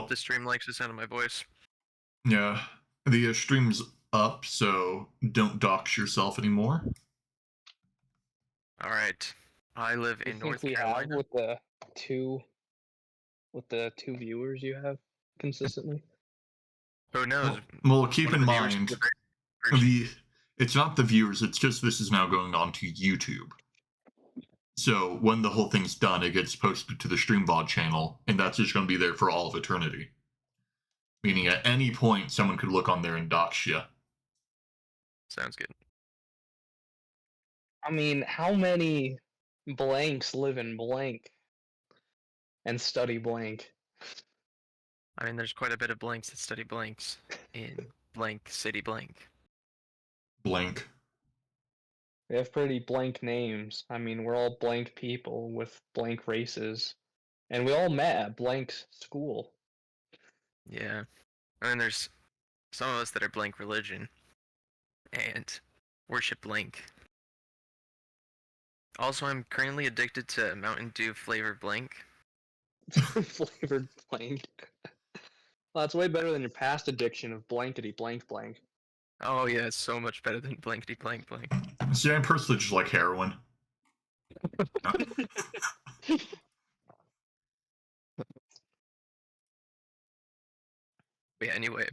if the stream likes the sound of my voice. Yeah, the stream's up, so don't dox yourself anymore. All right. I live You in think North we have Carolina. two with the two viewers you have consistently? Who knows? Well, keep One of in the viewers mind, is the very first. it's not the viewers, it's just this is now going on to YouTube. So when the whole thing's done, it gets posted to the StreamVod channel, and that's just going to be there for all of eternity. Meaning at any point, someone could look on there and dox you. Sounds good. I mean, how many blanks live in blank and study blank? I mean, there's quite a bit of blanks that study blanks in blank city blank. Blank. They have pretty blank names. I mean, we're all blank people with blank races, and we all met at blank school. Yeah. I mean, there's some of us that are blank religion and worship blank. Also, I'm currently addicted to Mountain Dew flavored blank. Flavored blank. Well, that's way better than your past addiction of blankety blank blank. Oh yeah, it's so much better than blankety blank blank. See, I personally just like heroin. But yeah, anyway,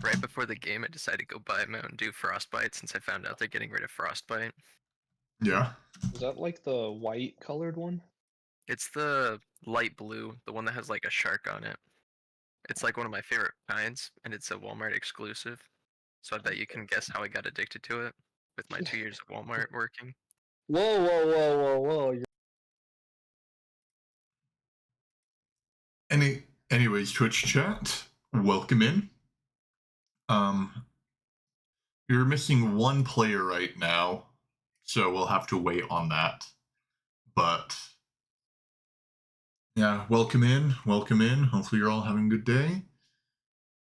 right before the game, I decided to go buy Mountain Dew Frostbite since I found out they're getting rid of Frostbite. Yeah. Is that like the white colored one? It's the light blue, the one that has like a shark on it. It's like one of my favorite kinds, and it's a Walmart exclusive. So I bet you can guess how I got addicted to it with my 2 years of Walmart working. Whoa, whoa, whoa, whoa, whoa! Anyways, Twitch chat, welcome in. You're missing one player right now, so we'll have to wait on that. But yeah, welcome in, welcome in. Hopefully you're all having a good day.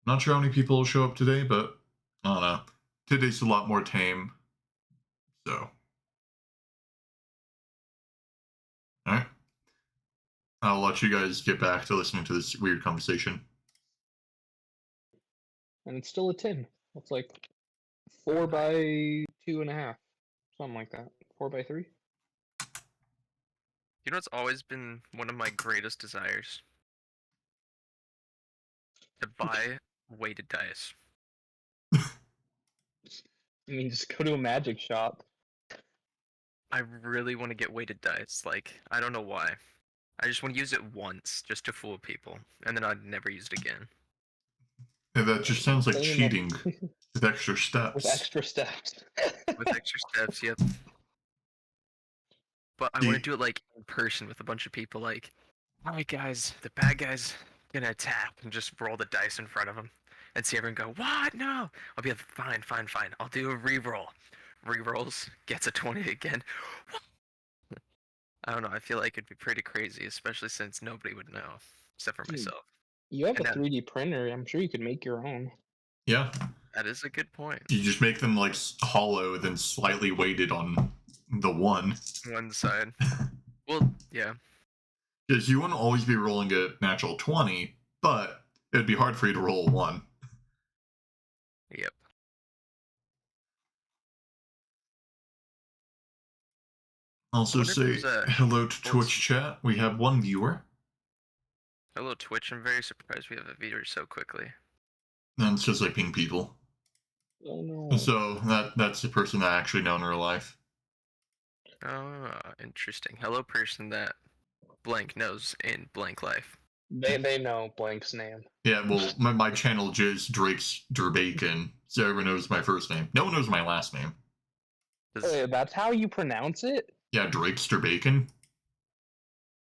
Not sure how many people will show up today, but I don't know. Today's a lot more tame. So. Alright. I'll let you guys get back to listening to this weird conversation. And it's still a 10. It's like 4 by 2.5. Something like that. 4 by 3? You know what's always been one of my greatest desires? To buy weighted dice. I mean, just go to a magic shop. I really want to get weighted dice. Like, I don't know why. I just want to use it once just to fool people, and then I'd never use it again. Yeah, that just sounds like Same. cheating with extra steps. With extra steps. With extra steps, yep. But I want to do it like in person with a bunch of people. Like, alright guys, the bad guy's gonna attack, and just roll the dice in front of him, and see everyone go, "What? No!" I'll be like, "Fine, fine, fine. I'll do a reroll." Rerolls, gets a 20 again. I don't know. I feel like it'd be pretty crazy, especially since nobody would know except for myself. You have And a 3D printer. I'm sure you could make your own. Yeah. That is a good point. You just make them like hollow, then slightly weighted on the one. One side. Well, yeah. Because you wouldn't always be rolling a natural 20, but it'd be hard for you to roll a 1. Yep. Also say hello to Twitch chat. We have one viewer. Hello Twitch. I'm very surprised we have a viewer so quickly. And it's just like ping people. Oh no. So that's the person that I actually know in real life. Oh, interesting. Hello person that blank knows in blank life. They know blank's name. Yeah, well, my channel just Drake's Durbacon, so everyone knows my first name. No one knows my last name. Wait, that's how you pronounce it? Yeah, Drake's Durbacon.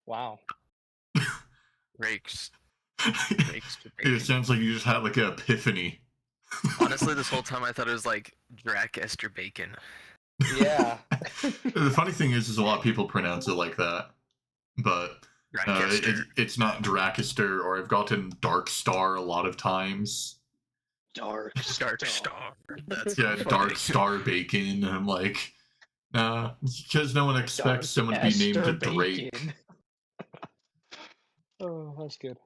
Wow. Rakes. It sounds like you just had like an epiphany. Honestly, this whole time I thought it was like Drac Esther Bacon. Yeah. The funny thing is a lot of people pronounce it like that, but it's not Dracaster, or I've gotten Dark Star a lot of times. Dark Star. That's yeah, funny. Dark Star Bacon. And I'm like, nah, because no one expects someone to be named a Drake. Oh, that's good.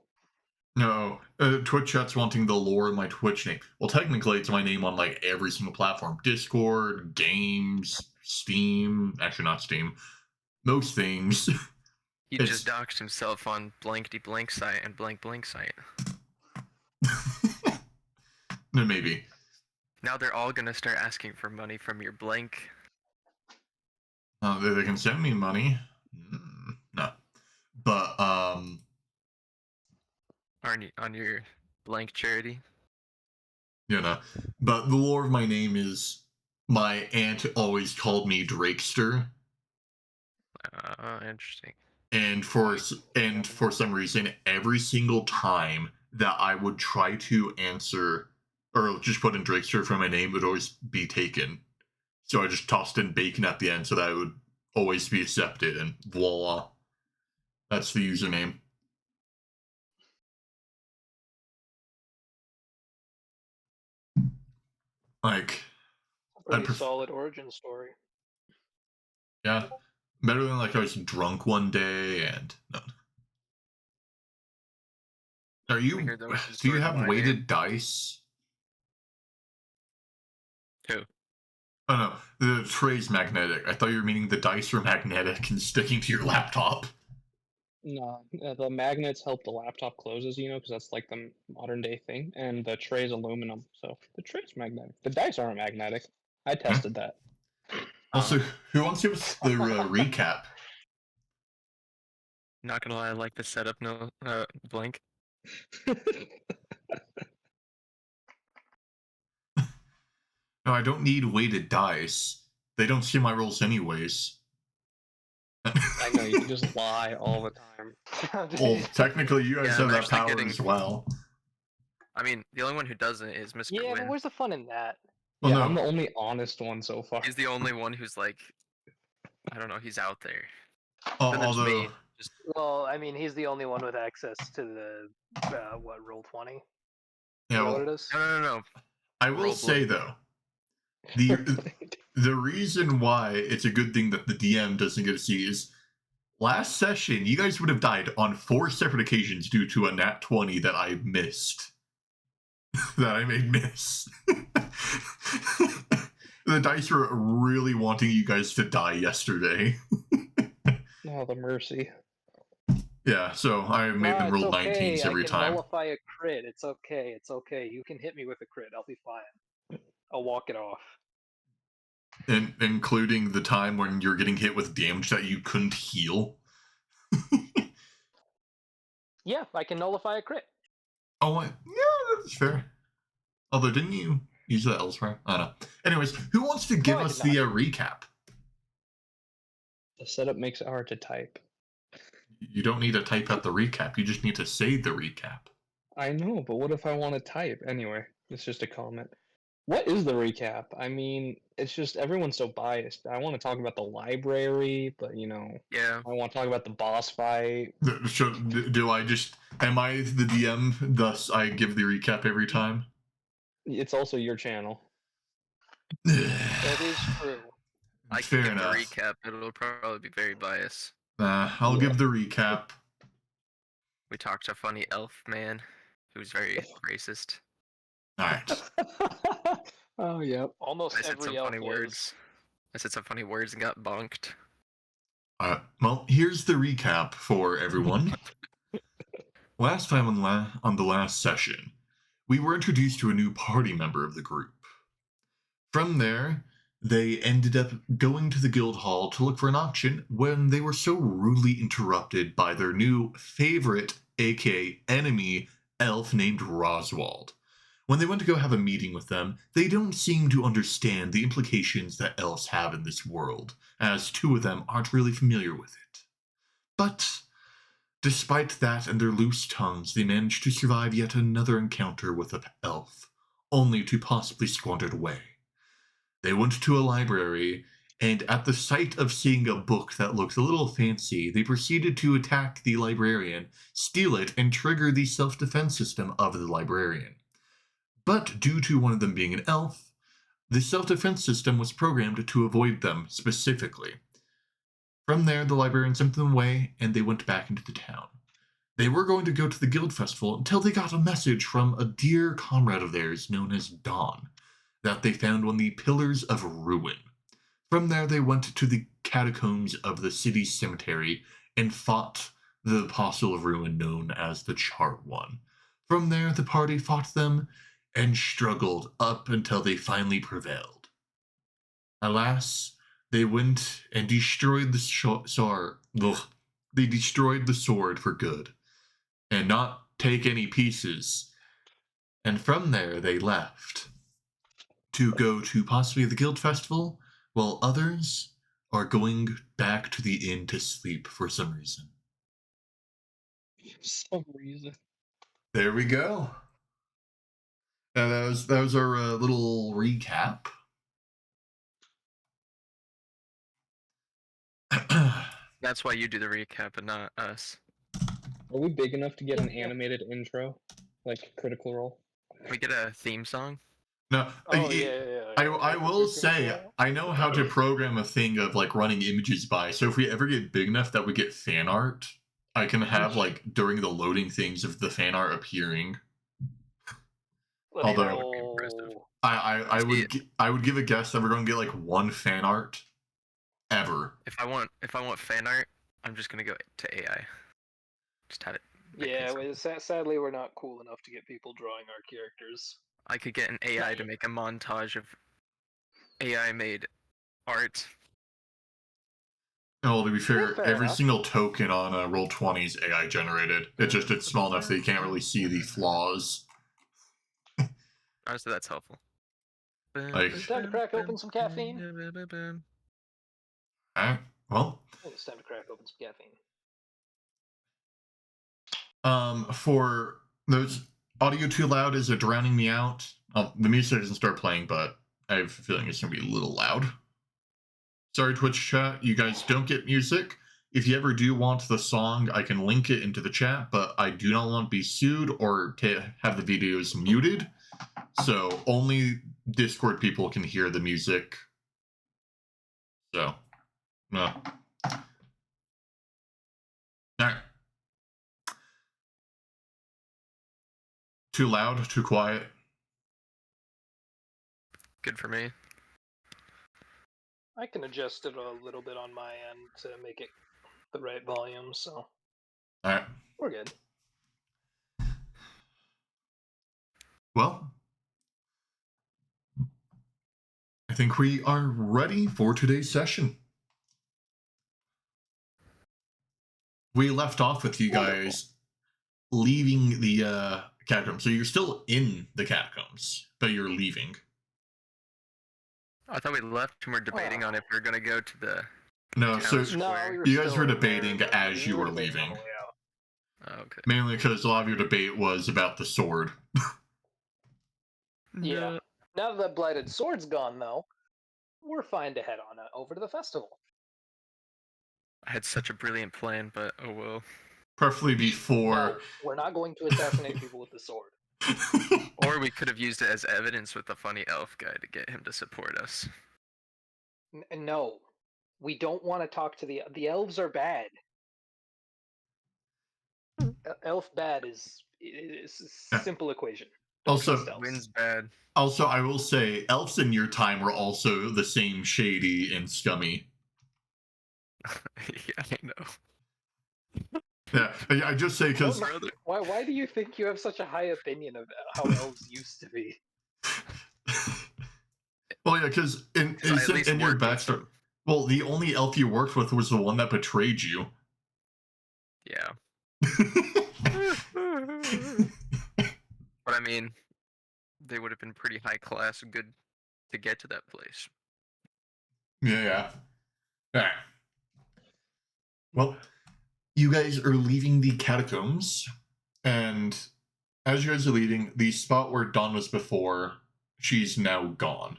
No, Twitch chat's wanting the lore of my Twitch name. Well, technically, it's my name on like every single platform: Discord, games, Steam. Actually, not Steam. Most things. He just It's doxed himself on blankety blank site and blank blank site. no, maybe. Now they're all gonna start asking for money from your blank They can send me money. No, but on your blank charity. you know, but the lore of my name is my aunt always called me Drakester, Interesting. and for some reason, every single time that I would try to answer or just put in Drakester for my name, it would always be taken. So I just tossed in bacon at the end so that it would always be accepted, and voila, that's the username. Like, I'd Pretty solid origin story. yeah, better than like I was drunk one day and no. Are you? We heard the origin Do you story of have my weighted name. dice? Who? Oh no, the tray's magnetic. I thought you were meaning the dice are magnetic and sticking to your laptop. No, the magnets help the laptop closes, because that's like the modern day thing, and the tray's aluminum, so the tray's magnetic. The dice aren't magnetic. I tested that. Also, who wants to give us the recap? Not gonna lie, I like the setup. No, blank. No, I don't need weighted dice. They don't see my rolls anyways. I know, you can just lie all the time. Well, technically, you guys Yeah, have I'm that actually power getting- as well. I mean, the only one who doesn't is Mr. Yeah, but Win. where's the fun in that? Well, Yeah, no. I'm the only honest one so far. He's the only one who's like, I don't know, he's out there. Oh, Then there's although, me. Just Well, I mean, he's the only one with access to the roll 20. yeah, Is that what well, it is? no. I will Roll say blade. though, the reason why it's a good thing that the DM doesn't get to see is last session you guys would have died on 4 separate occasions due to a nat 20 that I missed. That I made miss. The dice were really wanting you guys to die yesterday. Oh, the mercy. Yeah, so I made them roll 19s every I can time. nullify a crit. It's okay. It's okay. You can hit me with a crit. I'll be fine. I'll walk it off. And including the time when you're getting hit with damage that you couldn't heal. Yeah, I can nullify a crit. Oh, yeah, that's fair. Although, didn't you use that elsewhere? I don't know. Anyways, who wants to give I us did the recap? The setup makes it hard to type. You don't need to type out the recap. You just need to say the recap. I know, but what if I want to type? Anyway, it's just a comment. What is the recap? I mean, it's just everyone's so biased. I want to talk about the library, but yeah. I want to talk about the boss fight. Do I just... Am I the DM, thus I give the recap every time? It's also your channel. That is true. I Fair can give enough. the recap. It'll probably be very biased. I'll Yeah. give the recap. We talked to a funny elf man who's very racist. Alright. Oh, yep. Almost I said every some elf funny is. words. I said some funny words and got bonked. Well, here's the recap for everyone. Last time on the last session, we were introduced to a new party member of the group. From there, they ended up going to the guild hall to look for an auction when they were so rudely interrupted by their new favorite, aka enemy, elf named Roswald. When they went to go have a meeting with them, they don't seem to understand the implications that elves have in this world, as 2 of them aren't really familiar with it. But despite that and their loose tongues, they managed to survive yet another encounter with an elf, only to possibly squander it away. They went to a library, and at the sight of seeing a book that looked a little fancy, they proceeded to attack the librarian, steal it, and trigger the self-defense system of the librarian. But due to one of them being an elf, the self-defense system was programmed to avoid them specifically. From there, the librarian sent them away, and they went back into the town. They were going to go to the guild festival until they got a message from a dear comrade of theirs known as Dawn that they found on the Pillars of Ruin. From there, they went to the catacombs of the city's cemetery and fought the Apostle of Ruin known as the Chart One. From there, the party fought them and struggled up until they finally prevailed. Alas, they went and destroyed they destroyed the sword for good and not take any pieces. And from there, they left to go to possibly the guild festival, while others are going back to the inn to sleep for some reason. Some reason. There we go. And that was our little recap. That's why you do the recap and not us. Are we big enough to get an Yeah. animated intro, like Critical Role? Can we get a theme song? No, Oh yeah. I will say I know how to program a thing of like running images by. So if we ever get big enough that we get fan art, I can have like during the loading things of the fan art appearing. Let's Although- That would be impressive. roll. I would give a guess that we're going to get like one fan art ever. If I want fan art, I'm just gonna go to AI. Just have it. Yeah, sadly we're not cool enough to get people drawing our characters. I could get an AI to make a montage of AI made art. Oh, to be fair, fair every enough. single token on Roll20 is AI generated. It's small enough that you can't really see the flaws. Honestly, that's helpful. Like- It's time to crack open some caffeine. Alright, well, I think it's time to crack open some caffeine. for those audio too loud, is it drowning me out? The music doesn't start playing, but I have a feeling it's gonna be a little loud. Sorry, Twitch chat, you guys don't get music. If you ever do want the song, I can link it into the chat, but I do not want to be sued or to have the videos muted. So only Discord people can hear the music. So, no. Alright. Too loud, too quiet. Good for me. I can adjust it a little bit on my end to make it the right volume, so Alright. we're good. Well, I think we are ready for today's session. We left off with you guys leaving the catacombs. So you're still in the catacombs, but you're leaving. I thought we left and we're debating on if we're gonna go to the No, town so square. No, you guys were still in debating there, but as you we were debating on leaving. the way out. Oh, okay. Mainly because a lot of your debate was about the sword. Yeah. No. Now that the blighted sword's gone, though, we're fine to head on over to the festival. I had such a brilliant plan, but oh well. Preferably before. No, we're not going to assassinate people with the sword. Or we could have used it as evidence with the funny elf guy to get him to support us. No, we don't want to talk to the elves. Are bad. Elf bad is a simple equation. Don't Also- trust elves. Wind's bad. Also, I will say, elves in your time were also the same shady and scummy. Yeah, I know. Yeah, I just say because Why do you think you have such a high opinion of how elves used to be? well, yeah, because in I at least your worked with backstory, them. well, the only elf you worked with was the one that betrayed you. Yeah. But I mean, they would have been pretty high class and good to get to that place. Yeah. Alright. Well, you guys are leaving the catacombs, and as you guys are leaving, the spot where Dawn was before, she's now gone.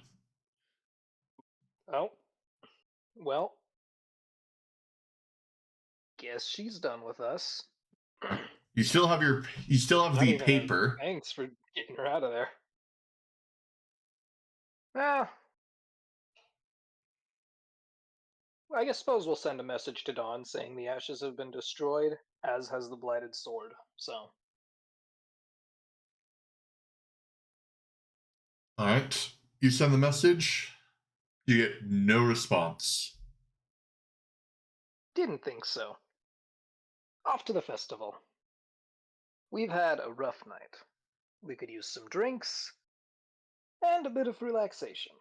Oh, well, guess she's done with us. You still have Not the even a paper. Thanks for getting her out of there. Well, I suppose we'll send a message to Dawn saying the ashes have been destroyed. as has the Blighted Sword. So, Alright. You send the message, you get no response. didn't think so. Off to the festival. We've had a rough night. We could use some drinks and a bit of relaxation.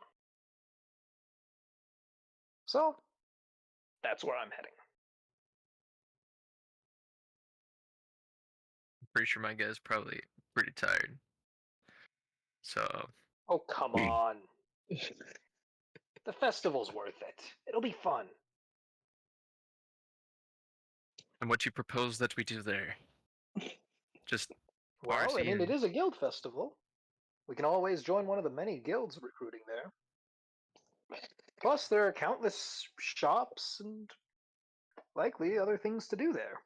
So, that's where I'm heading. Pretty sure my guy's probably pretty tired. So Oh, come on. The festival's worth it. It'll be fun. and what you propose that we do there? Just Well, I party mean, it and is a guild festival. We can always join one of the many guilds recruiting there. Plus, there are countless shops and likely other things to do there.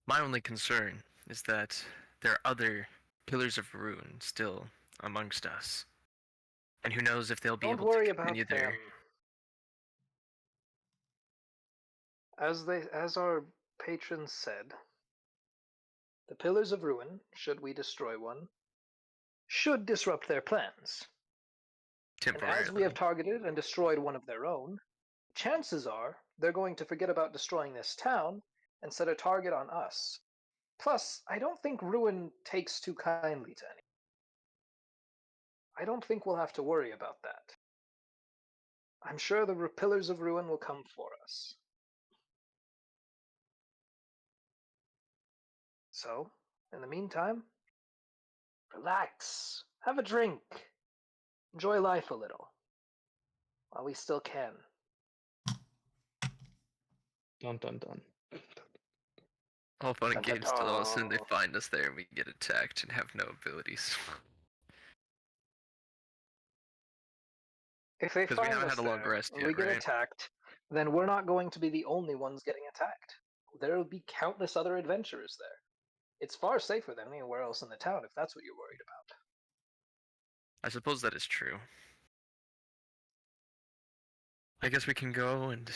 my only concern is that there are other pillars of ruin still amongst us. And who knows if they'll be Don't able to worry about continue them. their As our patron said, the pillars of ruin, should we destroy one, should disrupt their plans. And as we have temporarily. targeted and destroyed one of their own, chances are they're going to forget about destroying this town and set a target on us. Plus, I don't think Ruin takes too kindly to any. I don't think we'll have to worry about that. I'm sure the Pillars of Ruin will come for us. So, in the meantime, relax, have a drink, enjoy life a little, while we still can. Dun dun dun. All fun and Dun, dun, games till all of a sudden they dun. find us there and we get attacked and have no abilities. If they 'Cause we find haven't us had a long there rest and yet, we get right? attacked, then we're not going to be the only ones getting attacked. There will be countless other adventurers there. It's far safer than anywhere else in the town if that's what you're worried about. I suppose that is true. I guess we can go and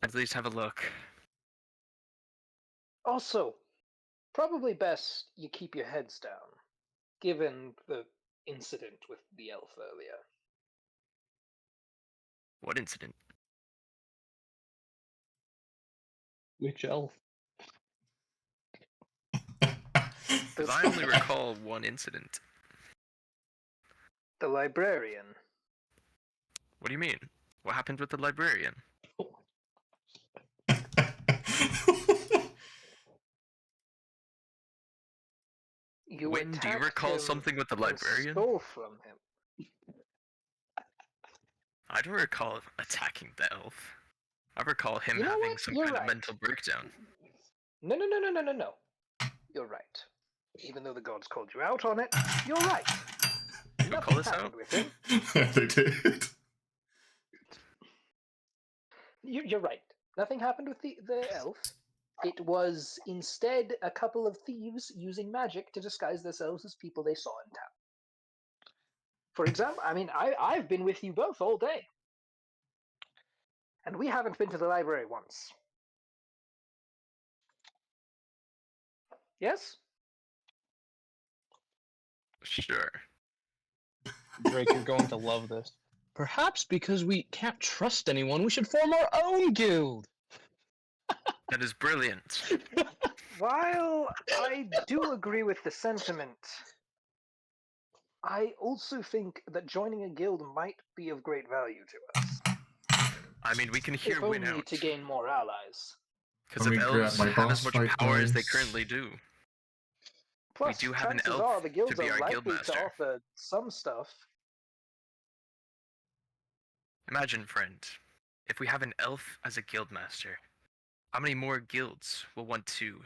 at least have a look. Also, probably best you keep your heads down, given the incident with the elf earlier. What incident? Which elf? Because I only recall one incident. The librarian. What do you mean? What happened with the librarian? You When do you attacked recall him something with the and librarian? stole from him. I don't recall attacking the elf. I recall him You know having what? some You're kind of right. mental breakdown. No. You're right. Even though the gods called you out on it, you're right. Who Nothing called us happened out? with him. They did. You're right. Nothing happened with the elf. It was instead a couple of thieves using magic to disguise themselves as people they saw in town. For example, I mean, I've been with you both all day. And we haven't been to the library once. Yes? Sure. Drake, you're going to love this. Perhaps because we can't trust anyone, we should form our own guild. That is brilliant. While I do agree with the sentiment, I also think that joining a guild might be of great value to us. I mean, we can here If win only out. to gain more allies. Because Let if me grab elves my have as boss much fight power as they dice. currently do, Plus, do have an chances elf are the guilds to be are our likely to guildmaster. offer some stuff. Imagine, friend, if we have an elf as a guildmaster, how many more guilds will want to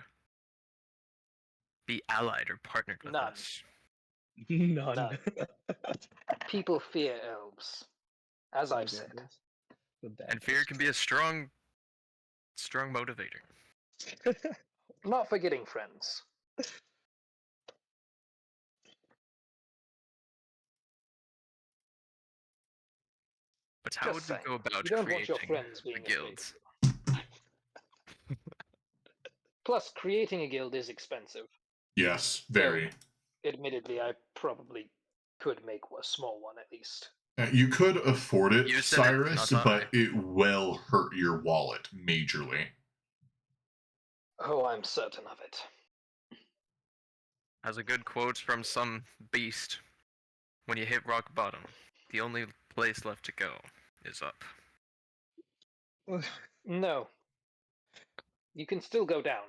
be allied or partnered with None. us? None. None. People fear elves, as I've said. And fear can be a strong motivator. Not for getting friends. But how Just would we saying. go about You don't want your creating friends the being afraid of guilds? you. Plus, creating a guild is expensive. Yes, very. Admittedly, I probably could make a small one at least. You could afford it, You said it, Cyrus, not but I. it will hurt your wallet majorly. Oh, I'm certain of it. As a good quote from some beast, when you hit rock bottom, the only place left to go is up. No. You can still go down.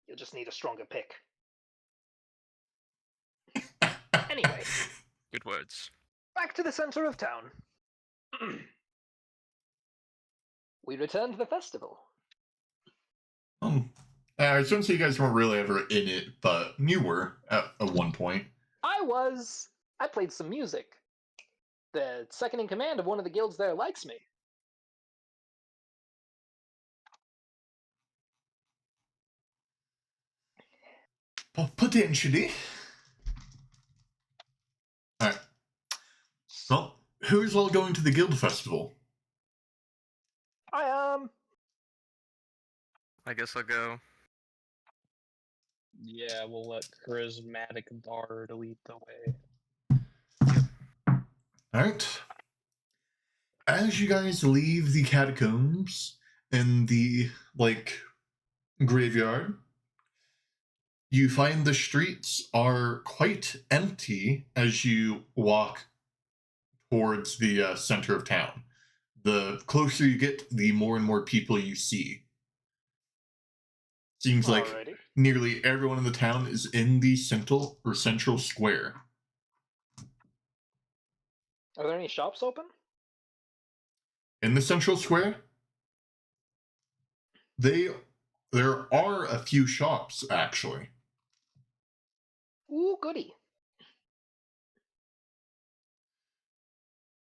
You'll just need a stronger pick. Anyway, Good words. back to the center of town. We return to the festival. I shouldn't say you guys weren't really ever in it, but you were at one point. I was. I played some music. The second in command of one of the guilds there likes me. Well, potentially. Alright. Well, who's all going to the guild festival? I guess I'll go. Yeah, we'll let Charismatic Bard lead the way. Alright. As you guys leave the catacombs and the, graveyard, you find the streets are quite empty as you walk towards the center of town. The closer you get, the more and more people you see. Seems like Alrighty. nearly everyone in the town is in the central square. Are there any shops open? In the central square, there are a few shops actually. Ooh, goody.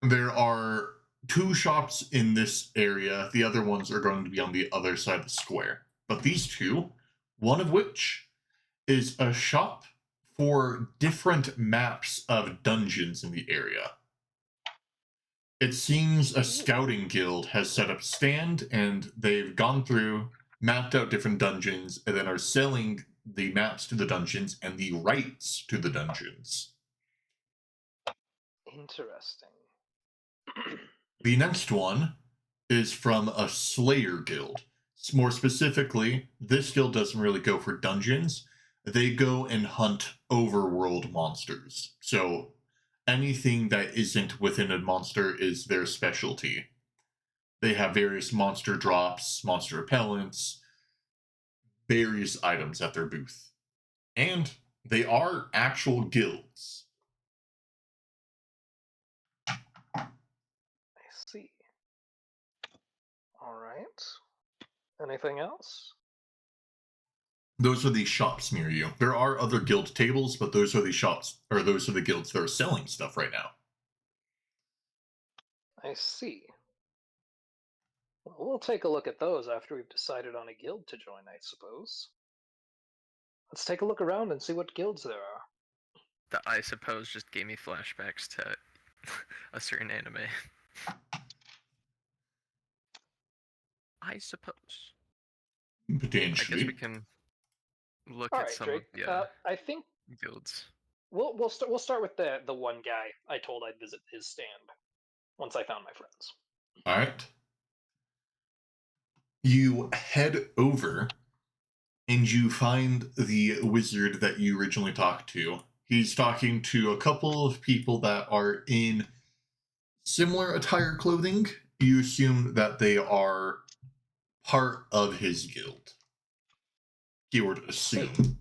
There are 2 shops in this area. The other ones are going to be on the other side of the square. But these 2, one of which is a shop for different maps of dungeons in the area. It seems a scouting guild has set up a stand and they've gone through, mapped out different dungeons, and then are selling the maps to the dungeons and the rights to the dungeons. Interesting. The next one is from a Slayer guild. More specifically, this guild doesn't really go for dungeons. They go and hunt overworld monsters. So anything that isn't within a monster is their specialty. They have various monster drops, monster repellents, various items at their booth. And they are actual guilds. I see. Alright. Anything else? Those are the shops near you. There are other guild tables, but those are the shops, or those are the guilds that are selling stuff right now. I see. Well, we'll take a look at those after we've decided on a guild to join, I suppose. Let's take a look around and see what guilds there are. That, I suppose, just gave me flashbacks to a certain anime. I suppose. I Potentially. guess we can look All at right, some Drake. of the I think guilds. we'll start with the one guy I told I'd visit his stand once I found my friends. All right. You head over and you find the wizard that you originally talked to. He's talking to a couple of people that are in similar attire clothing. You assume that they are part of his guild. Keyword assume.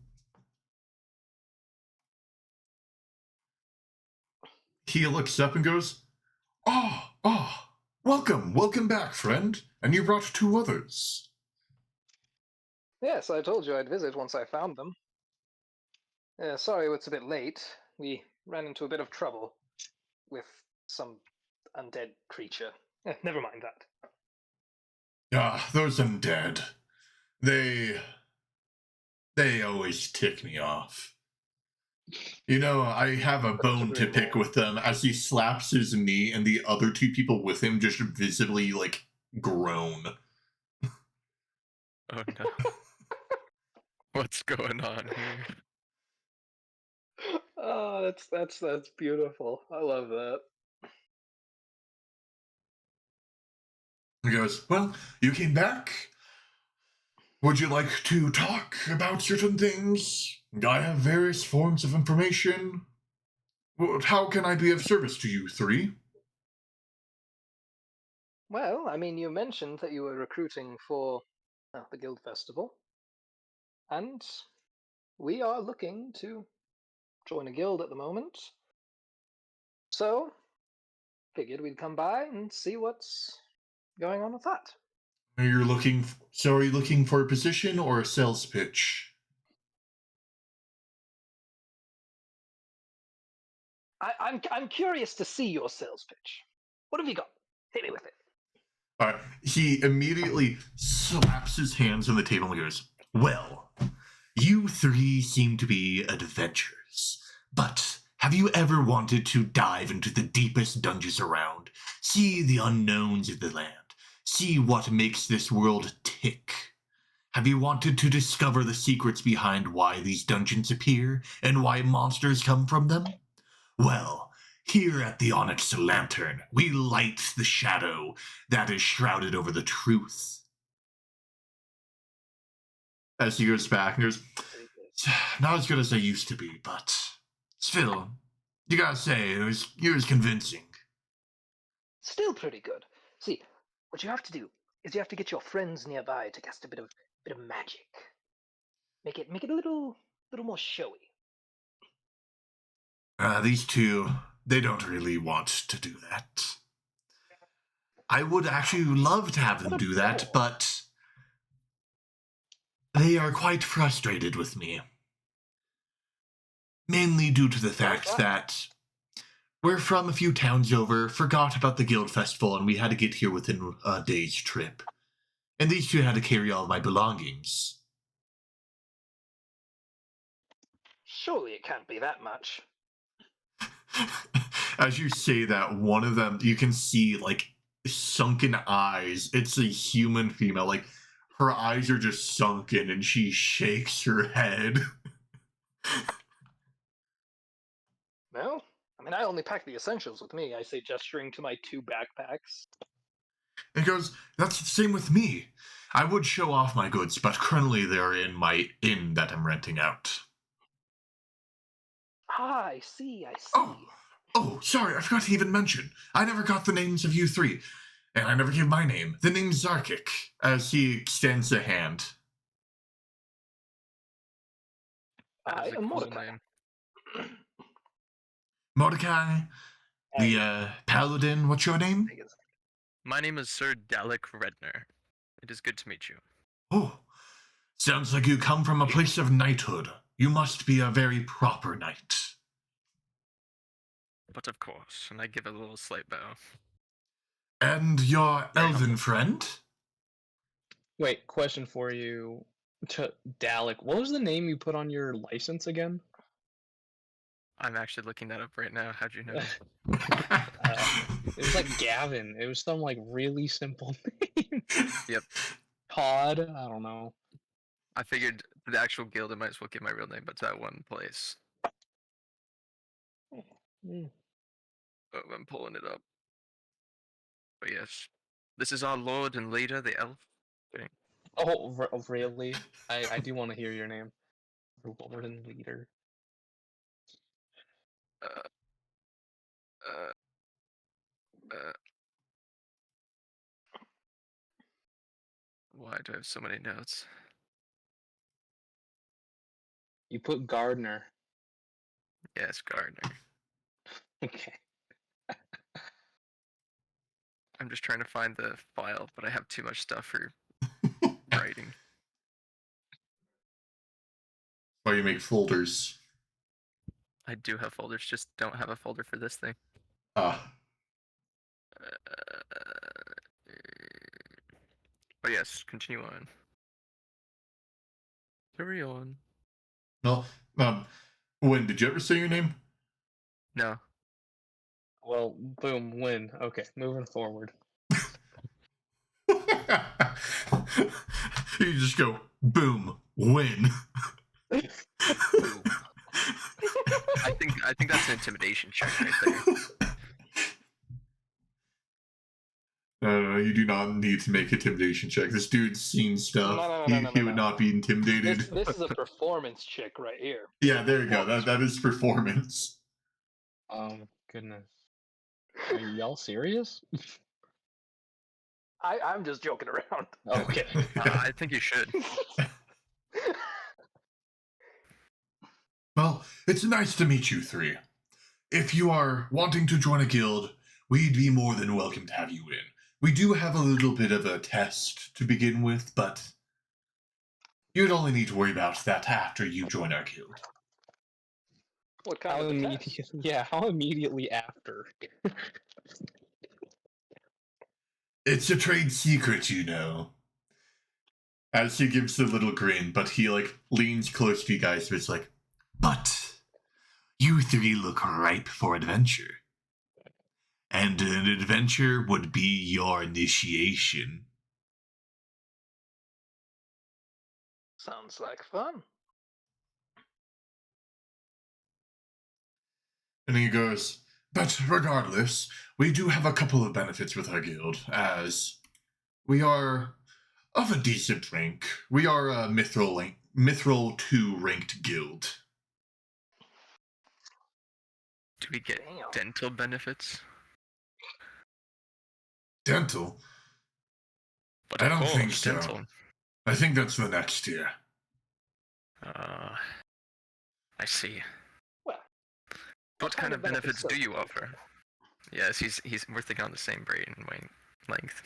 He looks up and goes, welcome back, friend. And you brought 2 others. Yes, I told you I'd visit once I found them. Sorry it's a bit late. We ran into a bit of trouble with some undead creature. Never mind that. Those undead. They always tick me off. You know, I have a bone to pick with them as he slaps his knee and the other 2 people with him just visibly, groan. Oh no. What's going on here? Oh, that's beautiful. I love that. He goes, well, you came back. Would you like to talk about certain things? I have various forms of information. How can I be of service to you three? Well, I mean, you mentioned that you were recruiting for the Guild Festival, and we are looking to join a guild at the moment. So, figured we'd come by and see what's going on with that. Are you looking for a position or a sales pitch? I'm curious to see your sales pitch. What have you got? Hit me with it. All right. He immediately slaps his hands on the table and goes, well, you three seem to be adventurers, but have you ever wanted to dive into the deepest dungeons around, see the unknowns of the land, see what makes this world tick? Have you wanted to discover the secrets behind why these dungeons appear and why monsters come from them? Well, here at the Onyx Lantern, we light the shadow that is shrouded over the truth. As he goes back and goes, not as good as I used to be, but still, you gotta say, it was convincing. Still pretty good. See, what you have to do is you have to get your friends nearby to cast a bit of magic. Make it a little more showy. These two, they don't really want to do that. I would actually love to have them What a do that, bore. but they are quite frustrated with me. Mainly due to the fact that we're from a few towns over, forgot about the Guild Festival, and we had to get here within a day's trip. And these two had to carry all of my belongings. Surely it can't be that much. As you say that, one of them, you can see, like, sunken eyes. It's a human female. Like, her eyes are just sunken, and she shakes her head. Well, I mean, I only pack the essentials with me, I say, gesturing to my 2 backpacks. And goes, that's the same with me. I would show off my goods, but currently they're in my inn that I'm renting out. Ah, I see. Oh, sorry, I forgot to even mention. I never got the names of you three. And I never gave my name. The name's Zarkic, as he extends a hand. That I is a am cool Mordecai. name. Mordecai, the paladin, what's your name? My name is Sir Dalek Redner. It is good to meet you. Oh, sounds like you come from a place of knighthood. You must be a very proper knight. But of course, and I give a little slight bow. And your Very elven humble. friend? Wait, question for you, Dalek. What was the name you put on your license again? I'm actually looking that up right now. How'd you know? It was like Gavin. It was some like really simple name. Yep. Todd. I don't know. I figured the actual guild, I might as well give my real name, but to that one place. Mm. Oh, I'm pulling it up. But yes, this is our lord and leader, the elf. Kidding. Oh, really? I do want to hear your name. Lord and leader. Uh, uh, uh. Why do I have so many notes? You put Gardner. Yes, Gardner. Okay. I'm just trying to find the file, but I have too much stuff for writing. Why you make folders? I do have folders, just don't have a folder for this thing. Ah. But yes, continue on. Carry on. Well, Win, did you ever say your name? No. Well, boom, win. Okay, moving forward. You just go, boom, Win. Ooh. I think that's an intimidation check right there. You do not need to make intimidation check. This dude's seen stuff. No, He would not be intimidated. This is a performance chick right here. Yeah, there you go. That is performance. Oh goodness. Are y'all serious? I'm just joking around. Okay. I think you should. Well, it's nice to meet you three. If you are wanting to join a guild, we'd be more than welcome to have you in. We do have a little bit of a test to begin with, but you'd only need to worry about that after you join our guild. What kind How of a test? immediately? Yeah, how immediately after? It's a trade secret, you know. As he gives the little grin, but he leans close to you guys, so it's like, but you three look ripe for adventure. And an adventure would be your initiation. Sounds like fun. And he goes, but regardless, we do have a couple of benefits with our guild, as we are of a decent rank. We are a Mithril 2 ranked guild. Do we get Damn. dental benefits? Dental? But I of don't think course, so. dental. I think that's the next tier. I see. Well, What kind of benefits do does you he offer? Yes, we're thinking on the same brain length.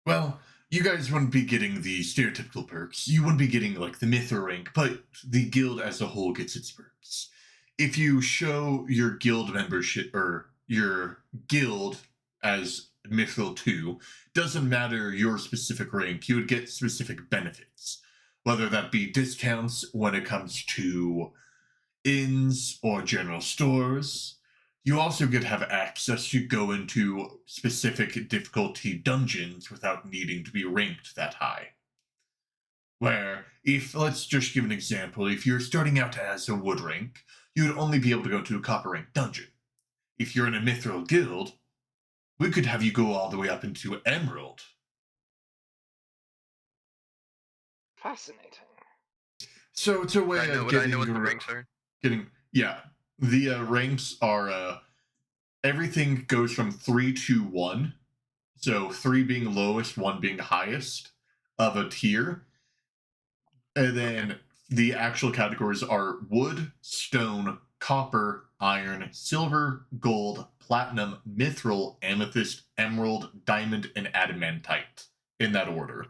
Well, you guys wouldn't be getting the stereotypical perks. You wouldn't be getting the Mithril rank, but the guild as a whole gets its perks. If you show your guild membership or your guild as Mithril 2, doesn't matter your specific rank, you would get specific benefits. Whether that be discounts when it comes to inns or general stores. You also get to have access to go into specific difficulty dungeons without needing to be ranked that high. Where, let's just give an example, if you're starting out as a wood rank, you'd only be able to go to a copper rank dungeon. If you're in a mithril guild, we could have you go all the way up into emerald. Fascinating. So it's a way I know of what getting the ranks are. The ranks are everything goes from 3 to 1. So 3 being lowest, 1 being highest of a tier. And then the actual categories are wood, stone, copper, iron, silver, gold, platinum, mithril, amethyst, emerald, diamond, and adamantite. In that order.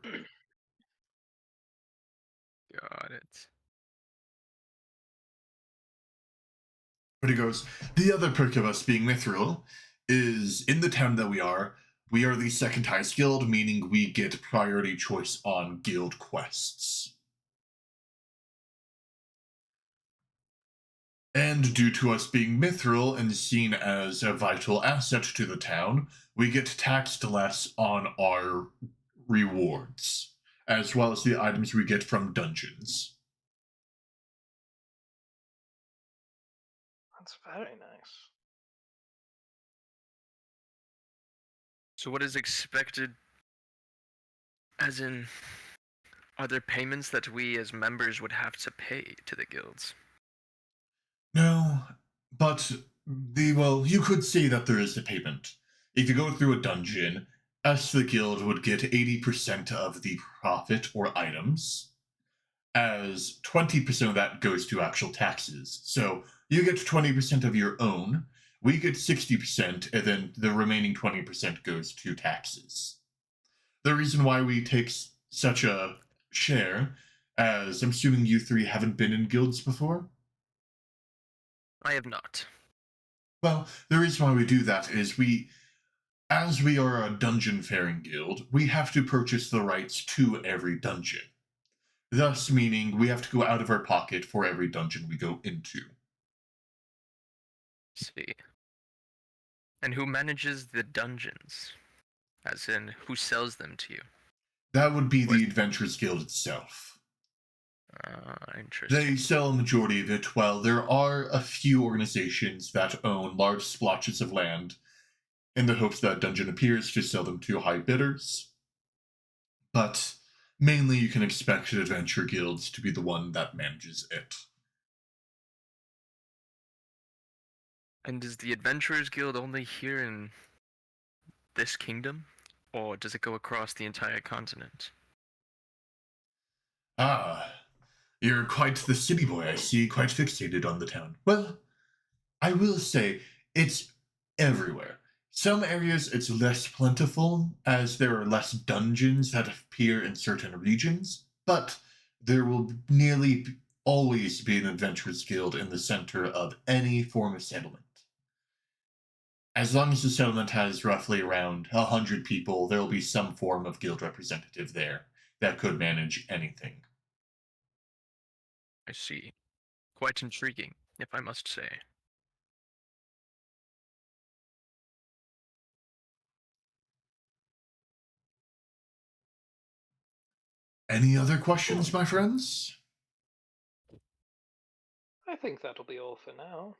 Got it. But he goes, the other perk of us being mithril is in the town that we are the second highest guild, meaning we get priority choice on guild quests. And due to us being mithril and seen as a vital asset to the town, we get taxed less on our rewards, as well as the items we get from dungeons. That's very nice. So what is expected? As in, are there payments that we as members would have to pay to the guilds? No, but you could say that there is a payment. If you go through a dungeon, us, the guild, would get 80% of the profit or items, as 20% of that goes to actual taxes. So you get 20% of your own, we get 60%, and then the remaining 20% goes to taxes. The reason why we take such a share, as I'm assuming you three haven't been in guilds before? I have not. Well, the reason why we do that is as we are a dungeon faring guild, we have to purchase the rights to every dungeon. Thus meaning we have to go out of our pocket for every dungeon we go into. See. And who manages the dungeons? As in, who sells them to you? That would be the Adventurers Guild itself. Interesting. They sell a majority of it, while there are a few organizations that own large splotches of land in the hopes that dungeon appears to sell them to high bidders. But mainly you can expect adventure guilds to be the one that manages it. And is the Adventurers Guild only here in this kingdom? Or does it go across the entire continent? Ah, you're quite the city boy, I see, quite fixated on the town. Well, I will say, it's everywhere. Some areas it's less plentiful, as there are less dungeons that appear in certain regions, but there will nearly always be an adventurers guild in the center of any form of settlement. As long as the settlement has roughly around 100 people, there will be some form of guild representative there that could manage anything. I see. Quite intriguing, if I must say. Any other questions, my friends? I think that'll be all for now.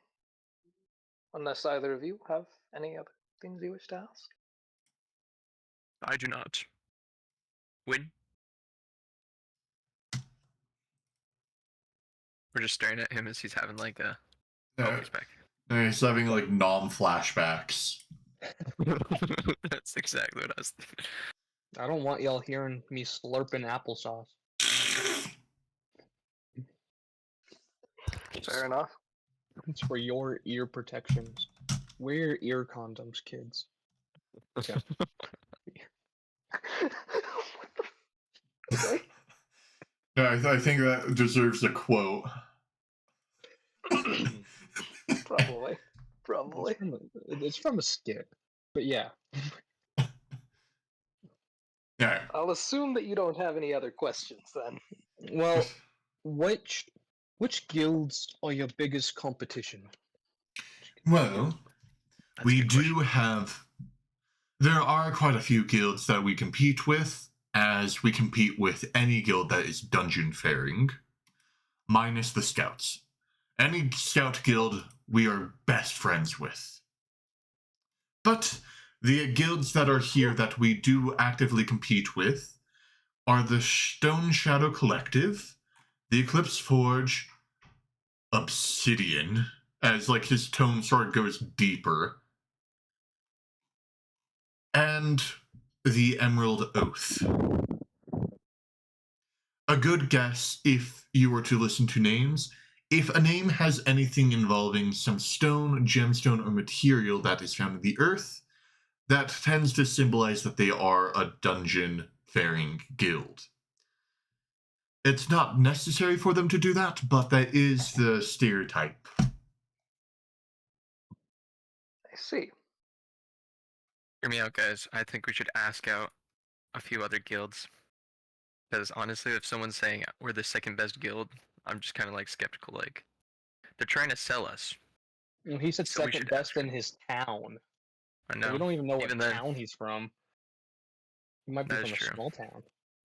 Unless either of you have any other things you wish to ask. I do not. Win? We're just staring at him as he's having like a... Oh, he's back. He's having like nom flashbacks. That's exactly what I was thinking. I don't want y'all hearing me slurping applesauce. Fair enough. It's for your ear protections. Wear ear condoms, kids. Okay. Okay. Yeah, I think that deserves a quote. Probably. Probably. It's from a skit. But yeah. Yeah. I'll assume that you don't have any other questions then. Well, which guilds are your biggest competition? Well, That's a we good do question. have. There are quite a few guilds that we compete with, as we compete with any guild that is dungeon faring, minus the scouts. Any scout guild we are best friends with. But the guilds that are here that we do actively compete with are the Stone Shadow Collective, the Eclipse Forge, Obsidian, as like his tone sort of goes deeper, and the Emerald Oath. A good guess, if you were to listen to names, if a name has anything involving some stone, gemstone, or material that is found in the earth, that tends to symbolize that they are a dungeon faring guild. It's not necessary for them to do that, but that is the stereotype. I see. Hear me out, guys. I think we should ask out a few other guilds. Because honestly, if someone's saying we're the second best guild, I'm just kind of like skeptical. Like, they're trying to sell us. Well, he said So we second should best ask in him. his town. I But know. we don't even know Even what then, town he's from. He might be that is from a true. small town.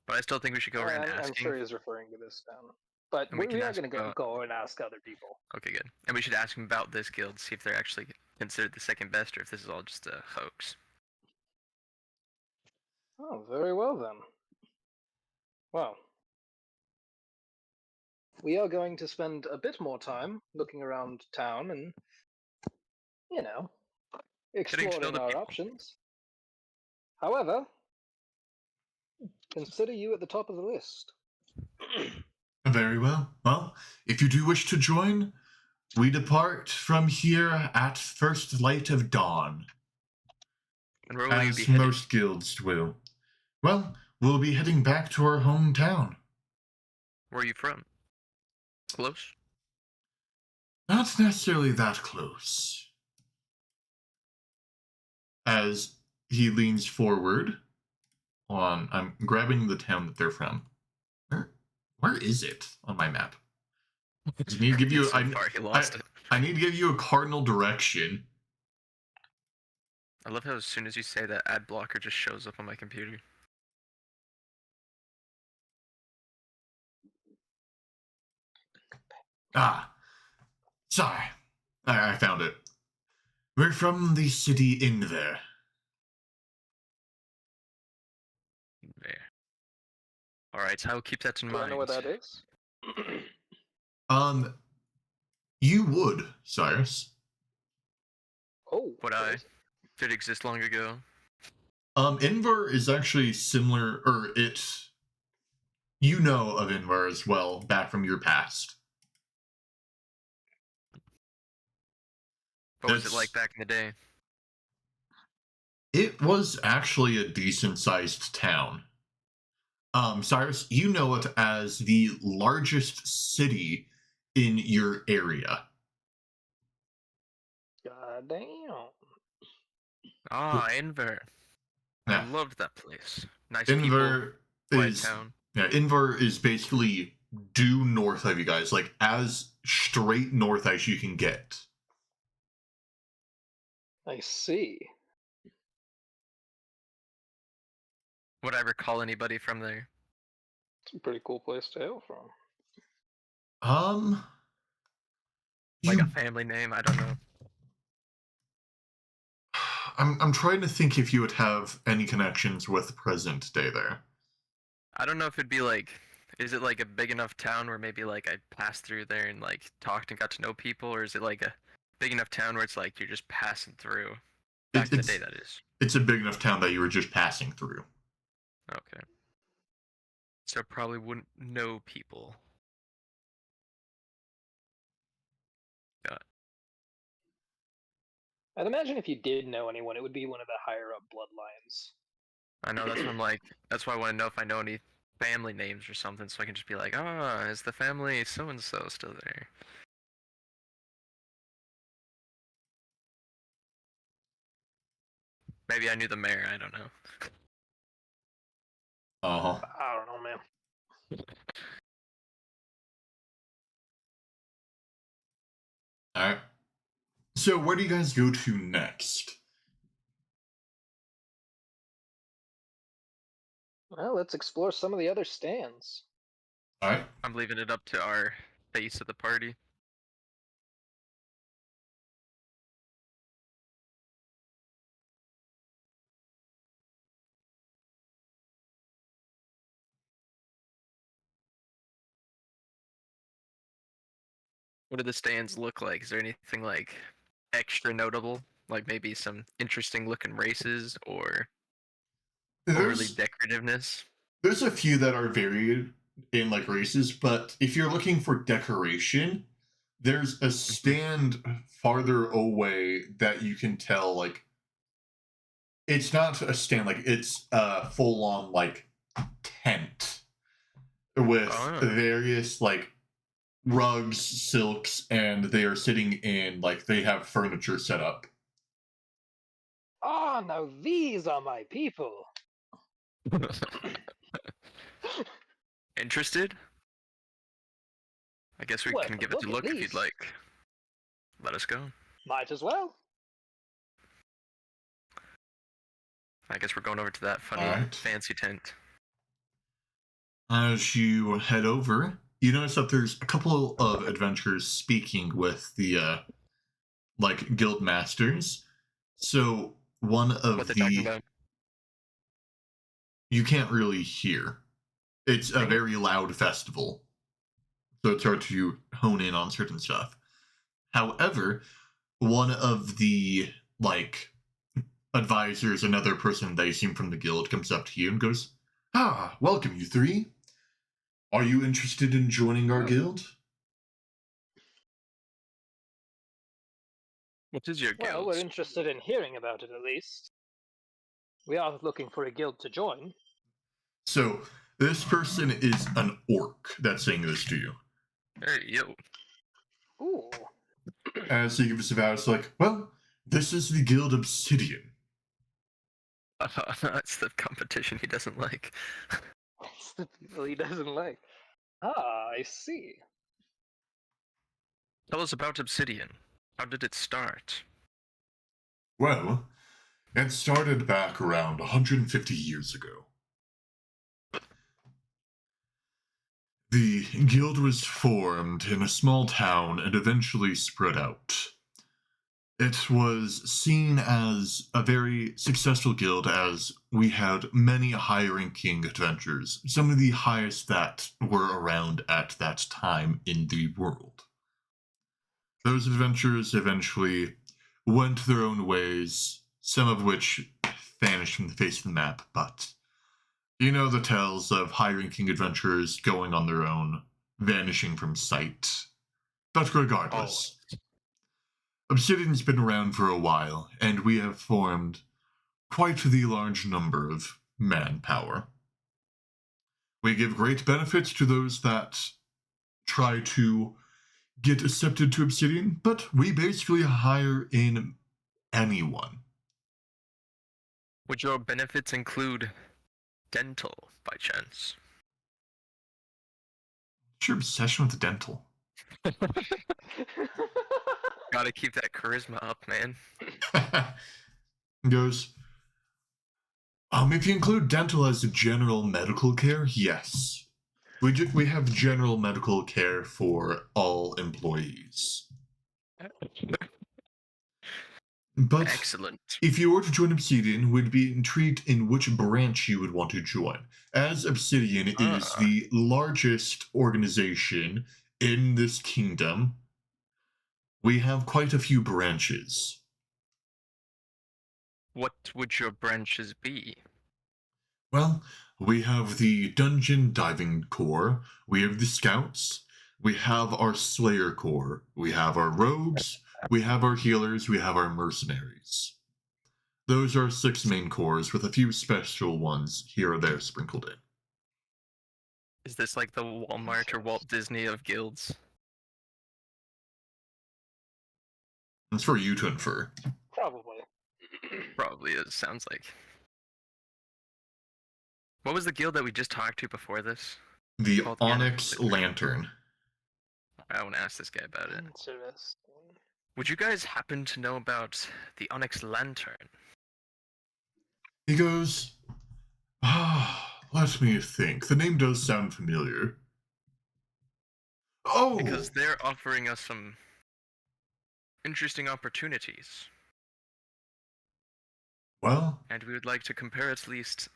But I still think we should go around I'm asking. sure he's referring to this town. But And we can we are ask going to about... go and ask other people. Okay, good. And we should ask him about this guild, see if they're actually considered the second best, or if this is all just a hoax. Oh, very well then. Well, we are going to spend a bit more time looking around town and, you know, Getting to know exploring the our people. options. However, consider you at the top of the list. Very well. Well, if you do wish to join, we depart from here at first light of dawn, And where will you be as headed? most guilds will. Well, we'll be heading back to our hometown. Where are you from? Close? Not necessarily that close. As he leans forward, on, I'm grabbing the town that they're from. Where is it on my map? I need to give you. So far, he lost it. I need to give you a cardinal direction. I love how as soon as you say that, ad blocker just shows up on my computer. Ah, sorry. I found it. We're from the city in there. There. All right, so I will keep that in Do I mind. know where that is? Um, you would, Cyrus. Oh, Would where I? is it? Did it exist long ago? Invar is actually similar, or it. You know of Invar as well, back from your past. What was it like It's. back in the day? It was actually a decent sized town. Cyrus, you know it as the largest city in your area. God damn. Ah, Enver. I Yeah, loved that place. Nice people, Invar quiet is town. yeah, Invar is basically due north of you guys, like as straight north as you can get. I see. Would I recall anybody from there? It's a pretty cool place to hail from. Um, Like a you. family name? I don't know. I'm trying to think if you would have any connections with present day there. I don't know if it'd be like, is it like a big enough town where maybe like I passed through there and like talked and got to know people, or is it like a big enough town where it's like you're just passing through? Back It, in the day, it's that is. it's a big enough town that you were just passing through. Okay. So probably wouldn't know people. Got I'd imagine if you did know anyone, it would be one of the higher up bloodlines. I know that's why I'm like, that's why I want to know if I know any family names or something, so I can just be like, ah, is the family so and so still there? Maybe I knew the mayor. I don't know. Uh huh. I don't know, man. All right. So where do you guys go to next? Well, let's explore some of the other stands. All right. I'm leaving it up to our face of the party. What do the stands look like? Is there anything like extra notable? Like maybe some interesting looking races or overly There's decorativeness? there's a few that are varied in like races, but if you're looking for decoration, there's a stand farther away that you can tell like it's not a stand, like it's a full on like tent with Oh, various like rugs, silks, and they are sitting in like they have furniture set up. Ah, now these are my people. interested? I guess we Worth can a give it a look at look if you'd least. like. Let us go. Might as well. I guess we're going over to that funny Alright. fancy tent. As you head over, you notice that there's a couple of adventurers speaking with the like guild masters. So one What of they talking the about? you can't really hear. It's a Dang it. very loud festival. So it's hard to hone in on certain stuff. However, one of the like advisors, another person they seem from the guild, comes up to you and goes, "Ah, welcome you three. Are you interested in joining our guild?" What is your Well, guild? we're interested in hearing about it at least. We are looking for a guild to join. So this person is an orc that's saying this to you. Hey, yo. Ooh. As he gives a vow, it's like, well, this is the Guild Obsidian. That's the competition he doesn't like. It's the people he doesn't like. Ah, I see. Tell us about Obsidian. How did it start? Well, it started back around 150 years ago. The guild was formed in a small town and eventually spread out. It was seen as a very successful guild as we had many high ranking adventurers, some of the highest that were around at that time in the world. Those adventurers eventually went their own ways, some of which vanished from the face of the map, but you know the tales of high ranking adventurers going on their own, vanishing from sight. But regardless, Always. Obsidian's been around for a while, and we have formed quite the large number of manpower. We give great benefits to those that try to get accepted to Obsidian, but we basically hire in anyone. Would your benefits include dental by chance? What's your obsession with dental? Gotta keep that charisma up, man. Goes, if you include dental as general medical care, yes. We have general medical care for all employees. But Excellent. if you were to join Obsidian, we'd be intrigued in which branch you would want to join. As Obsidian is the largest organization in this kingdom, we have quite a few branches. What would your branches be? Well, we have the Dungeon Diving Corps, we have the Scouts, we have our Slayer Corps, we have our Rogues, we have our Healers, we have our Mercenaries. Those are 6 main corps with a few special ones here or there sprinkled in. Is this like the Walmart or Walt Disney of guilds? It's for you to infer. Probably. Probably is, sounds like. What was the guild that we just talked to before this? The Called again? Onyx Lantern. I want to ask this guy about it. Interesting. Would you guys happen to know about the Onyx Lantern? He goes, let me think. The name does sound familiar. Oh! Because they're offering us some interesting opportunities, Well, and we would like to compare at least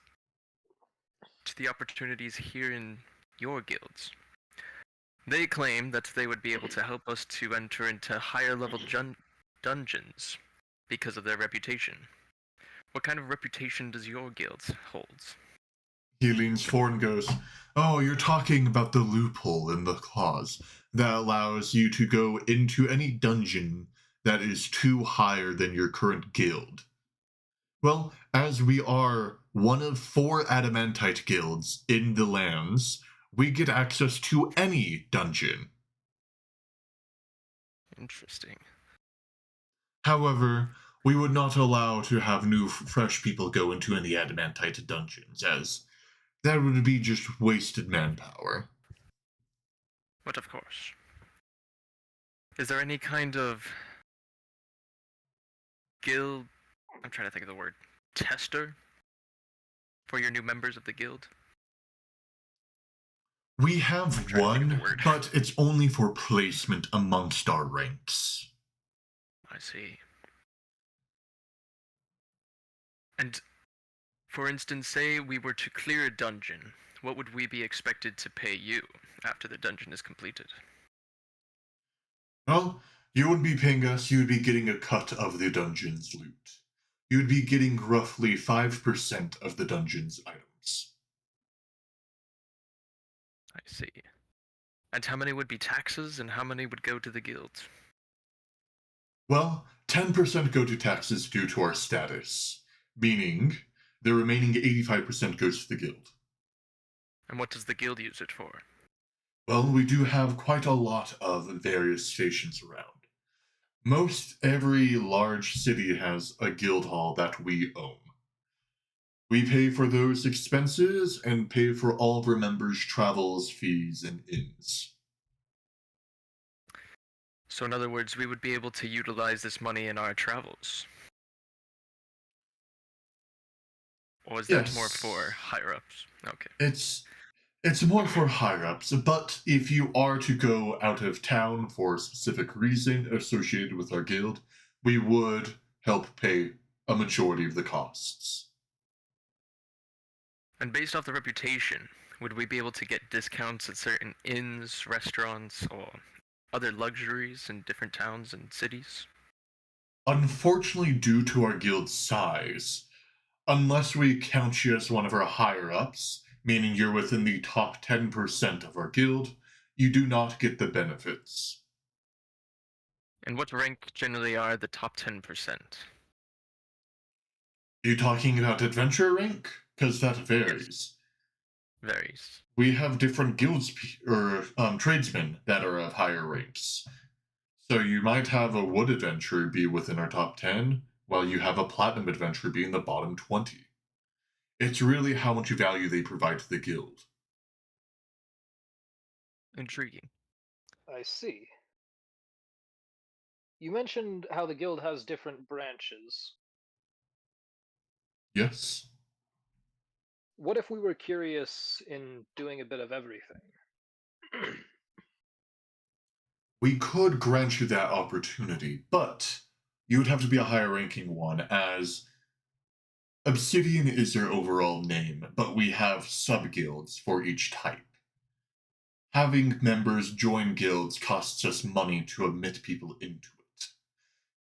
to the opportunities here in your guilds. They claim that they would be able to help us to enter into higher level dungeons because of their reputation. What kind of reputation does your guild hold? he leans forward and goes, oh, you're talking about the loophole in the clause that allows you to go into any dungeon that is too higher than your current guild. Well, as we are one of 4 adamantite guilds in the lands, we get access to any dungeon. Interesting. However, we would not allow to have new fresh people go into any adamantite dungeons, as that would be just wasted manpower. But of course. Is there any kind of guild, I'm trying to think of the word, tester for your new members of the guild? We have I'm trying to think of one, the word. but it's only for placement amongst our ranks. I see. And for instance, say we were to clear a dungeon, what would we be expected to pay you after the dungeon is completed? Well, you wouldn't be paying us, you would be getting a cut of the dungeon's loot. You would be getting roughly 5% of the dungeon's items. I see. And how many would be taxes and how many would go to the guild? Well, 10% go to taxes due to our status, meaning the remaining 85% goes to the guild. And what does the guild use it for? Well, we do have quite a lot of various stations around. Most every large city has a guild hall that we own. We pay for those expenses and pay for all of our members' travels, fees, and inns. So in other words, we would be able to utilize this money in our travels. Or is that more Yes. for higher ups? Okay. It's more for higher ups, but if you are to go out of town for a specific reason associated with our guild, we would help pay a majority of the costs. And based off the reputation, would we be able to get discounts at certain inns, restaurants, or other luxuries in different towns and cities? Unfortunately, due to our guild's size, unless we count you as one of our higher ups, meaning you're within the top 10% of our guild, you do not get the benefits. And what rank generally are the top 10%? Are you talking about adventure rank? Because that Yes, varies. varies. We have different guilds or tradesmen that are of higher ranks. So you might have a wood adventurer be within our top 10, while you have a platinum adventurer be in the bottom 20. It's really how much value they provide to the guild. Intriguing. I see. You mentioned how the guild has different branches. Yes. What if we were curious in doing a bit of everything? We could grant you that opportunity, but you would have to be a higher ranking one, as Obsidian is their overall name, but we have sub guilds for each type. Having members join guilds costs us money to admit people into it.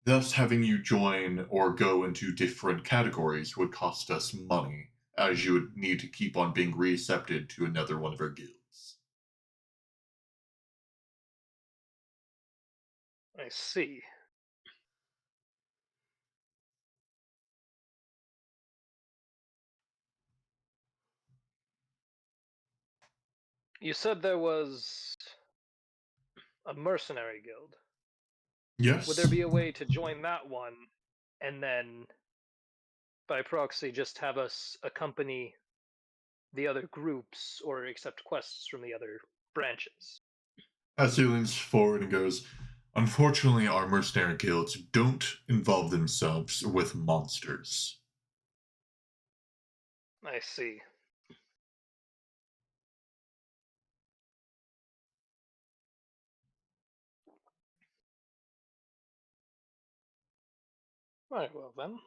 Thus, having you join or go into different categories would cost us money, as you would need to keep on being reaccepted to another one of our guilds. I see. You said there was a mercenary guild. Would there Yes. be a way to join that one and then by proxy just have us accompany the other groups or accept quests from the other branches? As he leans forward and goes, unfortunately, our mercenary guilds don't involve themselves with monsters. I see. Right, well then.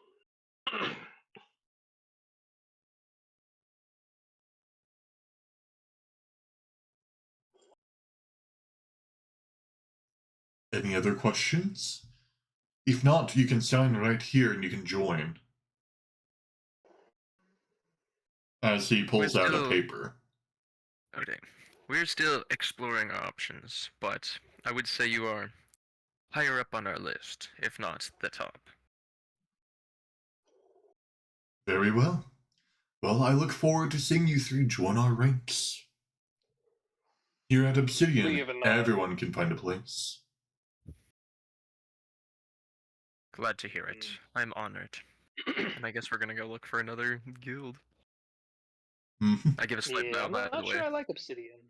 Any other questions? If not, you can sign right here and you can join. As he We're pulls out a still paper. okay. We're still exploring our options, but I would say you are higher up on our list, if not the top. Very well. Well, I look forward to seeing you three join our ranks. Here at Obsidian, Leave a nod. everyone can find a place. Glad to hear it. I'm honored. And I guess we're gonna go look for another guild. Mhm. I give a slight Yeah, bow, I'm by the not sure way. I like Obsidian,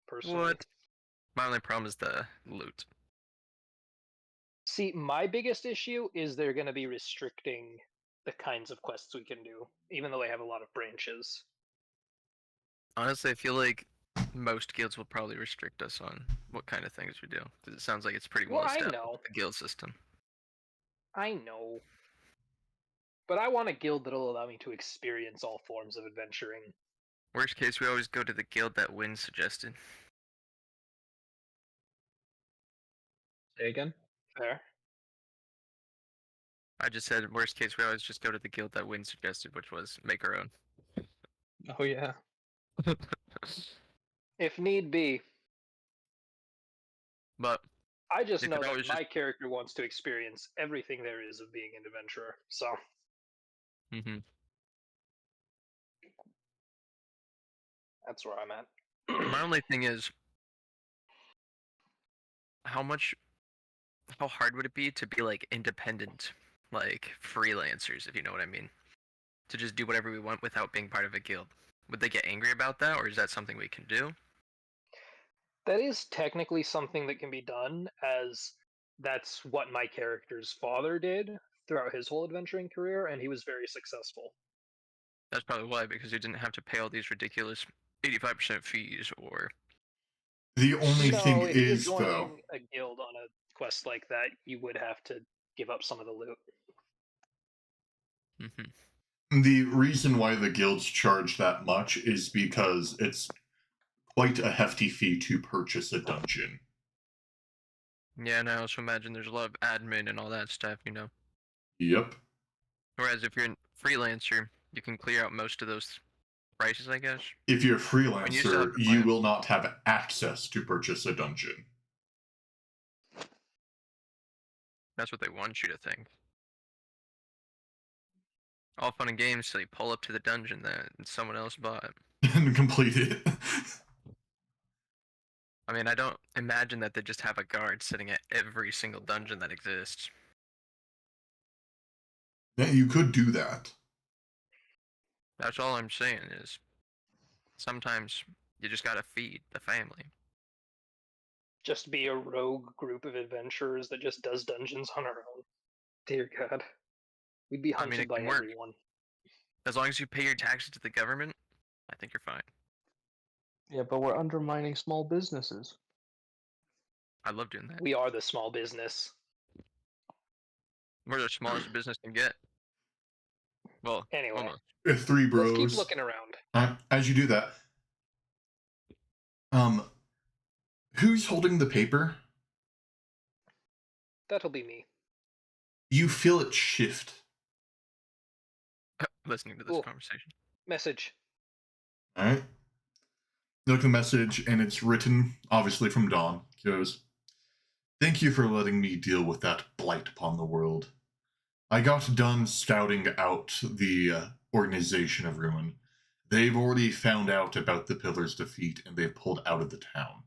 personally. What? My only problem is the loot. See, my biggest issue is they're going to be restricting the kinds of quests we can do, even though they have a lot of branches. Honestly, I feel like most guilds will probably restrict us on what kind of things we do, because it sounds like it's pretty Well, well I established, know. the guild system. I know. But I want a guild that'll allow me to experience all forms of adventuring. Worst case, we always go to the guild that Win suggested. Say again? Fair. I just said, worst case, we always just go to the guild that Win suggested, which was make our own. Oh yeah. If need be. But I just they know could that always just. my character wants to experience everything there is of being an adventurer. So Hmm. that's where I'm at. My only thing is, how much, how hard would it be to be like independent, like freelancers, if you know what I mean? To just do whatever we want without being part of a guild. Would they get angry about that, or is that something we can do? That is technically something that can be done, as that's what my character's father did throughout his whole adventuring career, and he was very successful. That's probably why, because you didn't have to pay all these ridiculous 85% fees or The only No, thing if you're is, though, joining a guild on a quest like that, you would have to give up some of the loot. the reason why the guilds charge that much is because it's quite a hefty fee to purchase a dungeon. yeah, and I also imagine there's a lot of admin and all that stuff, you know. Yep. Whereas if you're a freelancer, you can clear out most of those prices, I guess. If you're a I mean, you still have freelancer, to you plan. will not have access to purchase a dungeon. That's what they want you to think. All fun and games till you pull up to the dungeon that someone else bought. And complete it. I mean, I don't imagine that they just have a guard sitting at every single dungeon that exists. Yeah, you could do that. That's all I'm saying is sometimes you just gotta feed the family. Just be a rogue group of adventurers that just does dungeons on our own. Dear God. We'd be I mean, hunted it by can work. everyone. As long as you pay your taxes to the government, I think you're fine. Yeah, but we're undermining small businesses. I love doing that. We are the small business. We're the smallest business can get. Well, Anyway, almost. Three let's bros. keep looking around. As you do that, who's holding the paper? That'll be me. You feel it shift. Listening to this Cool. conversation. Message. All right. You look at the message, and it's written, obviously, from Dawn. It goes, "Thank you for letting me deal with that blight upon the world. I got done scouting out the organization of Ruin. They've already found out about the Pillar's defeat, and they've pulled out of the town.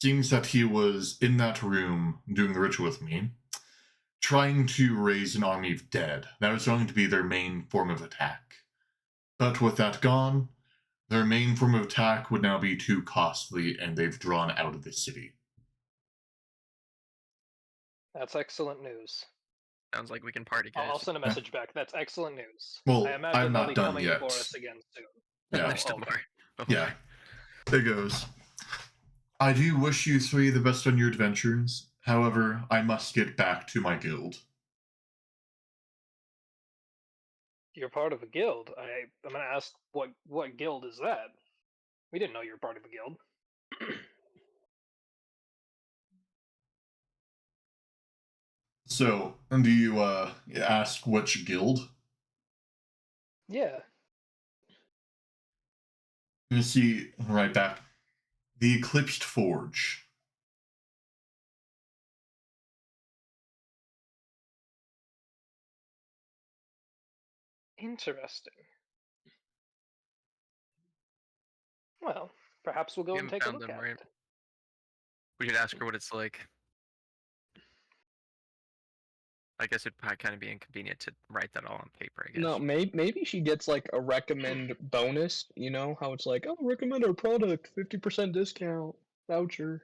Seems that he was in that room doing the ritual with me, trying to raise an army of dead. That was going to be their main form of attack. But with that gone, their main form of attack would now be too costly, and they've drawn out of the city." That's excellent news. Sounds like we can party, guys. I'll send a message back. That's excellent news. Well, I imagine I'm they'll not be done coming yet. for us again soon. Yeah. There's still okay. more. Oh, Yeah. It goes, "I do wish you three the best on your adventures. However, I must get back to my guild." You're part of a guild. I'm gonna ask what guild is that? We didn't know you were part of a guild. So, do you ask which guild? Yeah. You see, right back, the Eclipsed Forge. Interesting. Well, perhaps we'll go We and haven't take a found look them, at right? it. We could ask her what it's like. I guess it'd probably kind of be inconvenient to write that all on paper, I guess. No, maybe she gets like a recommend bonus. You know how it's like, oh, recommend our product, 50% discount voucher.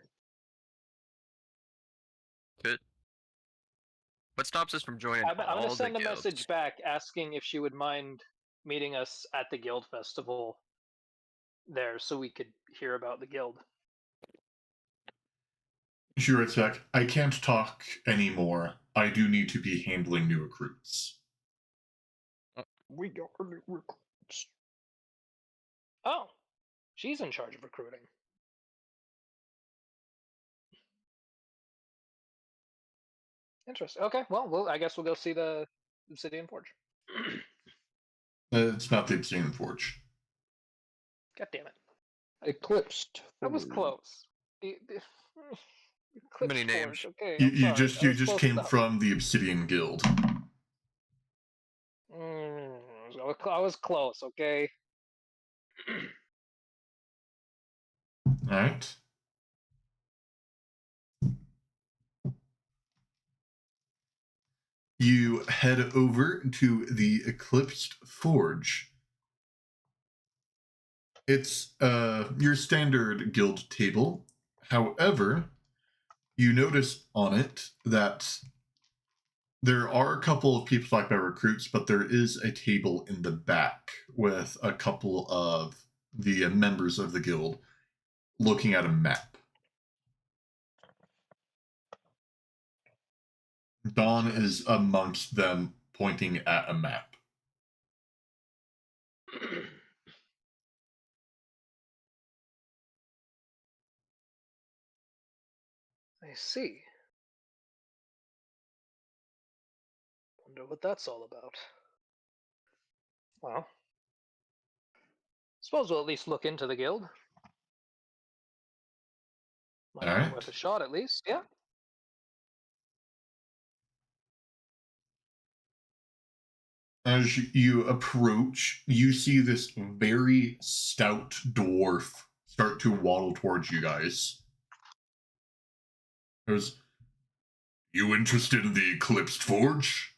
Good. What stops us from joining I'm all gonna the send a guilds? message back asking if she would mind meeting us at the guild festival there, so we could hear about the guild. She writes back, "I can't talk anymore. I do need to be handling new recruits." We are new recruits. Oh, she's in charge of recruiting. Interesting. Okay, well, I guess we'll go see the Obsidian Forge. It's not the Obsidian Forge. God damn it! Eclipsed. I was Forge. close. Many Eclipsed names. Forge. Okay, You, I'm you sorry. just I you was just close came enough. from the Obsidian Guild. I was close. Okay. All right. You head over to the Eclipsed Forge. It's your standard guild table. However, you notice on it that there are a couple of people talking about recruits, but there is a table in the back with a couple of the members of the guild looking at a map. Dawn is amongst them, pointing at a map. I see. Wonder what that's all about. Well, suppose we'll at least look into the guild. Might All be right. worth a shot at least, yeah? As you approach, you see this very stout dwarf start to waddle towards you guys. Goes, "You interested in the Eclipsed Forge?"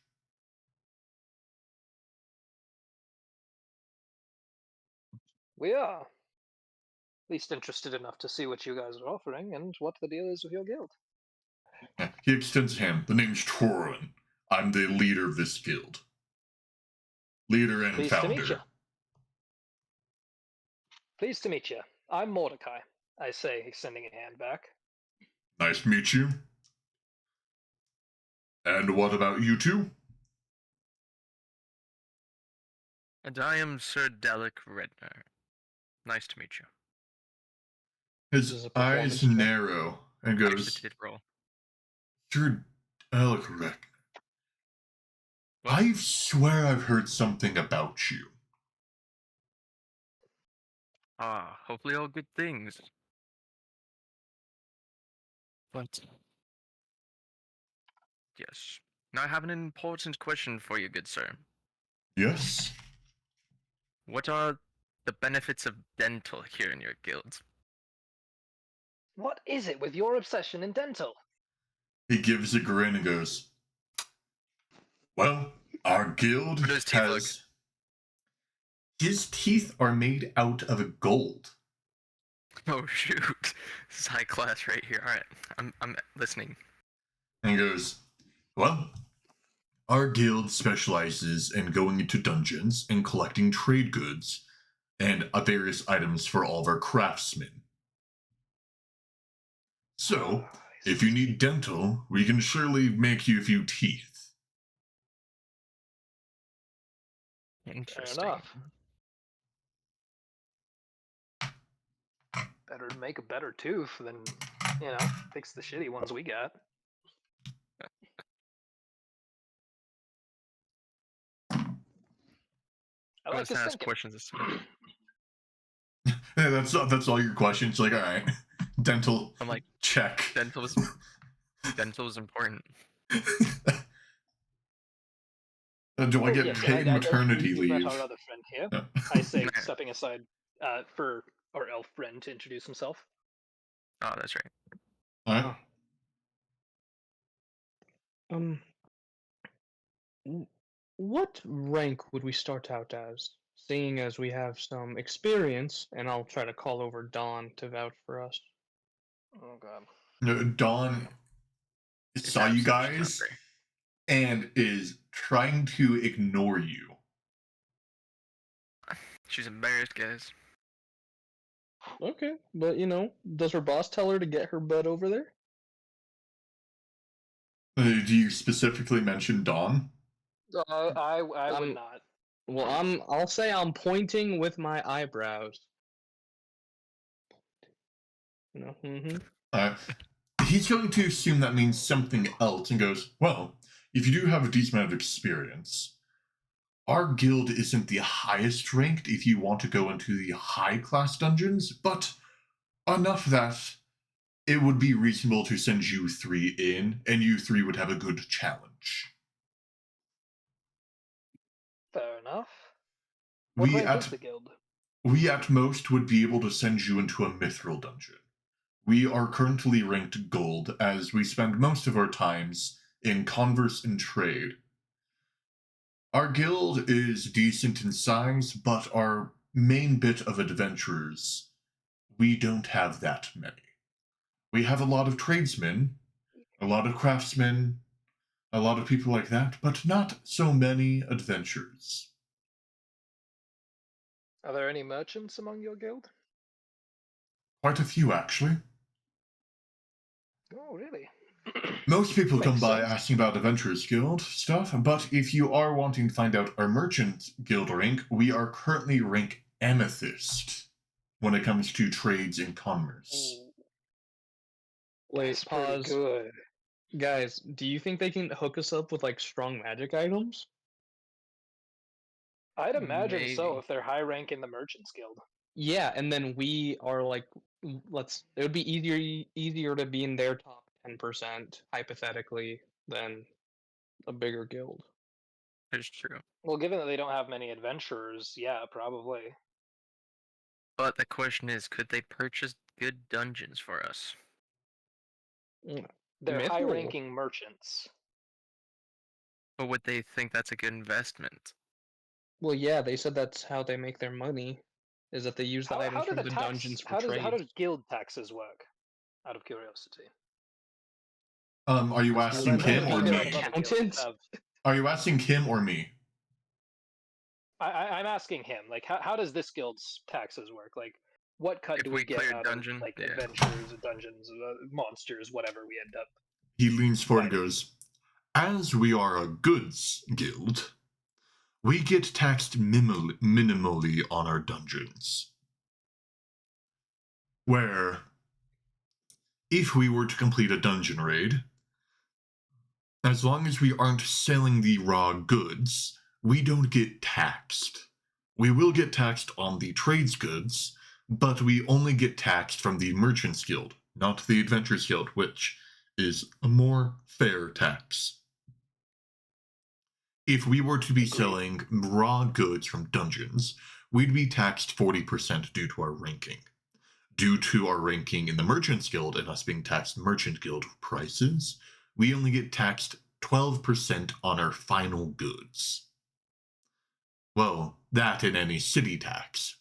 We are. At least interested enough to see what you guys are offering and what the deal is with your guild. He extends a hand. "The name's Trorin. I'm the leader of this guild. Leader and Pleased to meet founder." you. Pleased to meet you. I'm Mordecai, I say, extending a hand back. "Nice to meet you. And what about you two?" And I am Sir Delic Redner. Nice to meet you. This is His a performance eyes check. narrow and Actually goes, did roll. "Sir Alec Reck, What? I swear I've heard something about you." Ah, hopefully all good things. But yes. Now I have an important question for you, good sir. "Yes?" What are the benefits of dental here in your guild? What is it with your obsession in dental? He gives a grin and goes, "Well, our guild What do his teeth look? has... His teeth are made out of gold." Oh shoot. This is high class right here. Alright. I'm listening. And he goes, "Well, our guild specializes in going into dungeons and collecting trade goods and various items for all of our craftsmen. So, Ah, if you need dental, we can surely make you a few teeth." Interesting. enough. Better to make a better tooth than, fix the shitty ones we got. I I'm like just his gonna ask thinking. questions this time. Yeah, that's all your questions. Like, all right, dental, I'm like, check. dental is important. Do I Oh, get yes, paid maternity we've met leave? our other friend here. Yeah. I say, Nah. stepping aside for our elf friend to introduce himself. Oh, that's right. All right. Um, what rank would we start out as? Seeing as we have some experience, and I'll try to call over Dawn to vouch for us. Oh god. Dawn It's saw you absolutely just not guys fair. and is trying to ignore you. She's embarrassed, guys. Okay, but does her boss tell her to get her butt over there? Do you specifically mention Dawn? I would Um, not. Well, I'll say I'm pointing with my eyebrows. Mm-hmm. Uh, he's going to assume that means something else and goes, "Well, if you do have a decent amount of experience, our guild isn't the highest ranked if you want to go into the high class dungeons, but enough that it would be reasonable to send you three in, and you three would have a good challenge. Fair enough. What rank is the guild? We at most would be able to send you into a mithril dungeon. We are currently ranked gold, as we spend most of our times in converse and trade. Our guild is decent in size, but our main bit of adventurers, we don't have that many. We have a lot of tradesmen, a lot of craftsmen, a lot of people like that, but not so many adventurers." Are there any merchants among your guild? Quite a few, actually. Oh, really? Most people come Makes by sense. asking about Adventurers Guild stuff, but if you are wanting to find out our Merchant Guild rank, we are currently rank Amethyst when it comes to trades and commerce. Wait, That's pretty pause. good. Guys, do you think they can hook us up with like strong magic items? I'd imagine so Maybe. if they're high rank in the Merchants Guild. Yeah, and then we are like, it would be easier to be in their top 10% hypothetically than a bigger guild. It's true. Well, given that they don't have many adventurers, yeah, probably. But the question is, could they purchase good dungeons for us? Mm, They're Myth high will. ranking merchants. But would they think that's a good investment? Well, yeah, they said that's how they make their money, is that they use the How items do from the the tax dungeons for how does how trades. do guild taxes work? Out of curiosity. Are you Because Because asking I've Kim heard or An a lot me? of other guilds accountant? have. Are you asking Kim or me? I'm asking him, like, how does this guild's taxes work? Like, what cut if do we we get clear out of dungeon, like yeah. adventures, dungeons, monsters, whatever we end up? He leans forward and Fighting. goes, as we are a goods guild, we get taxed minimally on our dungeons. Where, if we were to complete a dungeon raid, as long as we aren't selling the raw goods, we don't get taxed. We will get taxed on the trades goods, but we only get taxed from the Merchants Guild, not the Adventurers Guild, which is a more fair tax. If we were to be Agreed. selling raw goods from dungeons, we'd be taxed 40% due to our ranking. Due to our ranking in the Merchants Guild and us being taxed Merchant Guild prices, we only get taxed 12% on our final goods. Well, that and any city tax,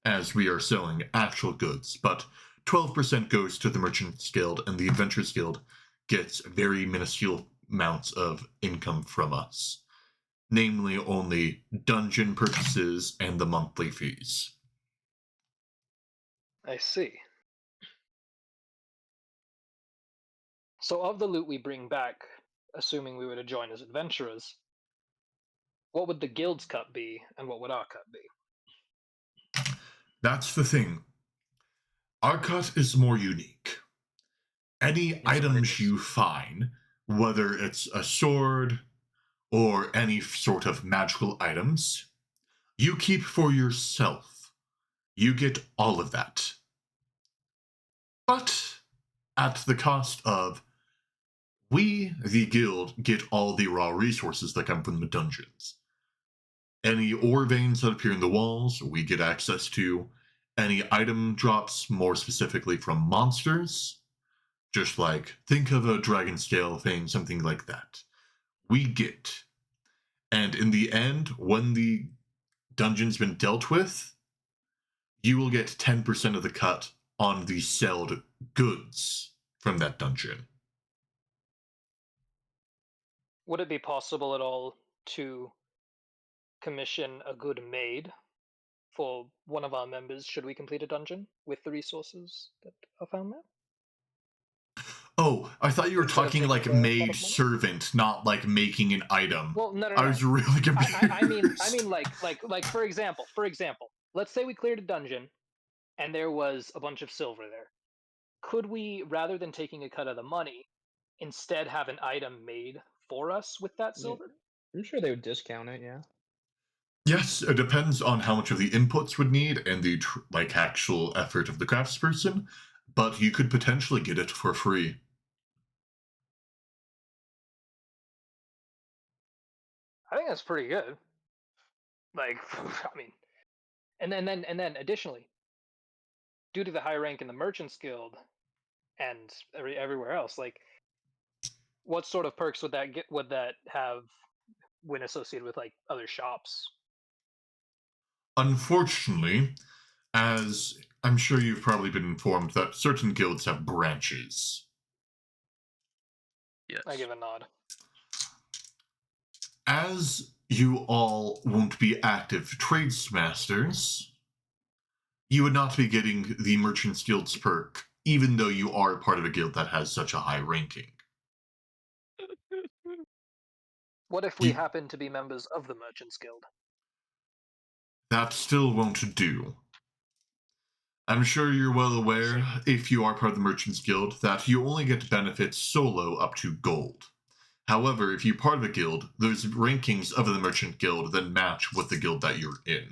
as we are selling actual goods, but 12% goes to the Merchants Guild, and the Adventurers Guild gets very minuscule amounts of income from us, namely only dungeon purchases and the monthly fees. I see. So, of the loot we bring back, assuming we were to join as adventurers, what would the guild's cut be, and what would our cut be? That's the thing. Our cut is more unique. Any Is what it items is. you find, whether it's a sword or any sort of magical items, you keep for yourself. You get all of that. But at the cost of we, the guild, get all the raw resources that come from the dungeons. Any ore veins that appear in the walls, we get access to. Any item drops, more specifically from monsters, just like think of a dragon scale thing, something like that, we get. And in the end, when the dungeon's been dealt with, you will get 10% of the cut on the sold goods from that dungeon. Would it be possible at all to commission a good maid for one of our members should we complete a dungeon with the resources that are found there? Oh, I thought you were Instead of talking taking like the pot maid of money? servant, not like making an item. Well, no, no, I no. was really confused. I mean, like for example, let's say we cleared a dungeon, and there was a bunch of silver there. Could we, rather than taking a cut of the money, instead have an item made for us with that silver? I'm sure they would discount it, yeah. Yes, it depends on how much of the inputs would need and the like actual effort of the craftsperson, but you could potentially get it for free. I think that's pretty good. Like, I mean, and then additionally, due to the high rank in the Merchants Guild and everywhere else, like, what sort of perks would that have when associated with like other shops? Unfortunately, as I'm sure you've probably been informed that certain guilds have branches. Yes. I give a nod. As you all won't be active tradesmasters, you would not be getting the Merchant's Guild's perk, even though you are part of a guild that has such a high ranking. What if we You, happen to be members of the Merchants Guild? that still won't do. I'm sure you're well aware, if you are part of the Merchants Guild, that you only get benefits solo up to gold. However, if you're part of a guild, those rankings of the Merchant Guild then match with the guild that you're in.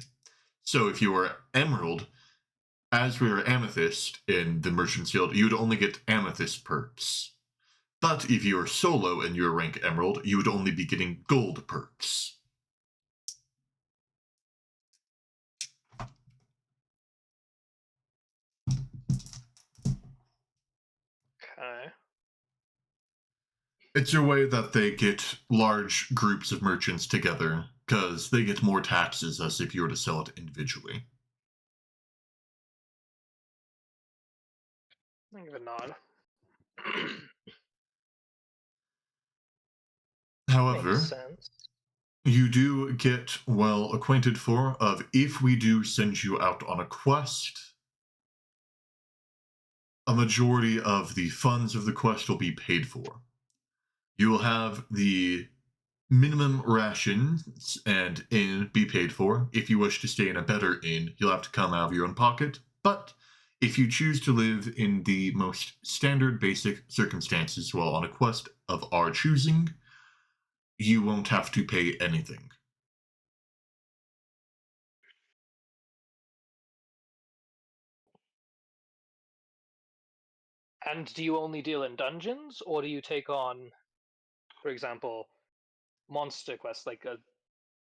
So if you are Emerald, as we are Amethyst in the Merchants Guild, you would only get Amethyst perks. But if you are solo and you're rank Emerald, you would only be getting gold perks. Okay. It's a way that they get large groups of merchants together, because they get more taxes as if you were to sell it individually. I'll give a nod. Makes However, sense. you do get well acquainted for of if we do send you out on a quest, a majority of the funds of the quest will be paid for. You will have the minimum rations and inn be paid for. If you wish to stay in a better inn, you'll have to come out of your own pocket. But if you choose to live in the most standard basic circumstances while on a quest of our choosing, you won't have to pay anything. And do you only deal in dungeons, or do you take on, for example, monster quests like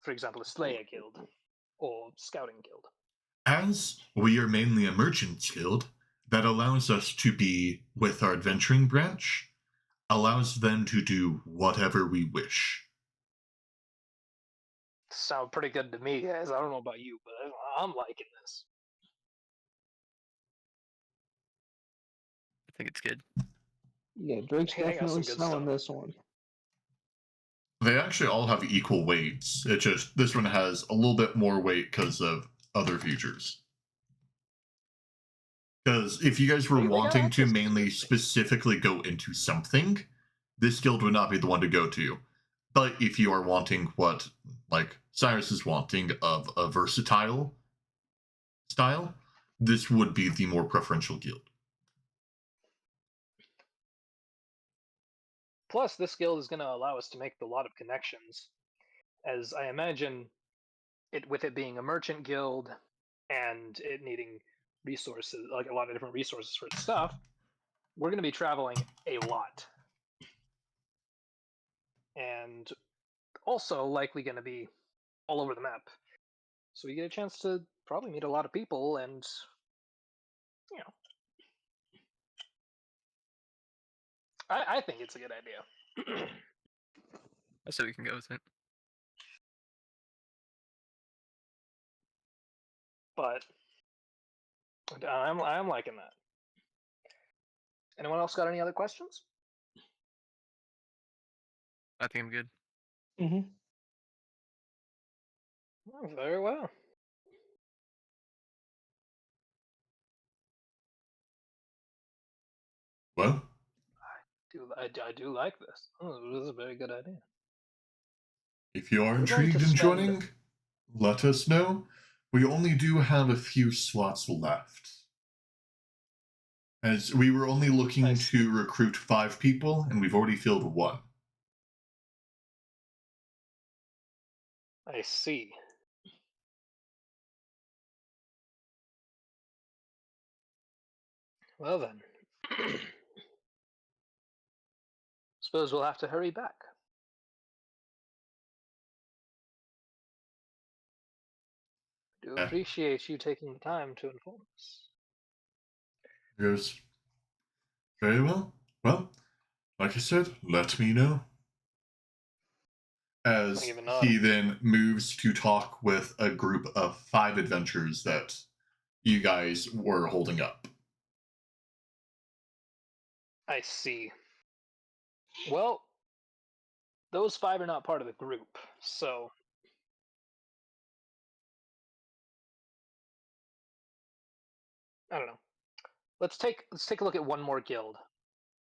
for example, a Slayer Guild or Scouting Guild? As we are mainly a merchant's guild, that allows us to be with our adventuring branch, allows them to do whatever we wish. Sound pretty good to me, guys. I don't know about you, but I'm liking this. I think it's good. Yeah, Drake's Hey, I got some definitely good selling stuff. this one. They actually all have equal weights. It just this one has a little bit more weight because of other features. Because if you guys were They got wanting to access to mainly good things. specifically go into something, this guild would not be the one to go to. But if you are wanting what like Cyrus is wanting of a versatile style, this would be the more preferential guild. Plus, this guild is going to allow us to make a lot of connections, as I imagine it with it being a merchant guild and it needing resources, like a lot of different resources for its stuff. We're going to be traveling a lot, and also likely going to be all over the map. So we get a chance to probably meet a lot of people, and you know, I think it's a good idea. So we can go with it. But I'm liking that. Anyone else got any other questions? I think I'm good. Mm-hmm. Oh, very well. Well, I do like this. Oh, this is a very good idea. if you are We're going to intrigued in spend. joining, let us know. We only do have a few slots left. As we were only looking I see. to recruit 5 people, and we've already filled 1. I see. Well then, suppose we'll have to hurry back. Do Yeah, appreciate you taking the time to inform us. goes very well. Well, like I said, let me know. I As give a nod. he then moves to talk with a group of 5 adventurers that you guys were holding up. I see. Well, those 5 are not part of the group, so I don't know. Let's take a look at one more guild,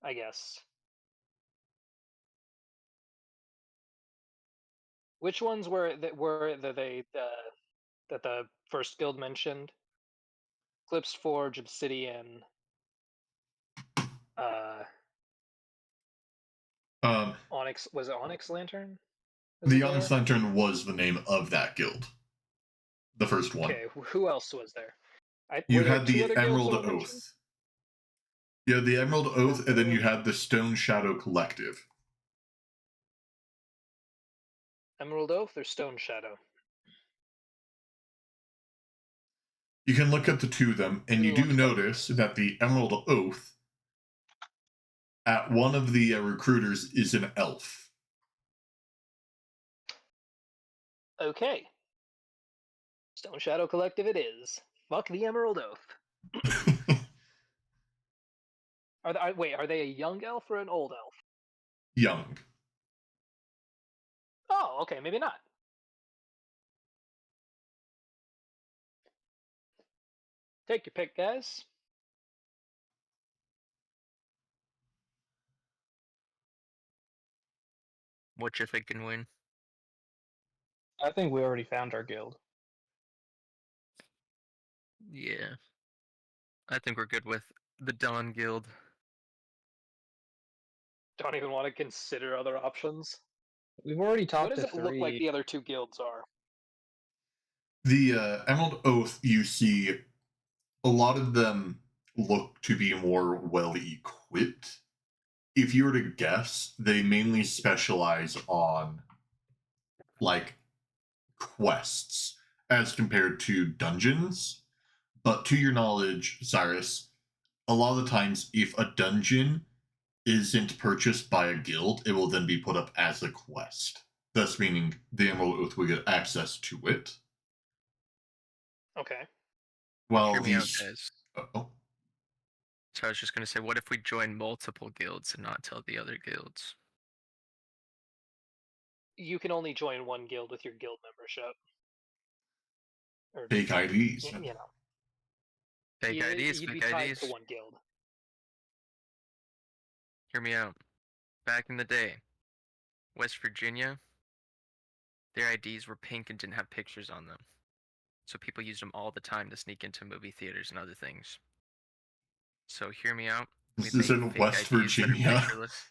I guess. Which ones that the first guild mentioned? Eclipse Forge, Obsidian, uh, Onyx. Was it Onyx Lantern? Was The it Honest there? Lantern was the name of that guild. The first one. Okay, who else was there? You Were there had 2 the other guilds that Emerald were mentioned? Oath. You had the Emerald Oath, and then you Okay. had the Stone Shadow Collective. Emerald Oath or Stone Shadow? You can look at the two of them, and Who do you we want do to target notice first? that the Emerald Oath, at one of the recruiters, is an elf. Okay. Stone Shadow Collective it is. Fuck the Emerald Oath. Wait, are they a young elf or an old elf? Young. Oh, okay, maybe not. Take your pick, guys. What you think can win? I think we already found our guild. Yeah. I think we're good with the Dawn Guild. Don't even want to consider other options. We've already What talked does to it look like 3. the other 2 guilds are? The Emerald Oath, you see, a lot of them look to be more well equipped. If you were to guess, they mainly specialize on like quests as compared to dungeons. But to your knowledge, Cyrus, a lot of the times, if a dungeon isn't purchased by a guild, it will then be put up as a quest. Thus, meaning the Emerald Oath will get access to it. Okay. While Hear me out, these. guys. Oh, So I was just gonna say, what if we join multiple guilds and not tell the other guilds? You can only join one guild with your guild membership. Or, fake IDs. you know, Fake IDs, you'd be fake tied to IDs. one guild. Hear me out. Back in the day, West Virginia, their IDs were pink and didn't have pictures on them. So people used them all the time to sneak into movie theaters and other things. So hear me out. We This is make in fake West IDs that are Virginia. pictureless.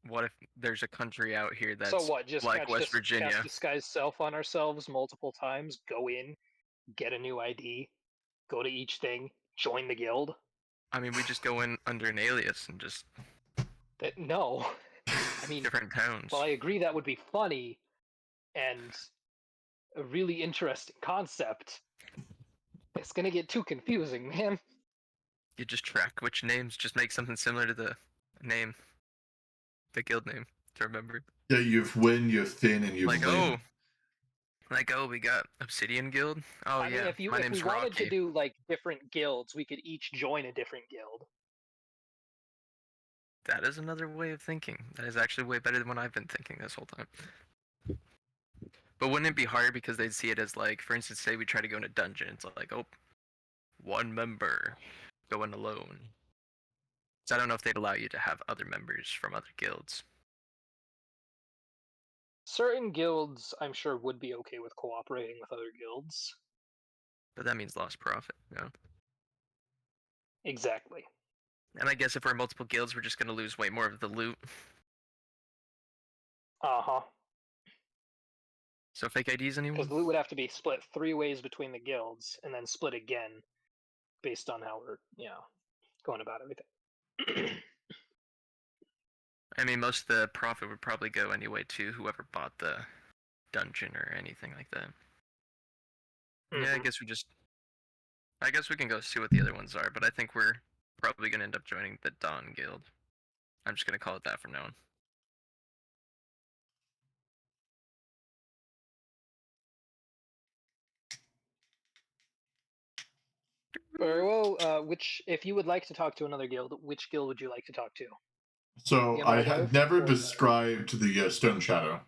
What if there's a country out here So that's what? Just like West cast Virginia? disguise self on ourselves multiple times. Go in, get a new ID, go to each thing, join the guild. I mean, we just go in under an alias and just That no. I mean, different towns. well, I agree that would be funny and a really interesting concept. It's gonna get too confusing, man. You just track which names, just make something similar to the name, the guild name, to remember. Yeah, you've Win, you've Thin, and you've Like, Lin. oh, we got Obsidian Guild. Oh I mean, yeah, my if we name's wanted to Rocky. do like different guilds, we could each join a different guild. That is another way of thinking. That is actually way better than what I've been thinking this whole time. But wouldn't it be hard because they'd see it as like, for instance, say we try to go in a dungeon, it's like, oh, one member going alone. So I don't know if they'd allow you to have other members from other guilds. Certain guilds, I'm sure, would be okay with cooperating with other guilds. But that means lost profit, you know? Exactly. And I guess if we're multiple guilds, we're just gonna lose way more of the loot. Uh huh. So fake IDs, Because anyone? the loot would have to be split 3 ways between the guilds, and then split again based on how we're, going about everything. I mean, most of the profit would probably go anyway to whoever bought the dungeon or anything like that. Yeah, I Mhm. guess I guess we can go see what the other ones are, but I think we're probably gonna end up joining the Dawn Guild. I'm just gonna call it that from now on. Very well. Which, if you would like to talk to another guild, which guild would you like to talk to? So The I Unhigned have Oath never or the- described the Stone Shadow.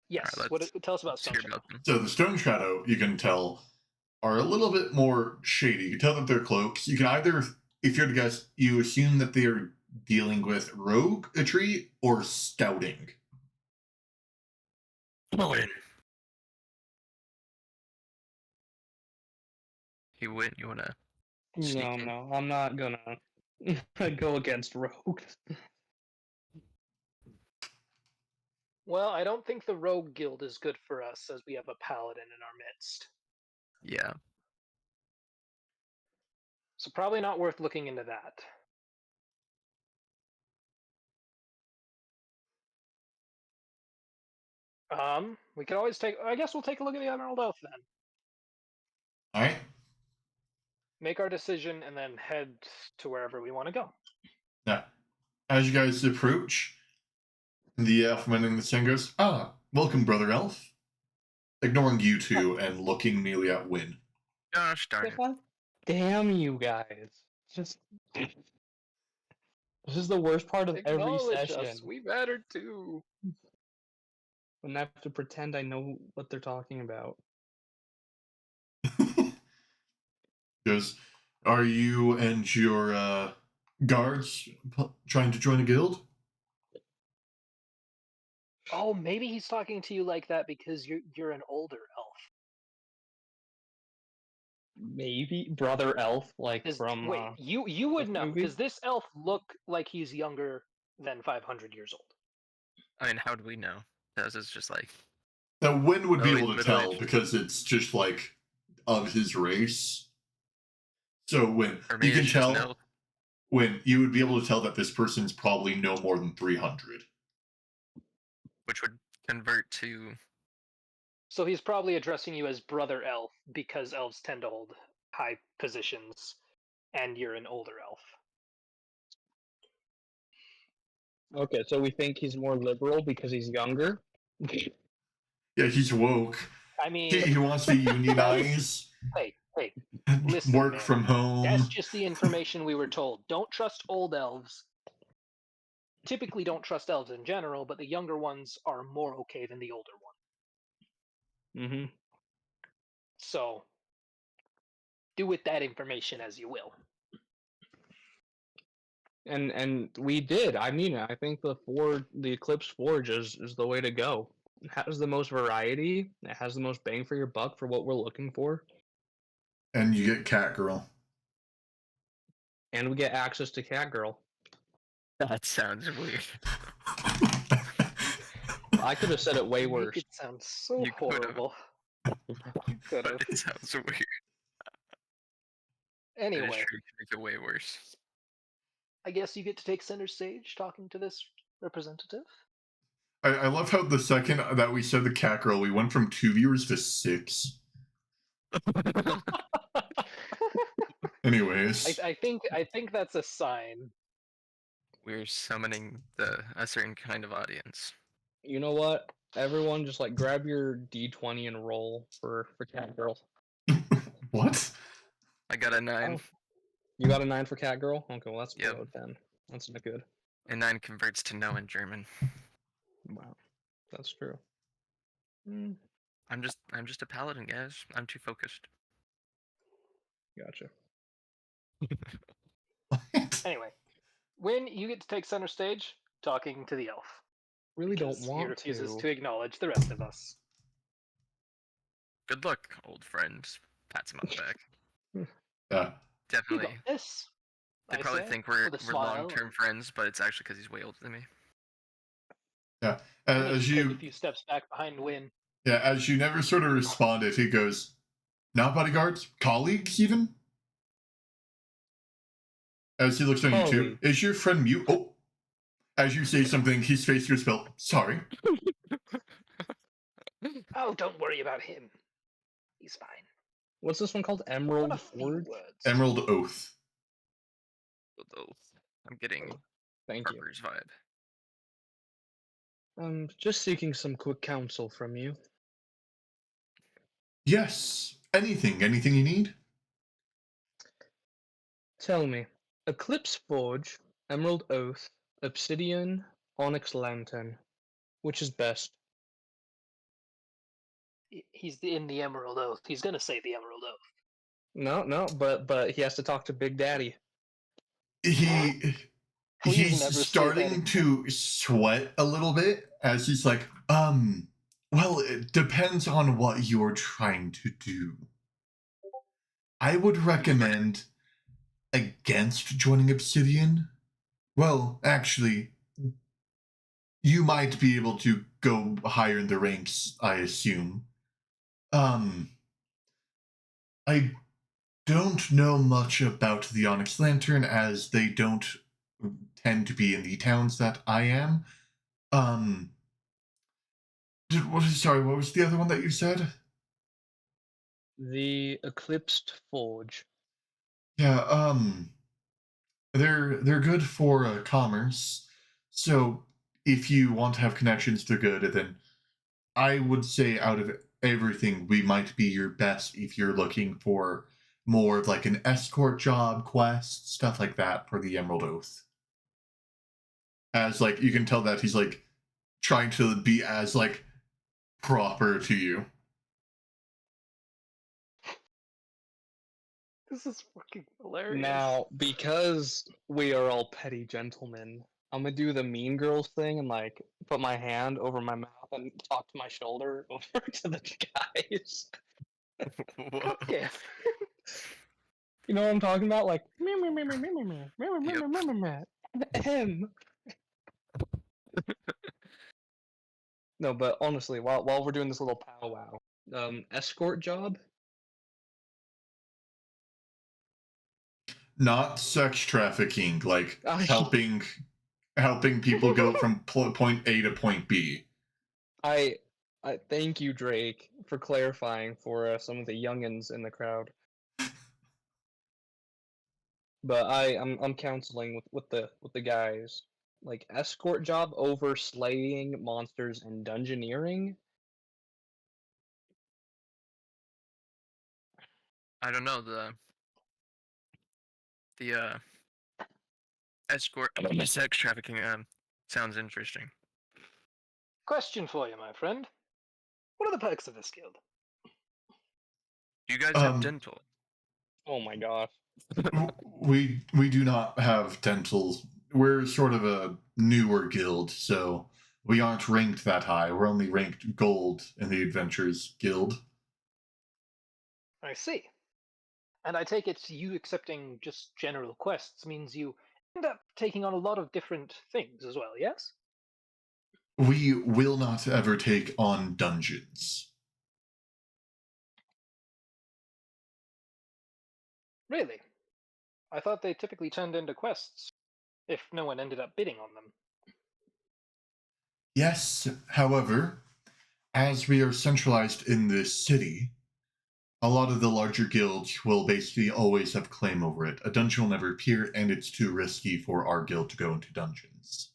Yes. Alright, Tell us about let's Stone hear Shadow. about them. So the Stone Shadow, you can tell, are a little bit more shady. You can tell that they're cloaks. You can either, if you're to guess, you assume that they are dealing with roguery or scouting. Win. You win. You wanna No, sneak in? no, I'm not gonna go against rogues. Well, I don't think the Rogue Guild is good for us, as we have a paladin in our midst. Yeah. So probably not worth looking into that. We could always take. I guess we'll take a look at the Emerald Oath then. All right. Make our decision and then head to wherever we want to go. Now, as you guys approach, the elfman in the thing goes, "Ah, welcome, brother elf." Ignoring you two and looking merely at Win. Gosh darn it. God damn you guys! Just this is the worst part of every Acknowledge session. us. We matter too. When I have to pretend I know what they're talking about. Goes, "Are you and your guards trying to join a guild?" Oh, maybe he's talking to you like that because you're an older elf. Maybe brother elf, like from Wait, you would this know movie? because this elf look like he's younger than 500 years old. I mean, how do we know? This is just like Now, Win would be early able to middle tell age. because it's just like of his race. So when For you me, can it's just tell, no. when you would be able to tell that this person's probably no more than 300. Which would convert to So he's probably addressing you as brother elf because elves tend to hold high positions, and you're an older elf. Okay, so we think he's more liberal because he's younger. Yeah, he's woke. I mean, He wants to unionize, hey, listen, work man. from home. That's just the information we were told. Don't trust old elves. Typically, don't trust elves in general, but the younger ones are more okay than the older ones. Mm-hmm. So, do with that information as you will. And we did. I mean, I think the Eclipse Forge is the way to go. It has the most variety. It has the most bang for your buck for what we're looking for, And you get Catgirl. and we get access to Catgirl. that sounds weird. I could have said it way You worse. make it sound so You could've. horrible. You could But have. it sounds weird. It is Anyway, true. You can make it way worse. I guess you get to take center stage talking to this representative. I love how the second that we said the Catgirl, we went from 2 viewers to 6. Anyways, I think that's a sign. We're summoning a certain kind of audience. You know what? Everyone, just like grab your D20 and roll for Catgirl. what? I got a 9, Oh, you got a 9 for Catgirl? Okay, well that's Yep. below 10. That's not good. and 9 converts to no in German. Wow, that's true. Mm, I'm just a paladin, guys. I'm too focused. gotcha. What? Anyway, when you get to take center stage talking to the elf. Really don't Because he want refuses to. to acknowledge the rest of us. Good luck, old friends. Pats him on the back. Yeah. You Definitely. got this. They I probably say, think we're with a long-term smile, friends, but it's actually because he's way older than me. Yeah. and he'll As just take a you few steps back behind Win. as you never sort of responded, he goes, "Not bodyguards, colleagues even." As he looks on you two, Colleague. is your friend mute? Oh, as you say something, his face goes spelled. Sorry. Oh, don't worry about him. He's fine. What's this one called? On Emerald a few Forge? words. Emerald Oath. Although I'm getting Thank you. Harper's vibe. I'm just seeking some quick counsel from you. Yes. Anything you need? Tell me, Eclipse Forge, Emerald Oath, Obsidian, onyx lantern. Which is best? He's in the Emerald Oath. He's gonna say the Emerald Oath. No, but he has to talk to Big Daddy. He Please he's never say that starting again. to sweat a little bit as he's like, well, it depends on what you're trying to do. I would recommend against joining Obsidian. Well, actually, you might be able to go higher in the ranks, I assume. Um, I don't know much about the Onyx Lantern as they don't tend to be in the towns that I am. Um, sorry, what was the other one that you said? The Eclipsed Forge. Yeah, they're good for commerce. So if you want to have connections, they're good. And then I would say out of everything, we might be your best if you're looking for more of like an escort job, quest, stuff like that for the Emerald Oath. As like you can tell that he's like trying to be as like proper to you. This is fucking hilarious. Now, because we are all petty gentlemen, I'm gonna do the Mean Girls thing and like put my hand over my mouth and talk to my shoulder over to the guys. Whoa. Okay. You know what I'm talking about? Like, him. No, but honestly, while we're doing this little powwow, escort job. Not sex trafficking, like I helping people go from point A to point B. I thank you, Drake, for clarifying for some of the youngins in the crowd. But I'm counseling with the guys. Like escort job over slaying monsters and dungeoneering. I don't know the escort sex trafficking sounds interesting. Question for you, my friend. What are the perks of this guild? Do you guys have Um, dental? Oh my gosh. we do not have dental. We're sort of a newer guild, so we aren't ranked that high. We're only ranked gold in the Adventures Guild. I see. And I take it you accepting just general quests means you end up taking on a lot of different things as well, yes? We will not ever take on dungeons. Really? I thought they typically turned into quests, if no one ended up bidding on them. Yes, however, as we are centralized in this city, a lot of the larger guilds will basically always have claim over it. A dungeon will never appear, and it's too risky for our guild to go into dungeons.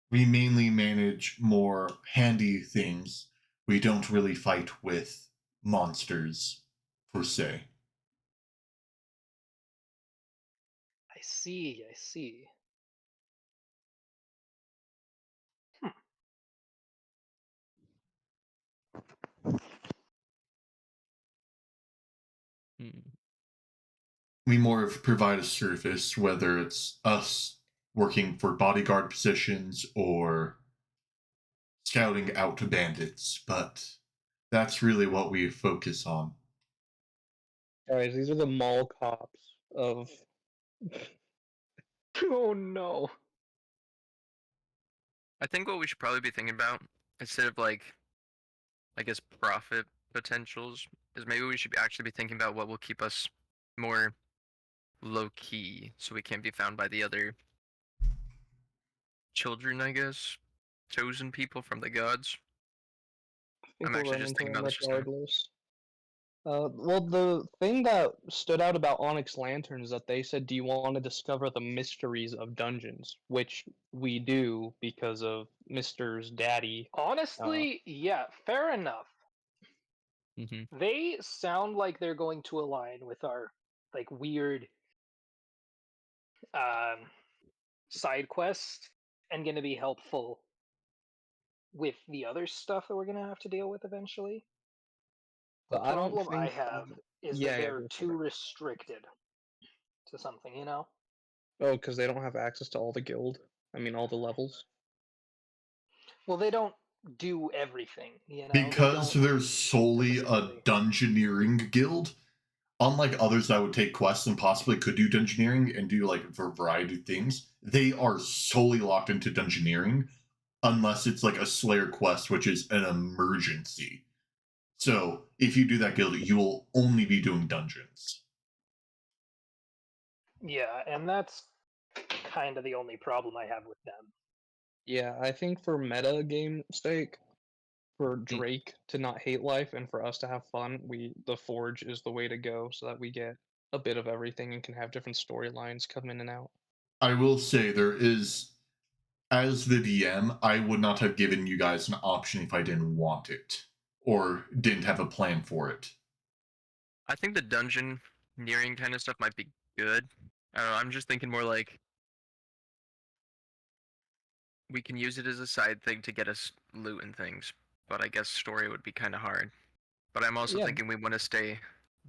We mainly manage more handy things. We don't really fight with monsters, per se. I see, I see. Hmm. Hmm. We more of provide a service, whether it's us working for bodyguard positions or scouting out bandits, but that's really what we focus on. Guys, these are the mall cops of Oh no. I think what we should probably be thinking about, instead of like, I guess, profit potentials, is maybe we should actually be thinking about what will keep us more low key, so we can't be found by the other children, I guess, chosen people from the gods. I think I'm we'll actually run just into thinking them about the system. regardless. Well, the thing that stood out about Onyx Lantern is that they said, "Do you want to discover the mysteries of dungeons?" Which we do because of Mister's daddy. Honestly, yeah, fair enough. Mm-hmm. They sound like they're going to align with our like weird um side quest and going to be helpful with the other stuff that we're going to have to deal with eventually. The But I don't problem I think. have is that Yeah, they're go for too it. restricted to something, you know? Oh, because they don't have access to all the guild. I mean, all the levels. Well, they don't do everything, you know? They Because don't there's solely a specifically. dungeoneering guild, unlike others that would take quests and possibly could do dungeoneering and do like a variety of things, they are solely locked into dungeoneering unless it's like a Slayer quest, which is an emergency. So if you do that guild, you will only be doing dungeons. Yeah, and that's kind of the only problem I have with them. Yeah, I think for meta game sake, for Drake to not hate life and for us to have fun, the Forge is the way to go so that we get a bit of everything and can have different storylines come in and out. I will say there is, as the DM, I would not have given you guys an option if I didn't want it or didn't have a plan for it. I think the dungeon nearing kind of stuff might be good. I don't know. I'm just thinking more like we can use it as a side thing to get us loot and things, but I guess story would be kind of hard. But I'm also Yeah. thinking we want to stay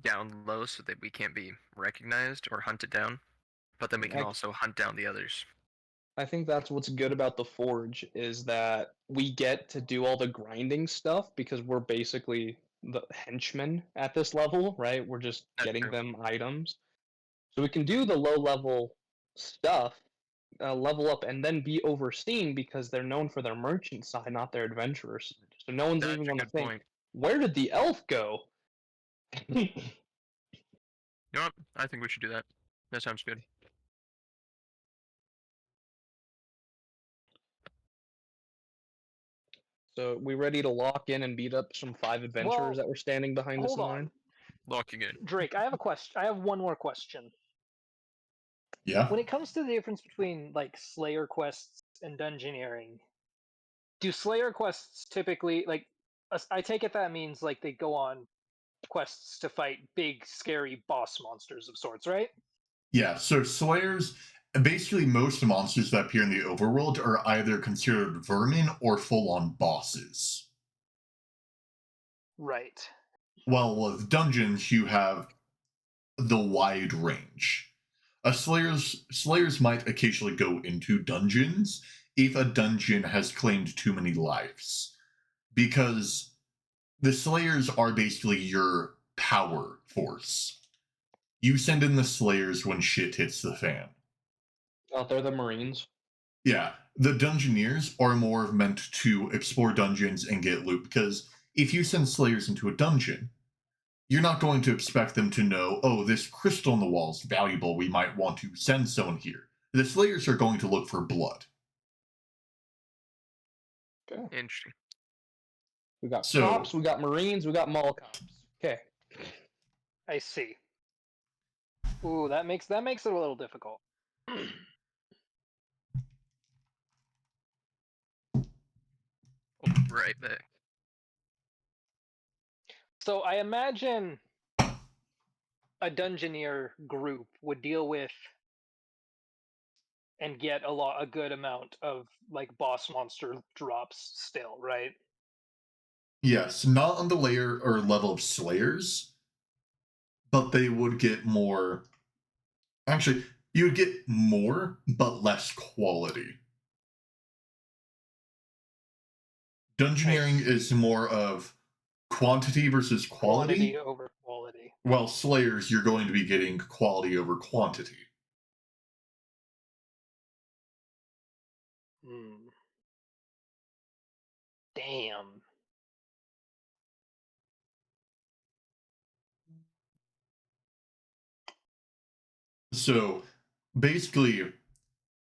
down low so that we can't be recognized or hunted down. But then we can I, also hunt down the others. I think that's what's good about the Forge is that we get to do all the grinding stuff because we're basically the henchmen at this level, right? We're just That's getting true. them items. So we can do the low level stuff, level up, and then be overseen because they're known for their merchant side, not their adventurer side. So no one's That's even a going to good think, point. where did the elf go? You know what? I think we should do that. That sounds good. So we ready to lock in and beat up some 5 adventurers Well, that were standing behind us hold in on. line? Locking in. Drake, I have a question. I have one more question. Yeah. When it comes to the difference between like Slayer quests and dungeoneering, do Slayer quests typically like I take it that means like they go on quests to fight big scary boss monsters of sorts, right? Yeah, so Slayers, basically most monsters that appear in the overworld are either considered vermin or full on bosses. Right. While with dungeons, you have the wide range. Slayers might occasionally go into dungeons if a dungeon has claimed too many lives. Because the Slayers are basically your power force. You send in the Slayers when shit hits the fan. Oh, they're the Marines. Yeah, the Dungeoneers are more meant to explore dungeons and get loot because if you send Slayers into a dungeon, you're not going to expect them to know, oh, this crystal on the wall is valuable. We might want to send someone here. The Slayers are going to look for blood. Okay. Interesting. We got So- cops, we got Marines, we got mall cops. Okay. I see. Ooh, that makes it a little difficult. Oh, right back. So I imagine a dungeoneer group would deal with and get a good amount of like boss monster drops still, right? Yes, not on the layer or level of Slayers, but they would get more. Actually, you would get more, but less quality. Dungeoneering is more of quantity versus Quantity quality, over quality. while Slayers, you're going to be getting quality over quantity. Hmm. Damn. So basically,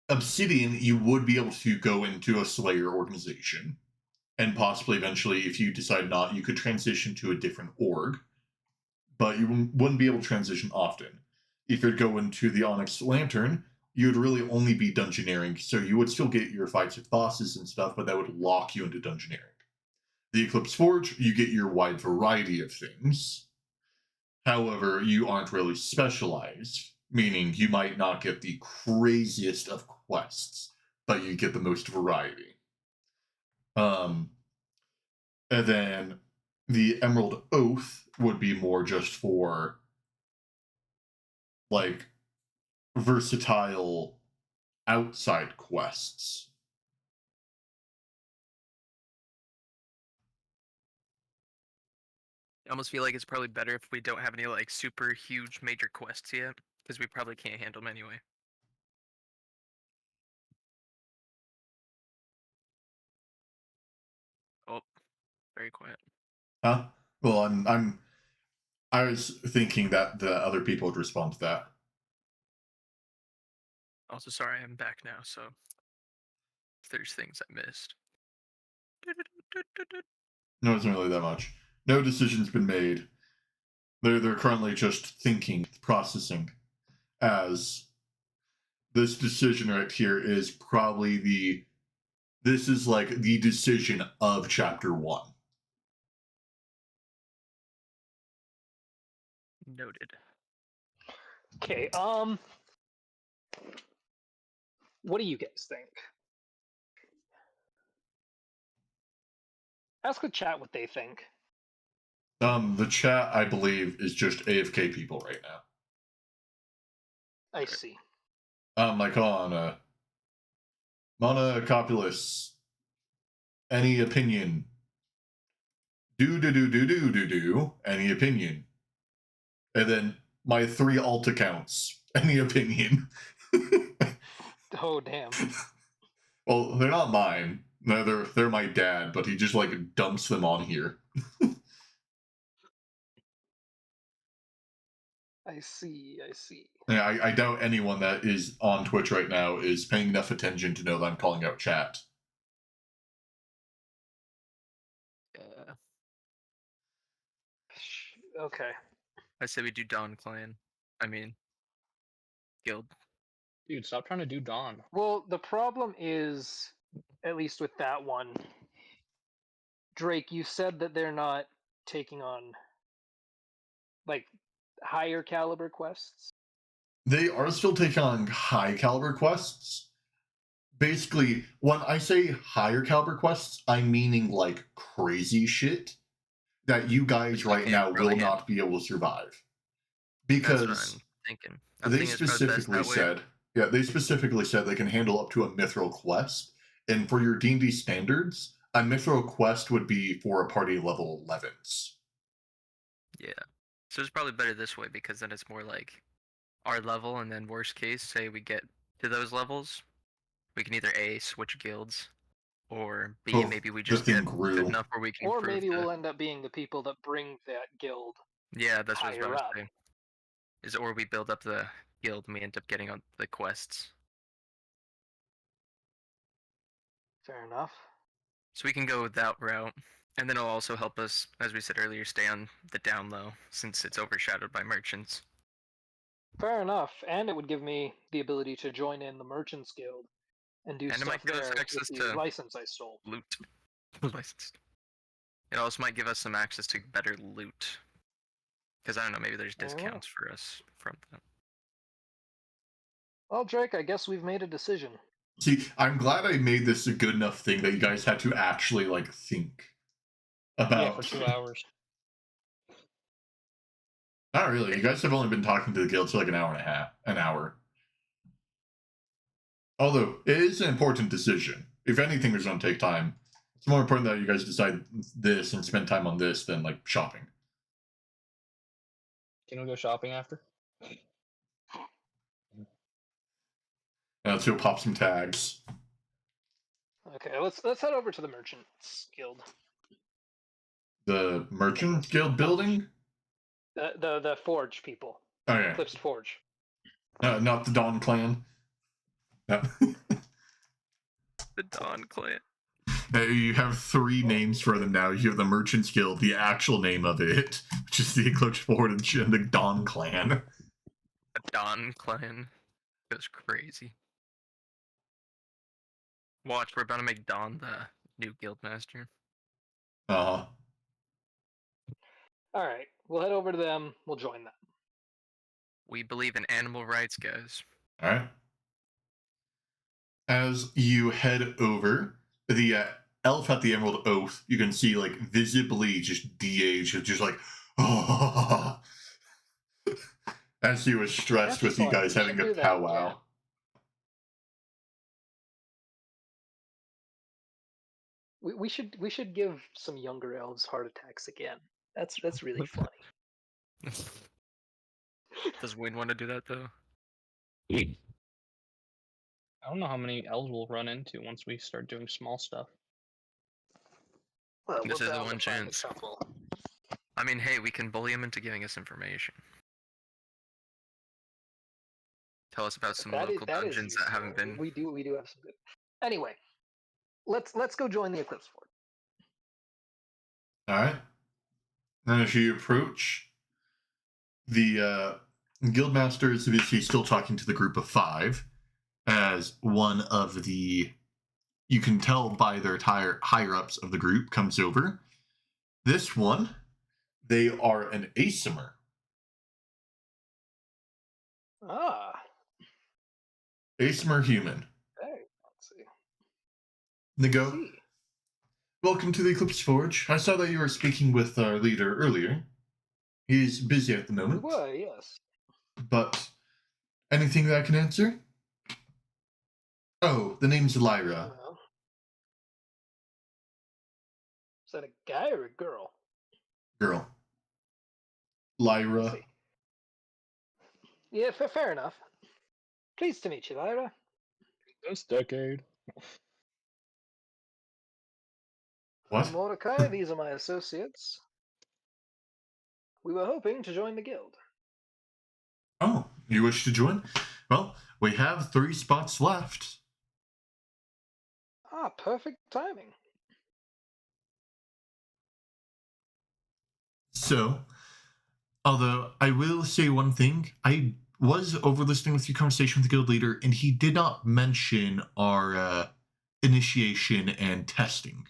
Obsidian, you would be able to go into a Slayer organization, and possibly eventually, if you decide not, you could transition to a different org, but you wouldn't be able to transition often. If you'd go into the Onyx Lantern, you'd really only be dungeoneering, so you would still get your fights with bosses and stuff, but that would lock you into dungeoneering. The Eclipse Forge, you get your wide variety of things. However, you aren't really specialized, meaning you might not get the craziest of quests, but you get the most variety. And then the Emerald Oath would be more just for like versatile outside quests. I almost feel like it's probably better if we don't have any like super huge major quests yet, because we probably can't handle them anyway. Oh, very quiet. Huh? Well, I was thinking that the other people would respond to that. Also, sorry, I'm back now, so if there's things I missed. No, it isn't really that much. No decision's been made. They're currently just thinking, processing, as this decision right here is probably this is like the decision of chapter 1. Noted. Okay, what do you guys think? Ask the chat what they think. The chat, I believe, is just AFK people right now. I see. Like on Monocopulus, any opinion? Do, any opinion? And then my 3 alt accounts, any opinion? Oh damn. Well, they're not mine. No, they're my dad, but he just like dumps them on here. I see. I see. Yeah, I doubt anyone that is on Twitch right now is paying enough attention to know that I'm calling out chat. Yeah. Okay. I say we do Dawn Clan. I mean, Guild. Dude, stop trying to do Dawn. Well, the problem is, at least with that one, Drake, you said that they're not taking on like higher caliber quests. They are still taking on high caliber quests. Basically, when I say higher caliber quests, I'm meaning like crazy shit that you guys You right can't now really will handle. not be able to survive. That's what Because I'm thinking. they It's probably best specifically that way. said, yeah, they specifically said they can handle up to a mithril quest. And for your D&D standards, a mithril quest would be for a party level 11s. Yeah. So it's probably better this way because then it's more like our level, and then worst case, say we get to those levels, we can either A, switch guilds, or B, Oh, maybe we the just thing get grew. good enough where we can Or improve maybe the... we'll end up being the people that bring that guild Yeah, that's what I was higher about up. to say. Is or we build up the guild and we end up getting on the quests. Fair enough. So we can go that route. And then it'll also help us, as we said earlier, stay on the down low, since it's overshadowed by merchants. Fair enough. And it would give me the ability to join in the Merchants Guild and do And it stuff might give us there with access the to license I stole. loot. Licensed. It also might give us some access to better loot. Because I don't know, maybe there's Fair enough. discounts for us from that. Well, Drake, I guess we've made a decision. See, I'm glad I made this a good enough thing that you guys had to actually like think about. Yeah, for 2 hours. Not really. You guys have only been talking to the guild for like an hour. Although it is an important decision. If anything was going to take time, it's more important that you guys decide this and spend time on this than like shopping. Can we go shopping after? And let's go pop some tags. Okay, let's head over to the Merchants Guild. The Merchant Guild building? The Forge people. Oh yeah. Eclipsed Forge. Not the Dawn Clan. No. The Dawn Clan. You have 3 names for them now. You have the Merchants Guild, the actual name of it, which is the Eclipse Forge, and the Dawn Clan. The Dawn Clan. Goes crazy. Watch, we're about to make Dawn the new guild master. Uh-huh. Alright, we'll head over to them. We'll join them. We believe in animal rights, guys. Alright. As you head over, the elf at the Emerald Oath, you can see like visibly just de-age, just like, oh, as he was stressed That's with you fun. guys We having should a do that, yeah. powwow. We should give some younger elves heart attacks again. That's really funny. Does Wayne want to do that though? I don't know how many elves we'll run into once we start doing small stuff. Well, This we're is the bound one to find a chance. couple. I mean, hey, we can bully him into giving us information. Tell us about some That is local dungeons that haven't useful. been. We do have some good. Anyway, let's go join the Eclipse Fort. All right. And as you approach, the guildmaster is obviously still talking to the group of 5, as one of the, you can tell by their higher ups of the group, comes over. This one, they are an Aesimer. Ah, Aesimer human. hey, let's see. They go, See. welcome to the Eclipse Forge. I saw that you were speaking with our leader earlier. He's busy at the We moment. were, yes. But anything that I can answer? Oh, the name's Lyra. Well, is that a guy or a girl? Girl. I Lyra. see. Yeah, fair enough. Pleased to meet you, Lyra. This decade. What? I'm Mordecai. These are my associates. We were hoping to join the guild. Oh, you wish to join? Well, we have 3 spots left. Ah, perfect timing. So, although I will say one thing, I was over listening with your conversation with the guild leader, and he did not mention our initiation and testing.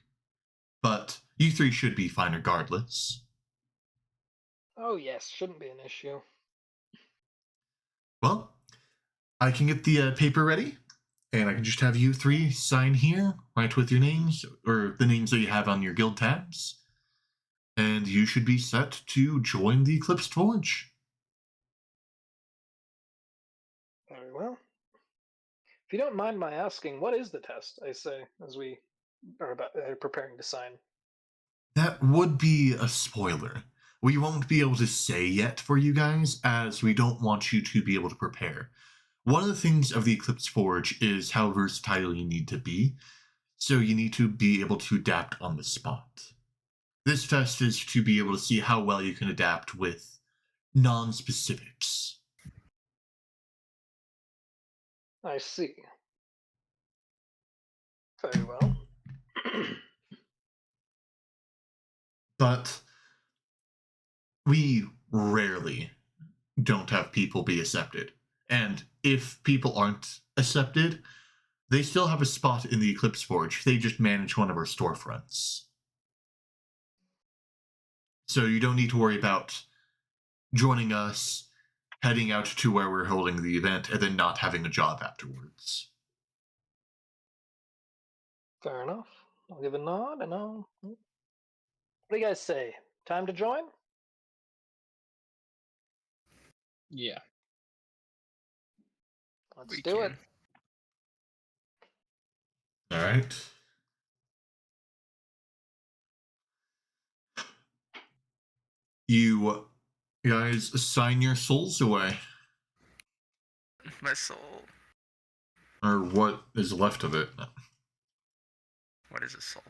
But you 3 should be fine regardless. Oh yes, shouldn't be an issue. Well, I can get the paper ready, and I can just have you 3 sign here, right with your names, or the names that you have on your guild tabs. And you should be set to join the Eclipsed Forge. Very well. If you don't mind my asking, what is the test? I say as we are preparing to sign. That would be a spoiler. We won't be able to say yet for you guys, as we don't want you to be able to prepare. One of the things of the Eclipse Forge is how versatile you need to be, so you need to be able to adapt on the spot. This test is to be able to see how well you can adapt with non-specifics. I see. Very well. But we rarely don't have people be accepted. And if people aren't accepted, they still have a spot in the Eclipse Forge. They just manage one of our storefronts. So you don't need to worry about joining us, heading out to where we're holding the event, and then not having a job afterwards. Fair enough. I'll give a nod and I'll. What do you guys say? Time to join? Yeah. Let's We do it. All right. You guys assign your souls away, My soul. or what is left of it. What is a soul?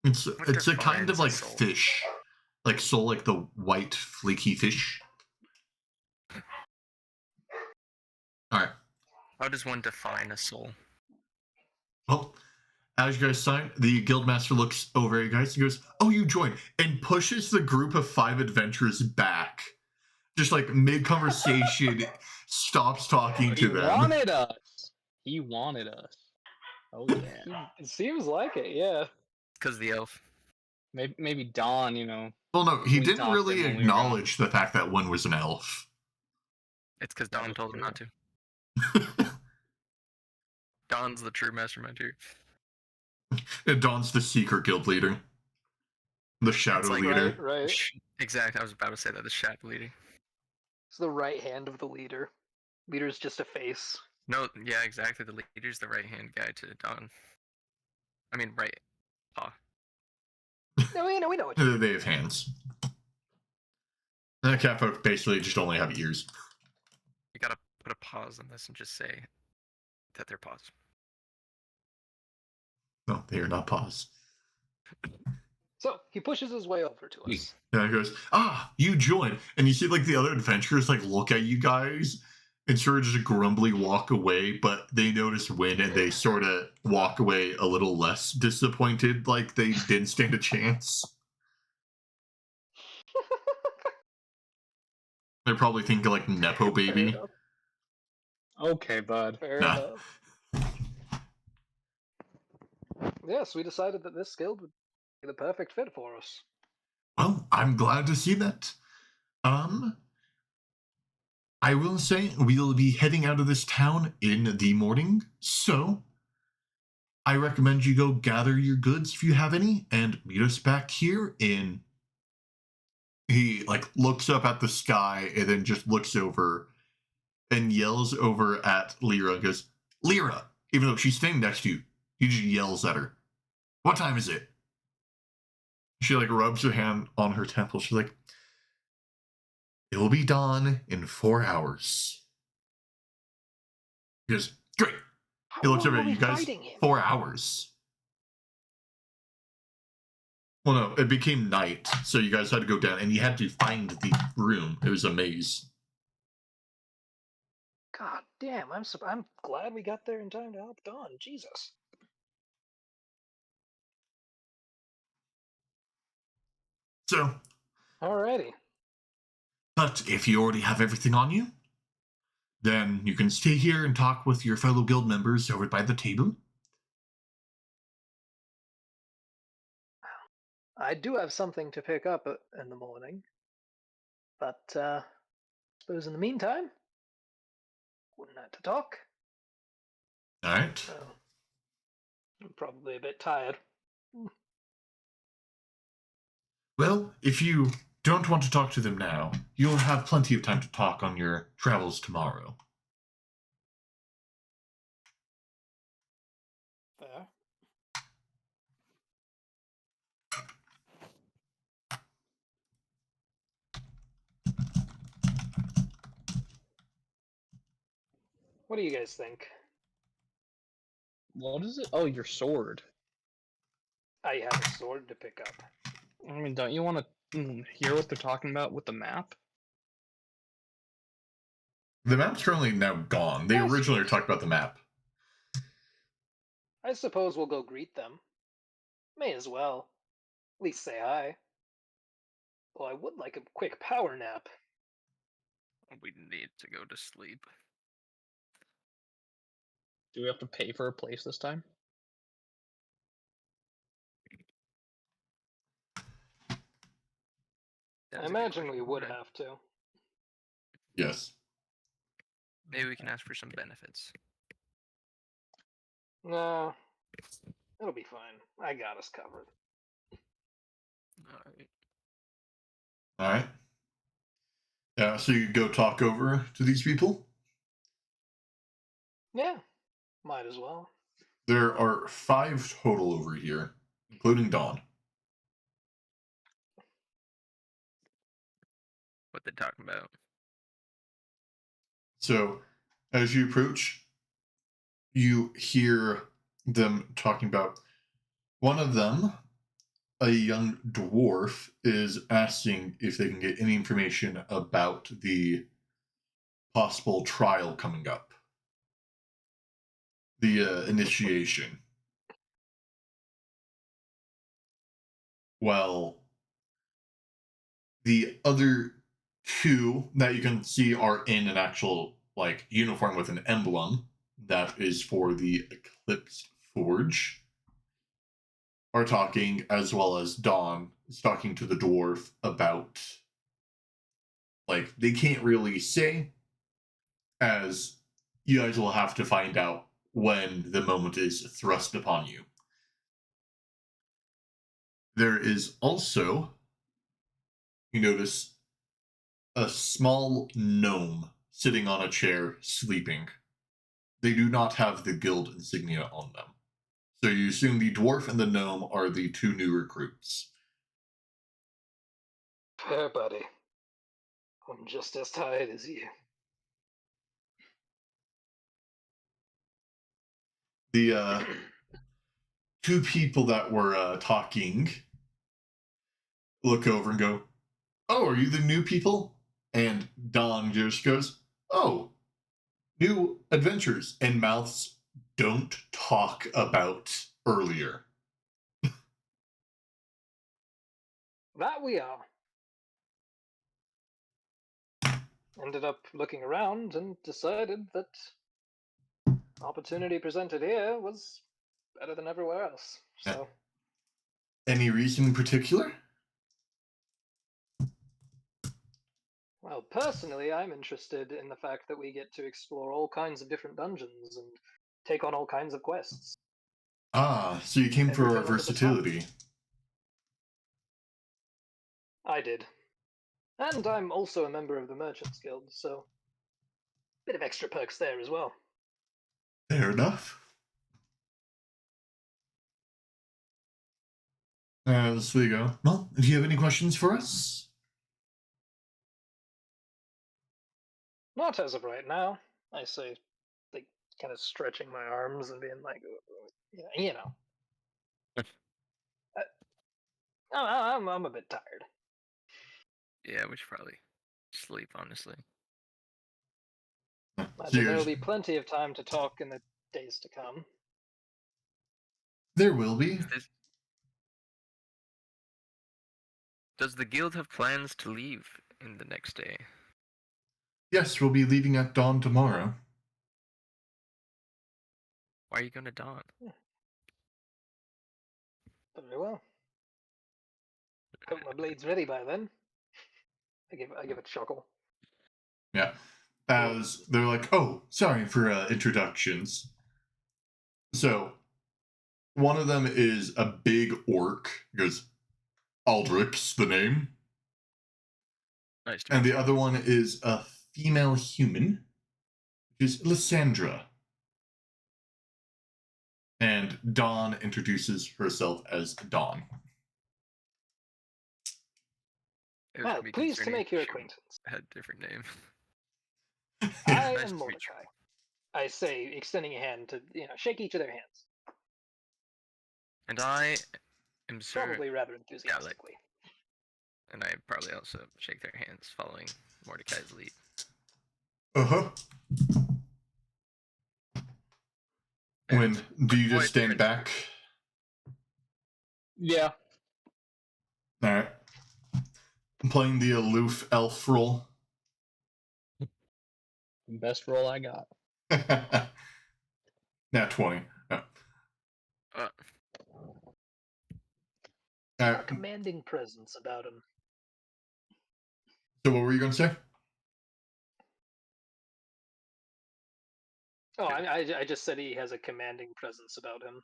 It's What a kind defines of a like soul? fish, like soul, like the white flaky fish. All right. How does one define a soul? Well, as you guys sign, the guildmaster looks over at you guys and goes, "Oh, you joined," and pushes the group of 5 adventurers back. Just like mid conversation, stops talking to He them. wanted us. He wanted us. Oh yeah. It seems like it, yeah. Because the elf. Maybe Dawn, Well, no, he We didn't talked really him when we were gone. acknowledge the fact that one was an elf. It's because That Don was told him true. not to. Don's the true mastermind here. Dawn's the secret guild leader. The shadow like- leader. Right. Exactly. I was about to say that the shadow leader. It's the right hand of the leader. Leader's just a face. No, yeah, exactly. The leader's the right hand guy to Don. I mean, right paw. No, we know what you They have hands. Cat folk basically just only have ears. You gotta put a pause on this and just say that they're paws. No, they are not paws. So he pushes his way over to us. Yeah, he goes, you joined. And you see like the other adventurers like look at you guys and sort of just grumbly walk away, but they notice Win and they sort of walk away a little less disappointed, like they didn't stand a chance. They're probably thinking like Nepo baby. Fair enough. Okay, bud. Fair Nah. enough. Yes, we decided that this guild would be the perfect fit for us. Well, I'm glad to see that. I will say we'll be heading out of this town in the morning, so I recommend you go gather your goods if you have any and meet us back here in. He like looks up at the sky and then just looks over and yells over at Lyra and goes, Lyra, even though she's standing next to you, he just yells at her. What time is it? She like rubs her hand on her temple. She's like, it will be dawn in 4 hours. He goes, great. He looks over at you guys. 4 hours. Well, no, it became night, so you guys had to go down, and you had to find the room. It was a maze. God damn, I'm glad we got there in time to help Dawn. Jesus. So, Alrighty. but if you already have everything on you, then you can stay here and talk with your fellow guild members over by the table. I do have something to pick up in the morning. But, suppose in the meantime, wouldn't like to talk. All right. So, I'm probably a bit tired. Well, if you don't want to talk to them now, you'll have plenty of time to talk on your travels tomorrow. Fair. What do you guys think? What is it? Oh, your sword. I have a sword to pick up. I mean, don't you want to hear what they're talking about with the map? The map's currently now gone. They Yes. originally talked about the map. I suppose we'll go greet them. May as well. At least say hi. Well, I would like a quick power nap. We need to go to sleep. Do we have to pay for a place this time? I imagine we would have to. Yes. Maybe we can ask for some benefits. No, it'll be fine. I got us covered. Alright. All right. So you go talk over to these people. Yeah, might as well. There are 5 total over here, including Dawn. What they're talking about. So as you approach, you hear them talking about one of them, a young dwarf, is asking if they can get any information about the possible trial coming up. The initiation. Well, the other 2 that you can see are in an actual like uniform with an emblem that is for the Eclipse Forge, are talking, as well as Dawn is talking to the dwarf about, like, they can't really say, as you guys will have to find out when the moment is thrust upon you. There is also, you notice, a small gnome sitting on a chair sleeping. They do not have the guild insignia on them. So you assume the dwarf and the gnome are the two new recruits. Fair, buddy. I'm just as tired as you. The two people that were talking look over and go, "Oh, are you the new people?" And Don just goes, "Oh, new adventures," and mouths don't talk about earlier. That we are. Ended up looking around and decided that opportunity presented here was better than everywhere else. So, Any reason in particular? well, personally, I'm interested in the fact that we get to explore all kinds of different dungeons and take on all kinds of quests. Ah, so you came for our Everything under the sun. versatility. I did. And I'm also a member of the Merchants Guild, so bit of extra perks there as well. Fair enough. As we go. Well, do you have any questions for us? Not as of right now, I say, like, kind of stretching my arms and being like, yeah, you know. I'm a bit tired. Yeah, we should probably sleep, honestly. So Imagine there will be plenty of time to talk in the days to come. there will be. Does the guild have plans to leave in the next day? Yes, we'll be leaving at dawn tomorrow. Why are you going to dawn? Very well. Hope my blade's ready by then. I give a chuckle. Yeah. As they're like, "Oh, sorry for introductions." So, one of them is a big orc. He goes, "Aldrich's the name." Nice to And meet the other one is a female human, which is Lysandra. And Dawn introduces herself as Dawn. you. Well, pleased to make your acquaintance. Had a different name. I Nice am to meet you. Mordecai. I say, extending a hand to, shake each of their hands. And I am Sir Probably rather enthusiastically. And I probably also shake their hands following Mordecai's lead. Uh-huh. When do you just stand back? Yeah. Alright. I'm playing the aloof elf role. Best roll I got. Now 20. No. A commanding presence about him. So what were you going to say? Oh, I just said he has a commanding presence about him.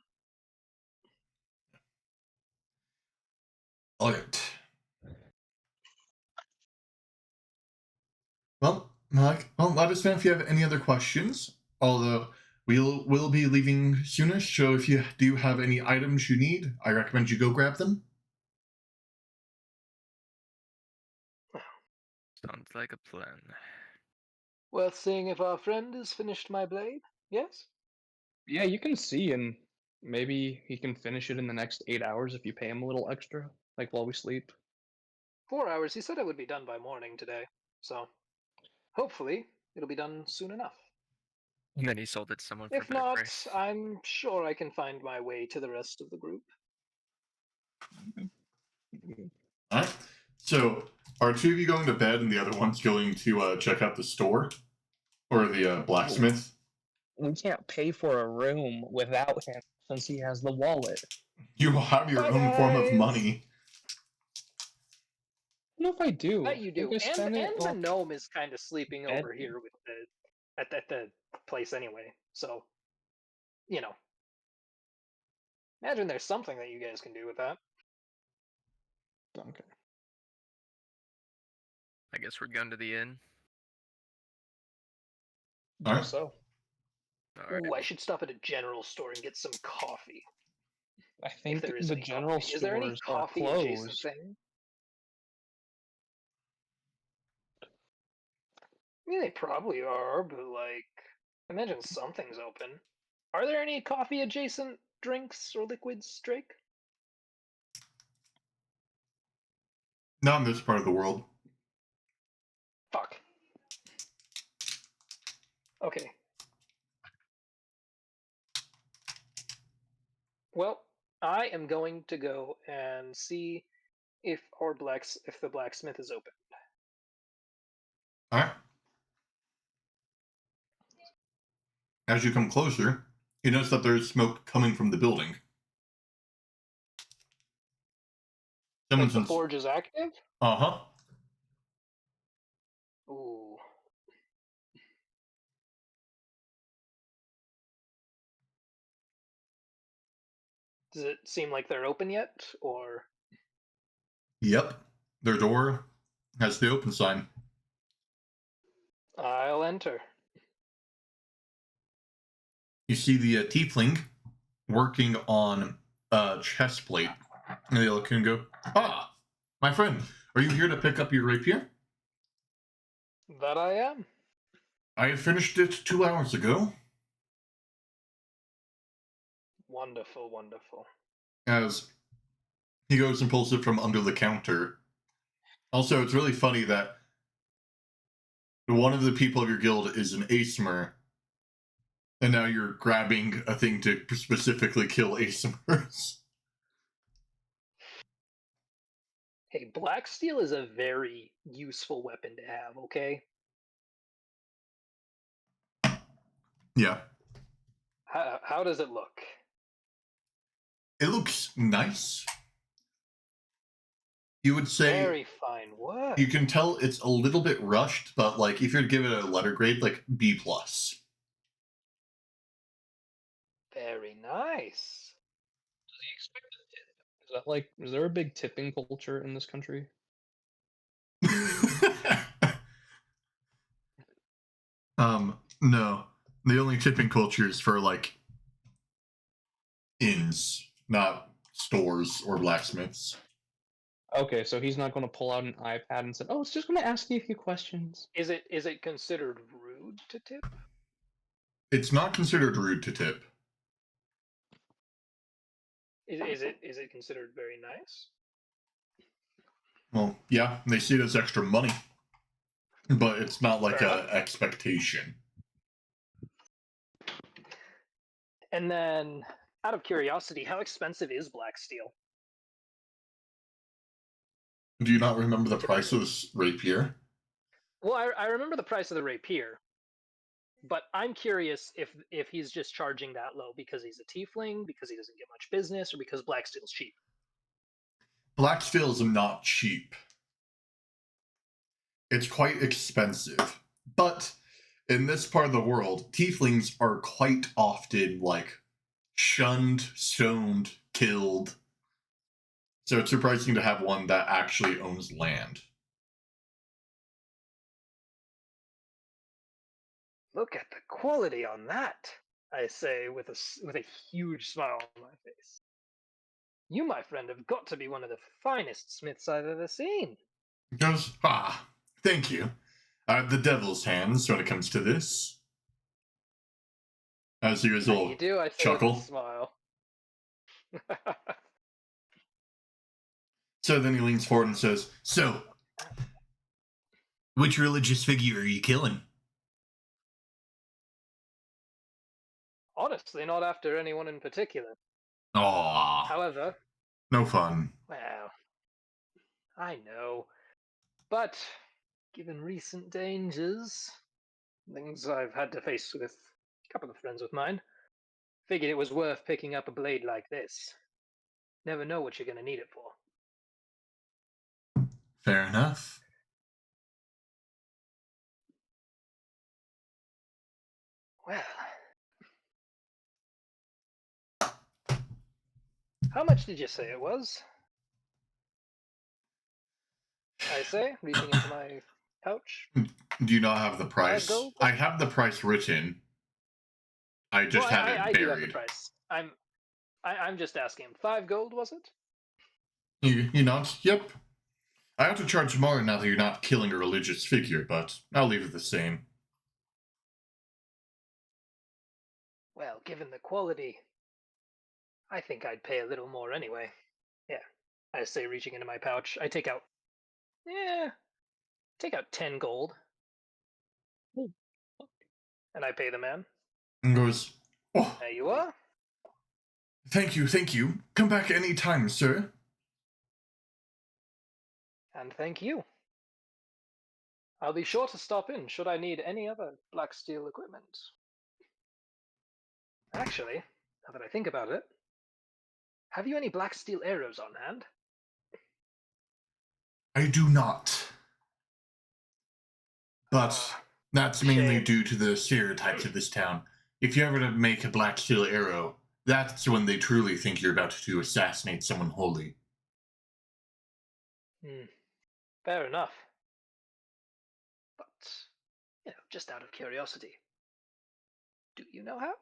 Alright. Well, Mike, let us know if you have any other questions. Although we'll be leaving soonish, so if you do have any items you need, I recommend you go grab them. Sounds like a plan. Worth seeing if our friend has finished my blade, yes? Yeah, you can see, and maybe he can finish it in the next 8 hours if you pay him a little extra, like while we sleep. 4 hours. He said it would be done by morning today, so hopefully it'll be done soon enough. And then he sold it to someone for a If better not, price. I'm sure I can find my way to the rest of the group. Alright. So, are two of you going to bed and the other one's going to check out the store? Or the blacksmith? We can't pay for a room without him since he has the wallet. You will have your Bye, own form of guys. money. I don't know if I do. That you I think do. I spend And it the on gnome is kind of sleeping over bed. here with at the place anyway. So you know, imagine there's something that you guys can do with that. Okay. I guess we're going to the inn. Guess Alright. so. All right. Ooh, I should stop at a general store and get some coffee. I If think there is the any general coffee. Is there any stores are coffee adjacent closed. thing? I mean, they probably are, but like, imagine something's open. Are there any coffee adjacent drinks or liquids, Drake? Not in this part of the world. Fuck. Okay. Well, I am going to go and see if the blacksmith is open. Alright. As you come closer, you notice that there's smoke coming from the building. Like Someone's the in. forge is active? Uh-huh. Ooh. Does it seem like they're open yet, or Yep. Their door has the open sign. I'll enter? You see the tiefling working on a chest plate. And they look and go, "Ah, my friend, are you here to pick up your rapier? That I am. I finished it 2 hours ago." Wonderful, wonderful. As he goes and pulls it from under the counter. Also, it's really funny that one of the people of your guild is an ASMR, and now you're grabbing a thing to specifically kill ASMRs. Hey, black steel is a very useful weapon to have, okay? Yeah. How does it look? It looks nice. You would say Very fine work. you can tell it's a little bit rushed, but like if you're to give it a letter grade, like B plus. Very nice. Does he expect a tip? Is that like, is there a big tipping culture in this country? No. The only tipping culture is for like inns, not stores or blacksmiths. Okay, so he's not going to pull out an iPad and say, "Oh, it's just going to ask you a few questions." Is it considered rude to tip? It's not considered rude to tip. Is it considered very nice? Well, yeah, they see it as extra money, but it's not like Fair a enough. expectation. And then, out of curiosity, how expensive is black steel? Do you not remember the price of this rapier? Well, I remember the price of the rapier, but I'm curious if he's just charging that low because he's a tiefling, because he doesn't get much business, or because black steel's cheap. Black steel is not cheap. It's quite expensive. But in this part of the world, tieflings are quite often like shunned, stoned, killed. So it's surprising to have one that actually owns land. Look at the quality on that, I say with a huge smile on my face. You, my friend, have got to be one of the finest smiths I've ever seen. He goes, "Ah, thank you. The devil's hands when it comes to this." As he goes, How a do you little do? I say chuckle. with a smile. So then he leans forward and says, "So, which religious figure are you killing?" Honestly, not after anyone in particular. Aw, However, no fun. well, I know. But given recent dangers, things I've had to face with a couple of friends of mine, figured it was worth picking up a blade like this. Never know what you're going to need it for. Fair enough. Well, How much did you say it was? I say, reaching into my pouch. Do you not have the 5 price? gold? I have the price written. I Well, just had it I do have the buried. price. I'm just asking. 5 gold was it? You not? Yep. I have to charge more now that you're not killing a religious figure, but I'll leave it the same. Well, given the quality, I think I'd pay a little more anyway. Yeah, I say, reaching into my pouch. I take out 10 gold, Oh, and I pay the man. And goes, oh, There you are. thank you, thank you. Come back any time, sir. And thank you. I'll be sure to stop in should I need any other black steel equipment. Actually, now that I think about it, have you any black steel arrows on hand? I do not. But Ah, that's mainly shame. due to the stereotypes of this town. If you ever make a black steel arrow, that's when they truly think you're about to assassinate someone holy. Fair enough. But, just out of curiosity, do you know how?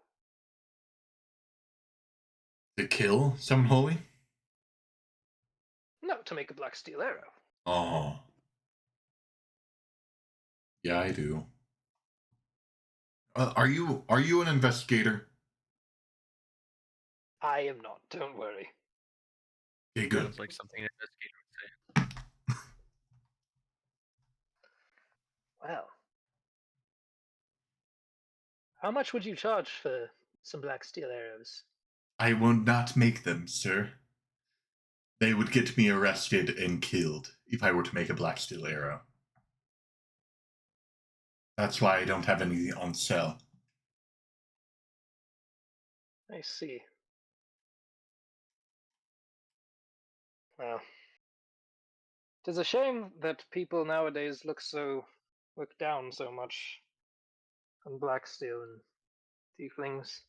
To kill someone holy? No, to make a black steel arrow. Oh. Yeah, I do. Are you an investigator? I am not, don't worry. Okay, good. Sounds like something an investigator would say. Well, how much would you charge for some black steel arrows? I will not make them, sir. They would get me arrested and killed if I were to make a black steel arrow. That's why I don't have any on sale. I see. Well, it is a shame that people nowadays look down so much on black steel and tieflings.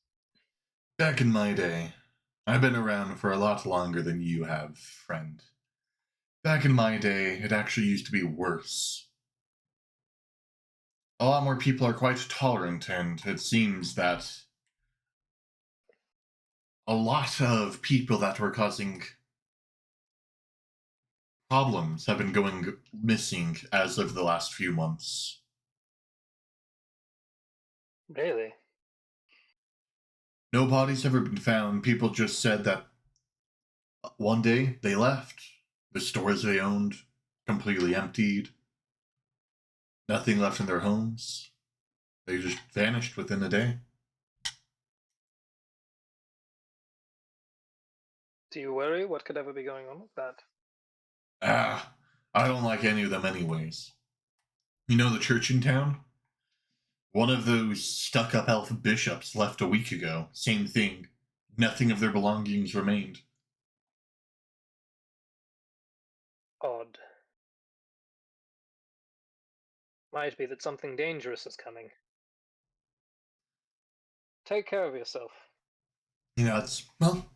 Back in my day, I've been around for a lot longer than you have, friend. Back in my day, it actually used to be worse. A lot more people are quite tolerant, and it seems that a lot of people that were causing problems have been going missing as of the last few months. Really? No bodies have ever been found. People just said that one day they left. The stores they owned completely emptied. Nothing left in their homes. They just vanished within a day. Do you worry what could ever be going on with that? Ah, I don't like any of them anyways. You know the church in town? One of those stuck up elf bishops left a week ago. Same thing. Nothing of their belongings remained. Odd. Might be that something dangerous is coming. Take care of yourself. Well,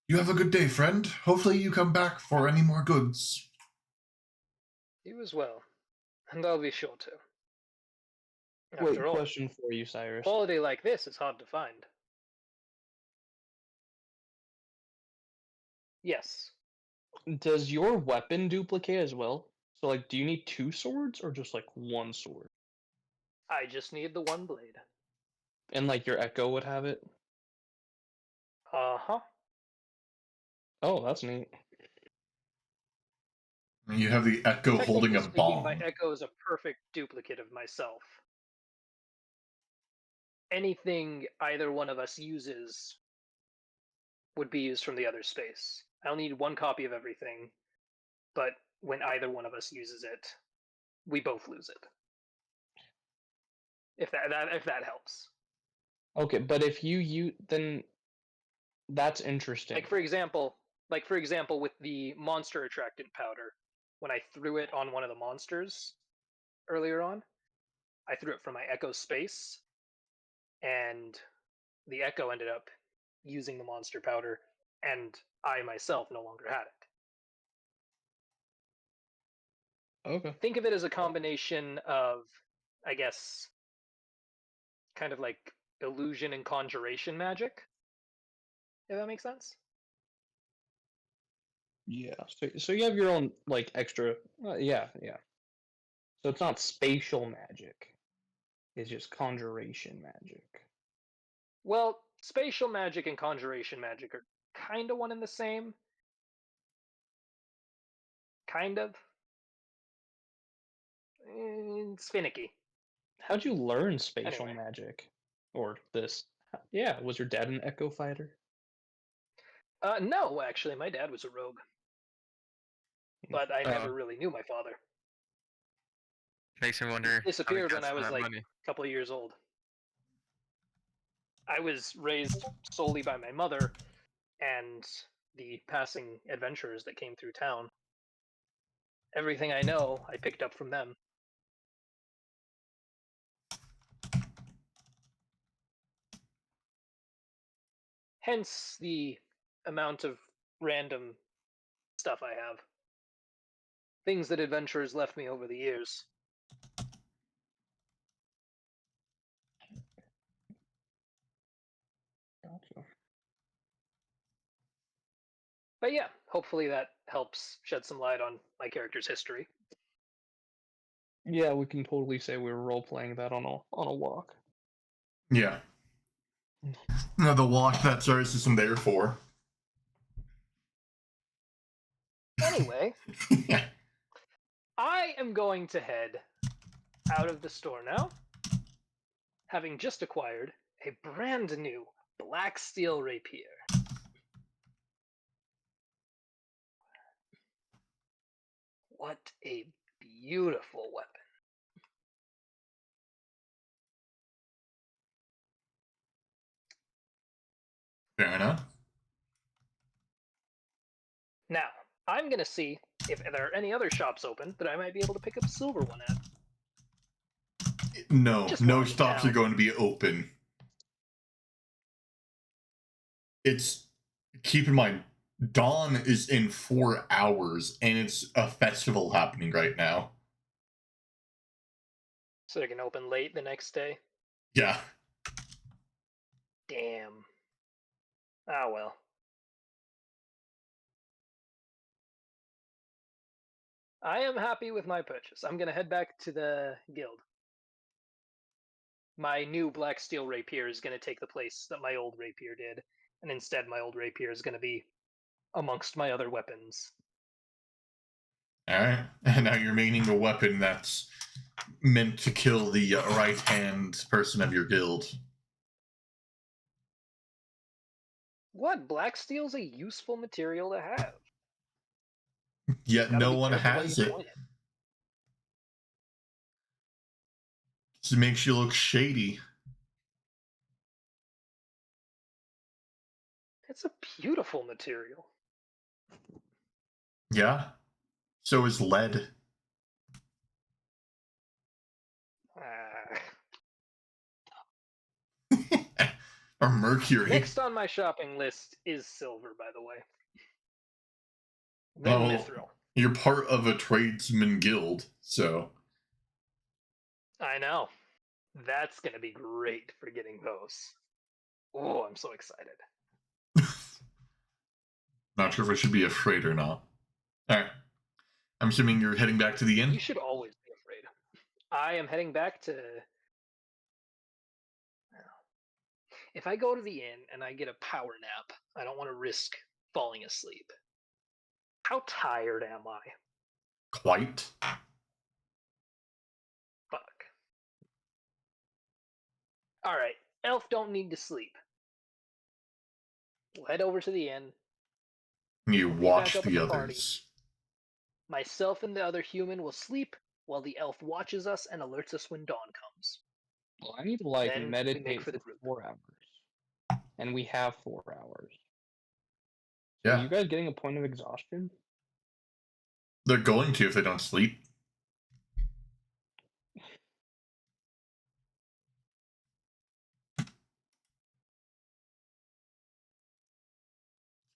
you have a good day, friend. Hopefully you come back for any more goods. You as well. And I'll be sure to. Wait, After all, question for you, Cyrus. quality like this is hard to find. Yes. Does your weapon duplicate as well? So, like, do you need two swords or just like one sword? I just need the one blade. And like your Echo would have it? Uh-huh. Oh, that's neat. You have the Echo holding Technically a speaking, my bomb. Echo is a perfect duplicate of myself. Anything either one of us uses would be used from the other space. I'll need one copy of everything, but when either one of us uses it, we both lose it. If that helps. Okay, but if you then that's interesting. Like for example, with the monster attractant powder, when I threw it on one of the monsters earlier on, I threw it from my Echo space, and the Echo ended up using the monster powder and I myself no longer had it. Okay. Think of it as a combination of, I guess, kind of like illusion and conjuration magic. If that makes sense. Yeah. So you have your own like extra. Yeah. So it's not spatial magic. It's just conjuration magic. Well, spatial magic and conjuration magic are kind of one and the same. Kind of. It's finicky. How'd you learn spatial Anyway. magic? Or this? Yeah. Was your dad an Echo Fighter? No, actually, my dad was a rogue, but I never really knew my father. Makes me He wonder how he disappeared got when I some of was that like money. a couple of years old. I was raised solely by my mother and the passing adventurers that came through town. Everything I know, I picked up from them. Hence the amount of random stuff I have. Things that adventurers left me over the years. Gotcha. But yeah, hopefully that helps shed some light on my character's history. Yeah, we can totally say we were role playing that on a walk. Yeah. No, the walk that's our system there for. Anyway, I am going to head out of the store now, having just acquired a brand new black steel rapier. What a beautiful weapon. Fair enough. Now, I'm going to see if there are any other shops open that I might be able to pick up a silver one at. No, Just no round stops are town. going to be open. It's keep in mind, Dawn is in 4 hours, and it's a festival happening right now. So they can open late the next day. Yeah. Damn. Ah, well. I am happy with my purchase. I'm going to head back to the guild. My new black steel rapier is going to take the place that my old rapier did, and instead my old rapier is going to be amongst my other weapons. Alright. And now you're making a weapon that's meant to kill the right hand person of your guild. What? Black steel's a useful material to have. Yet Gotta no be one careful how you has it. point it. It makes you look shady. It's a beautiful material. Yeah. So is lead. Ah. Or mercury. Next on my shopping list is silver, by the way. Then Well, mithril. you're part of a tradesman guild, so. I know. That's gonna be great for getting those. Oh, I'm so excited. Not sure if I should be afraid or not. Alright. I'm assuming you're heading back to the inn? You should always be afraid. I am heading back to. If I go to the inn and I get a power nap, I don't want to risk falling asleep. How tired am I? Quite. Fuck. Alright, Elf don't need to sleep. We'll head over to the inn. You We'll meet back watch up with the the party. others. Myself and the other human will sleep while the elf watches us and alerts us when dawn comes. Well, I need to like Then we make meditate for for the group. 4 hours, and we have 4 hours. So Yeah. are you guys getting a point of exhaustion? They're going to if they don't sleep.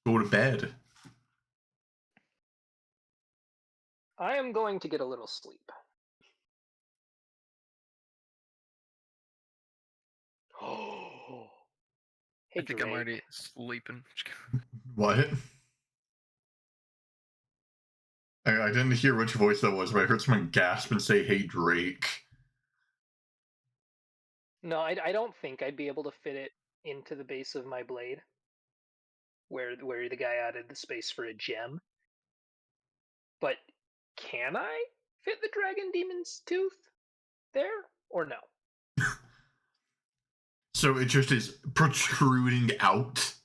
Go to bed. I am going to get a little sleep. Oh. Hey, I think I'm Drake. already sleeping. What? I didn't hear which voice that was, but I heard someone gasp and say, "Hey, Drake." No, I don't think I'd be able to fit it into the base of my blade, where the guy added the space for a gem. But can I fit the dragon demon's tooth there or no? So it just is protruding out.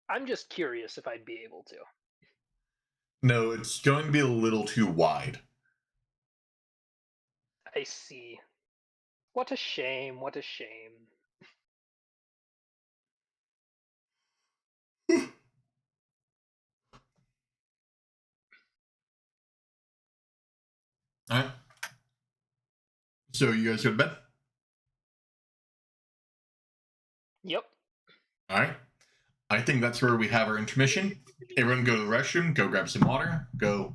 I'm just curious if I'd be able to. No, it's going to be a little too wide. I see. What a shame, what a shame. All right. So you guys go to bed? Yep. All right. I think that's where we have our intermission. Everyone go to the restroom, go grab some water, go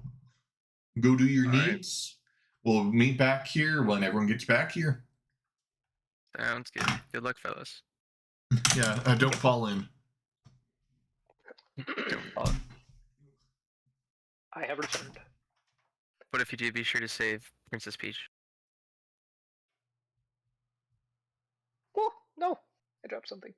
do your All right. needs. We'll meet back here when everyone gets back here. Sounds good. Good luck, fellas. Yeah, don't fall in. Don't fall. I have returned. But if you do, be sure to save Princess Peach. Oh, no. I dropped something.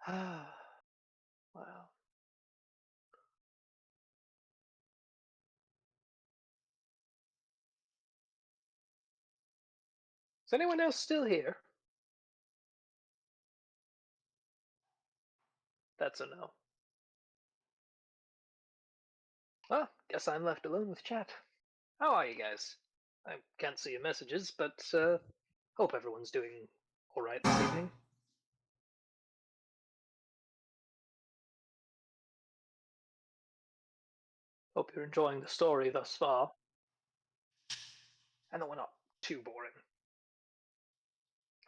Wow. Is anyone else still here? That's a no. Well, guess I'm left alone with chat. How are you guys? I can't see your messages, but hope everyone's doing alright this evening. Hope you're enjoying the story thus far. And that we're not too boring.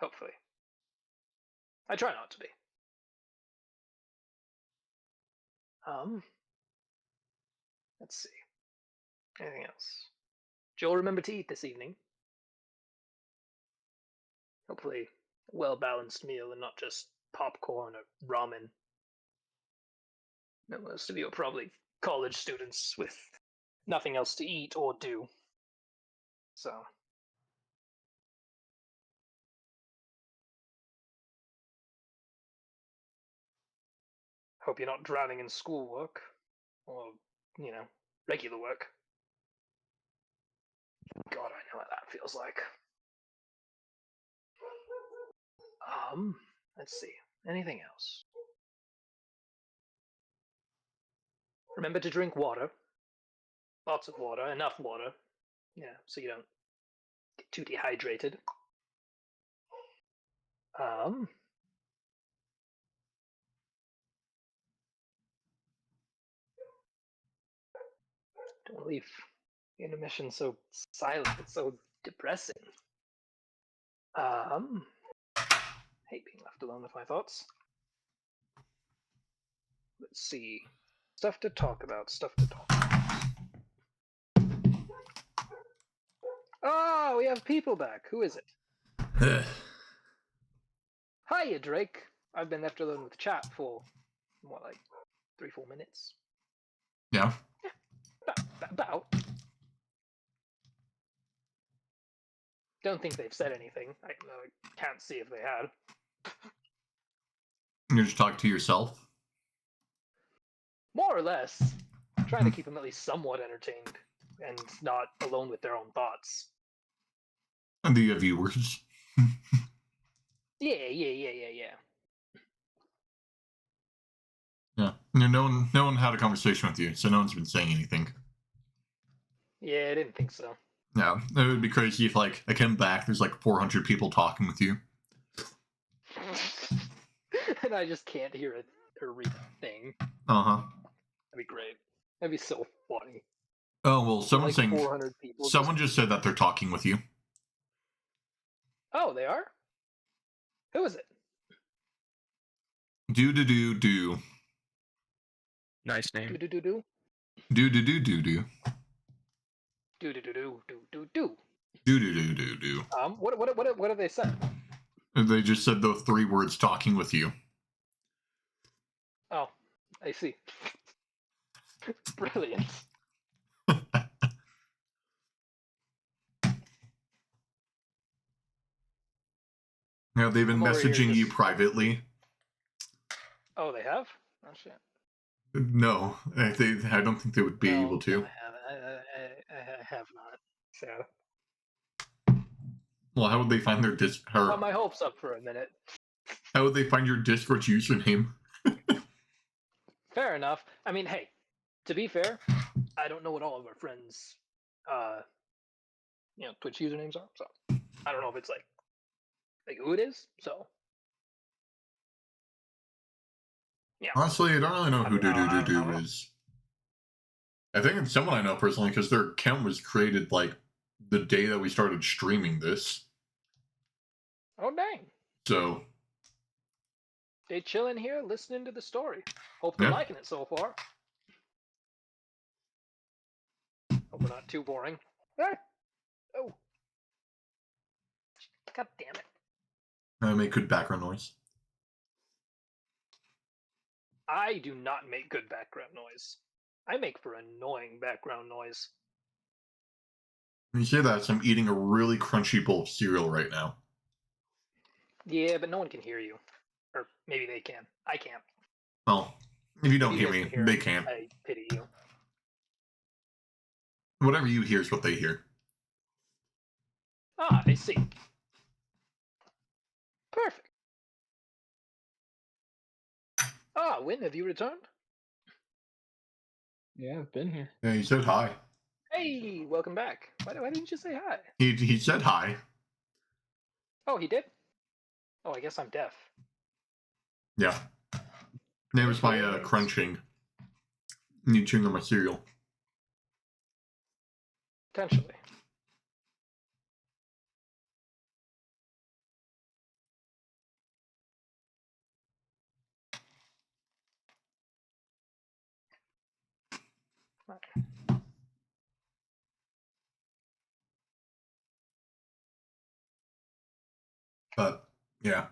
Hopefully. I try not to be. Let's see. Anything else? Did you all remember to eat this evening? Hopefully, a well balanced meal and not just popcorn or ramen. Now, most of you are probably college students with nothing else to eat or do. So, hope you're not drowning in schoolwork or, regular work. God, I know what that feels like. Let's see. Anything else? Remember to drink water. Lots of water, enough water. Yeah, so you don't get too dehydrated. Um. Don't leave the intermission so silent. It's so depressing. Hate being left alone with my thoughts. Let's see. Stuff to talk about. Stuff to talk about. Oh, we have people back. Who is it? Hiya, Drake. I've been left alone with chat for, what, like 3-4 minutes? Yeah. About. Don't think they've said anything. I can't see if they had. You just talk to yourself. More or less. Trying to keep them at least somewhat entertained and not alone with their own thoughts. And the viewers. Yeah. Yeah. No one had a conversation with you, so no one's been saying anything. Yeah, I didn't think so. Yeah, it would be crazy if, like, I came back, there's like 400 people talking with you. And I just can't hear it or read a thing. Uh-huh. That'd be great. That'd be so funny. Oh, well, someone's like saying... 400 people. Someone just said that they're talking with you. Oh, they are? Who is it? Do. Nice name. Do. Do. Do. What have they said? They just said those 3 words, talking with you. Oh, I see. Brilliant. Yeah, they've been I'm over here messaging you just- privately. Oh, they have? Oh shit. No, I don't think they would be able to. No, I have not. Sad. Well, how would they find their Got my hopes up for a minute. How would they find your Discord username? Fair enough. I mean, hey, to be fair, I don't know what all of our friends, Twitch usernames are. So I don't know if it's like who it is. So yeah. Honestly, I don't really know who I don't Do know. is. I think it's someone I know personally because their account was created like the day that we started streaming this. Oh dang. So They chilling here, listening to the story. Hope they're liking it so far. Hope we're not too boring. Ah! Oh. God damn it. I make good background noise. I do not make good background noise. I make for annoying background noise. When you say that, so I'm eating a really crunchy bowl of cereal right now. Yeah, but no one can hear you. Or maybe they can. I can't. Well, if you don't Maybe hear guys me, can they can't. I pity you. Whatever you hear is what they hear. Ah, I see. Perfect. Ah, Win, have you returned? Yeah, I've been here. Yeah, he said hi. Hey, welcome back. Why didn't you say hi? He said hi. Oh, he did? Oh, I guess I'm deaf. Yeah. That was my crunching. You chewing on my cereal. Potentially. But yeah.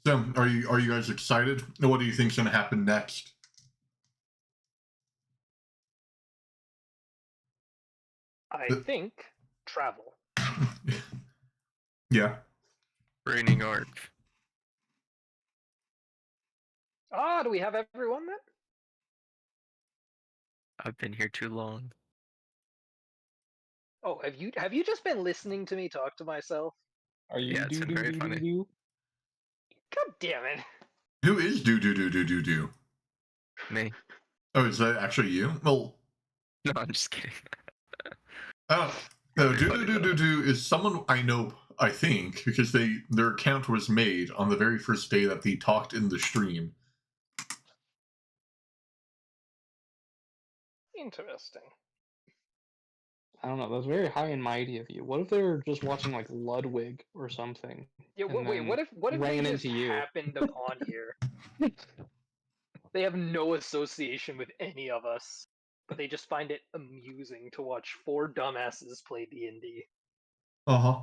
So are you guys excited? What do you think's gonna happen next? I think travel. Yeah. Raining art. Ah, do we have everyone then? I've been here too long. Oh, have you just been listening to me talk to myself? Are you Yeah, it's been very funny. God damn it. Who is do? Me. Oh, is that actually you? Well, No, I'm just kidding. oh no, Very funny, do is someone I know I think, because their account was made on the very first day that they talked in the stream. Interesting. I don't know. That's very high and mighty of you. What if they were just watching like Ludwig or something? Yeah. And Wait. then What if they ran just into you? happened upon here? They have no association with any of us, but they just find it amusing to watch four dumbasses play D&D. Uh huh.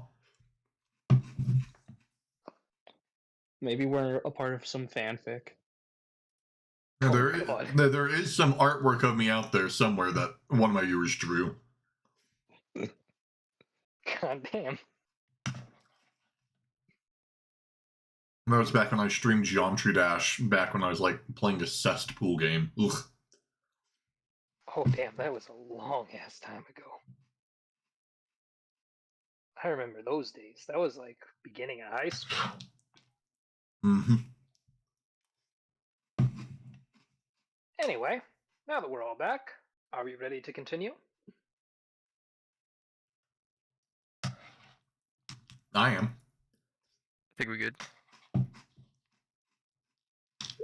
Maybe we're a part of some fanfic. Yeah, Oh, God. there is some artwork of me out there somewhere that one of my viewers drew. God damn. That was back when I streamed Geometry Dash, back when I was like playing a cesspool game. Ugh. Oh, damn, that was a long ass time ago. I remember those days. That was like beginning of high school. Mm-hmm. Anyway, now that we're all back, are we ready to continue? I am. I think we're good.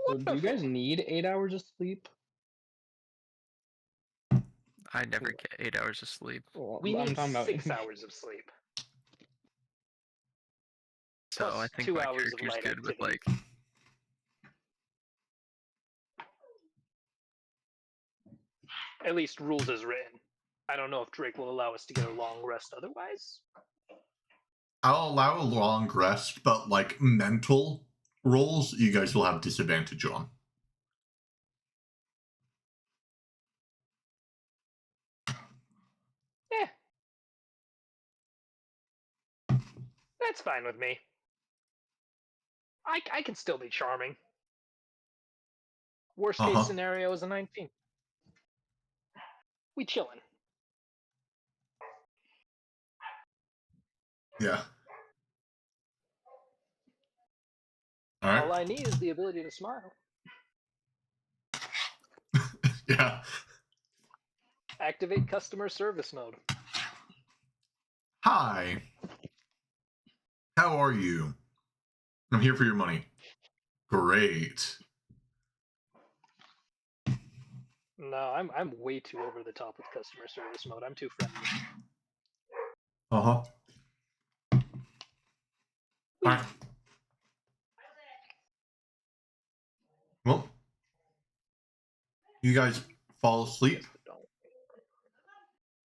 So do you guys need 8 hours of sleep? I never get 8 hours of sleep. Well, We I'm need talking about 6 hours of sleep. So Plus I think 2 my hours of character's light good with activity. like. At least rules as written. I don't know if Drake will allow us to get a long rest otherwise. I'll allow a long rest, but like mental rolls, you guys will have disadvantage on. Eh. That's fine with me. I can still be charming. Worst case scenario is a 19. We chillin'. Yeah. All right. All I need is the ability to smile. Yeah. Activate customer service mode. Hi. How are you? I'm here for your money. Great. No, I'm way too over the top with customer service mode. I'm too friendly. Uh-huh. Alright. Well, you guys fall asleep. Yes, but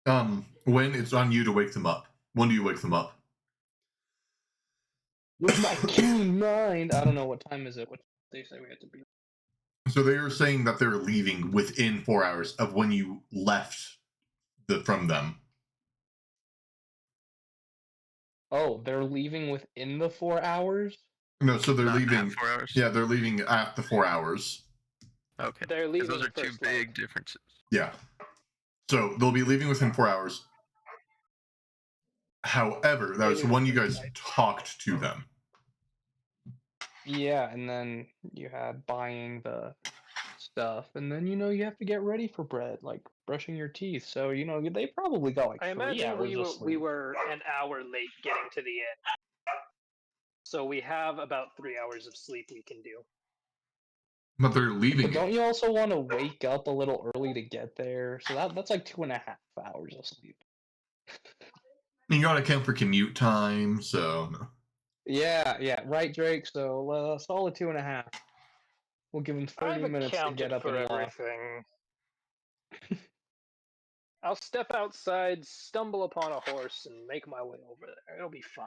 don't. When it's on you to wake them up. When do you wake them up? with my keen mind. I don't know what time is it. What they say we had to be. So they are saying that they're leaving within 4 hours of when you left from them. Oh, they're leaving within the 4 hours? No, so they're Not leaving. 4 hours. Yeah, they're leaving at the 4 hours. Okay. They're 'Cause leaving those are two first big light. differences. Yeah. So they'll be leaving within 4 hours. However, that They're was leaving when you first guys light. talked to them. Yeah, and then you had buying the stuff, and then you have to get ready for bread, like brushing your teeth. So they probably got like I 3 imagine hours we of were sleep. an hour late getting to the inn. So we have about 3 hours of sleep we can do. But they're leaving. But don't you also want to wake up a little early to get there? So that's like 2.5 hours of sleep. You gotta account for commute time, so. Yeah, right, Drake. So solid 2.5. We'll give him 30 I've minutes to get accounted up for and everything. I'll step outside, stumble upon a horse, and make my way over there. It'll be fine.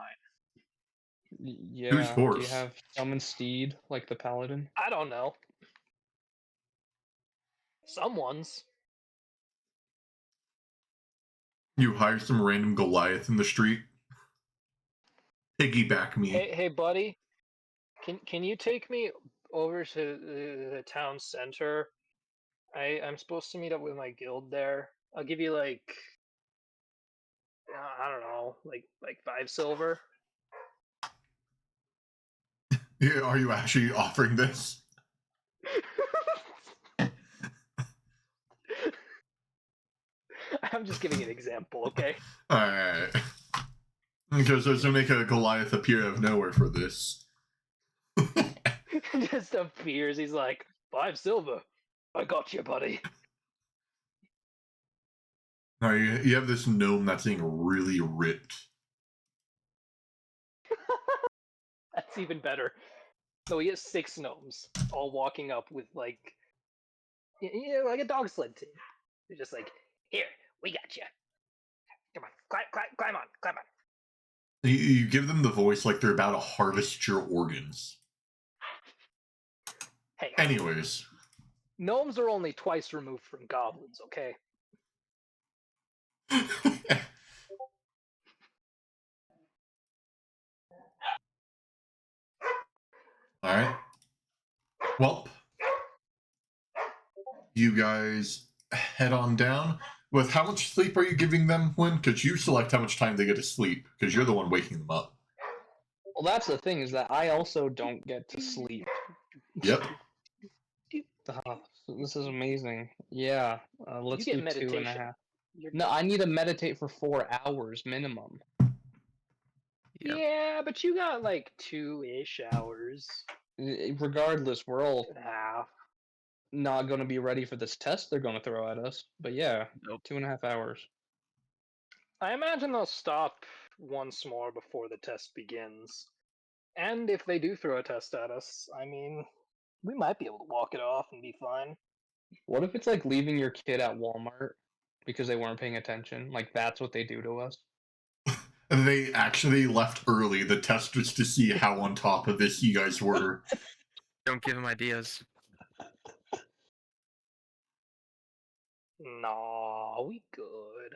Yeah. Whose horse? Do you have summon steed like the paladin? I don't know. Someone's. You hire some random Goliath in the street? Piggyback me. Hey, buddy. Can you take me over to the town center? I'm supposed to meet up with my guild there. I'll give you like I don't know, like 5 silver. Yeah, are you actually offering this? I'm just giving an example, okay? Alright. Because there's to make a Goliath appear out of nowhere for this. Just appears. He's like, 5 silver. I got you, buddy. Now you have this gnome that's being really ripped. That's even better. So he has 6 gnomes, all walking up with like, like a dog sled team. They're just like, here, we got you. Come on, climb on, climb on. You give them the voice like they're about to harvest your organs. Hey, Anyways. gnomes are only twice removed from goblins, okay? Alright. Well, you guys head on down. With how much sleep are you giving them, Win? Because you select how much time they get to sleep, because you're the one waking them up. Well, that's the thing, is that I also don't get to sleep. Yep. Oh, this is amazing. Yeah, let's You do get 2.5. meditation. No, I need to meditate for 4 hours minimum. Yep. Yeah, but you got like 2-ish hours. Regardless, we're all 2.5. not going to be ready for this test they're going to throw at us. But yeah, Nope. 2.5 hours. I imagine they'll stop once more before the test begins. And if they do throw a test at us, I mean, we might be able to walk it off and be fine. What if it's like leaving your kid at Walmart because they weren't paying attention? Like, that's what they do to us. And they actually left early. The test was to see how on top of this you guys were. Don't give them ideas. Nah, we good.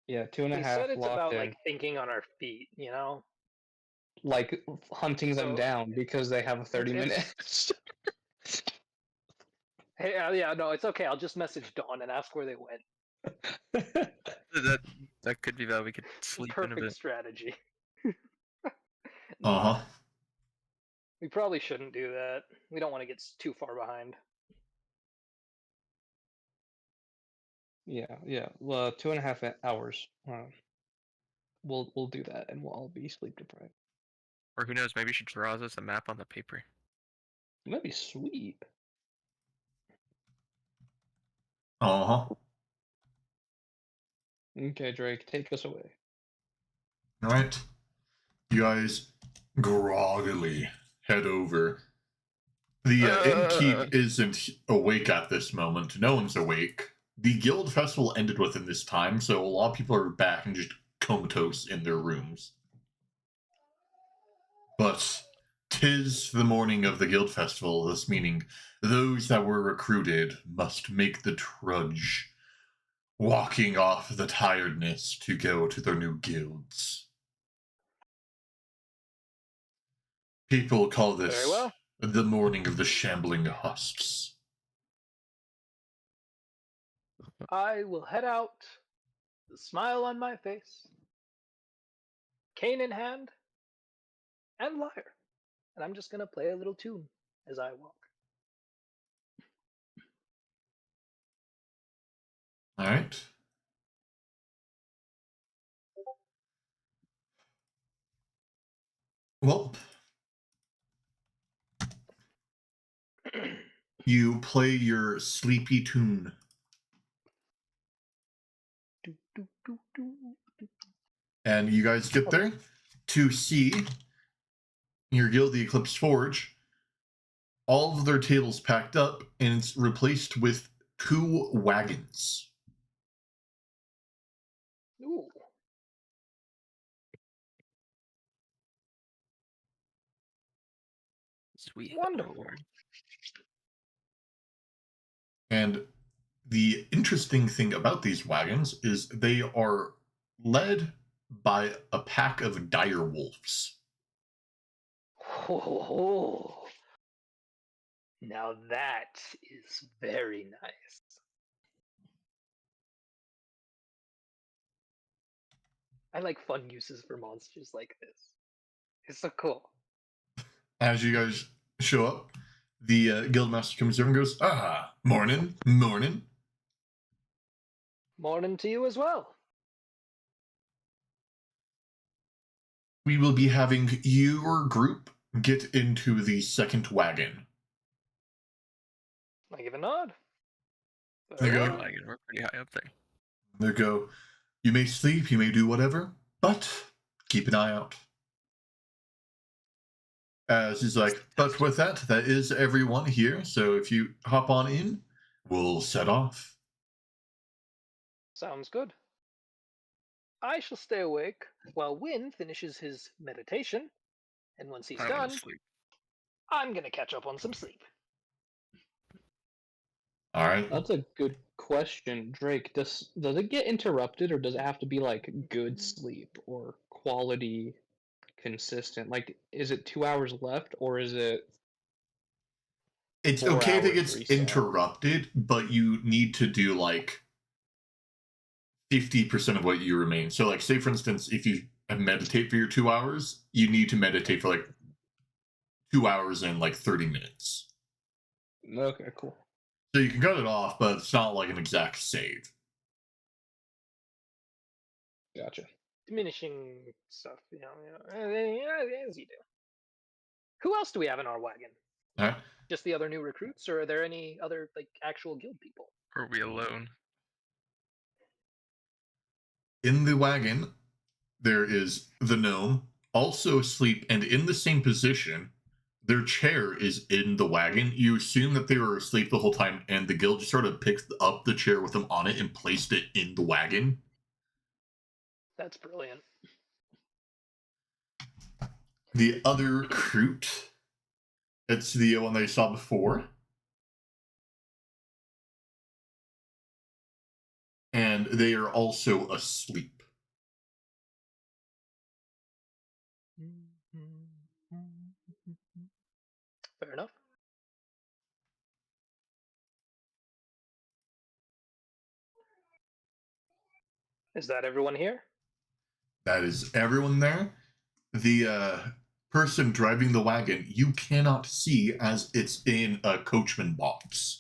Yeah, two and a We half said it's locked about in. like thinking on our feet, you know? Like hunting them So, down because they have a 30-minute. Hey, yeah, no, it's okay. I'll just message Dawn and ask where they went. That could be that we could sleep in a Perfect bit. strategy. Uh-huh. We probably shouldn't do that. We don't want to get too far behind. Yeah. Well, 2.5 hours. We'll do that, and we'll all be sleep deprived. Or who knows, maybe she draws us a map on the paper. That'd be sweet. Uh-huh. Okay, Drake, take us away. Alright. You guys groggily head over. The innkeep isn't awake at this moment. No one's awake. The guild festival ended within this time, so a lot of people are back and just comatose in their rooms. But 'tis the morning of the guild festival, thus meaning those that were recruited must make the trudge, walking off the tiredness to go to their new guilds. People call this Very well. the morning of the shambling husks. I will head out, the smile on my face, cane in hand, and lyre. And I'm just going to play a little tune as I walk. All right. Well, you play your sleepy tune. And you guys get there to see your guild, the Eclipse Forge. All of their tables packed up, and it's replaced with 2 wagons. Ooh. Sweet. Wonderful. And the interesting thing about these wagons is they are led by a pack of dire wolves. Oh, now that is very nice. I like fun uses for monsters like this. It's so cool. As you guys show up, the guildmaster comes over and goes, "Ah, morning, morning." Morning to you as well. We will be having your group get into the second wagon. I give a nod. There you Very go. well. Wagon, we're pretty high up there. There you go. You may sleep, you may do whatever, but keep an eye out. As he's like, but with that, that is everyone here. So if you hop on in, we'll set off. Sounds good. I shall stay awake while Wynn finishes his meditation, and once he's I want done, to sleep. I'm gonna catch up on some sleep. All right. That's a good question, Drake. Does it get interrupted, or does it have to be like good sleep or quality, consistent? Like, is it 2 hours left, or is it It's 4 okay if it hours gets reset? interrupted, but you need to do like 50% of what you remain. So, like, say for instance, if you meditate for your 2 hours, you need to meditate for like 2 hours and like 30 minutes. Okay, cool. So you can cut it off, but it's not like an exact save. Gotcha. Diminishing stuff, as you do. Who else do we have in our wagon? All right. Just the other new recruits, or are there any other like actual guild people? Or are we alone? In the wagon, there is the gnome, also asleep and in the same position. Their chair is in the wagon. You assume that they were asleep the whole time, and the guild just sort of picked up the chair with them on it and placed it in the wagon. That's brilliant. The other recruit, it's the one that you saw before. And they are also asleep. Fair enough. Is that everyone here? That is everyone there. The person driving the wagon you cannot see as it's in a coachman box.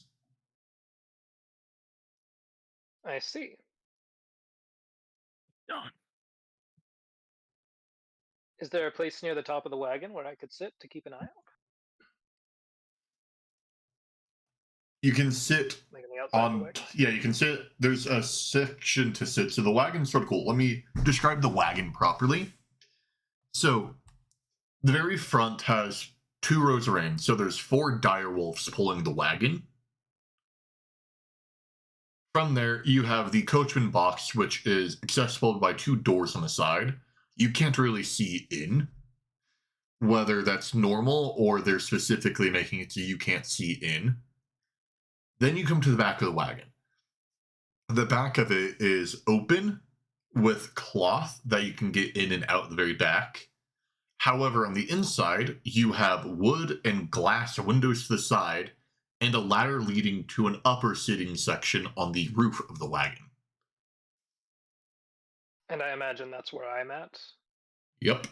I see. Done. Is there a place near the top of the wagon where I could sit to keep an eye out? You can sit Like on the outside of the on, wagon? yeah, you can sit. There's a section to sit. So the wagon's sort of cool. Let me describe the wagon properly. So the very front has 2 rows of reins. So there's 4 dire wolves pulling the wagon. From there, you have the coachman box, which is accessible by 2 doors on the side. You can't really see in, whether that's normal or they're specifically making it so you can't see in. Then you come to the back of the wagon. The back of it is open with cloth that you can get in and out the very back. However, on the inside, you have wood and glass windows to the side and a ladder leading to an upper sitting section on the roof of the wagon. And I imagine that's where I'm at. Yep.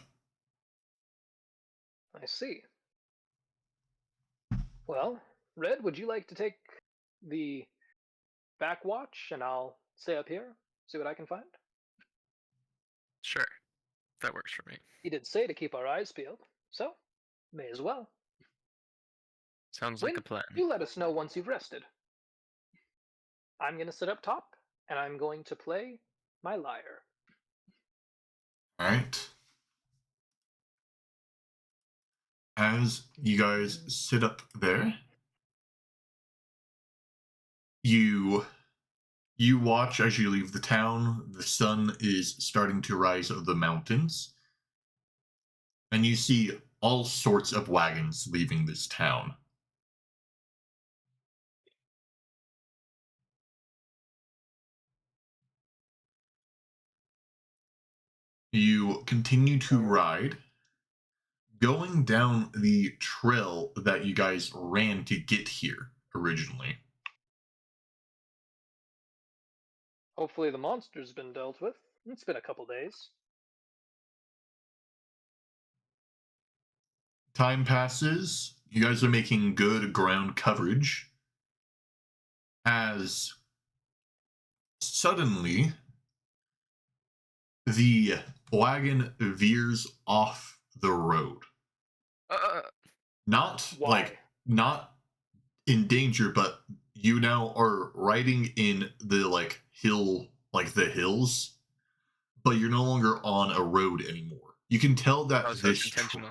I see. Well, Red, would you like to take the back watch and I'll stay up here, see what I can find? Sure. That works for me. He did say to keep our eyes peeled, so may as well. Sounds like a Win, plan. you let us know once you've rested. I'm going to sit up top and I'm going to play my lyre. All right. As you guys sit up there, you watch as you leave the town. The sun is starting to rise over the mountains, and you see all sorts of wagons leaving this town. You continue to ride, going down the trail that you guys ran to get here originally. Hopefully the monster's been dealt with. It's been a couple days. Time passes. You guys are making good ground coverage as Suddenly, the wagon veers off the road. Uh, Why? Not in danger, but you now are riding in the the hills, but you're no longer on a road anymore. You can tell that oh, so it's intentional.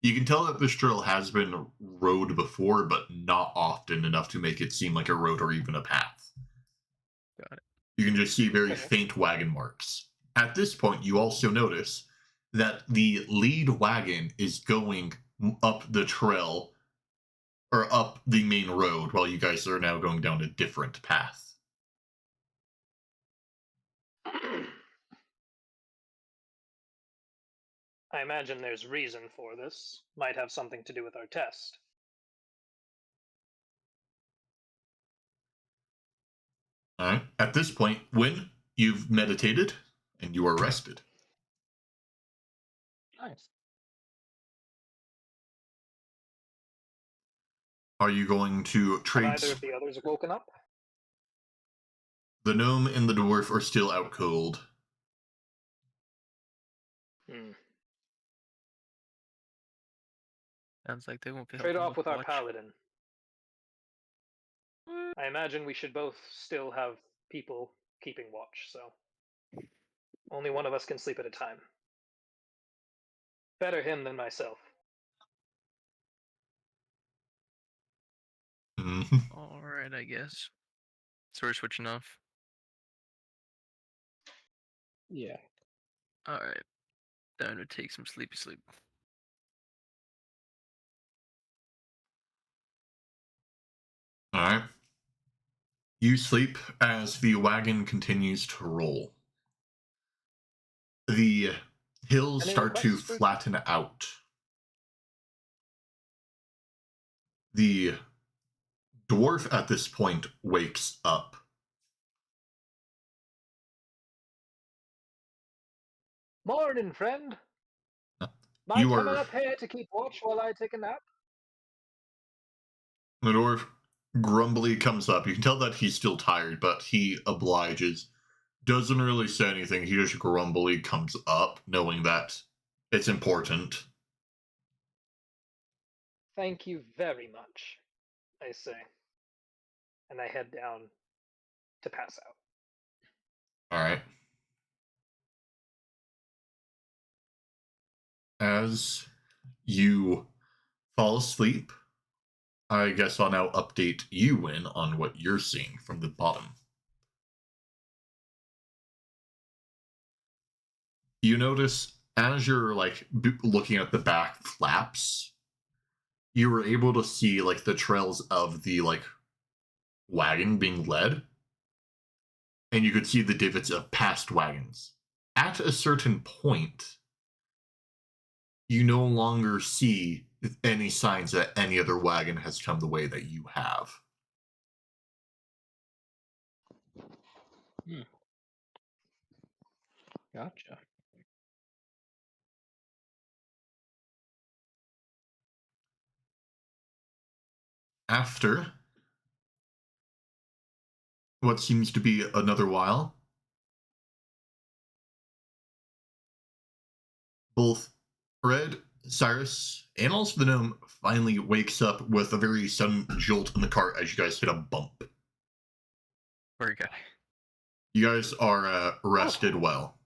you can tell that this trail has been rode before, but not often enough to make it seem like a road or even a path. Got it. You can just see very Okay. faint wagon marks. At this point, you also notice that the lead wagon is going up the trail or up the main road while you guys are now going down a different path. I imagine there's reason for this. Might have something to do with our test. All right. At this point, when you've meditated and you are rested, Nice. are you going to Have trade? either of the others woken up? The gnome and the dwarf are still out cold. Hmm. Sounds like they won't be Trade helping off with our much. paladin. I imagine we should both still have people keeping watch, so only one of us can sleep at a time. Better him than myself. Mhm. All right, I guess. So we're switching off. Yeah. All right. Time to take some sleepy sleep. All right. You sleep as the wagon continues to roll. The hills Any start to requests for flatten out. The dwarf at this point wakes up. morning, friend? Mind You coming are up here to keep watch while I take a nap? the dwarf grumbly comes up. You can tell that he's still tired, but he obliges. Doesn't really say anything. He just grumbly comes up, knowing that it's important. Thank you very much, I say. And I head down to pass out. All right. As you fall asleep, I guess I'll now update you, Win, on what you're seeing from the bottom. You notice as you're looking at the back flaps, you were able to see the trails of the wagon being led, and you could see the divots of past wagons. At a certain point, you no longer see any signs that any other wagon has come the way that you have. Gotcha. After what seems to be another while, both Red, Cyrus, and also the gnome finally wakes up with a very sudden jolt in the cart as you guys hit a bump. Very good. You guys are rested well.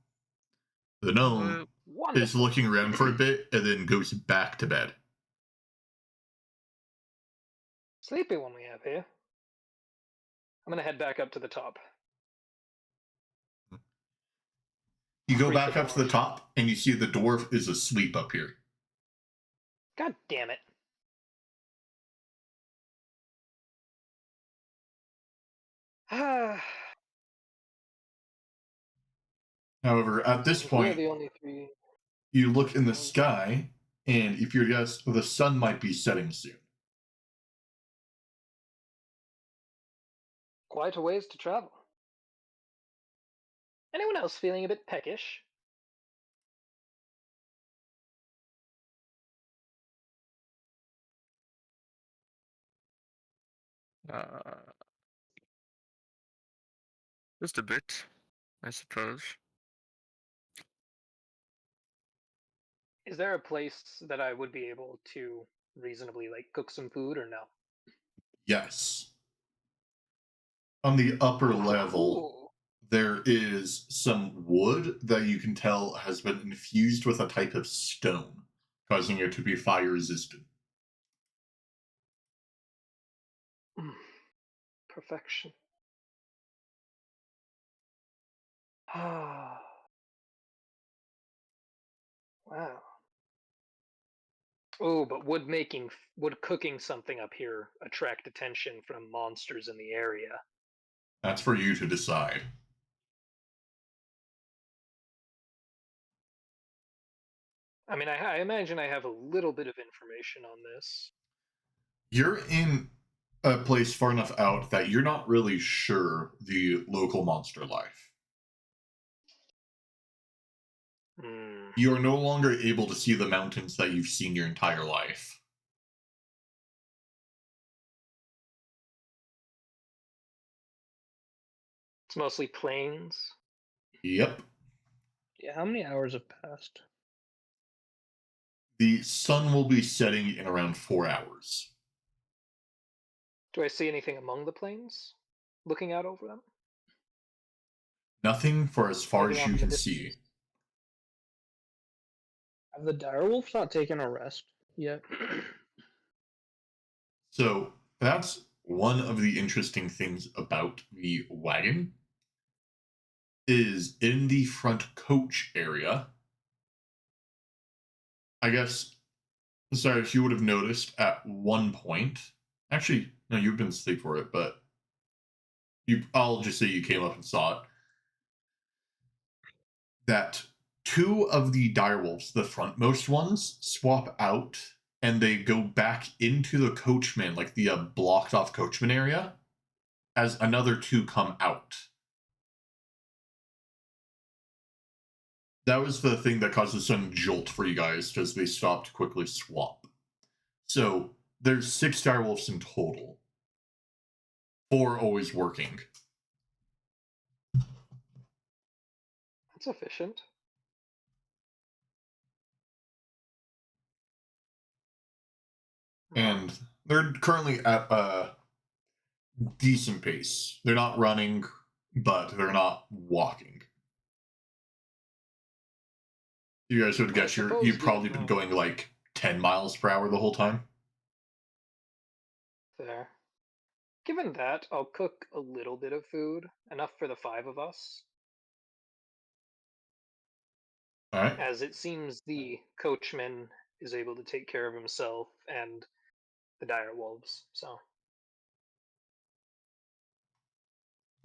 The gnome Whoop. is Wonderful. looking around for a bit and then goes back to bed. Sleepy one we have here. I'm gonna head back up to the top. You go Greet the back up to the dwarf. top and you see the dwarf is asleep up here. God damn it. Ah, However, at this we're point, the only three. you look in the sky, and if you're guess, the sun might be setting soon. Quite a ways to travel. Anyone else feeling a bit peckish? Uh, Just a bit, I suppose. Is there a place that I would be able to reasonably like cook some food or no? Yes. On the upper Oh, level, cool. there is some wood that you can tell has been infused with a type of stone, causing it to be fire resistant. Mm, perfection. Ah, wow. Oh, but would cooking something up here attract attention from monsters in the area? That's for you to decide. I mean, I imagine I have a little bit of information on this. You're in a place far enough out that you're not really sure the local monster life. Hmm. You are no longer able to see the mountains that you've seen your entire life. It's mostly plains. Yep. Yeah, how many hours have passed? The sun will be setting in around 4 hours. Do I see anything among the plains? Looking out over them? Nothing for as far Anything as off you in the can distance? see. Have the direwolves not taken a rest yet? So that's one of the interesting things about the wagon is in the front coach area. I guess, sorry, if you would have noticed at one point, actually, no, you've been asleep for it, but I'll just say you came up and saw it, that two of the direwolves, the frontmost ones, swap out and they go back into the coachman, like the blocked off coachman area, as another two come out. That was the thing that caused a sudden jolt for you guys because they stopped to quickly swap. So there's 6 direwolves in total, 4 always working. That's efficient. And they're currently at a decent pace. They're not running, but they're not walking. You guys would I guess suppose you've given probably been that. going like 10 miles per hour the whole time. Fair. Given that, I'll cook a little bit of food, enough for the 5 of us, All right. as it seems the coachman is able to take care of himself and the dire wolves. So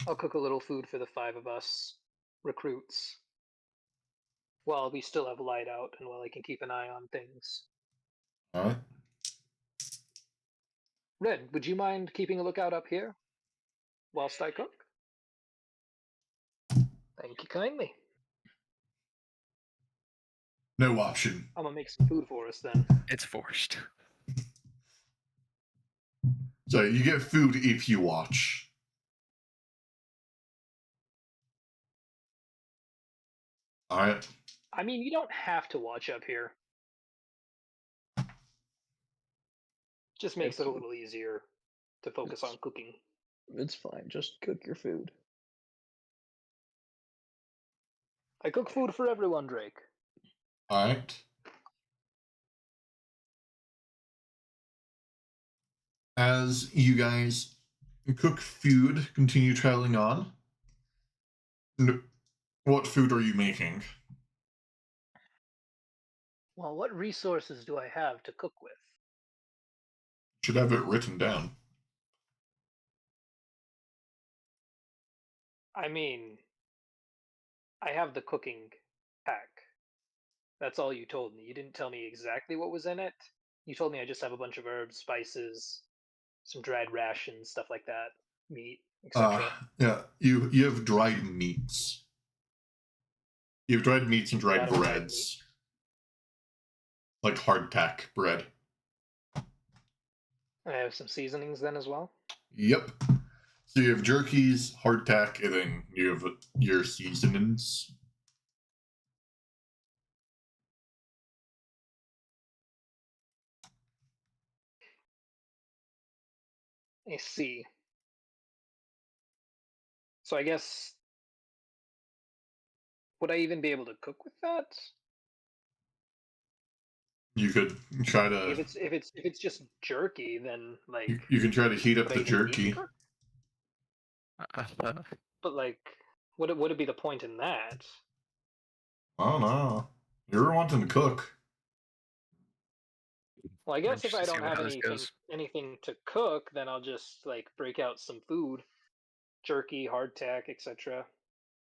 I'll cook a little food for the 5 of us, recruits, while we still have light out and while I can keep an eye on things. All right. Red, would you mind keeping a lookout up here whilst I cook? Thank you kindly. No option. I'm gonna make some food for us then. It's forced. So you get food if you watch. All right. I mean, you don't have to watch up here. Just makes it a little easier to focus on cooking. It's fine. Just cook your food. I cook food for everyone, Drake. All right. As you guys cook food, continue traveling on. What food are you making? Well, what resources do I have to cook with? Should have it written down. I mean, I have the cooking pack. That's all you told me. You didn't tell me exactly what was in it. You told me I just have a bunch of herbs, spices, some dried rations, stuff like that, meat, etc. Yeah, you have dried meats. You have dried meats and A dried lot of dried meat. breads. Like hardtack bread. I have some seasonings then as well. Yep. So you have jerkies, hardtack, and then you have your seasonings. I see. So I guess would I even be able to cook with that? You could try Like to if it's just jerky, then like you can try to heat up would I the even need to jerky. cook? Uh, But like, would it be the point in that? I don't know. You're wanting to cook. Well, I I'm guess if interested I to see don't what have how this anything goes. anything to cook, then I'll just like break out some food, jerky, hardtack, etc.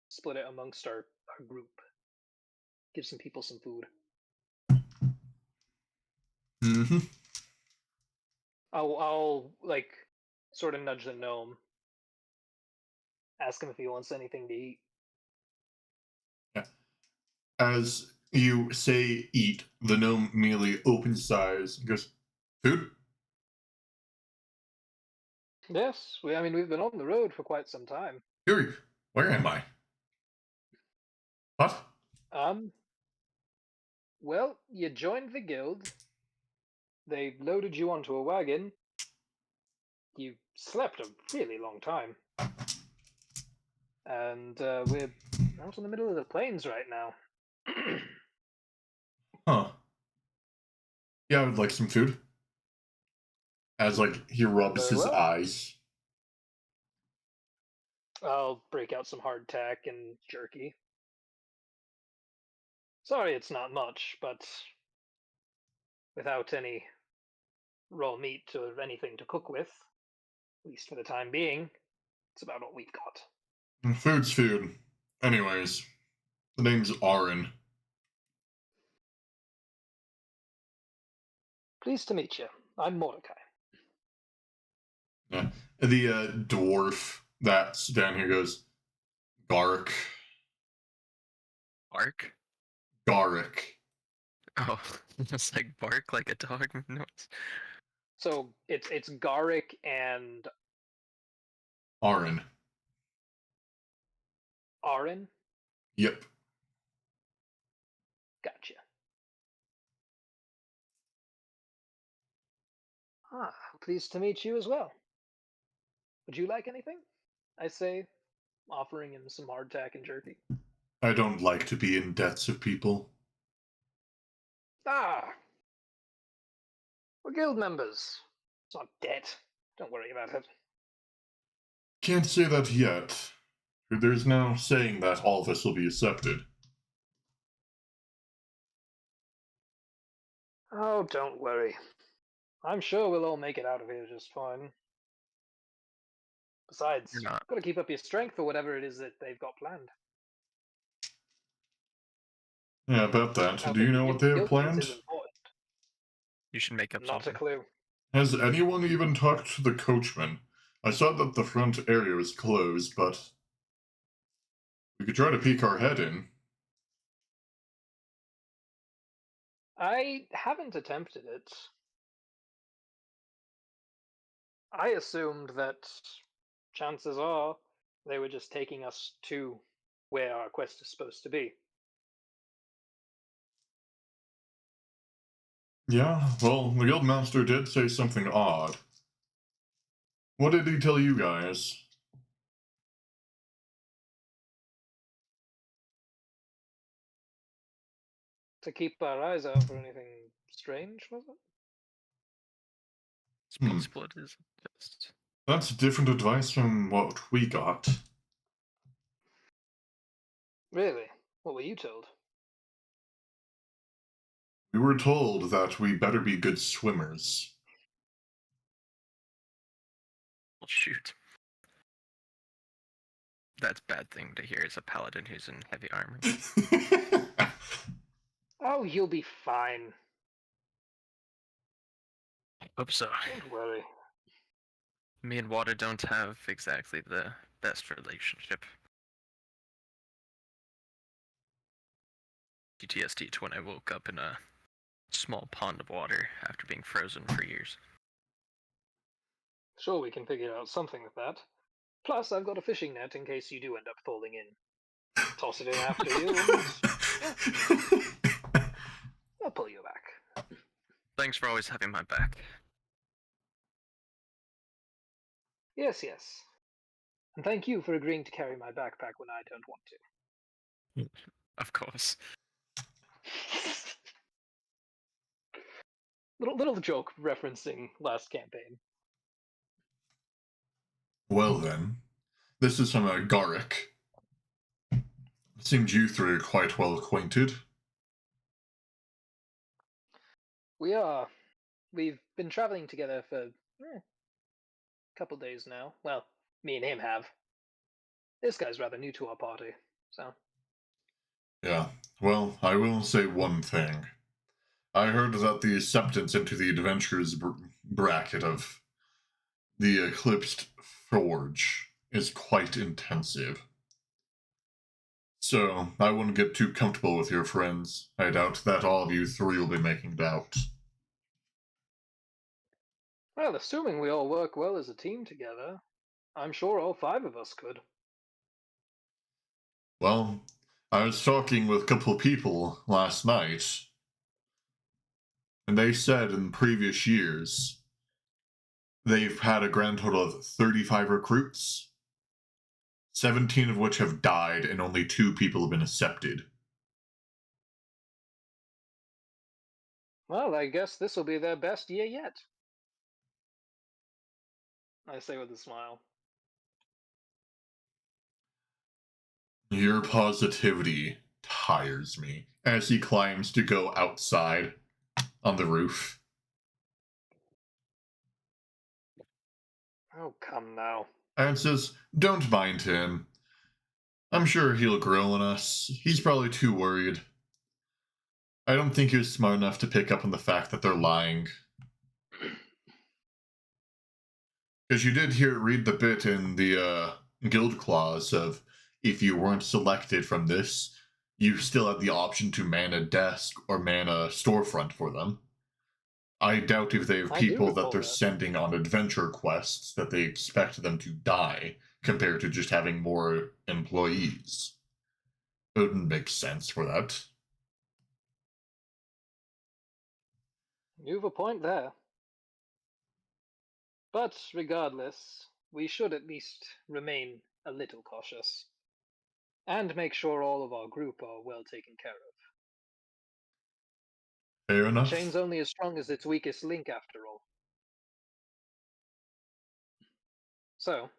Split it amongst our group. Give some people some food. Mm-hmm. I'll like sort of nudge the gnome, ask him if he wants anything to eat. Yeah. As you say eat, the gnome immediately opens his eyes and goes, "Food? Yes, I mean we've been on the road for quite some time. Here, where am I? What? Um, well, you joined the guild. They loaded you onto a wagon. You slept a really long time, and we're out in the middle of the plains right now. Huh. Yeah, I would like some food." As like he rubs Very his well. eyes. I'll break out some hardtack and jerky. Sorry, it's not much, but without any raw meat or anything to cook with, at least for the time being, it's about all we've got. Food's food. Anyways, the name's Aaron. Pleased to meet you. I'm Mordecai. Yeah. The dwarf that's down here goes, Garrick. Bark? Garrick. Oh, it's like bark like a dog. No, So it's Garrick and Aaron. Aaron. Yep. Gotcha. Ah, pleased to meet you as well. Would you like anything? I say, offering him some hardtack and jerky. I don't like to be in debts of people. Ah, we're guild members. It's not debt. Don't worry about it. Can't say that yet. There's no saying that all of us will be accepted. Oh, don't worry. I'm sure we'll all make it out of here just fine. you're Besides, not. gotta keep up your strength for whatever it is that they've got planned. Yeah, about that. Do you Helping know what they have guildmates planned? is important. You should make up Not a something. clue. Has anyone even talked to the coachman? I saw that the front area was closed, but we could try to peek our head in. I haven't attempted it. I assumed that chances are they were just taking us to where our quest is supposed to be. Yeah, well, the guildmaster did say something odd. What did he tell you guys? To keep our eyes out for anything strange, was it? It's Hmm. peaceful. It is just. That's different advice from what we got. Really? What were you told? We were told that we better be good swimmers. Well, shoot. That's a bad thing to hear as a paladin who's in heavy armor. Oh, you'll be fine. Hope so. Don't worry. Me and Wada don't have exactly the best relationship. PTSD to when I woke up in a small pond of water after being frozen for years. Sure, we can figure out something with that. Plus, I've got a fishing net in case you do end up falling in. Toss it in after you, and I'll pull you back. Thanks for always having my back. Yes, yes. And thank you for agreeing to carry my backpack when I don't want to. Of course. Little joke referencing last campaign. Well then, this is from Garrick. Seems you three are quite well acquainted. We are. We've been traveling together for a couple days now. Well, me and him have. This guy's rather new to our party, so. Yeah, well, I will say one thing. I heard that the acceptance into the adventurers bracket of the Eclipsed Forge is quite intensive. So, I wouldn't get too comfortable with your friends. I doubt that all of you three will be making it out. Well, assuming we all work well as a team together, I'm sure all 5 of us could. Well, I was talking with a couple of people last night, and they said in previous years they've had a grand total of 35 recruits, 17 of which have died, and only 2 people have been accepted. Well, I guess this will be their best year yet. I say with a smile. Your positivity tires me as he climbs to go outside on the roof. Oh, come now. And says, don't mind him. I'm sure he'll grow on us. He's probably too worried. I don't think he was smart enough to pick up on the fact that they're lying. Because you did read the bit in the guild clause of if you weren't selected from this, you still had the option to man a desk or man a storefront for them. I doubt if they have I do people that recall they're that. sending on adventure quests that they expect them to die compared to just having more employees. It wouldn't make sense for that. You've a point there. But regardless, we should at least remain a little cautious. And make sure all of our group are well taken care of. Fair A enough. chain's only as strong as its weakest link, after all. So,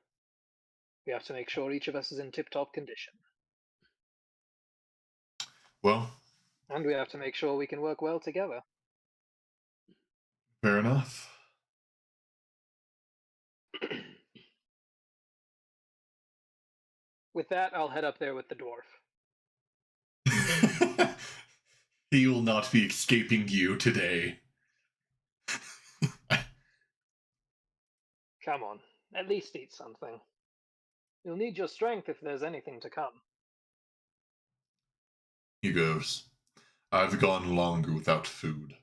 we have to make sure each of us is in tip-top condition. Well, And we have to make sure we can work well together. fair enough. With that, I'll head up there with the dwarf. He will not be escaping you today. Come on, at least eat something. You'll need your strength if there's anything to come. He goes, I've gone longer without food.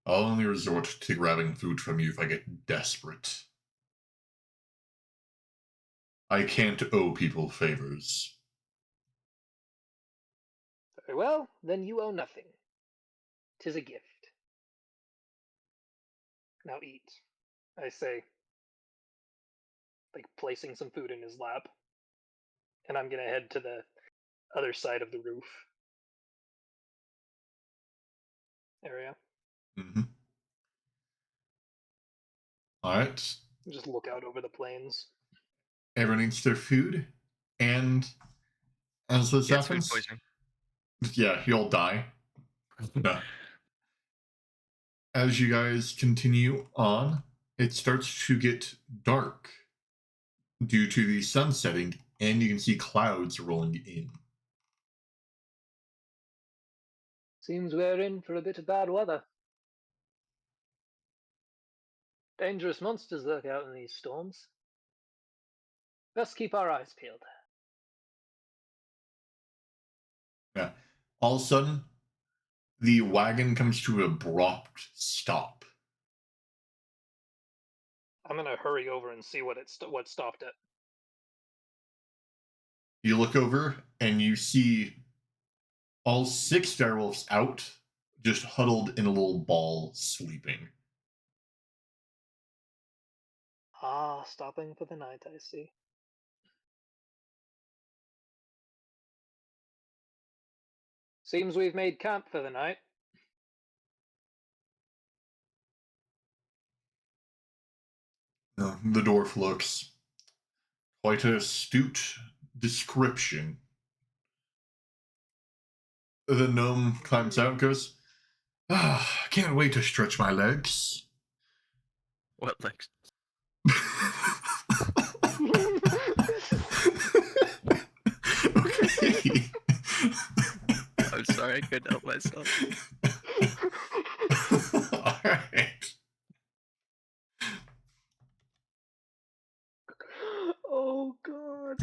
I'll only resort to grabbing food from you if I get desperate. I can't owe people favors. Very well, then you owe nothing. 'Tis a gift. Now eat, I say, like placing some food in his lap. And I'm gonna head to the other side of the roof area. Mm-hmm. Alright. Just look out over the plains. Everyone eats their food, and as this Yeah, it's food happens, poisoning. yeah, you'll die. Yeah. As you guys continue on, it starts to get dark due to the sun setting, and you can see clouds rolling in. Seems we're in for a bit of bad weather. Dangerous monsters lurk out in these storms. Best keep our eyes peeled. Yeah. All of a sudden, the wagon comes to an abrupt stop. I'm gonna hurry over and see what stopped it. You look over and you see all 6 direwolves out, just huddled in a little ball, sleeping. Ah, stopping for the night, I see. Seems we've made camp for the night. The dwarf looks quite an astute description. The gnome climbs out and goes, "Ah, can't wait to stretch my legs." What like Okay. I'm sorry, I couldn't help myself. Alright. Oh god.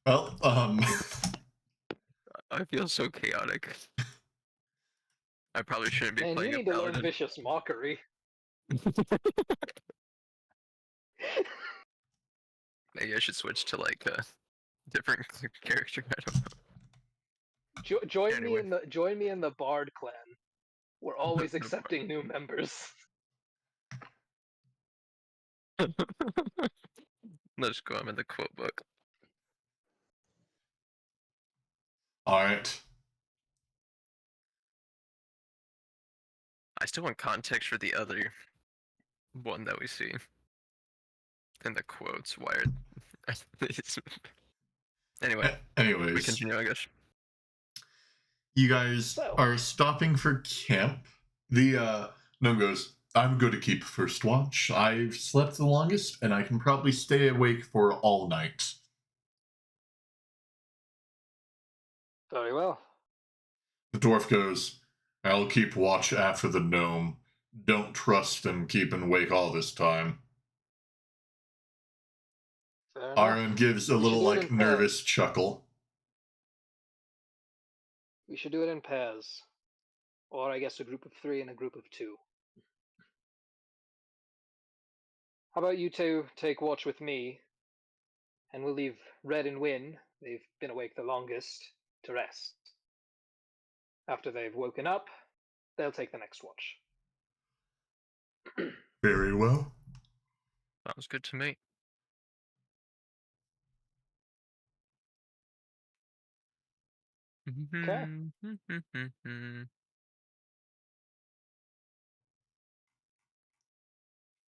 Well, I feel so chaotic. I probably shouldn't be Man, you playing a need to learn paladin. vicious mockery. Maybe I should switch to like a different character. I don't know. Join me Anyway. in the Bard clan. We're always accepting new members. Let's go. I'm in the quote book. alright. I still want context for the other one that we see in the quotes. Wired. Anyway, we Anyways, continue, I guess. you guys So. are stopping for camp. The gnome goes, I'm good to keep first watch. I've slept the longest, and I can probably stay awake for all night. Very well. The dwarf goes, I'll keep watch after the gnome. Don't trust him keeping awake all this time. Fair enough. Aaron gives a We should little, do it like, in nervous pairs. chuckle. We should do it in pairs. Or I guess a group of 3 and a group of 2. How about you two take watch with me, and we'll leave Red and Win, they've been awake the longest, to rest. After they've woken up, they'll take the next watch. Very well. Sounds good to me. Okay.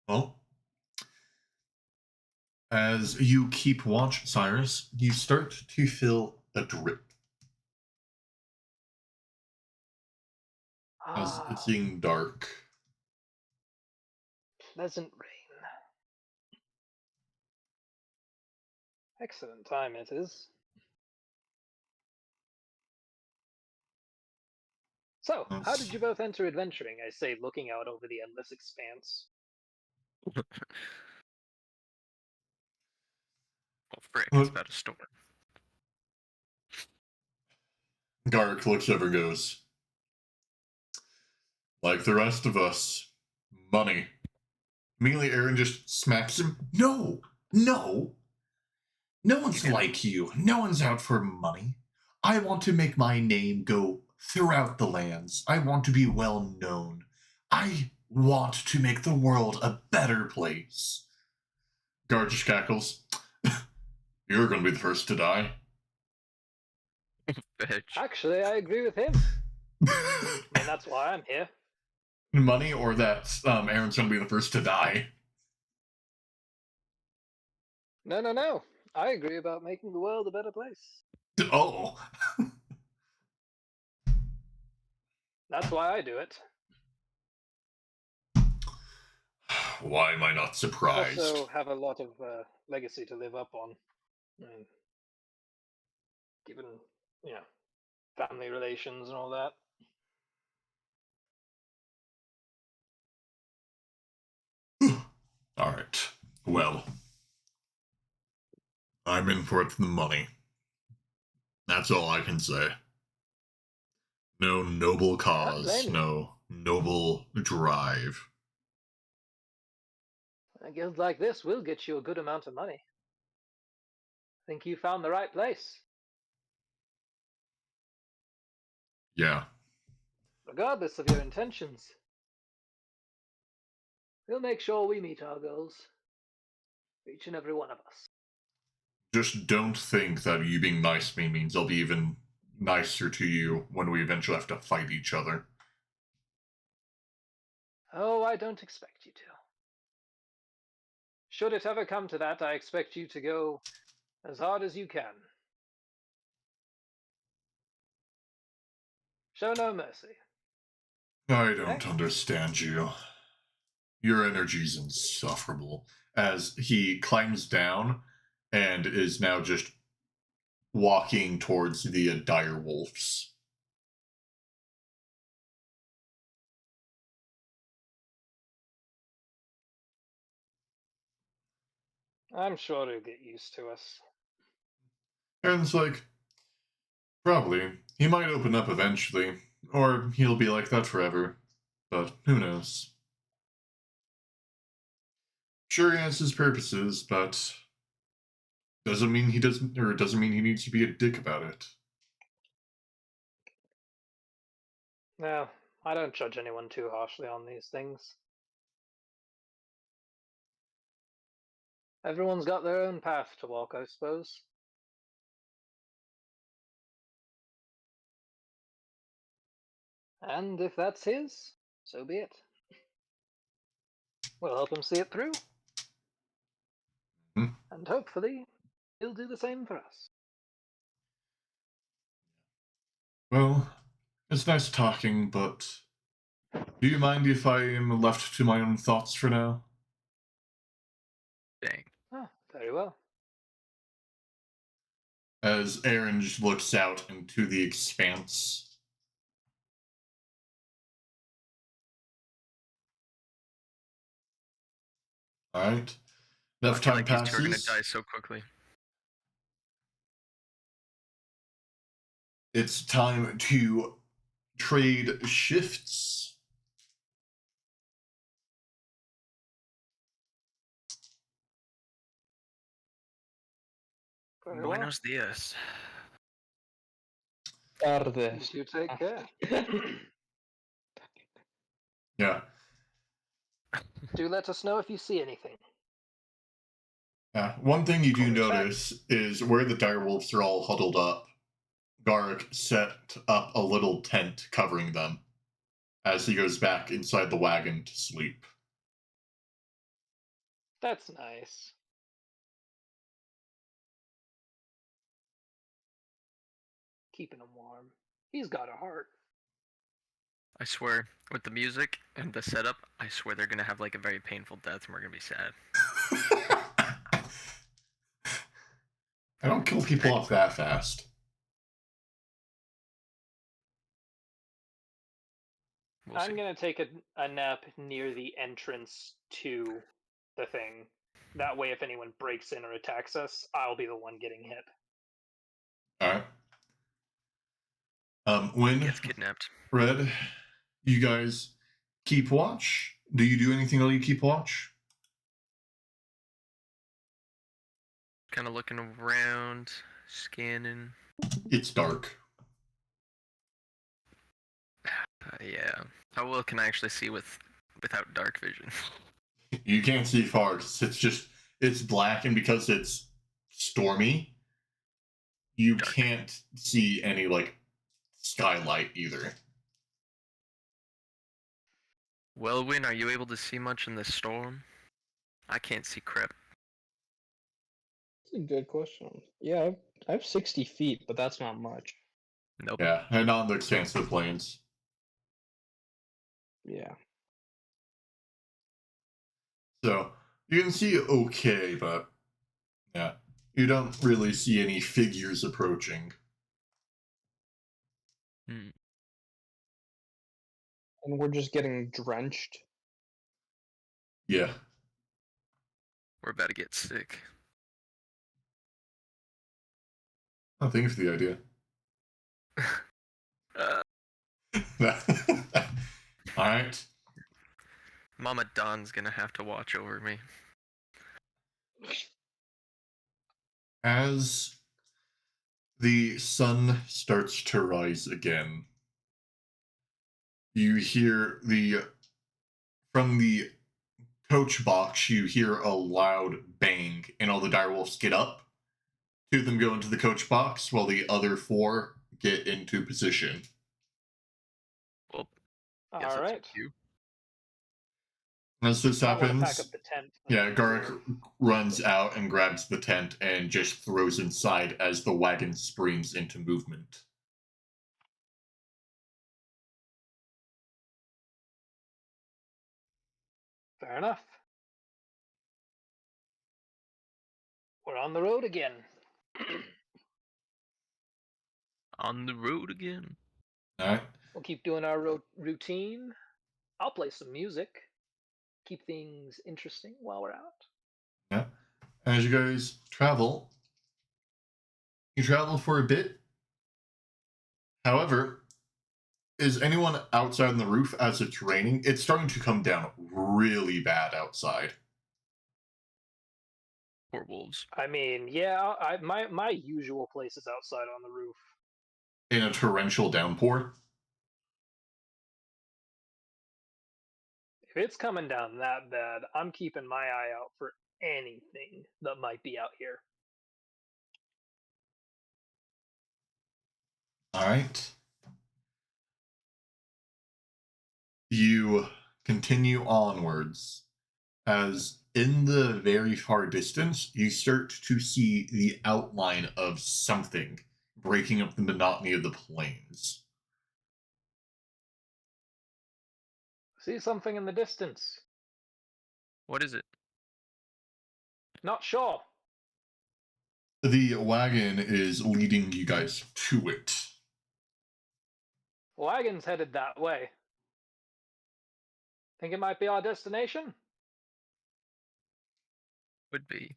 Well, as you keep watch, Cyrus, you start to feel a drip as it's getting dark. Pleasant rain. Excellent time it is. So, how did you both enter adventuring? I say, looking out over the endless expanse. Well, frick, Well, it's about a storm. Garrick looks over and goes, like the rest of us, money. Immediately, Aaron just smacks him. No, no, no one's Yeah. like you. No one's out for money. I want to make my name go throughout the lands. I want to be well known. I want to make the world a better place. Guard just cackles. You're going to be the first to die. Bitch. Actually, I agree with him. I mean, that's why I'm here. Money or that Aaron's going to be the first to die. No. I agree about making the world a better place. Oh. That's why I do it. Why am I not surprised? Also have a lot of legacy to live up on. Given, family relations and all that. All right. Well, I'm in for it for the money. That's all I can say. No noble cause, blame you. no noble drive. A guild like this will get you a good amount of money. Think you found the right place. Yeah. Regardless of your intentions, we'll make sure we meet our goals. Each and every one of us. Just don't think that you being nice to me means I'll be even nicer to you when we eventually have to fight each other. Oh, I don't expect you to. Should it ever come to that, I expect you to go as hard as you can. Show no mercy. I don't Next. understand you. Your energy's insufferable. As he climbs down and is now just walking towards the dire wolves. I'm sure he'll get used to us. Aaron's like, probably. He might open up eventually, or he'll be like that forever. But who knows? Sure, he has his purposes, but doesn't mean he doesn't, or doesn't mean he needs to be a dick about it. No, I don't judge anyone too harshly on these things. Everyone's got their own path to walk, I suppose. And if that's his, so be it. We'll help him see it through. Hmm. And hopefully, he'll do the same for us. Well, it's nice talking, but do you mind if I am left to my own thoughts for now? Dang. Ah, very well. As Aaron just looks out into the expanse. Alright. Enough I feel time like these two are gonna passes. die so quickly. It's time to trade shifts. Very well. Buenos dias. You Tardes. two take care. Yeah. Do let us know if you see anything. One thing you do Call me back. notice is where the direwolves are all huddled up, Garrick set up a little tent covering them as he goes back inside the wagon to sleep. That's nice. Keeping him warm. He's got a heart. I swear, with the music and the setup, I swear they're gonna have like a very painful death and we're gonna be sad. I don't kill people off that fast. We'll I'm see. gonna take a nap near the entrance to the thing. That way, if anyone breaks in or attacks us, I'll be the one getting hit. Alright. He When gets kidnapped. Red, you guys keep watch? Do you do anything while you keep watch? Kind of looking around, scanning. It's dark. Yeah. How well can I actually see without dark vision? You can't see far 'cause it's black, and because it's stormy, you Dark. can't see any like skylight either. Wellwyn, are you able to see much in this storm? I can't see crap. That's a good question. Yeah, I have 60 feet, but that's not much. Nope. Yeah, and on the expansive plains. Yeah. So you can see okay, but yeah, you don't really see any figures approaching. Hmm. And we're just getting drenched. Yeah. We're about to get sick. Oh, thank you for the idea. All right. Mama Don's gonna have to watch over me. As the sun starts to rise again, you hear from the coach box, you hear a loud bang, and all the direwolves get up. Two of them go into the coach box, while the other four get into position. Well, guess All that's right. you. As this I want to pack happens, up the tent. yeah, Garrick for- runs out and grabs the tent and just throws inside as the wagon springs into movement. Fair enough. We're on the road again. On the road again. All right. We'll keep doing our routine. I'll play some music. Keep things interesting while we're out. Yeah. As you guys travel, you travel for a bit. However, is anyone outside on the roof as it's raining? It's starting to come down really bad outside. Poor wolves. I mean, yeah, my usual place is outside on the roof. In a torrential downpour. If it's coming down that bad, I'm keeping my eye out for anything that might be out here. All right. You continue onwards as in the very far distance, you start to see the outline of something breaking up the monotony of the plains. See something in the distance. What is it? Not sure. The wagon is leading you guys to it. Wagon's headed that way. Think it might be our destination? Would be.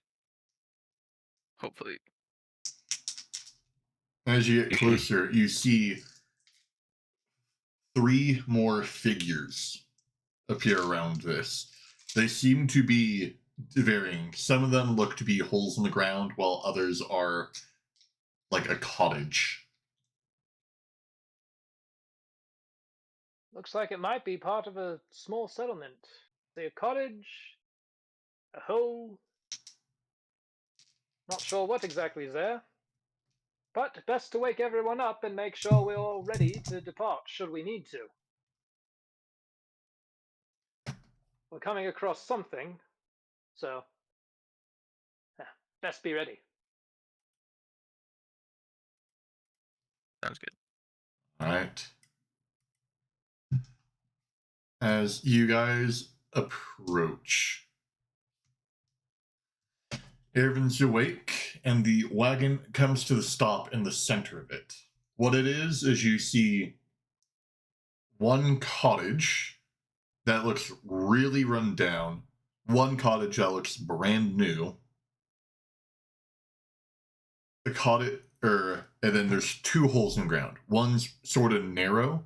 Hopefully. As you get closer, you see three more figures appear around this. They seem to be varying. Some of them look to be holes in the ground, while others are like a cottage. Looks like it might be part of a small settlement. Say a cottage, a hole. Not sure what exactly is there. But best to wake everyone up and make sure we're all ready to depart should we need to. We're coming across something, so best be ready. Sounds good. All right. As you guys approach, Irvin's awake, and the wagon comes to the stop in the center of it. What it is you see one cottage that looks really run down, one cottage that looks brand new, the cottage, and then there's two holes in the ground. One's sort of narrow,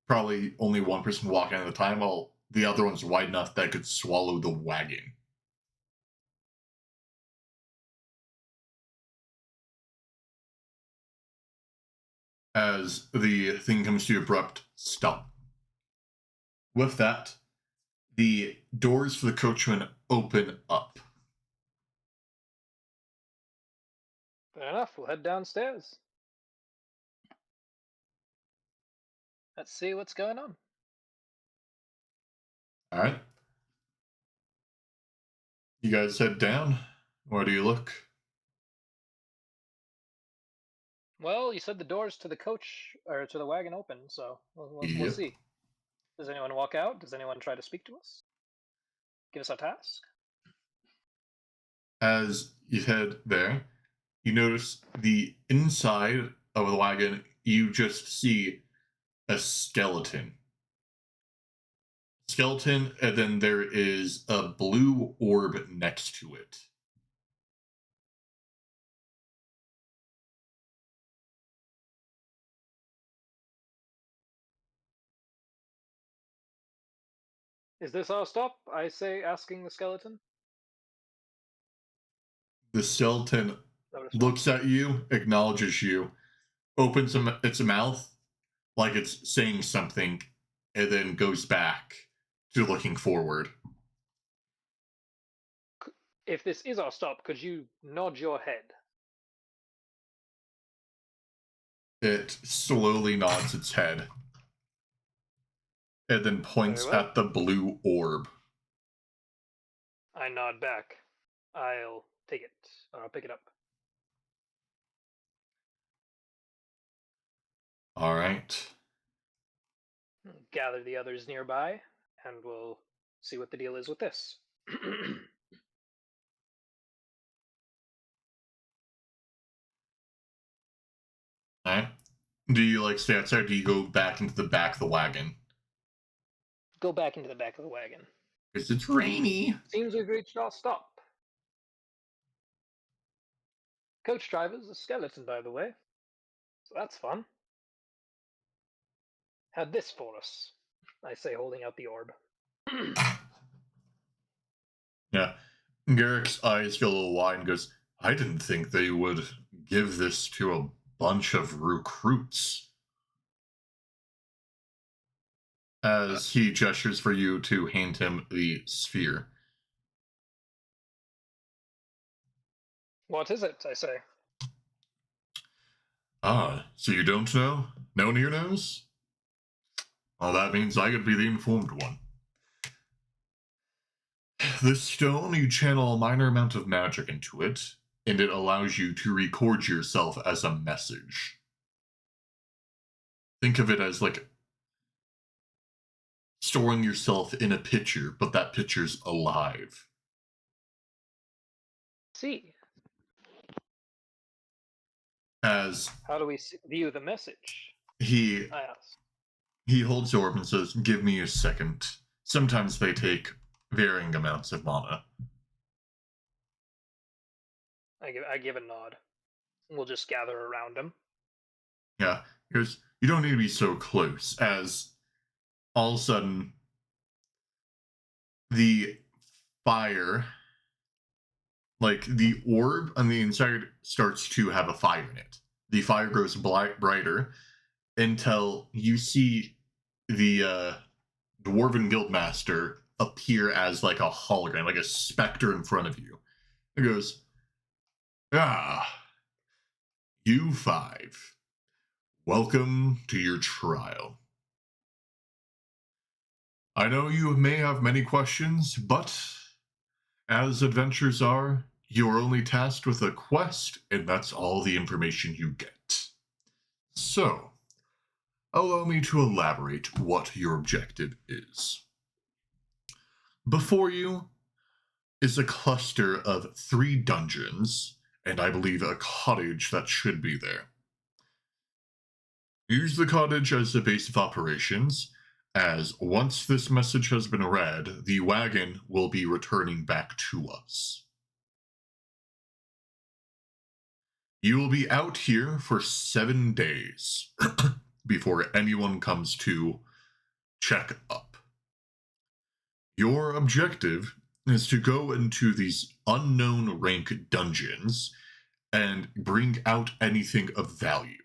probably only one person walking at a time, while the other one's wide enough that it could swallow the wagon. As the thing comes to abrupt stop. With that, the doors for the coachman open up. Fair enough, we'll head downstairs. Let's see what's going on. All right. You guys head down. Where do you look? Well, you said the doors to the coach or to the wagon open, so we'll Yep. see. Does anyone walk out? Does anyone try to speak to us? Give us a task? As you head there, you notice the inside of the wagon, you just see a skeleton. Skeleton, and then there is a blue orb next to it. Is this our stop? I say, asking the skeleton. The skeleton No response. looks at you, acknowledges you, opens its mouth like it's saying something, and then goes back to looking forward. If this is our stop, could you nod your head? It slowly nods its head and then points Very well. at the blue orb. I nod back. I'll take it. Or I'll pick it up. All right. Gather the others nearby, and we'll see what the deal is with this. All right. Do you like stay outside? Or do you go back into the back of the wagon? Go back into the back of the wagon. Because it's rainy. Seems we've reached our stop. Coach driver's a skeleton, by the way. So that's fun. Had this for us, I say, holding out the orb. Yeah. Garrick's eyes go a little wide and goes, I didn't think they would give this to a bunch of recruits. As he gestures for you to hand him the sphere. What is it? I say. Ah, so you don't know? No one here knows? Well, that means I could be the informed one. This stone, you channel a minor amount of magic into it, and it allows you to record yourself as a message. Think of it as like storing yourself in a picture, but that picture's alive. See. As How do we view the message? he I ask. holds the orb and says, give me a second. Sometimes they take varying amounts of mana. I give a nod. We'll just gather around him. Yeah, because you don't need to be so close, as all of a sudden the fire, like the orb on the inside, starts to have a fire in it. The fire grows brighter until you see the Dwarven Guildmaster appear as like a hologram, like a specter in front of you. It goes, ah, you five, welcome to your trial. I know you may have many questions, but as adventures are, you are only tasked with a quest, and that's all the information you get. So, allow me to elaborate what your objective is. Before you is a cluster of 3 dungeons, and I believe a cottage that should be there. Use the cottage as the base of operations, as once this message has been read, the wagon will be returning back to us. You will be out here for 7 days before anyone comes to check up. Your objective is to go into these unknown rank dungeons and bring out anything of value.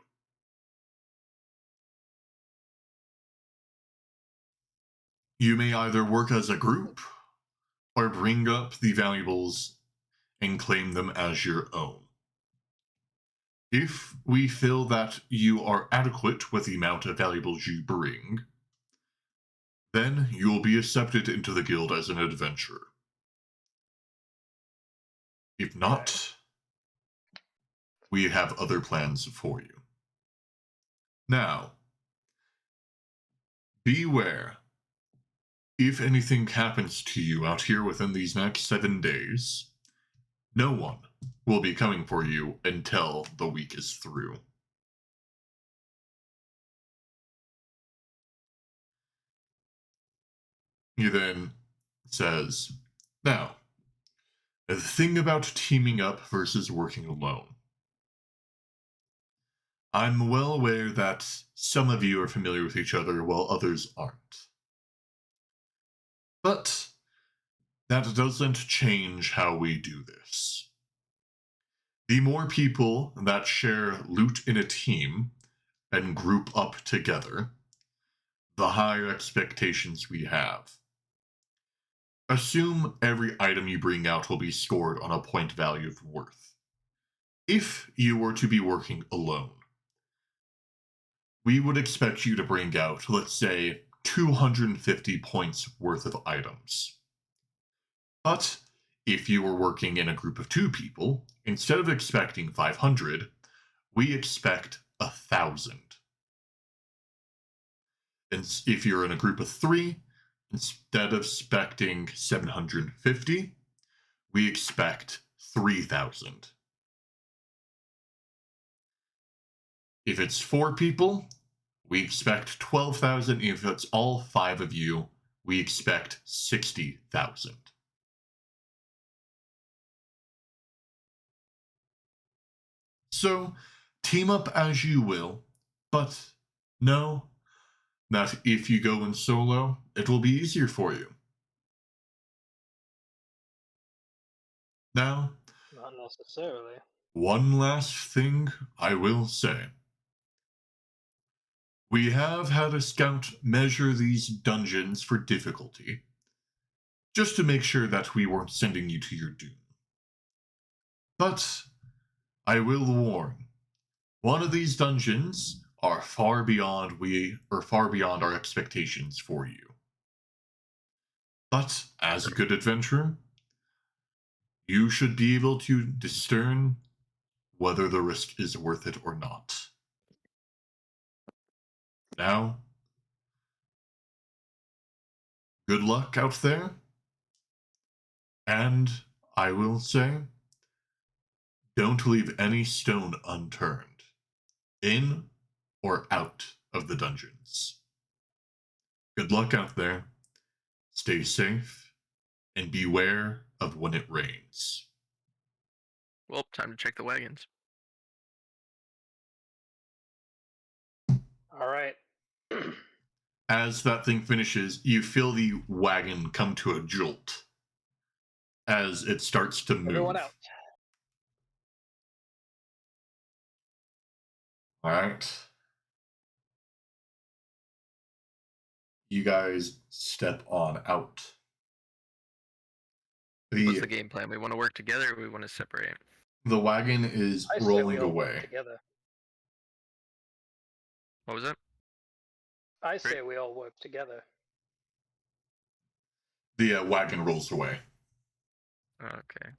You may either work as a group or bring up the valuables and claim them as your own. If we feel that you are adequate with the amount of valuables you bring, then you will be accepted into the guild as an adventurer. If not, we have other plans for you. Now, beware. If anything happens to you out here within these next 7 days, no one will be coming for you until the week is through. He then says, now, the thing about teaming up versus working alone. I'm well aware that some of you are familiar with each other while others aren't. But that doesn't change how we do this. The more people that share loot in a team and group up together, the higher expectations we have. Assume every item you bring out will be scored on a point value of worth. If you were to be working alone, we would expect you to bring out, let's say, 250 points worth of items. But if you were working in a group of 2 people, instead of expecting 500, we expect 1,000. And if you're in a group of 3, instead of expecting 750, we expect 3,000. If it's 4 people, we expect 12,000. If it's all 5 of you, we expect 60,000. So, team up as you will, but know that if you go in solo, it will be easier for you. Now, Not necessarily. one last thing I will say. We have had a scout measure these dungeons for difficulty, just to make sure that we weren't sending you to your doom. But I will warn, one of these dungeons are far beyond our expectations for you. But as a good adventurer, you should be able to discern whether the risk is worth it or not. Now, good luck out there, and I will say, don't leave any stone unturned, in or out of the dungeons. Good luck out there, stay safe, and beware of when it rains. Well, time to check the wagons. All right. As that thing finishes, you feel the wagon come to a jolt as it starts to move. Everyone out. All right. You guys step on out. What's the game plan? We want to work together or we want to separate? The wagon is I say rolling we all work away. together. What was that? I say we all work together. The wagon rolls away. Okay.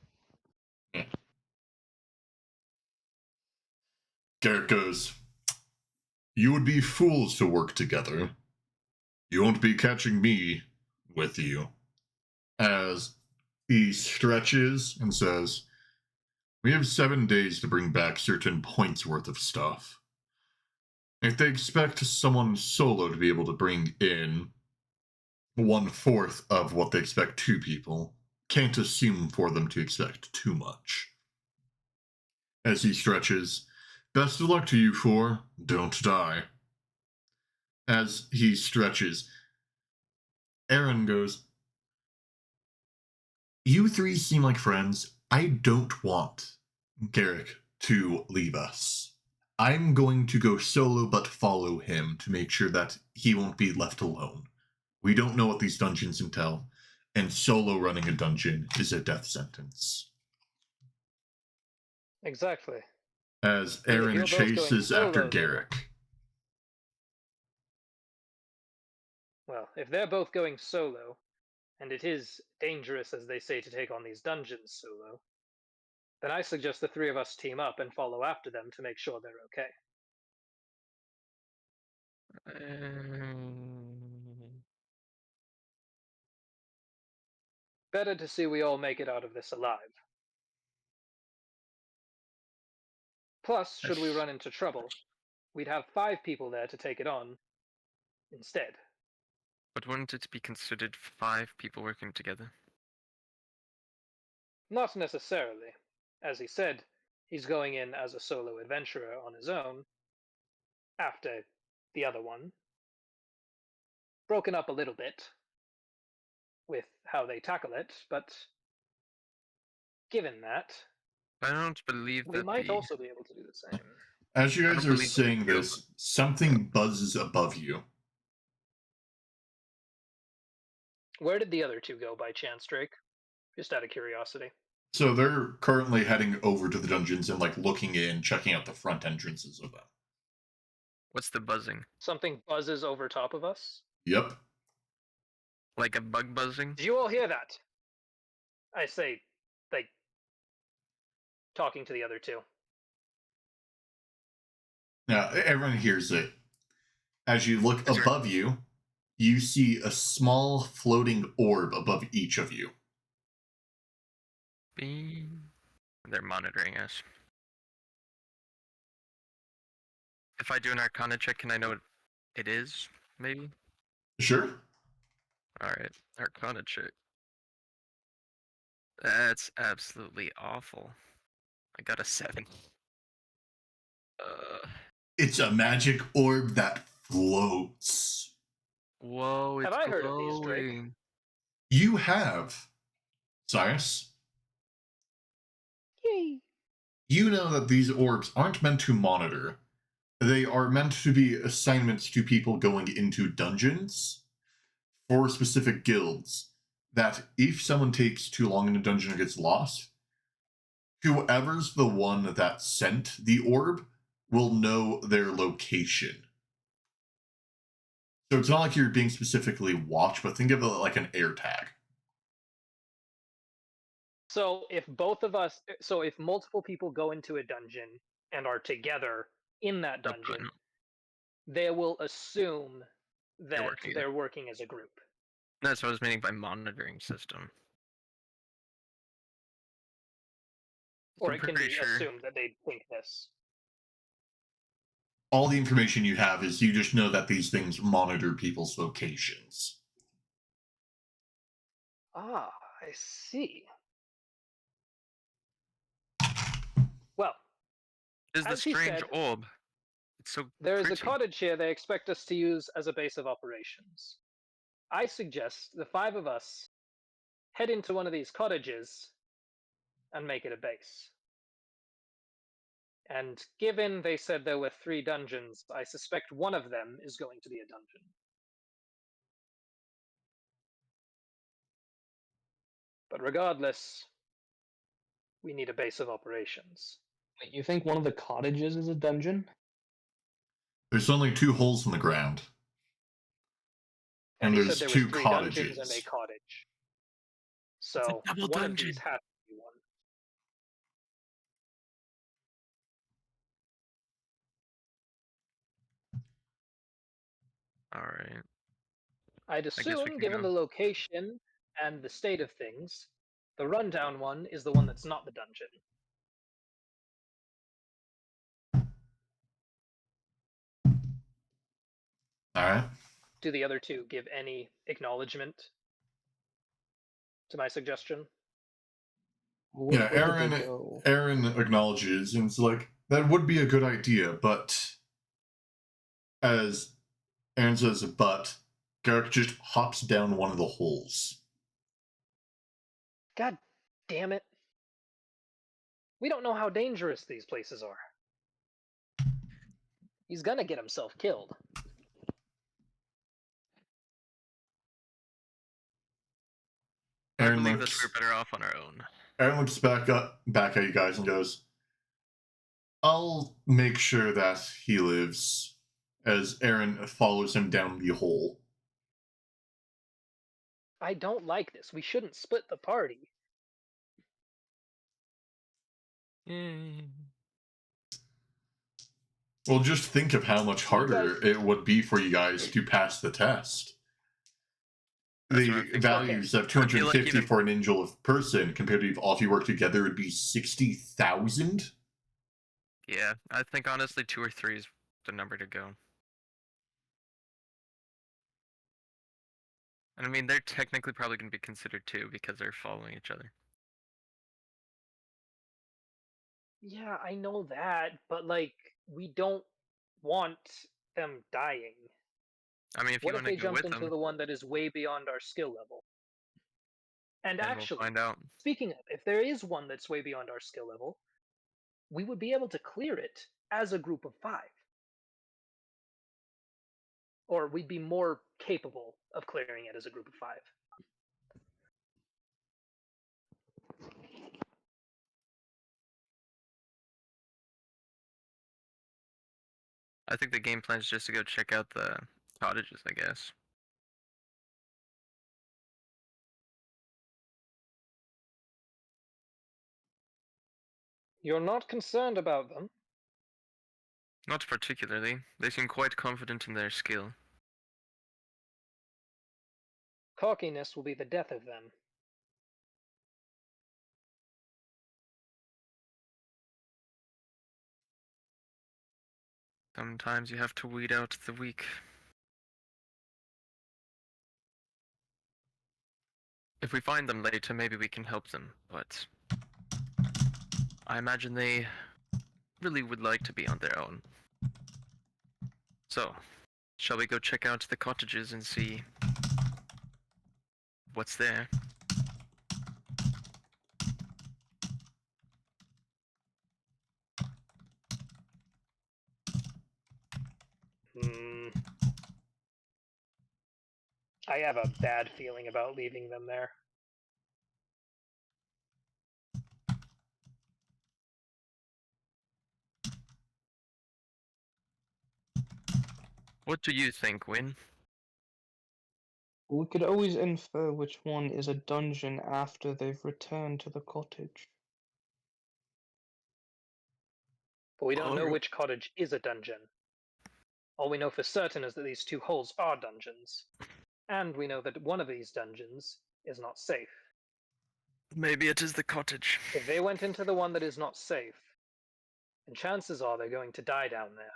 Yeah. Garrett goes, "You would be fools to work together. You won't be catching me with you." As he stretches and says, "We have 7 days to bring back certain points worth of stuff. If they expect someone solo to be able to bring in 1/4 of what they expect 2 people, can't assume for them to expect too much." As he stretches, "Best of luck to you 4. Don't die." As he stretches, Aaron goes, "You 3 seem like friends. I don't want Garrick to leave us. I'm going to go solo but follow him to make sure that he won't be left alone. We don't know what these dungeons entail, and solo running a dungeon is a death sentence." Exactly. As But if Aaron you're both going chases after solo, though, Garrick. well, if they're both going solo, and it is dangerous, as they say, to take on these dungeons solo, then I suggest the 3 of us team up and follow after them to make sure they're okay. Better to see we all make it out of this alive. Plus, should we run into trouble, we'd have 5 people there to take it on instead. But wouldn't it be considered 5 people working together? Not necessarily. As he said, he's going in as a solo adventurer on his own, after the other one. Broken up a little bit with how they tackle it, but given that, I don't believe We that might also be able to do the same. As you I guys don't are believe that saying the this, something buzzes above you. Where did the other two go by chance, Drake? Just out of curiosity. So they're currently heading over to the dungeons and like looking in, checking out the front entrances of them. What's the buzzing? Something buzzes over top of us. Yep. Like a bug buzzing? Did you all hear that? I say, like, talking to the other two. Now everyone hears it. As you look Is there- above you, you see a small floating orb above each of you. Beam. They're monitoring us. If I do an Arcana check, can I know what it is? Maybe. Sure. All right, Arcana check. That's absolutely awful. I got a 7. It's a magic orb that floats. Whoa, Have it's I heard of these, Drake? glowing. You have, Cyrus. Yay! You know that these orbs aren't meant to monitor. They are meant to be assignments to people going into dungeons for specific guilds. That if someone takes too long in a dungeon or gets lost, whoever's the one that sent the orb will know their location. So it's not like you're being specifically watched, but think of it like an air tag. So if if multiple people go into a dungeon and are together in that They'll dungeon, put- they will assume that working. they're working as a group. That's what I was meaning by monitoring system. Or I'm it can pretty be sure. assumed that they think this. All the information you have is you just know that these things monitor people's locations. Ah, I see. Well, Is the as he strange said, orb? It's so there is a pretty. cottage here they expect us to use as a base of operations. I suggest the 5 of us head into one of these cottages and make it a base. And given they said there were 3 dungeons, I suspect one of them is going to be a dungeon. But regardless, we need a base of operations. Wait, you think one of the cottages is a dungeon? There's only 2 holes in the ground. And he there's said there 2 was 3 dungeons and a cottages. cottage. So double one of dungeon. these had to be one. All right. I'd I guess we assume, can given go. the location and the state of things, the rundown one is the one that's not the dungeon. Alright. Do the other 2 give any acknowledgement to my suggestion? Yeah, Where did they go? Aaron acknowledges and it's like, that would be a good idea, but as Aaron says, but Garrick just hops down one of the holes. God damn it. We don't know how dangerous these places are. He's gonna get himself killed. I Aaron believe looks, that we're better off on our own. Aaron looks back at you guys and goes, I'll make sure that he lives, as Aaron follows him down the hole. I don't like this. We shouldn't split the party. Yay. Well, just think of how much harder it would be for you guys to pass the test. That's what I'm The thinking. values of I feel like 250 even- for an angel of person compared to if all of you work together would be 60,000. Yeah, I think honestly 2 or 3 is the number to go. And I mean, they're technically probably going to be considered 2 because they're following each other. Yeah, I know that, but like, we don't want them dying. I mean, if What you if want to they go jump with into them, the one that is way beyond our skill level? And then actually, we'll find out. speaking of, if there is one that's way beyond our skill level, we would be able to clear it as a group of 5. Or we'd be more capable of clearing it as a group of 5. I think the game plan is just to go check out the cottages, I guess. You're not concerned about them? Not particularly. They seem quite confident in their skill. Cockiness will be the death of them. Sometimes you have to weed out the weak. If we find them later, maybe we can help them, but I imagine they really would like to be on their own. So, shall we go check out the cottages and see what's there? I have a bad feeling about leaving them there. What do you think, Win? We could always infer which one is a dungeon after they've returned to the cottage. But we don't know Alright. which cottage is a dungeon. All we know for certain is that these 2 holes are dungeons. And we know that one of these dungeons is not safe. Maybe it is the cottage. If they went into the one that is not safe, then chances are they're going to die down there.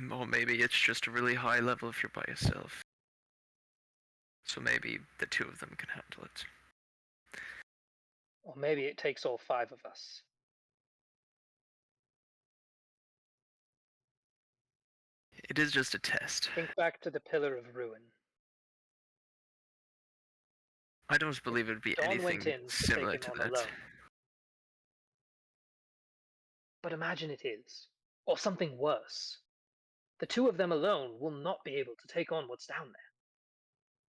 Or maybe it's just a really high level if you're by yourself. So maybe the 2 of them can handle it. Or maybe it takes all 5 of us. It is just a test. Think back to the Pillar of Ruin. I don't believe it would be Dawn anything went in to similar take to him on that. alone. But imagine it is. Or something worse. The 2 of them alone will not be able to take on what's down there.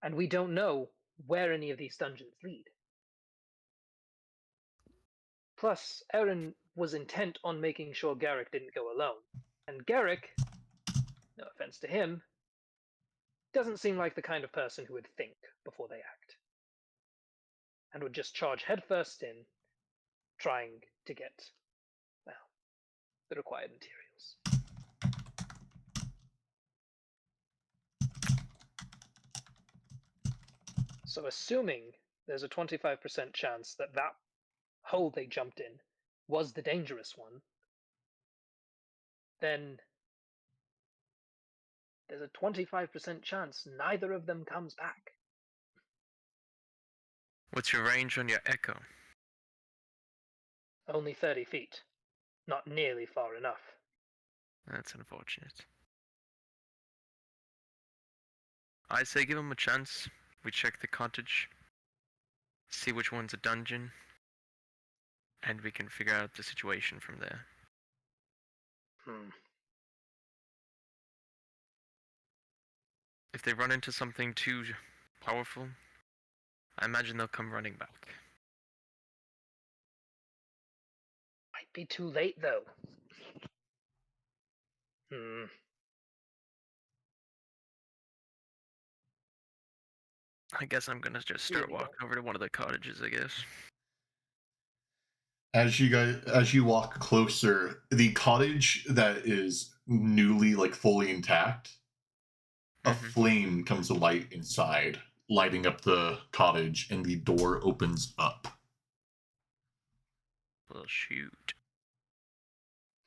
And we don't know where any of these dungeons lead. Plus, Eren was intent on making sure Garrick didn't go alone. And Garrick, no offense to him, doesn't seem like the kind of person who would think before they act. And would just charge headfirst in, trying to get, well, the required materials. So assuming there's a 25% chance that that hole they jumped in was the dangerous one, then there's a 25% chance neither of them comes back. What's your range on your echo? Only 30 feet. Not nearly far enough. That's unfortunate. I say give him a chance. We check the cottage, see which one's a dungeon, and we can figure out the situation from there. If they run into something too powerful, I imagine they'll come running back. Might be too late, though. I guess I'm gonna just start walking over to one of the cottages, I guess. As you walk closer, the cottage that is newly fully intact, a flame comes to light inside, lighting up the cottage, and the door opens up. Well, shoot.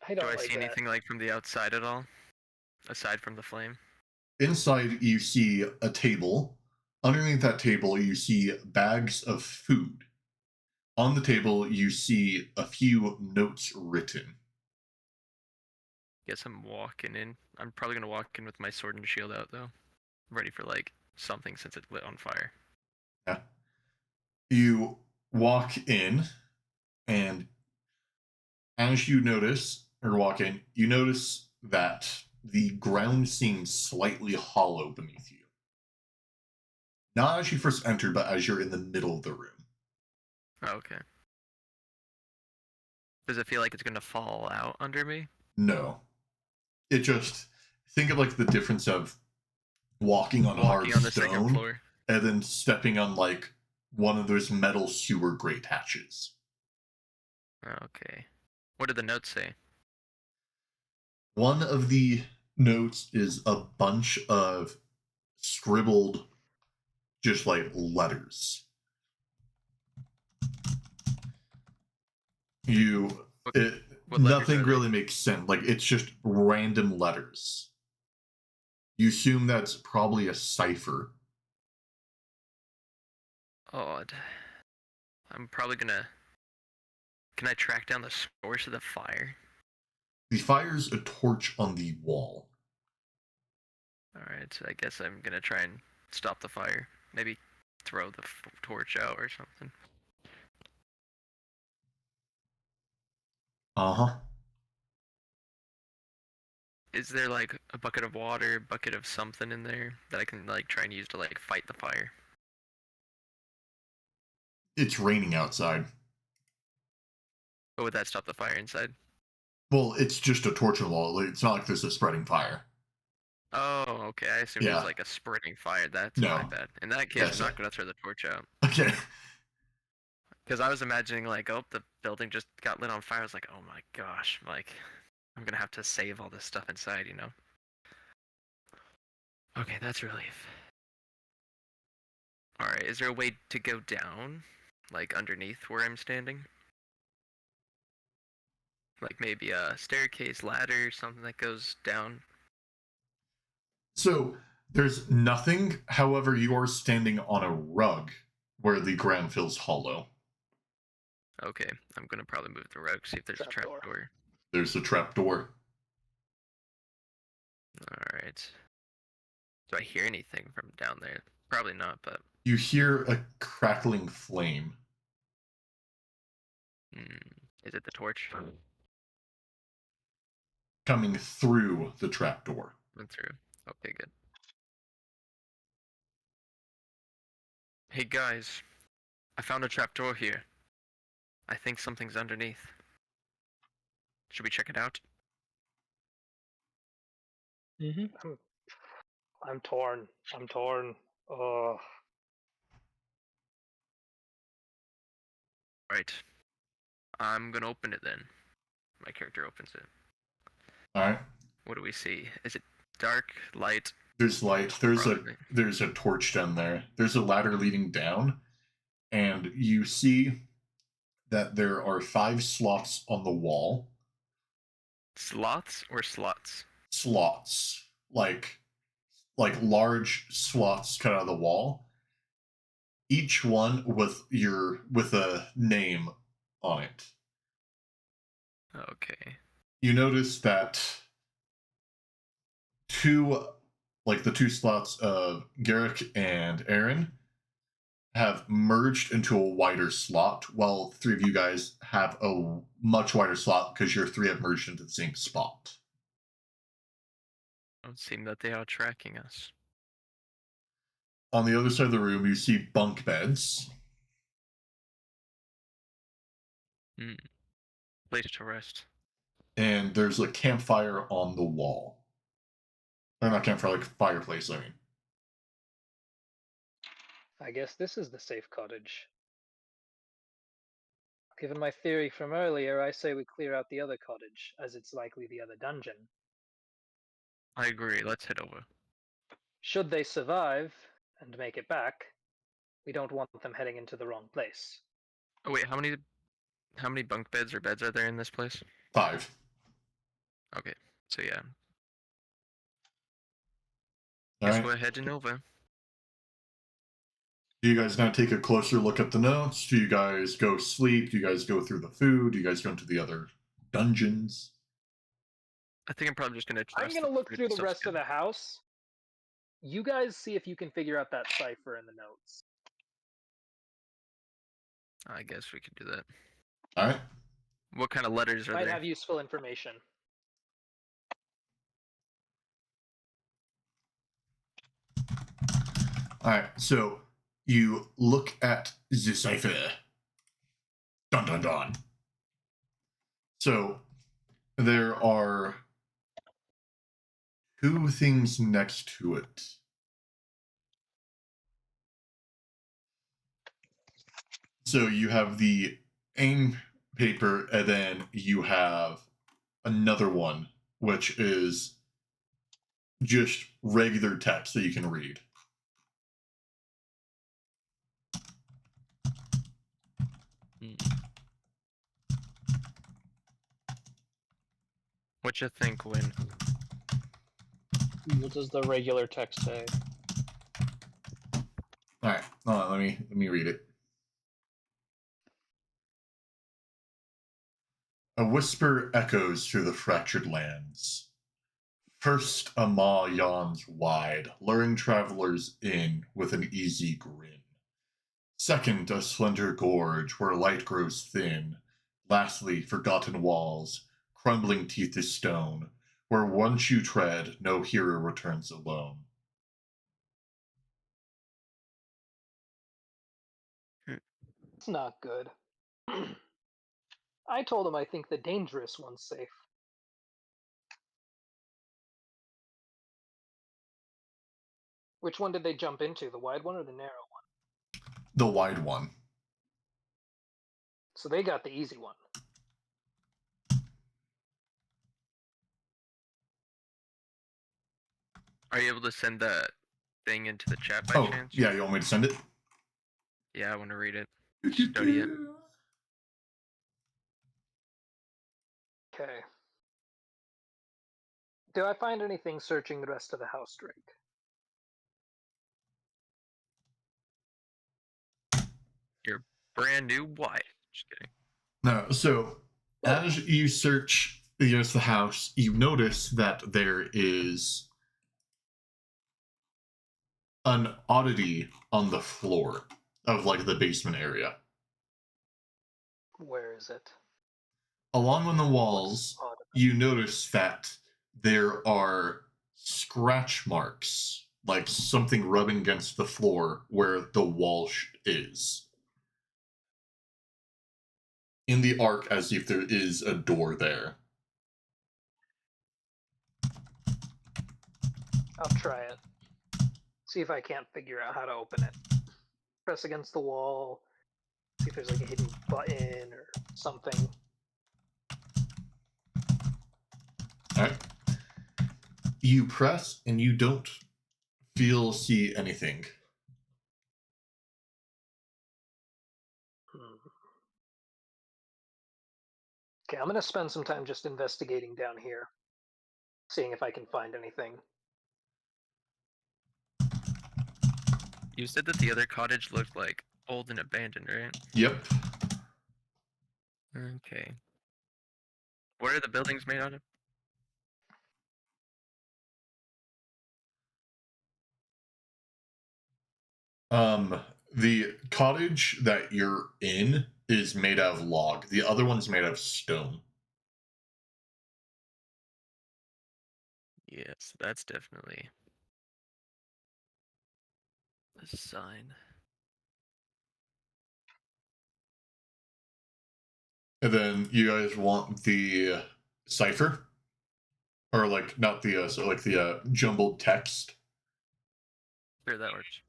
Do I see anything from the outside at all? Aside from the flame? Inside, you see a table. Underneath that table, you see bags of food. On the table, you see a few notes written. Guess I'm walking in. I'm probably gonna walk in with my sword and shield out, though. Ready for, something since it lit on fire. Yeah. You walk in, and as you notice or walk in, you notice that the ground seems slightly hollow beneath you. Not as you first entered, but as you're in the middle of the room. Oh, okay. Does it feel like it's gonna fall out under me? No. It just think of like the difference of walking on hard Walking on the second stone floor. and then stepping on like one of those metal sewer grate hatches. Okay. What did the note say? One of the notes is a bunch of scribbled, just like letters. You, it, What letters nothing are they? really makes sense. Like it's just random letters. You assume that's probably a cipher. Odd. I'm probably gonna. Can I track down the source of the fire? The fire's a torch on the wall. Alright, so I guess I'm gonna try and stop the fire. Maybe throw the torch out or something. Uh-huh. Is there like a bucket of water, bucket of something in there that I can like try and use to like fight the fire? It's raining outside. Or would that stop the fire inside? Well, it's just a torch on the wall. It's not like there's a spreading fire. Oh, okay. I assumed it Yeah. was like a spreading fire. That's No. my bad. In that case, Yes. I'm not gonna throw the torch out. Okay. Because I was imagining like, oh, the building just got lit on fire. I was like, oh my gosh, like I'm gonna have to save all this stuff inside, you know? Okay, that's relief. Alright, is there a way to go down? Like underneath where I'm standing? Like maybe a staircase, ladder, something that goes down? So there's nothing. However, you are standing on a rug where the ground feels hollow. Okay, I'm gonna probably move the rug, see if there's a Trapdoor. trapdoor. There's a trapdoor. Alright. Do I hear anything from down there? Probably not, but You hear a crackling flame. is it the torch? Coming through the trapdoor. Went through. Okay, good. Hey guys, I found a trapdoor here. I think something's underneath. Should we check it out? Mm-hmm. I'm torn. I'm torn. Oh, Right. I'm gonna open it then. My character opens it. Alright. What do we see? Is it dark, light? There's light. There's Probably. a torch down there. There's a ladder leading down, and you see that there are 5 slots on the wall. Sloths or slots? Slots. Like large slots cut out of the wall. Each one with a name on it. Okay. You notice that the two slots of Garrick and Aaron have merged into a wider slot, while 3 of you guys have a much wider slot because your 3 have merged into the same spot. Don't seem that they are tracking us. On the other side of the room, you see bunk beds. Place to rest. And there's a campfire on the wall. Or not campfire, like fireplace, I mean. I guess this is the safe cottage. Given my theory from earlier, I say we clear out the other cottage, as it's likely the other dungeon. I agree. Let's head over. Should they survive and make it back, we don't want them heading into the wrong place. Oh wait, how many bunk beds or beds are there in this place? 5. Okay, so yeah. All Guess right. we're heading over. Do you guys now take a closer look at the notes? Do you guys go sleep? Do you guys go through the food? Do you guys go into the other dungeons? I think I'm probably just gonna I'm trust gonna the look food through the stuff's rest of good. the house. You guys see if you can figure out that cipher in the notes. I guess we could do that. All right. What kind of letters are Might there? have useful information. All right. So you look at the cipher. Dun dun dun. So there are two things next to it. So you have the AIM paper, and then you have another one, which is just regular text that you can read. What you think, Win? What does the regular text say? All right, hold on, let me read it. A whisper echoes through the fractured lands. First, a maw yawns wide, luring travelers in with an easy grin. Second, a slender gorge where light grows thin. Lastly, forgotten walls, crumbling teeth of stone, where once you tread, no hero returns alone. It's not good. I told him I think the dangerous one's safe. Which one did they jump into, the wide one or the narrow one? The wide one. So they got the easy one. Are you able to send that thing into the chat by Oh, chance? yeah, you want me to send it? Yeah, I want to read it. Study it. Okay. Do I find anything searching the rest of the house, Drake? Your brand new wife. Just kidding. No, so as you search the rest of the house, you notice that there is an oddity on the floor of like the basement area. Where is it? Along on the What's walls, odd about you notice that there are scratch marks, like something rubbing against the floor where the wall is. In the arc, as if there is a door there. I'll try it. See if I can't figure out how to open it. Press against the wall. See if there's like a hidden button or something. Alright. You press and you don't see anything. Okay, I'm gonna spend some time just investigating down here, seeing if I can find anything. You said that the other cottage looked like old and abandoned, right? Yep. Okay. What are the buildings made out of? The cottage that you're in is made out of log. The other one's made out of stone. Yes, that's definitely a sign. And then you guys want the cipher? Or like not the so like the jumbled text. Sure, that works.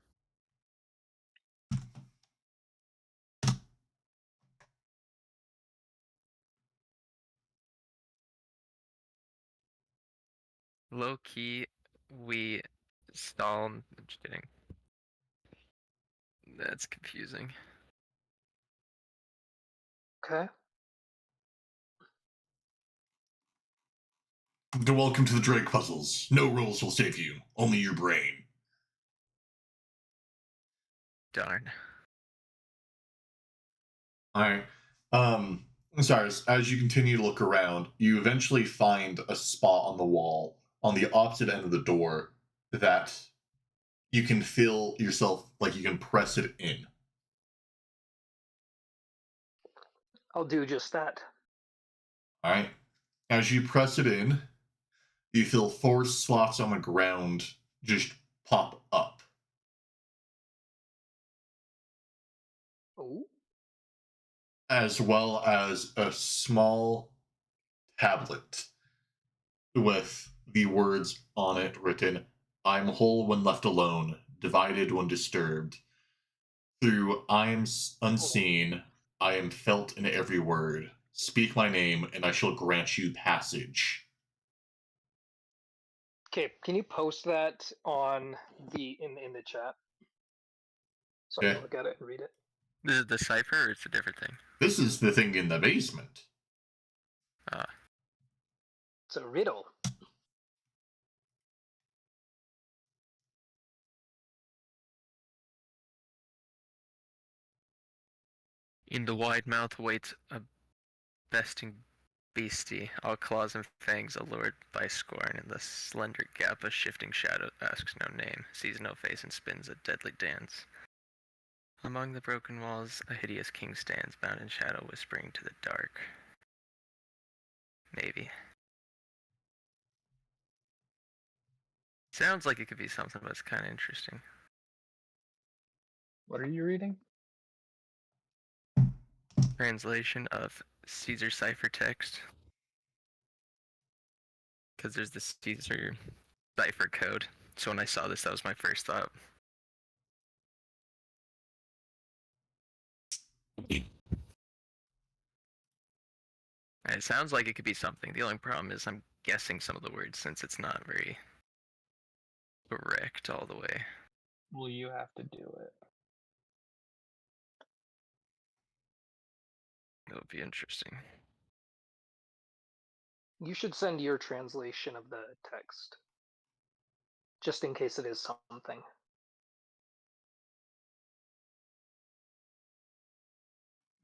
Low key, we stalled. I'm just kidding. That's confusing. Okay. Welcome to the Drake puzzles. No rules will save you, only your brain. Darn. Alright. Sorry, as you continue to look around, you eventually find a spot on the wall on the opposite end of the door that you can feel yourself like you can press it in. I'll do just that. All right. As you press it in, you feel 4 slots on the ground just pop up. Oh, As well as a small tablet with the words on it written, I'm whole when left alone, divided when disturbed. Through I am unseen, I am felt in every word. Speak my name, and I shall grant you passage. okay. Can you post that on in the chat so I Okay? can look at it and read it? This is the cipher, or it's a different thing? This is the thing in the basement. It's a riddle. In the wide mouth waits a besting beastie, all claws and fangs allured by scorn. In the slender gap a shifting shadow asks no name, sees no face, and spins a deadly dance. Among the broken walls a hideous king stands, bound in shadow, whispering to the dark. Maybe. Sounds like it could be something, but it's kind of interesting. What are you reading? Translation of Caesar ciphertext. Because there's the Caesar cipher code. So when I saw this, that was my first thought. It sounds like it could be something. The only problem is I'm guessing some of the words since it's not very correct all the way. Well, you have to do it. It would be interesting. You should send your translation of the text, just in case it is something.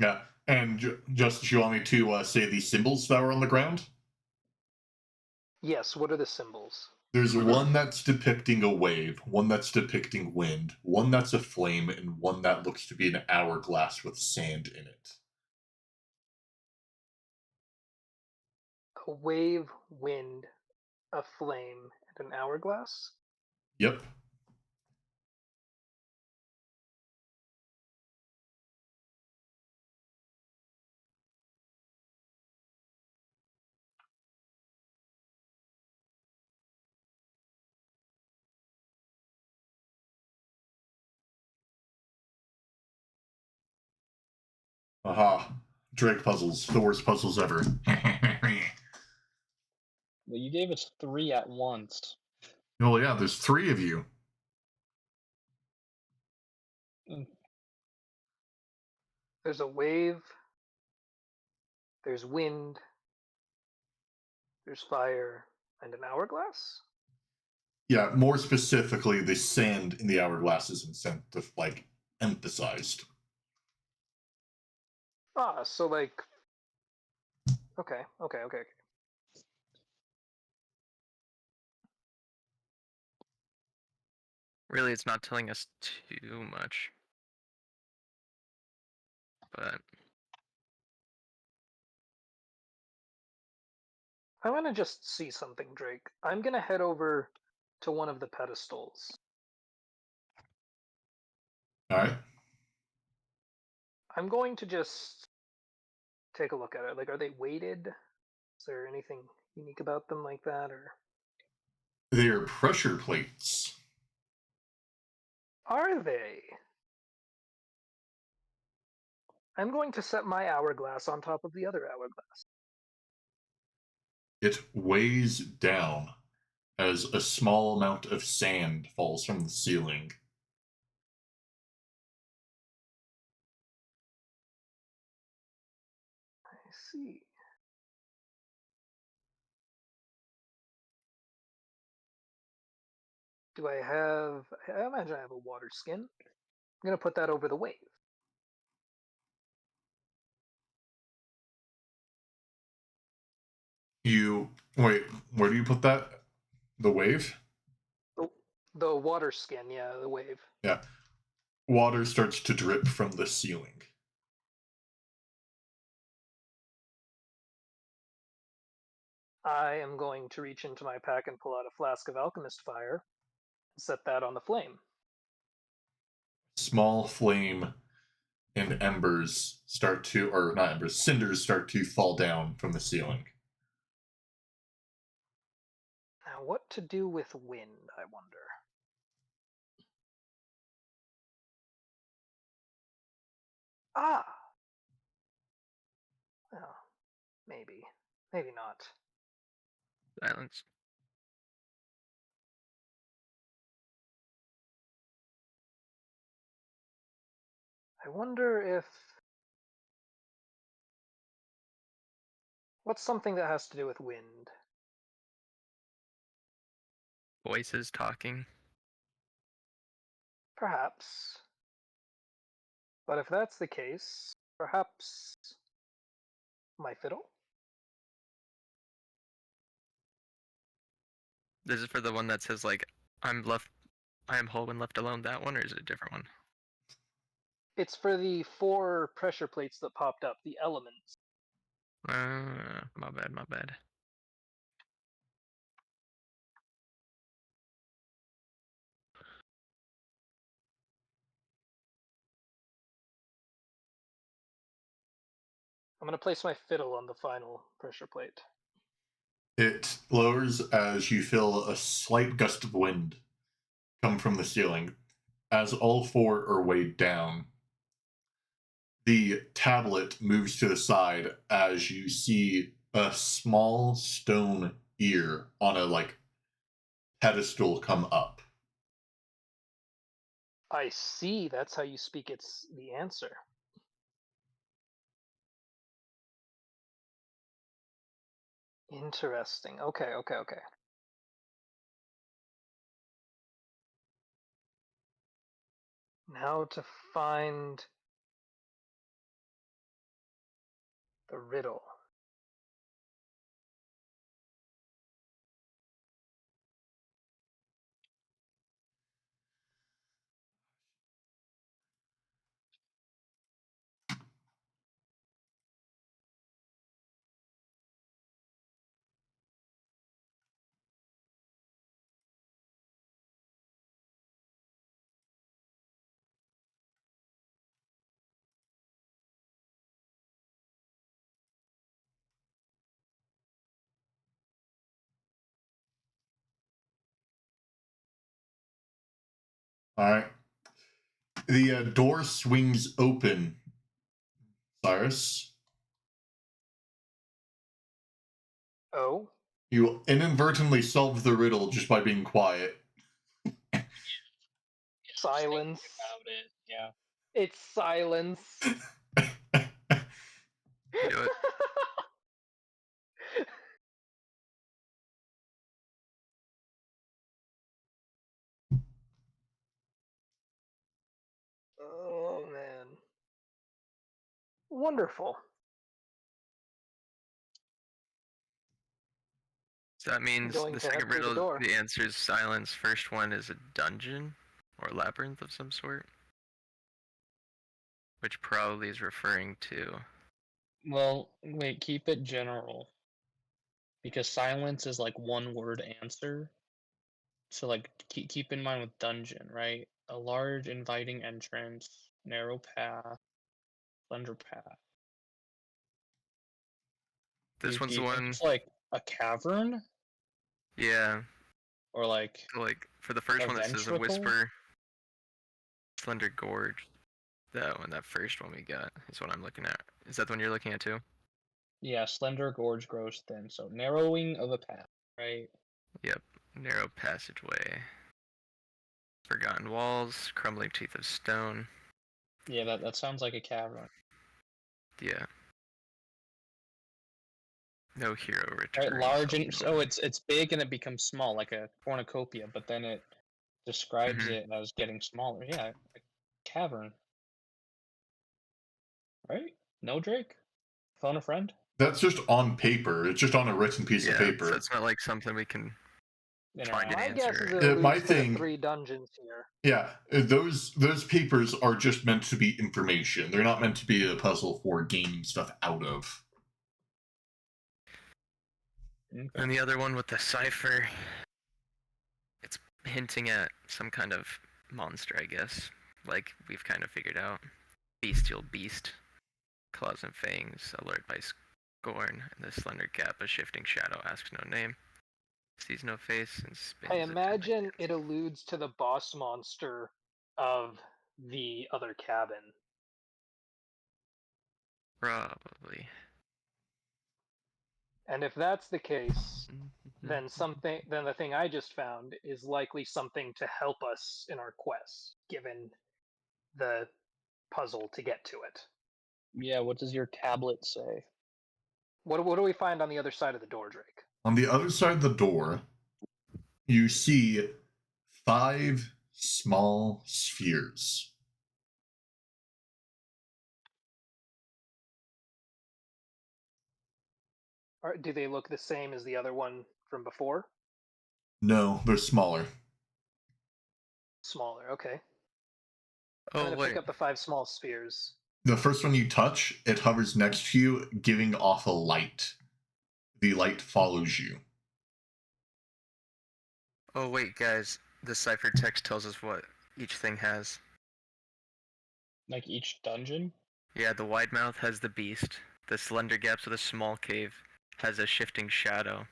Yeah. And just you want me to say the symbols that were on the ground? Yes. What are the symbols? There's one that's depicting a wave, one that's depicting wind, one that's a flame, and one that looks to be an hourglass with sand in it. A wave, wind, a flame, and an hourglass. Yep. Aha. Drake puzzles, the worst puzzles ever. Well, you gave us 3 at once. Well, yeah, there's 3 of you. There's a wave. There's wind. There's fire, and an hourglass. Yeah, more specifically, the sand in the hourglass is emphasized. Ah, so like. Okay. Really, it's not telling us too much. But I'm gonna just see something, Drake. I'm gonna head over to one of the pedestals. All right. I'm going to just take a look at it. Like, are they weighted? Is there anything unique about them like that, or They are pressure plates. are they? I'm going to set my hourglass on top of the other hourglass. It weighs down as a small amount of sand falls from the ceiling. I see. Do I have? I imagine I have a water skin. I'm gonna put that over the wave. You wait, where do you put that? The wave? Oh, The water skin, yeah, the wave. Yeah. Water starts to drip from the ceiling. I am going to reach into my pack and pull out a flask of alchemist fire, and set that on the flame. Small flame and embers start to, or not embers, cinders start to fall down from the ceiling. Now, what to do with wind, I wonder? Ah! Well, maybe. Maybe not. Silence. I wonder if... What's something that has to do with wind? Voices talking. Perhaps. But if that's the case, perhaps my fiddle? This is for the one that says like, I am whole when left alone. That one, or is it a different one? It's for the 4 pressure plates that popped up, the elements. My bad, my bad. I'm going to place my fiddle on the final pressure plate. It lowers as you feel a slight gust of wind come from the ceiling. As all 4 are weighed down, the tablet moves to the side as you see a small stone ear on a pedestal come up. I see, that's how you speak it's the answer. Interesting. Okay. Now to find the riddle. All right. The door swings open, Cyrus. Oh? You inadvertently solved the riddle just by being quiet. Silence. About it. Yeah. It's silence. Do it. Oh man. Wonderful. So that means Going the to head second through the riddle, door. the answer is silence. First one is a dungeon or labyrinth of some sort, which probably is referring to. Well, wait, keep it general. Because silence is like one word answer. So like keep in mind with dungeon, right? A large inviting entrance, narrow path, slender path. This Do one's the you think one. it's like a cavern Yeah. or like So like for the a first one, that says a ventricle? whisper, slender gorge. That one, that first one we got, is what I'm looking at. Is that the one you're looking at too? Yeah, slender gorge grows thin. So narrowing of a path, right? Yep. Narrow passageway. Forgotten walls, crumbling teeth of stone. Yeah, that sounds like a cavern. Yeah. No hero Right, returns. large and so it's big and it becomes small, like a cornucopia, but then it describes Mhm. it as getting smaller. Yeah, a cavern, right? No, Drake? Phone a friend? That's just on paper. It's just on a written piece of Yeah, so paper. it's not like something we can find an My guess answer. is it My alludes to the thing- 3 dungeons here. Yeah, those papers are just meant to be information. They're not meant to be a puzzle for gaining stuff out of. Okay. And the other one with the cipher, it's hinting at some kind of monster, I guess. Like we've kind of figured out. Bestial beast, claws and fangs, alert by scorn, and the slender cap, a shifting shadow, asks no name, sees no face, and spins. I a deadly imagine dance. it alludes to the boss monster of the other cabin. Probably. And if that's the case, Mm-hmm. then the thing I just found is likely something to help us in our quest, given the puzzle to get to it. Yeah, what does your tablet say? What do we find on the other side of the door, Drake? On the other side of the door, you see 5 small spheres. Do they look the same as the other one from before? No, they're smaller. Smaller, okay. I'm Oh gonna wait. pick up the 5 small spheres. The first one you touch, it hovers next to you, giving off a light. The light follows you. Oh wait, guys. The cipher text tells us what each thing has. Like each dungeon? Yeah, the wide mouth has the beast. The slender gaps with a small cave has a shifting shadow.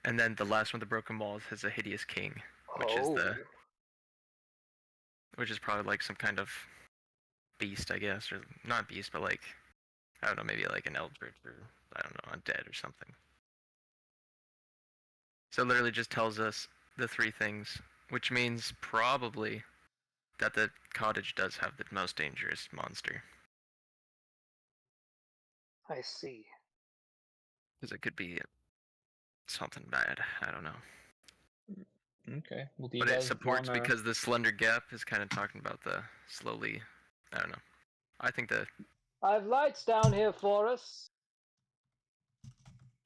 And then the last one, the broken walls, has a hideous king, which is probably like some kind of beast, I guess, or not beast, but like I don't know, maybe like an eldritch or I don't know, undead or something. So it literally just tells us the 3 things, which means probably that the cottage does have the most dangerous monster, I see. because it could be something bad. I don't know. Okay. Well, do you But it guys supports wanna... because the slender gap is kind of talking about the slowly. I don't know. I think the I've lights down here for us.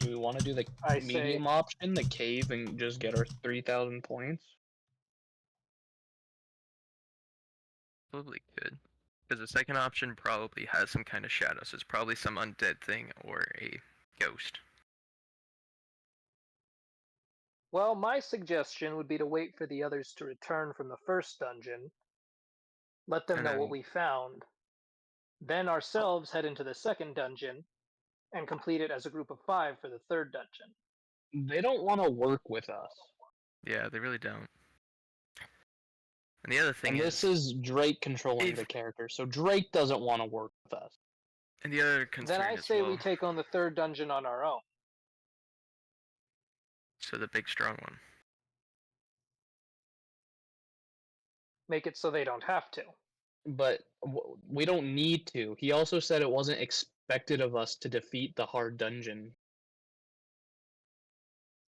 Do we want to do the I medium say, option, the cave, and just get our 3,000 points? probably could, because the second option probably has some kind of shadow, so it's probably some undead thing or a ghost. well, my suggestion would be to wait for the others to return from the first dungeon, let them And know what then we found, then ourselves head into the second dungeon and complete it as a group of 5 for the third dungeon. They don't want to work with us. yeah, they really don't. And the other thing And this is Drake controlling if- the character, so Drake doesn't want to work with us. and the other Then concern I as say well. we take on the third dungeon on our own. So the big strong one. Make it so they don't have to. But we don't need to. He also said it wasn't expected of us to defeat the hard dungeon.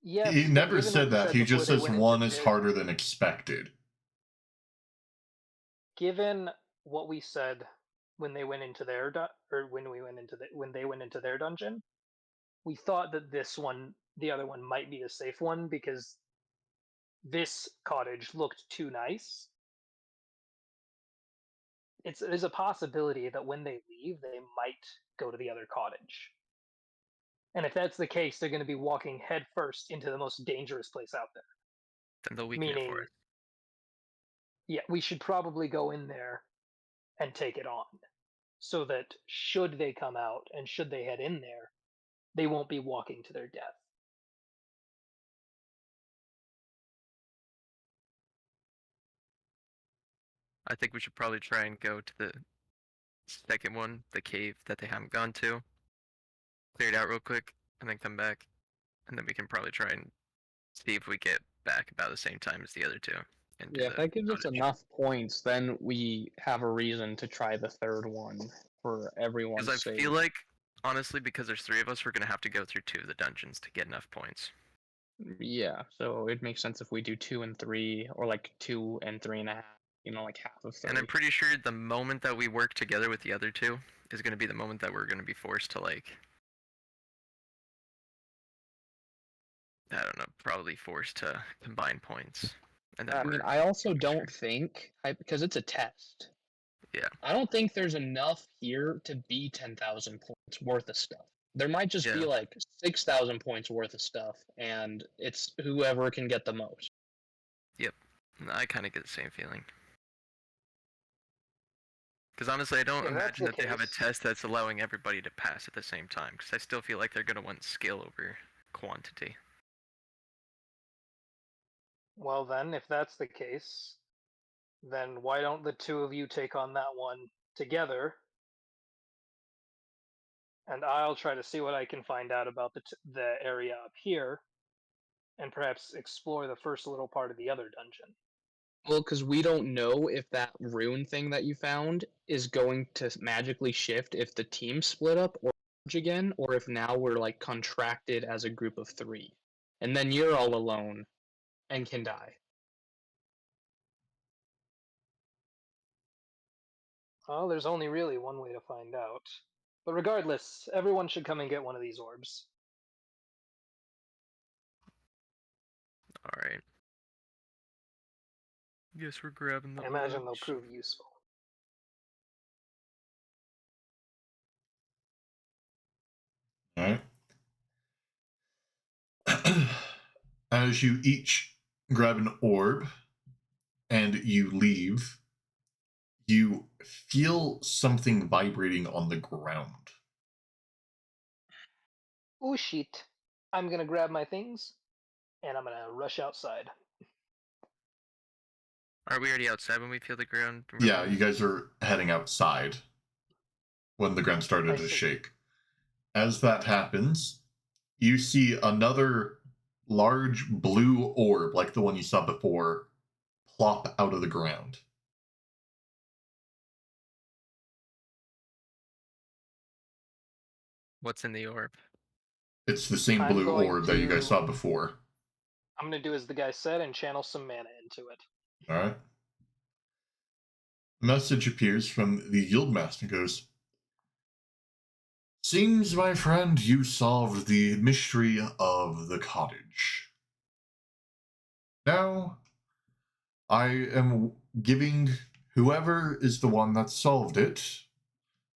Yes, He but never given what said we that. said He before just they says went one into is harder than expected. given what we said when they went into their or when we went into when they went into their dungeon, we thought that this one, the other one, might be a safe one because this cottage looked too nice. There's a possibility that when they leave, they might go to the other cottage. And if that's the case, they're going to be walking headfirst into the most dangerous place out there. Then they'll weaken it Meaning, for us. yeah, we should probably go in there and take it on so that should they come out and should they head in there, they won't be walking to their death. I think we should probably try and go to the second one, the cave that they haven't gone to. Clear it out real quick, and then come back, and then we can probably try and see if we get back about the same time as the other 2. And do Yeah, if the that gives us cottage. enough points, then we have a reason to try the third one for everyone's Because I sake. feel like, honestly, because there's 3 of us, we're gonna have to go through 2 of the dungeons to get enough points. Yeah, so it makes sense if we do 2 and 3, or like 2 and 3.5. You know, like half of 3. And I'm pretty sure the moment that we work together with the other 2 is gonna be the moment that we're gonna be forced to like I don't know, probably forced to combine points. And then I mean, I also don't think, because it's a test. Yeah. I don't think there's enough here to be 10,000 points worth of stuff. There might just be Yeah. like 6,000 points worth of stuff, and it's whoever can get the most. I kind of get the same feeling. Because honestly, I don't If that's imagine the that they have a case- test that's allowing everybody to pass at the same time. Because I still feel like they're going to want skill over quantity. Well, then, if that's the case, then why don't the two of you take on that one together? And I'll try to see what I can find out about the area up here, and perhaps explore the first little part of the other dungeon. Well, because we don't know if that rune thing that you found is going to magically shift if the team split up or merge again, or if now we're like contracted as a group of 3. And then you're all alone and can die. Well, there's only really one way to find out. But regardless, everyone should come and get one of these orbs. Alright. Guess we're grabbing the I imagine they'll orbs. prove useful. All right. As you each grab an orb and you leave, you feel something vibrating on the ground. Ooh, shit. I'm gonna grab my things, and I'm gonna rush outside. Are we already outside when we feel the ground? Yeah, you guys are heading outside when the ground started I to see. shake. As that happens, you see another large blue orb, like the one you saw before, plop out of the ground. What's in the orb? It's the same I'm blue going orb that you guys to. saw before. I'm gonna do as the guy said and channel some mana into it. All right. A message appears from the Guildmaster and goes, "Seems, my friend, you solved the mystery of the cottage. Now, I am giving whoever is the one that solved it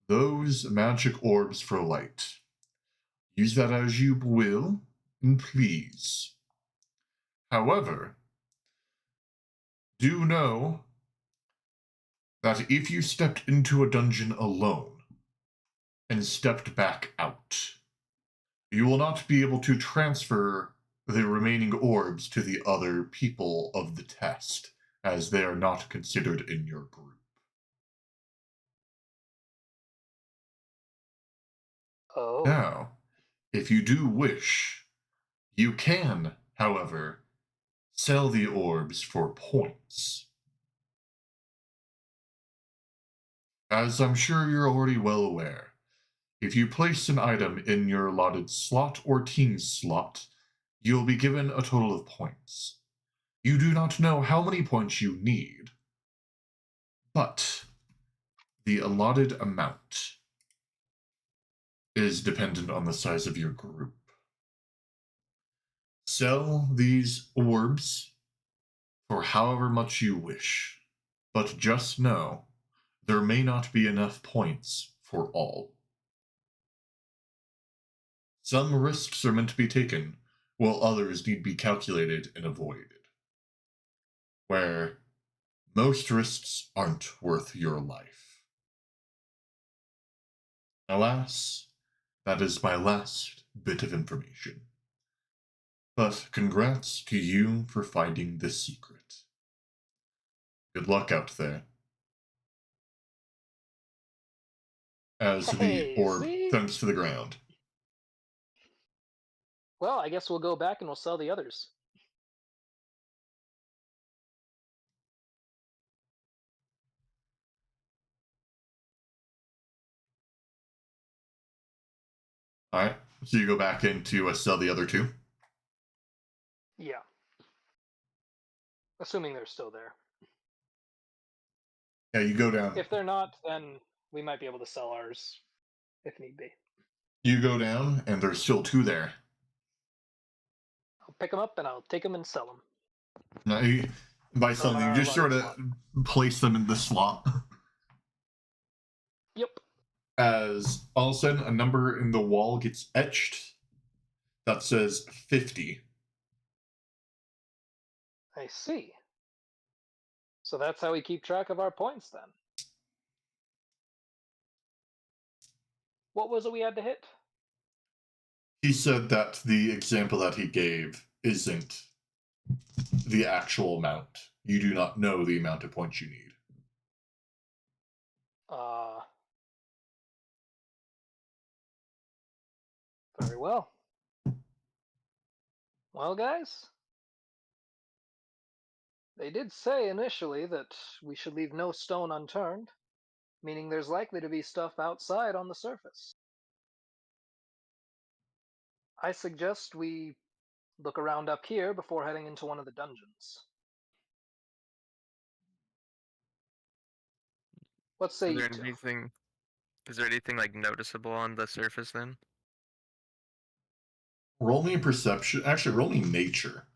those magic orbs for light. Use that as you will, and please. However, do know that if you stepped into a dungeon alone and stepped back out, you will not be able to transfer the remaining orbs to the other people of the test, as they are not considered in your group. Oh. Now, if you do wish, you can, however, sell the orbs for points. As I'm sure you're already well aware, if you place an item in your allotted slot or team slot, you'll be given a total of points. You do not know how many points you need, but the allotted amount is dependent on the size of your group. Sell these orbs for however much you wish, but just know there may not be enough points for all. Some risks are meant to be taken, while others need be calculated and avoided. Where most risks aren't worth your life. Alas, that is my last bit of information. But congrats to you for finding the secret. Good luck out there. As the Hey, orb see? thumps to the ground. Well, I guess we'll go back and we'll sell the others. Alright, so you go back in to sell the other two. Yeah. Assuming they're still there. Yeah, you go down. If they're not, then we might be able to sell ours if need be. You go down, and there's still two there. I'll pick them up and I'll take them and sell them. Now, by From selling, you our just sort large of slot. place them in the slot. Yep. As all of a sudden, a number in the wall gets etched that says 50. I see. So that's how we keep track of our points then. What was it we had to hit? He said that the example that he gave isn't the actual amount. You do not know the amount of points you need. Very well. Well, guys, they did say initially that we should leave no stone unturned, meaning there's likely to be stuff outside on the surface. I suggest we look around up here before heading into one of the dungeons. What say Is you there two? anything? Is there anything like noticeable on the surface then? Roll me perception. Actually, roll me nature.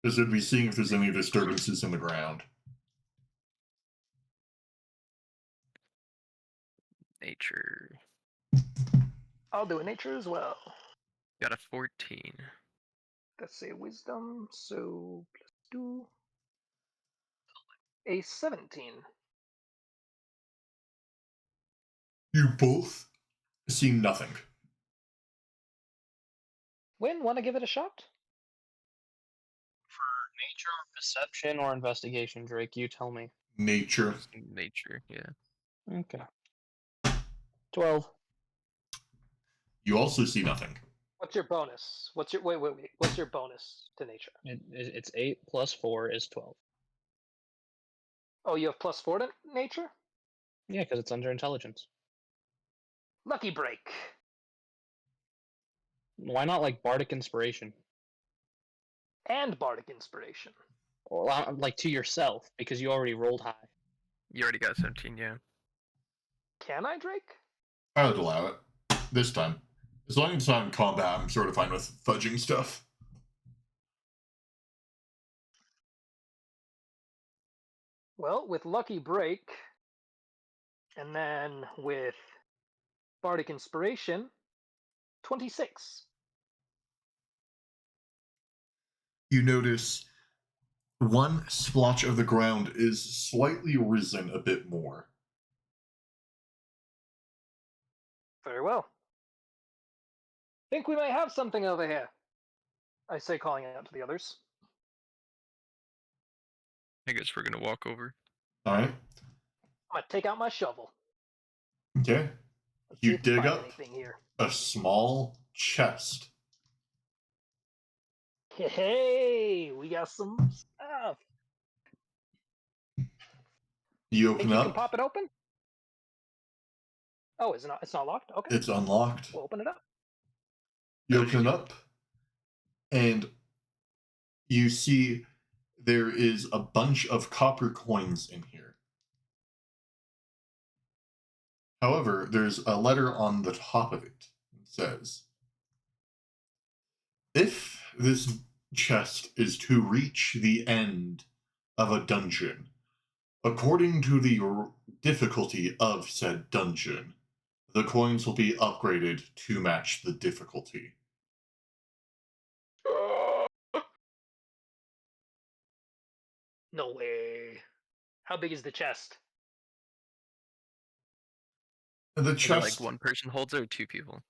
Because it'd be seeing if there's any disturbances in the ground. Nature. I'll do a nature as well. Got a 14. Let's say wisdom, so plus 2. A 17. You both see nothing. Win, want to give it a shot? Nature, perception, or investigation, Drake? You tell me. Nature. Nature, yeah. Okay. 12. You also see nothing. What's your bonus? What's your wait? What's your bonus to nature? It's 8 plus 4 is 12. Oh, you have plus 4 to nature? Yeah, because it's under intelligence. Lucky break. Why not like bardic inspiration? And bardic inspiration. Or like to yourself, because you already rolled high. You already got 17, yeah. Can I, Drake? I would allow it. This time. As long as it's not in combat, I'm sort of fine with fudging stuff. Well, with lucky break, and then with bardic inspiration, 26. You notice one splotch of the ground is slightly risen a bit more. Very well. Think we may have something over here, I say, calling out to the others. I guess we're gonna walk over. Alright. I'm gonna take out my shovel. Okay. Let's see You if we dig find up anything here. a small chest. Hey, we got some stuff. You Think open you can up. pop it open? Oh, it's not locked? Okay. It's unlocked. We'll open it up. You Oh, open it up, and you see there is a bunch of copper coins in here. However, there's a letter on the top of it. It says, if this chest is to reach the end of a dungeon, according to the difficulty of said dungeon, the coins will be upgraded to match the difficulty. No way. How big is the chest? The Is it like chest, one person holds it or two people?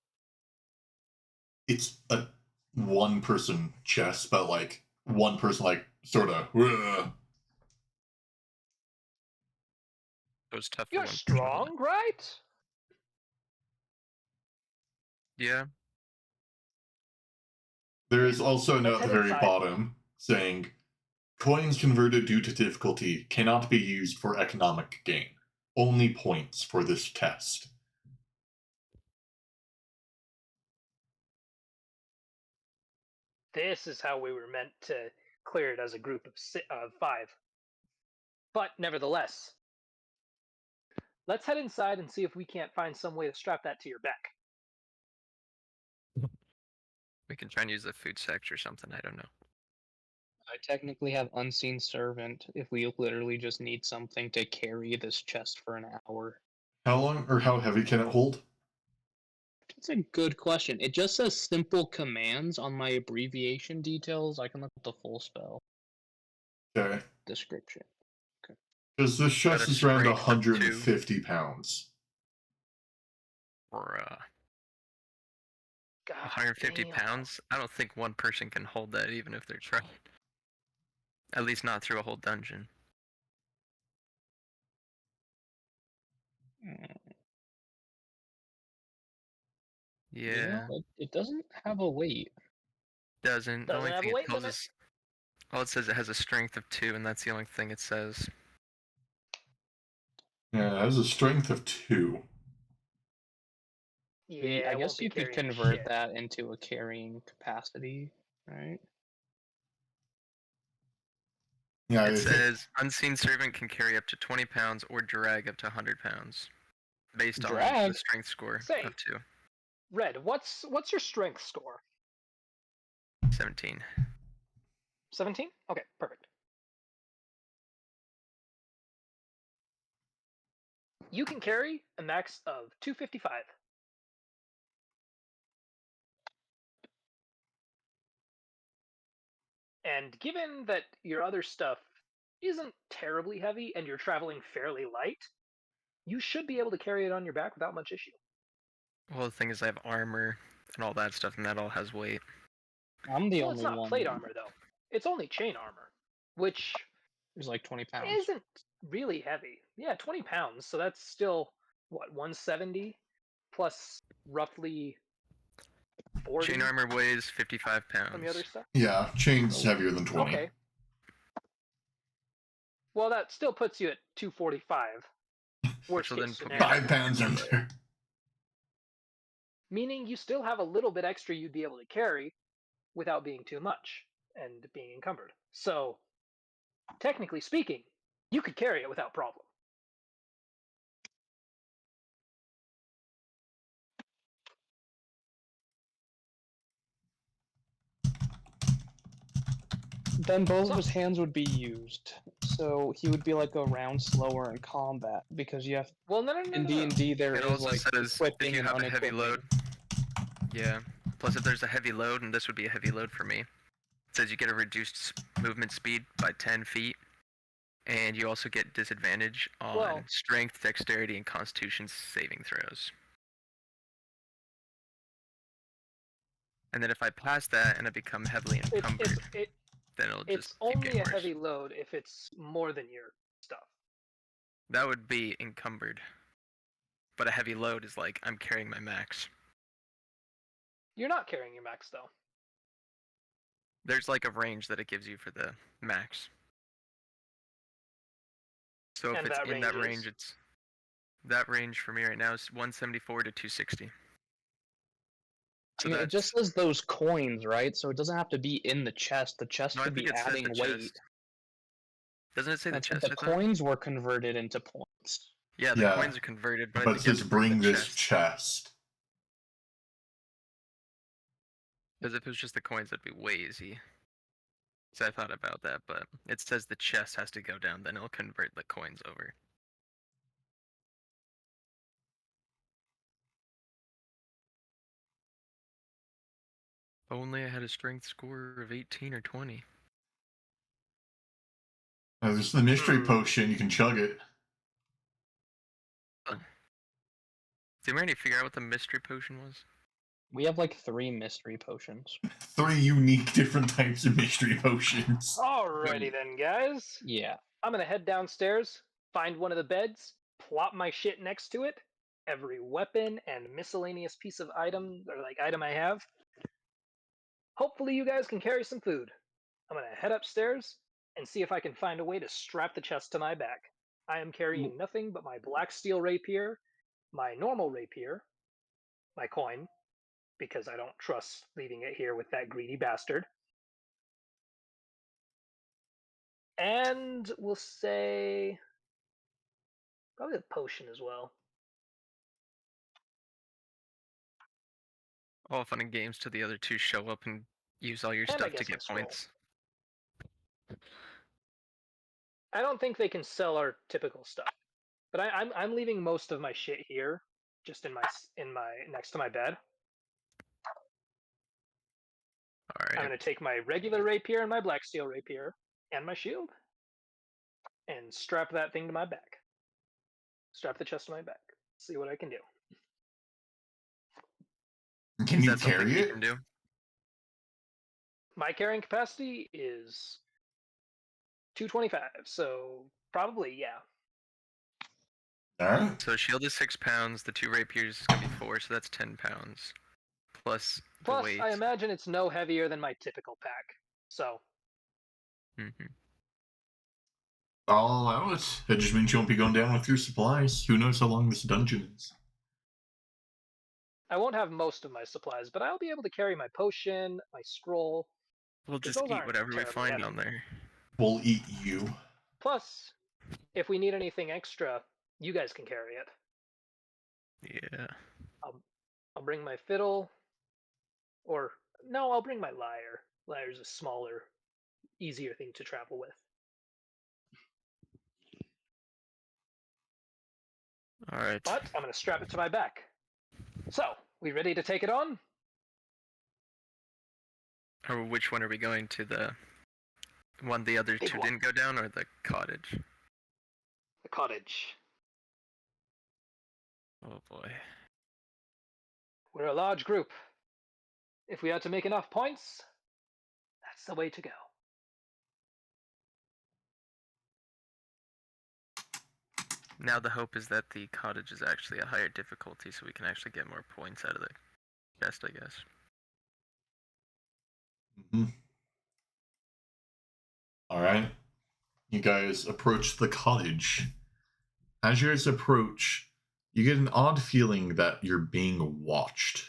it's a one person chest, but like one person, like, sort of. So it's tough for You're one person to hold it. strong, right? Yeah. There is also a note Let's at the head very inside. bottom saying, coins converted due to difficulty cannot be used for economic gain. Only points for this test. This is how we were meant to clear it as a group of 5. But nevertheless, let's head inside and see if we can't find some way to strap that to your back. We can try and use the food sector or something. I don't know. I technically have Unseen Servant if we literally just need something to carry this chest for an hour. How long or how heavy can it hold? That's a good question. It just says simple commands on my abbreviation details. I can look at the full spell Okay. description. Because this Got chest a is around strength of 2. 150 pounds. Or God 150 damn. pounds? I don't think one person can hold that even if they're trying. At least not through a whole dungeon. Yeah. You know, it doesn't have a weight. Doesn't. The Doesn't only have thing a it weight tells limit. us. All it says it has a strength of 2, and that's the only thing it says. Yeah, it has a strength of 2. Yeah, I won't guess be you could carrying convert shit. that into a carrying capacity, right? Yeah, It says Unseen Servant can carry up to 20 pounds or drag up to 100 pounds, based on the Drag? strength score Say, of 2. Red, what's your strength score? 17. 17? Okay, perfect. You can carry a max of 255. And given that your other stuff isn't terribly heavy and you're traveling fairly light, you should be able to carry it on your back without much issue. Well, the thing is, I have armor and all that stuff, and that all has weight. I'm the Well, it's only not one. plate armor though. It's only chain armor, which It's like 20 pounds. isn't really heavy. Yeah, 20 pounds. So that's still what, 170 plus roughly 40 Chain armor weighs 55 from the other pounds. stuff. Yeah, chain's heavier than 20. Okay. Well, that still puts you at 245. Worst will case then put me scenario. 5 pounds under. Meaning you still have a little bit extra you'd be able to carry without being too much and being encumbered. So, technically speaking, you could carry it without problem. Then both So- of his hands would be used, so he would be like a round slower in combat because you have Well, no. in D&D there It is also like says if equipping you and have a heavy unequipping. load. Yeah. Plus, if there's a heavy load, and this would be a heavy load for me, it says you get a reduced movement speed by 10 feet, and you also get disadvantage on Well- strength, dexterity, and constitution saving throws. And then if I pass that and I become heavily encumbered, then it'll It's just keep only getting a worse. heavy load if it's more than your stuff. That would be encumbered. But a heavy load is like I'm carrying my max. You're not carrying your max though. There's like a range that it gives you for the max. So if And it's that in that range range, is? it's that range for me right now is 174 to 260. I So mean, it that's just says those coins, right? So it doesn't have to be in the chest. The chest no, I could think be it says adding the weight. chest. Doesn't it say the That's what chest? the I thought? coins were converted into points. Yeah, the Yeah. coins are converted, but I But it think you have says to bring bring the this chest. chest. Because if it was just the coins, that'd be way easy. So I thought about that, but it says the chest has to go down, then it'll convert the coins over. If only I had a strength score of 18 or 20. There's the mystery Hmm. potion. You can chug it. Did we already figure out what the mystery potion was? We have like 3 mystery potions. 3 unique different types of mystery potions. Alrighty then, guys. Yeah. I'm gonna head downstairs, find one of the beds, plop my shit next to it, every weapon and miscellaneous piece of item I have. Hopefully you guys can carry some food. I'm gonna head upstairs and see if I can find a way to strap the chest to my back. I am carrying nothing but my black steel rapier, my normal rapier, my coin, because I don't trust leaving it here with that greedy bastard. And we'll say probably a potion as well. All fun and games till the other two show up and use all your And I stuff to guess my get scroll. points. I don't think they can sell our typical stuff, but I'm leaving most of my shit here, just in my next to my bed. All I'm right. gonna take my regular rapier and my black steel rapier and my shield, and strap that thing to my back. Strap the chest to my back. See what I can do. Can Is you that something carry you it? can do? My carrying capacity is 225, so probably yeah. All right. So shield is 6 pounds. The 2 rapiers is gonna be 4, so that's 10 pounds. Plus the Plus, weight. I imagine it's no heavier than my typical pack. So I'll allow it. That just means you won't be going down with your supplies. Who knows how long this dungeon is? I won't have most of my supplies, but I'll be able to carry my potion, my scroll. We'll 'Cause just those eat aren't whatever we terribly find heavy. on there. We'll eat you. Plus, if we need anything extra, you guys can carry it. Yeah. I'll bring my fiddle, or no, I'll bring my lyre. Lyre's a smaller, easier thing to travel with. All right. But I'm going to strap it to my back. So, we ready to take it on? Or which one are we going to? The one the other Big two one. didn't go down, or the cottage? The cottage. Oh boy. We're a large group. If we are to make enough points, that's the way to go. Now the hope is that the cottage is actually a higher difficulty, so we can actually get more points out of the chest, I guess. Mm-hmm. All right. You guys approach the cottage. As you guys approach, you get an odd feeling that you're being watched.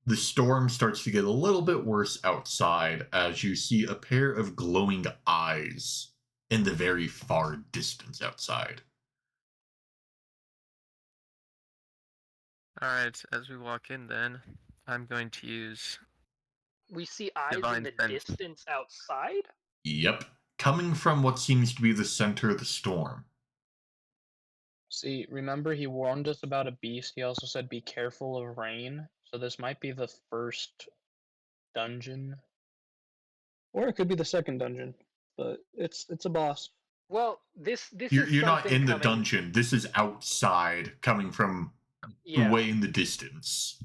The storm starts to get a little bit worse outside as you see a pair of glowing eyes in the very far distance outside. Alright, as we walk in then, I'm going to use We see eyes in Divine the Sense. distance outside? Yep, coming from what seems to be the center of the storm. See, remember he warned us about a beast. He also said be careful of rain. So this might be the first dungeon. Or it could be the second dungeon, but it's a boss. Well, this You're, is you're not something in the coming. dungeon. This is outside, coming from Yeah. way in the distance.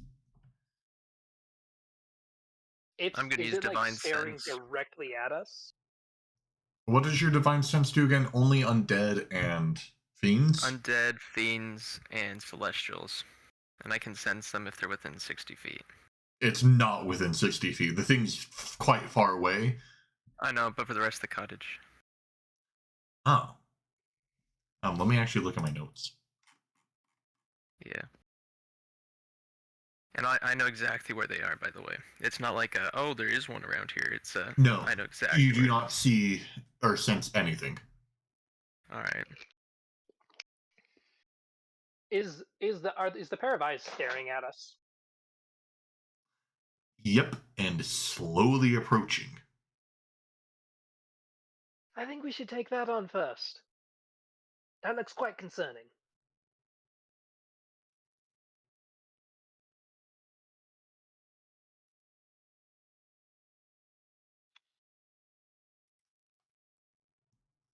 I'm gonna Is use it like Divine staring Sense. directly at us? What does your divine sense do again? Only undead and fiends? Undead, fiends, and celestials. And I can sense them if they're within 60 feet. It's not within 60 feet. The thing's quite far away. I know, but for the rest of the cottage. Oh. Let me actually look at my notes. Yeah. And I know exactly where they are, by the way. It's not like oh, there is one around here. It's No, I know exactly. you do where not see or sense anything. Alright. Is the pair of eyes staring at us? Yep, and slowly approaching. I think we should take that on first. That looks quite concerning.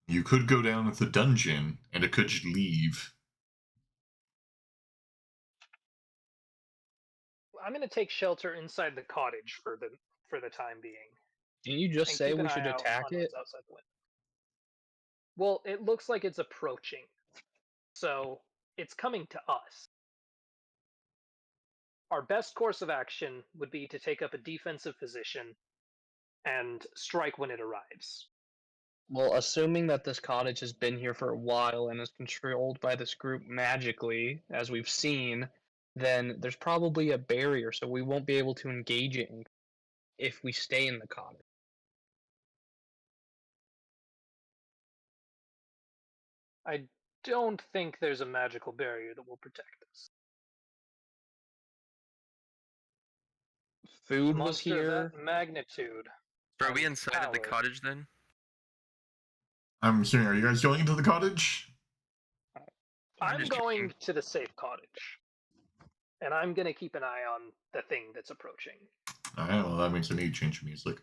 You could go down with the dungeon, and it could just leave. I'm going to take shelter inside the cottage for the time being, Didn't you just and say keep an we eye should out attack on it? what's outside the window. Well, it looks like it's approaching, so it's coming to us. Our best course of action would be to take up a defensive position and strike when it arrives. Well, assuming that this cottage has been here for a while and is controlled by this group magically, as we've seen, then there's probably a barrier, so we won't be able to engage it if we stay in the cottage. I don't think there's a magical barrier that will protect us. food was Monster of here. that magnitude. So are we and inside of the power. cottage then? I'm assuming, are you guys going into the cottage? I'm I'm just going checking. to the safe cottage. And I'm gonna keep an eye on the thing that's approaching. Alright, well, that means I need to change music.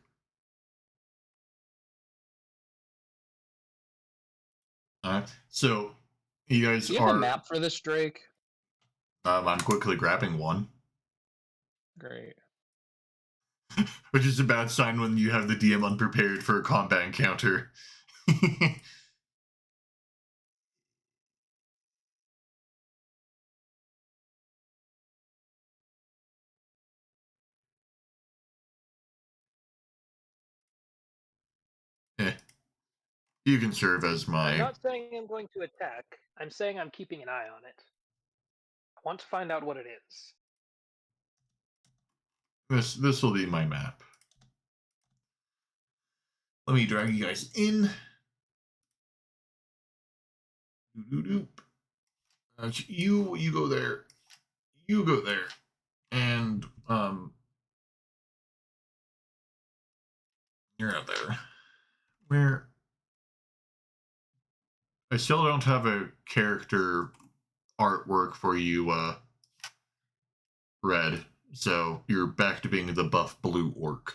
Alright, so you guys Do you have are. a map for this, Drake? I'm quickly grabbing one, Great. which is a bad sign when you have the DM unprepared for a combat encounter. Eh. You can serve as I'm my. not saying I'm going to attack. I'm saying I'm keeping an eye on it. I want to find out what it is. This will be my map. Let me drag you guys in. You go there. You go there. And you're out there. Where I still don't have a character artwork for you, Red. So you're back to being the buff blue orc.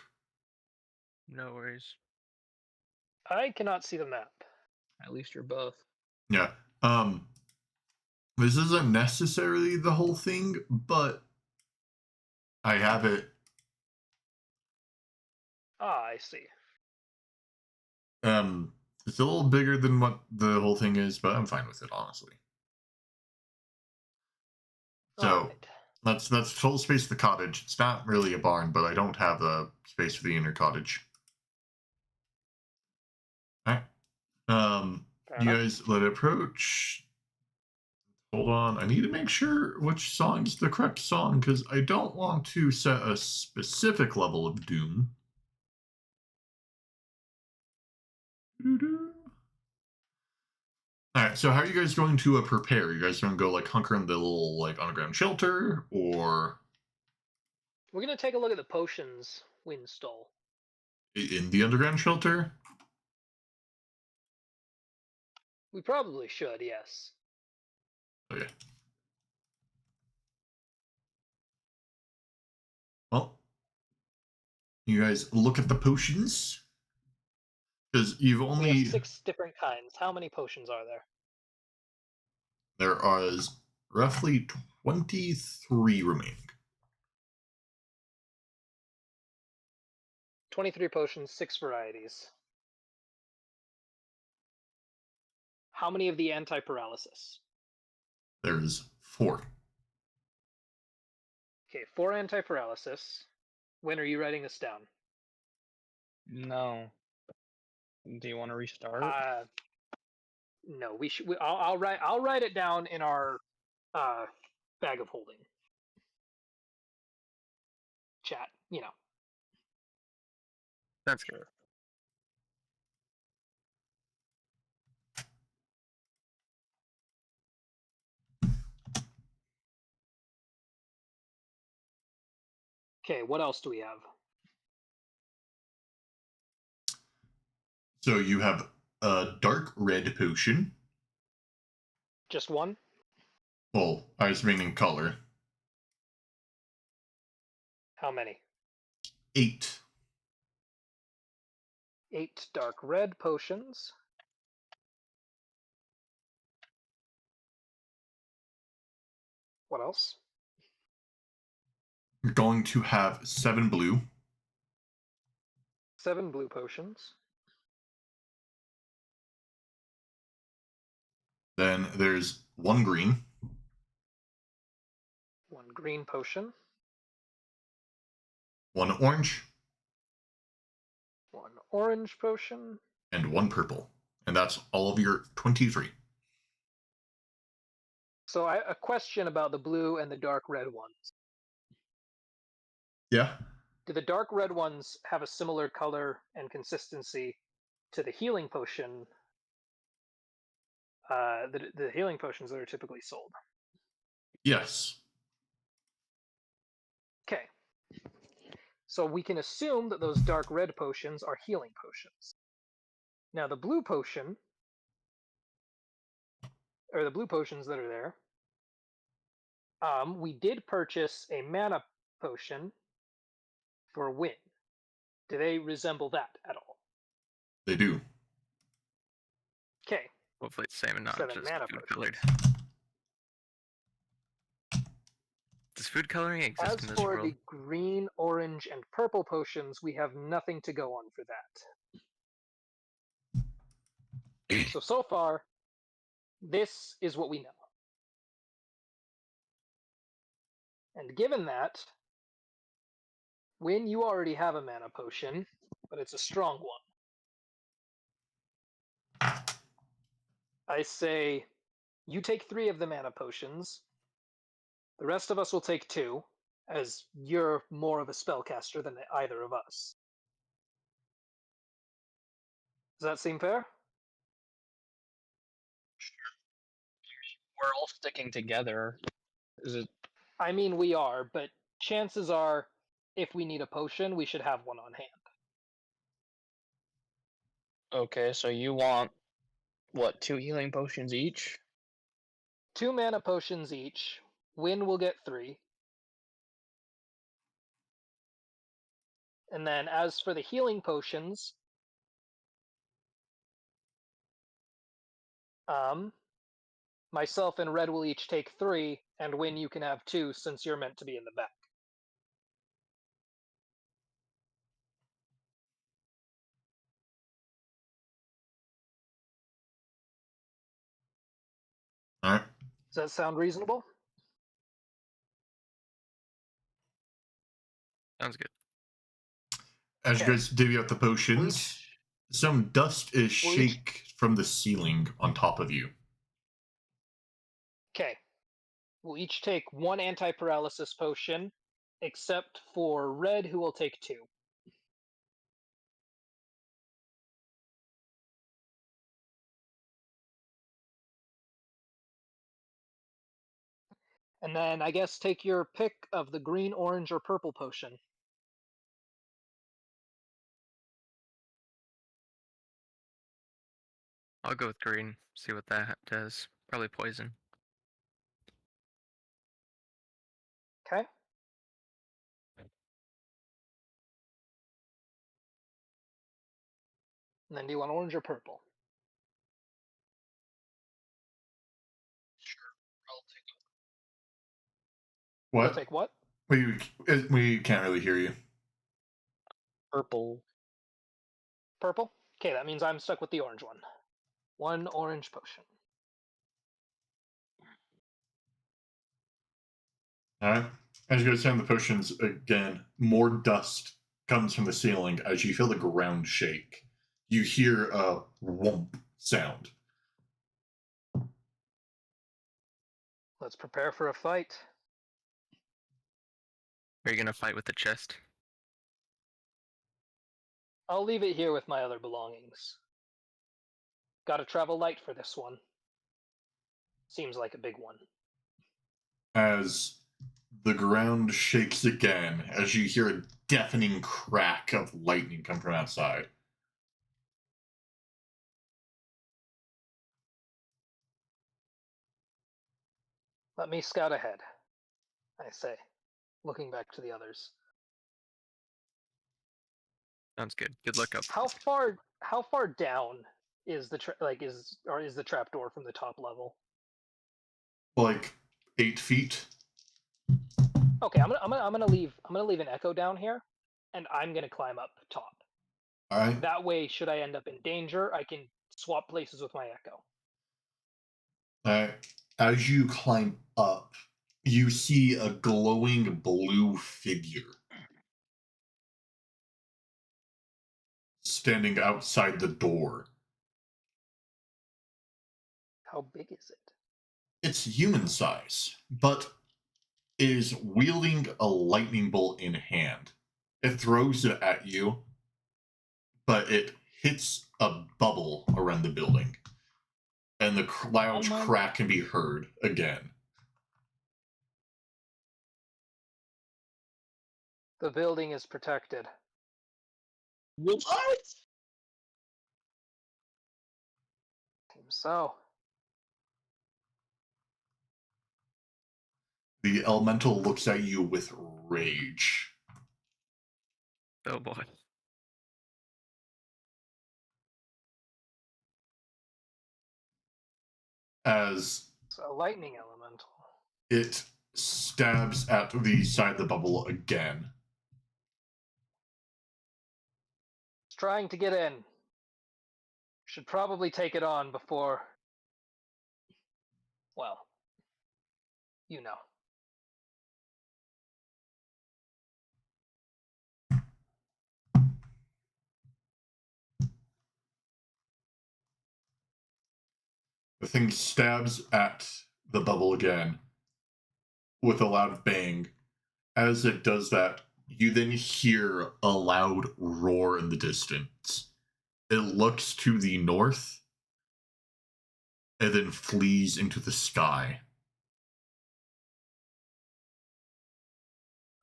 No worries. I cannot see the map. At least you're both. Yeah. This isn't necessarily the whole thing, but I have it. Ah, I see. It's a little bigger than what the whole thing is, but I'm fine with it, honestly. So Alright. that's full space the cottage. It's not really a barn, but I don't have the space for the inner cottage. Alright. Fair You enough. guys let it approach. Hold on, I need to make sure which song is the correct song because I don't want to set a specific level of doom. All right, so how are you guys going to prepare? You guys going to go like hunker in the little like underground shelter, or We're gonna take a look at the potions we install. in the underground shelter? We probably should, yes. Okay. Well, you guys look at the potions because you've We have only 6 different kinds. How many potions are there? there are roughly 23 remaining. 23 potions, 6 varieties. How many of the anti-paralysis? There's 4. Okay, 4 anti-paralysis. When are you writing this down? No. Do you want to restart? No, we should. I'll write it down in our bag of holding chat. You know. That's good. Sure. Okay, what else do we have? So you have a dark red potion. Just one? Well, I was meaning color. How many? 8. 8 dark red potions. What else? You're going to have 7 blue. 7 blue potions. Then there's 1 green. 1 green potion. 1 orange. 1 orange potion. And 1 purple. And that's all of your 23. So a question about the blue and the dark red ones. Yeah. Do the dark red ones have a similar color and consistency to the healing potion? The healing potions that are typically sold. Yes. Okay. So we can assume that those dark red potions are healing potions. Now the blue potion, or the blue potions that are there, we did purchase a mana potion for Win. Do they resemble that at all? They do. Okay, Hopefully it's same and not 7 just mana food potions. colored. Does food coloring exist As in this for world? the green, orange, and purple potions, we have nothing to go on for that. So far, this is what we know. And given that, Win, you already have a mana potion, but it's a strong one. I say you take 3 of the mana potions. The rest of us will take 2, as you're more of a spellcaster than either of us. Does that seem fair? We're all sticking together. Is it I mean, we are, but chances are, if we need a potion, we should have one on hand. okay? So you want what? 2 healing potions each? 2 mana potions each. Win will get 3. And then as for the healing potions, myself and Red will each take 3, and Win, you can have 2 since you're meant to be in the back. All right. Does that sound reasonable? Sounds good. As you Okay. guys divvy out the potions, some dust is We'll each- shake from the ceiling on top of you. Okay. We'll each take 1 anti-paralysis potion, except for Red, who will take 2. And then I guess take your pick of the green, orange, or purple potion. I'll go with green. See what that does. Probably poison. Okay. And then do you want orange or purple? Sure. I'll take You'll What? take what? We can't really hear you. purple. Purple? Okay, that means I'm stuck with the orange one. 1 orange potion. All right. As you guys sound the potions again, more dust comes from the ceiling as you feel the ground shake. You hear a whomp sound. Let's prepare for a fight. Are you gonna fight with the chest? I'll leave it here with my other belongings. Gotta travel light for this one. Seems like a big one. As the ground shakes again, as you hear a deafening crack of lightning come from outside. Let me scout ahead, I say, looking back to the others. Sounds good. Good luck up. How far down is the is the trapdoor from the top level? Like 8 feet. Okay, I'm gonna leave an echo down here, and I'm gonna climb up top. All right. That way, should I end up in danger, I can swap places with my echo. As you climb up, you see a glowing blue figure standing outside the door. How big is it? It's human size, but is wielding a lightning bolt in hand. It throws it at you, but it hits a bubble around the building, and the loud crack can be heard again. The building is protected. What? Seems so. The elemental looks at you with rage. Oh boy. As It's a lightning elemental. it stabs at the side of the bubble again. It's trying to get in. Should probably take it on before. Well, you know. The thing stabs at the bubble again with a loud bang. As it does that, you then hear a loud roar in the distance. It looks to the north and then flees into the sky.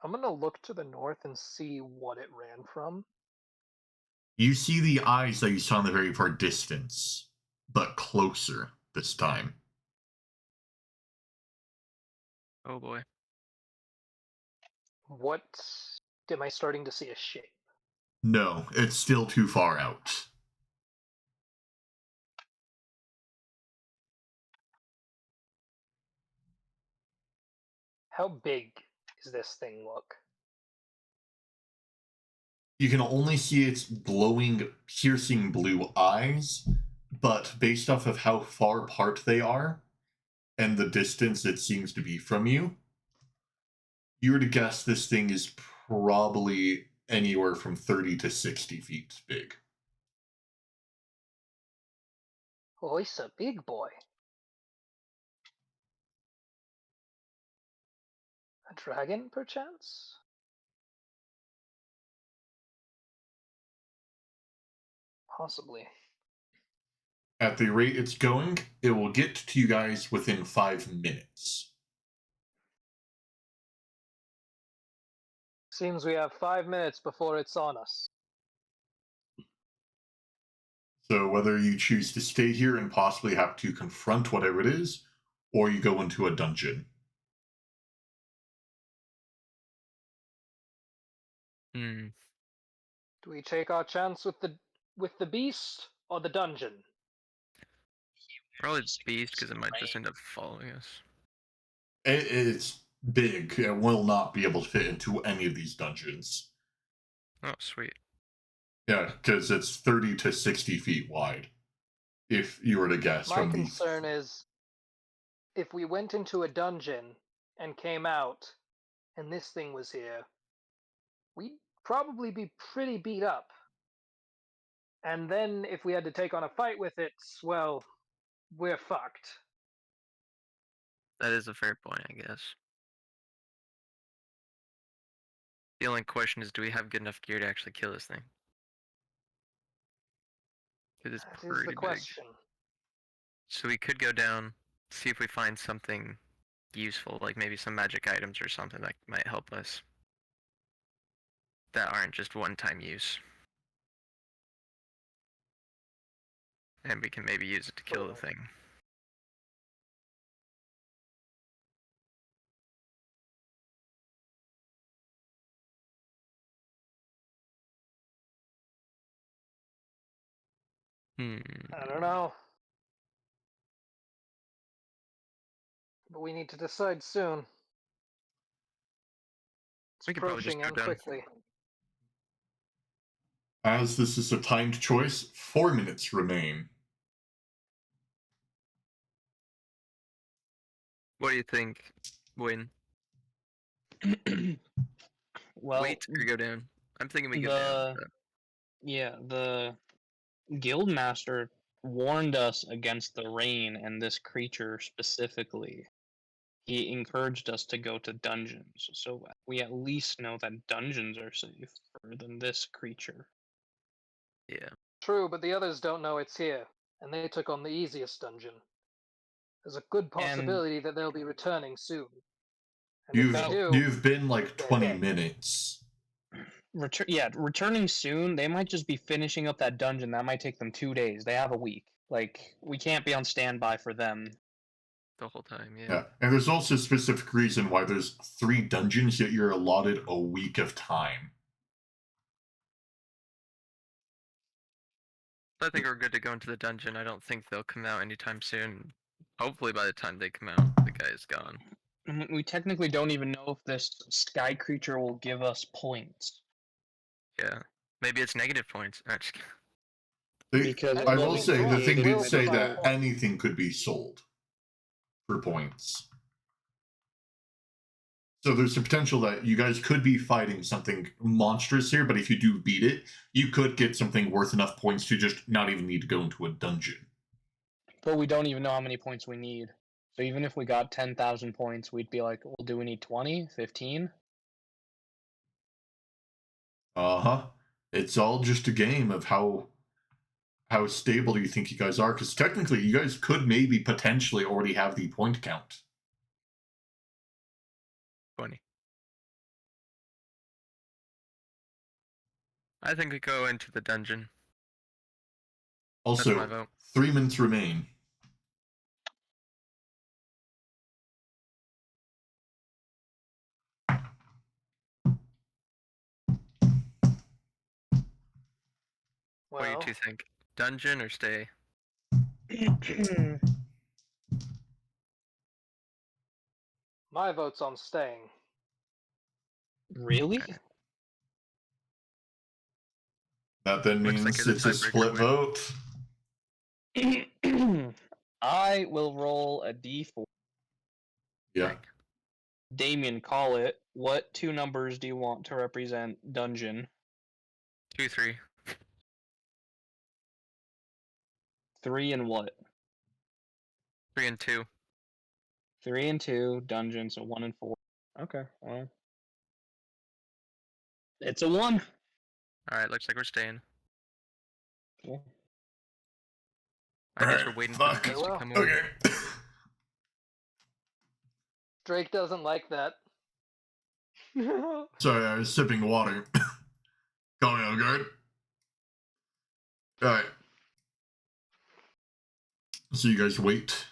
I'm gonna look to the north and see what it ran from. You see the eyes that you saw in the very far distance, but closer this time. Oh boy. What am I starting to see a shape? No, it's still too far out. How big is this thing look? You can only see its glowing, piercing blue eyes, but based off of how far apart they are and the distance it seems to be from you, you were to guess this thing is probably anywhere from 30 to 60 feet big. Oh, he's a big boy. A dragon, perchance? Possibly. At the rate it's going, it will get to you guys within 5 minutes. Seems we have 5 minutes before it's on us. So whether you choose to stay here and possibly have to confront whatever it is, or you go into a dungeon. Hmm. Do we take our chance with the beast or the dungeon? Probably beast because it might just end up following us. It's big. It will not be able to fit into any of these dungeons. Oh sweet. Yeah, because it's 30 to 60 feet wide. If you were to guess My from the. concern is if we went into a dungeon and came out and this thing was here, we'd probably be pretty beat up. And then if we had to take on a fight with it, well, we're fucked. That is a fair point, I guess. The only question is, do we have good enough gear to actually kill this thing? It is That is pretty the big. question. So we could go down, see if we find something useful, like maybe some magic items or something that might help us. That aren't just one-time use. And we can maybe use it to kill the thing. I don't know. But we need to decide soon. It's We could probably just approaching go and down. quickly. As this is a timed choice, 4 minutes remain. What do you think, Win? Well, Wait or go down? I'm thinking we go the down. But yeah, the guildmaster warned us against the rain and this creature specifically. He encouraged us to go to dungeons, so we at least know that dungeons are safer than this creature. yeah. True, but the others don't know it's here, and they took on the easiest dungeon. There's a good possibility that they'll be returning soon. And if they do, You've been like they're 20 dead. minutes returning soon. They might just be finishing up that dungeon. That might take them 2 days. They have a week. Like, we can't be on standby for them. The whole time, yeah. Yeah, and there's also a specific reason why there's 3 dungeons that you're allotted a week of time. I think we're good to go into the dungeon. I don't think they'll come out anytime soon. Hopefully, by the time they come out, the guy is gone. We technically don't even know if this sky creature will give us points. Yeah, maybe it's negative points. No, just kidding. Because I will wasn't say the thing created did with say fire that points. anything could be sold for points. So there's a potential that you guys could be fighting something monstrous here, but if you do beat it, you could get something worth enough points to just not even need to go into a dungeon. But we don't even know how many points we need. So even if we got 10,000 points, we'd be like, well, do we need 20, 15? Uh-huh. It's all just a game of how stable do you think you guys are? Because technically, you guys could maybe potentially already have the point count. 20. I think we go into the dungeon. That's my Also, vote. 3 minutes remain. What do you Well, two think? Dungeon or stay? my vote's on staying. Really? Okay. That then Looks like means you're the it's a tiebreaker split win. vote. I will roll a d4. Yeah. Okay. Damien, call it. What 2 numbers do you want to represent dungeon? 2, 3. 3 and what? 3 and 2. 3 and 2, dungeon, so 1 and 4. Okay, well. It's a 1. Alright, looks like we're staying. Cool. I guess Alright, we're waiting for the fuck. beast to Well. come over. Okay. Drake doesn't like that. Sorry, I was sipping water. Call me on guard. Alright. So you guys wait.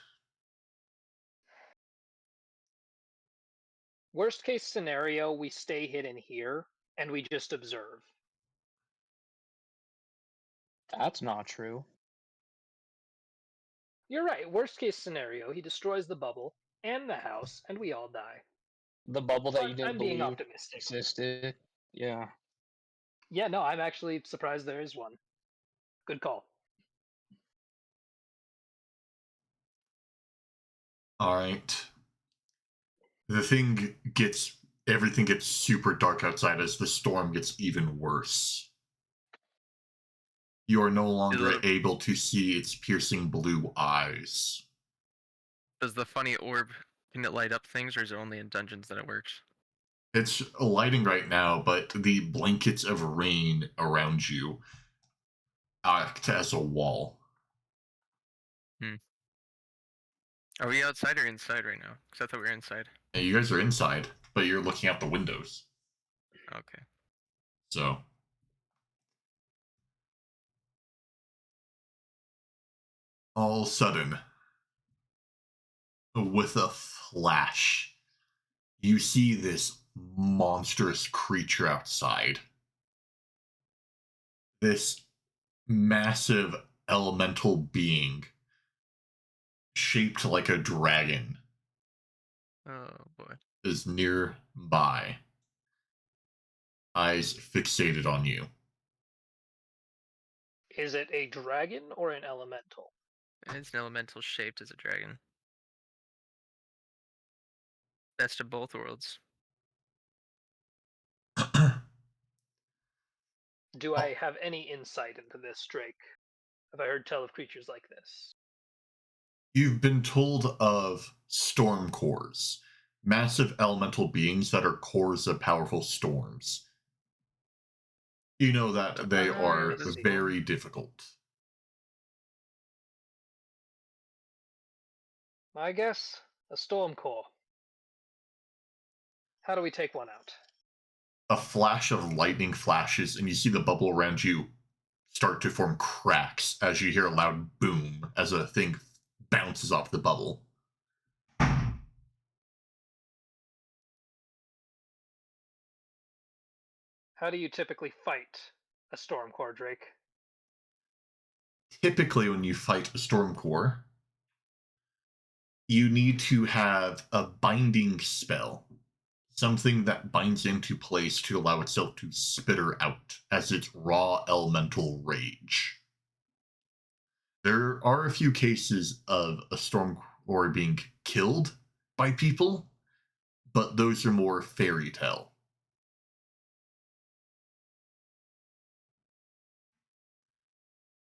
Worst case scenario, we stay hidden here and we just observe. That's not true. You're right. Worst case scenario, he destroys the bubble and the house, and we all die. The bubble that But you didn't I'm being believe optimistic. existed. Yeah. Yeah, no, I'm actually surprised there is one. Good call. Alright. The thing gets everything gets super dark outside as the storm gets even worse. You are no longer able to see its piercing blue eyes. Does the funny orb, can it light up things, or is it only in dungeons that it works? It's lighting right now, but the blankets of rain around you act as a wall. Are we outside or inside right now? Because I thought we were inside. And you guys are inside, but you're looking out the windows. Okay. So all of a sudden, with a flash, you see this monstrous creature outside. This massive elemental being shaped like a dragon Oh boy. is nearby, eyes fixated on you. Is it a dragon or an elemental? It's an elemental shaped as a dragon. Best of both worlds. Do I have any insight into this, Drake? Have I heard tell of creatures like this? You've been told of storm cores, massive elemental beings that are cores of powerful storms. You know that they are I see. very difficult. I guess a storm core. How do we take one out? a flash of lightning flashes, and you see the bubble around you start to form cracks as you hear a loud boom as a thing bounces off the bubble. How do you typically fight a storm core, Drake? Typically, when you fight a storm core, you need to have a binding spell, something that binds into place to allow itself to spitter out as its raw elemental rage. There are a few cases of a storm core being killed by people, but those are more fairy tale.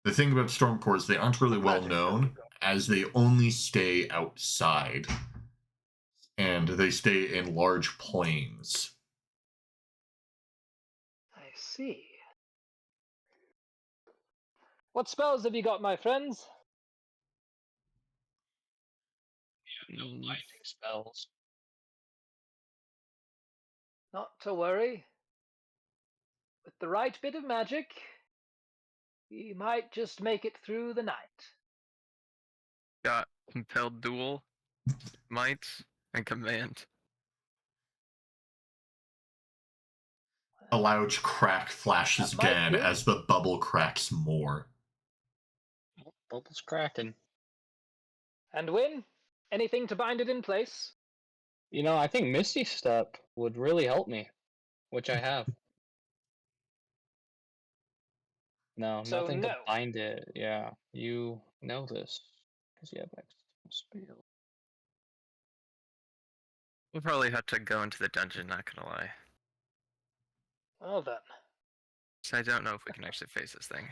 The thing about storm cores, they aren't really well Magic, known as they only stay outside and they stay in large plains. I see. What spells have you got, my friends? No lightning spells. Not to worry. With the right bit of magic, we might just make it through the night. Got compelled duel, might, and command. A loud crack flashes That might again do. as the bubble cracks more. Oh, bubble's cracking. And Win, anything to bind it in place? I think Misty Step would really help me, which I have. No, So nothing to no. bind it. Yeah, you know this because you have extra spell. We'll probably have to go into the dungeon, not gonna lie. Well then. So I don't know if we can actually face this thing.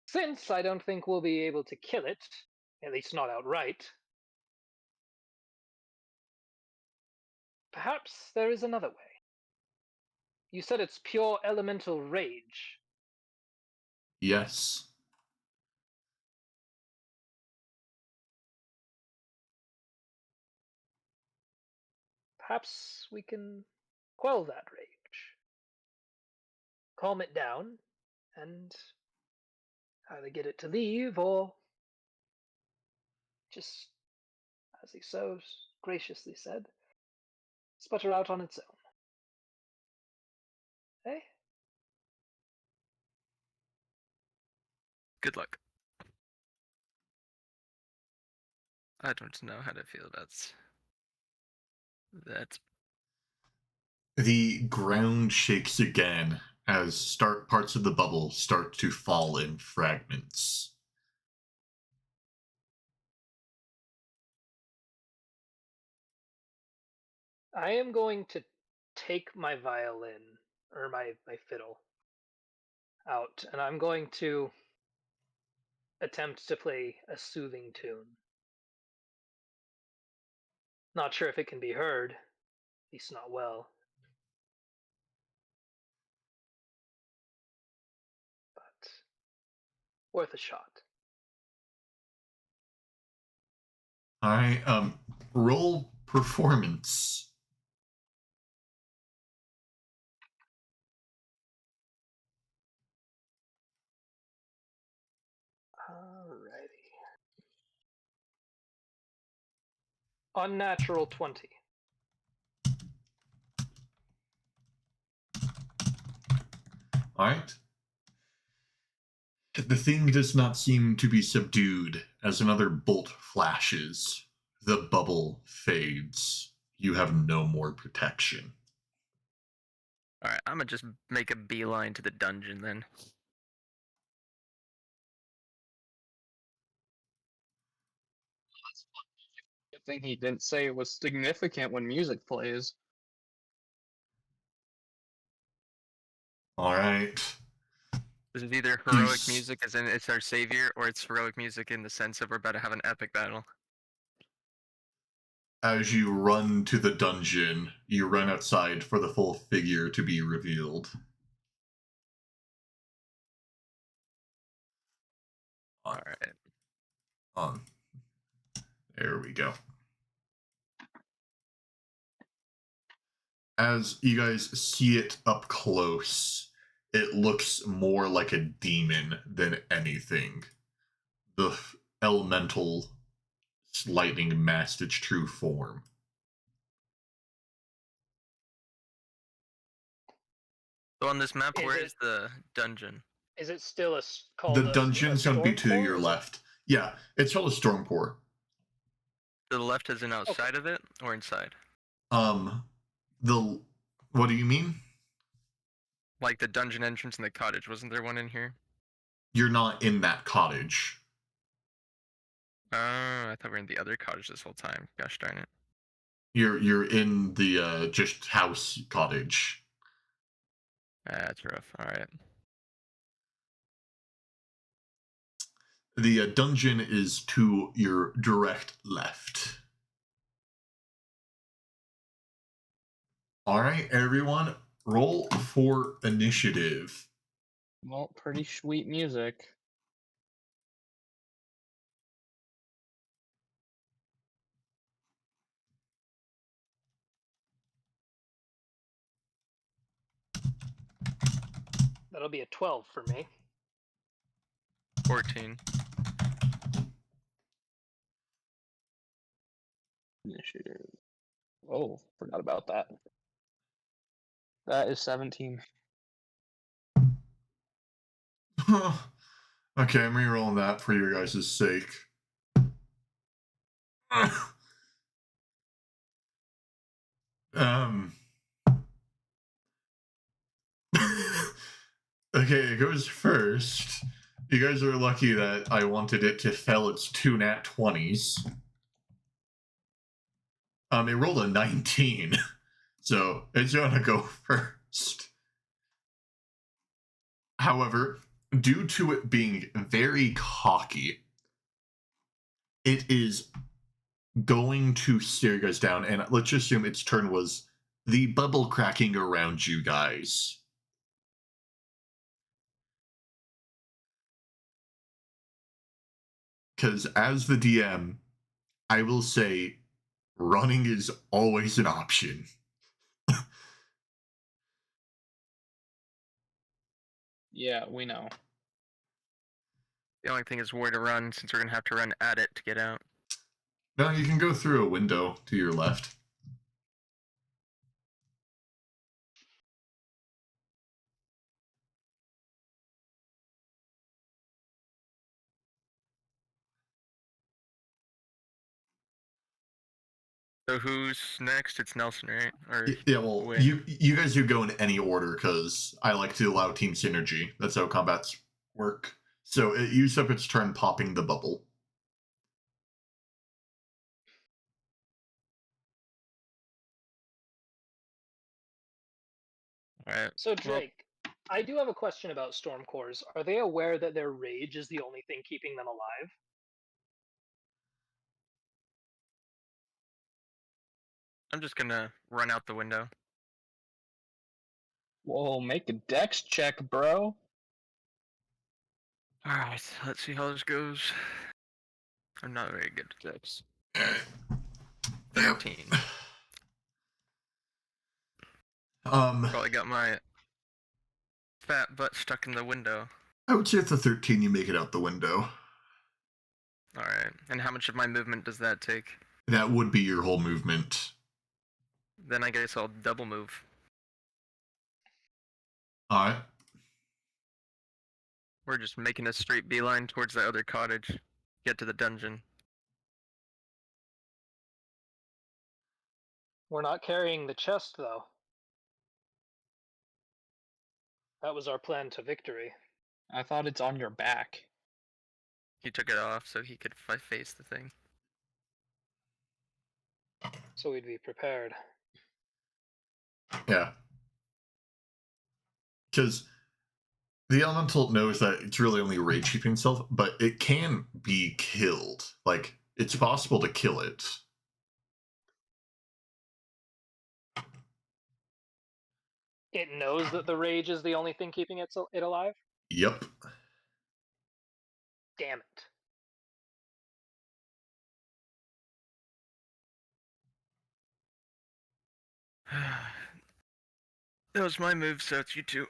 Since I don't think we'll be able to kill it, at least not outright, perhaps there is another way. You said it's pure elemental rage. Yes. Perhaps we can quell that rage, calm it down, and either get it to leave or just, as he so graciously said, sputter out on its own. Eh? Good luck. I don't know how to feel about that. The ground shakes again as parts of the bubble start to fall in fragments. I am going to take my violin, or my fiddle, out, and I'm going to attempt to play a soothing tune. Not sure if it can be heard, at least not well, but worth a shot. I roll performance. Alrighty. Unnatural 20. All right. The thing does not seem to be subdued as another bolt flashes. The bubble fades. You have no more protection. Alright, I'm gonna just make a beeline to the dungeon then. Good thing he didn't say it was significant when music plays. All right. This is either You heroic s- music, as in it's our savior, or it's heroic music in the sense of we're about to have an epic battle. As you run to the dungeon, you run outside for the full figure to be revealed. Alright. On. There we go. As you guys see it up close, it looks more like a demon than anything. The elemental lightning masked its true form. So on this map, Is where it- is the dungeon? Is it still called The dungeon's a going to be storm to core? your left. Yeah, it's called a storm core. To the left as in outside of it, or inside? The what do you mean? Like the dungeon entrance in the cottage. Wasn't there one in here? You're not in that cottage. Oh, I thought we were in the other cottage this whole time. Gosh darn it. You're in the just house cottage. That's rough. All right. The dungeon is to your direct left. All right, everyone, roll for initiative. Well, pretty sweet music. That'll be a 12 for me. 14. Initiative. Oh, forgot about that. That is 17. Okay, I'm rerolling that for your guys' sake. um. Okay, it goes first. You guys are lucky that I wanted it to fail its 2 nat 20s. It rolled a 19, so it's gonna go first. However, due to it being very cocky, it is going to stare you guys down, and let's just assume its turn was the bubble cracking around you guys. Because as the DM, I will say running is always an option. Yeah, we know. The only thing is where to run, since we're gonna have to run at it to get out. Now you can go through a window to your left. So who's next? It's Nelson, right? Or Yeah, well, Win. you guys do go in any order because I like to allow team synergy. That's how combats work. So it used up its turn popping the bubble. All right. So Drake, I do have a question about storm cores. Are they aware that their rage is the only thing keeping them alive? I'm just gonna run out the window. Whoa, make a dex check, bro. All right. Let's see how this goes. I'm not very good at this. 13. Probably got my fat butt stuck in the window. I would say at the 13 you make it out the window. All right. And how much of my movement does that take? That would be your whole movement. Then I guess I'll double move. Alright. We're just making a straight beeline towards the other cottage. Get to the dungeon. We're not carrying the chest, though. That was our plan to victory. I thought it's on your back. He took it off so he could face the thing. So we'd be prepared. Yeah. Because the elemental knows that it's really only rage keeping itself, but it can be killed. Like, it's possible to kill it. It knows that the rage is the only thing keeping it alive? Yep. Damn it. That was my move, so it's you two.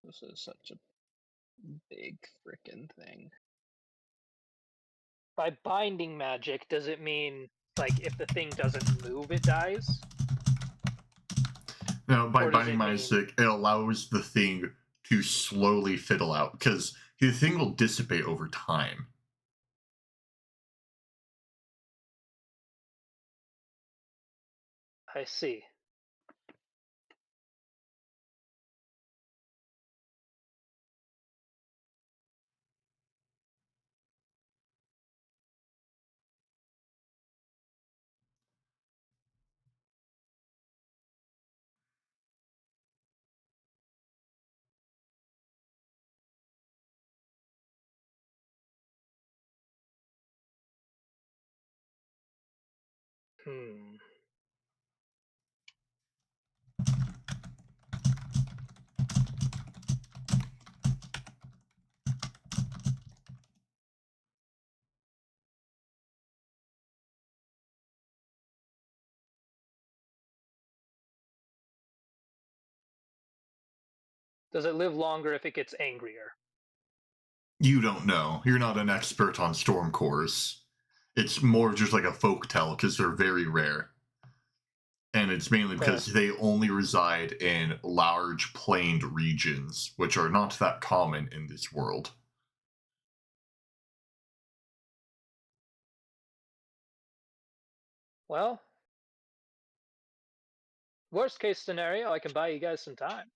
This is such a big freaking thing. By binding magic, does it mean like if the thing doesn't move, it dies? Now, by Or does binding it mean magic, it allows the thing to slowly fiddle out because the thing will dissipate over time. I see. Hmm. Does it live longer if it gets angrier? You don't know. You're not an expert on storm cores. It's more just like a folk tale because they're very rare. And it's mainly Fair. because they only reside in large planed regions, which are not that common in this world. Well, worst case scenario, I can buy you guys some time.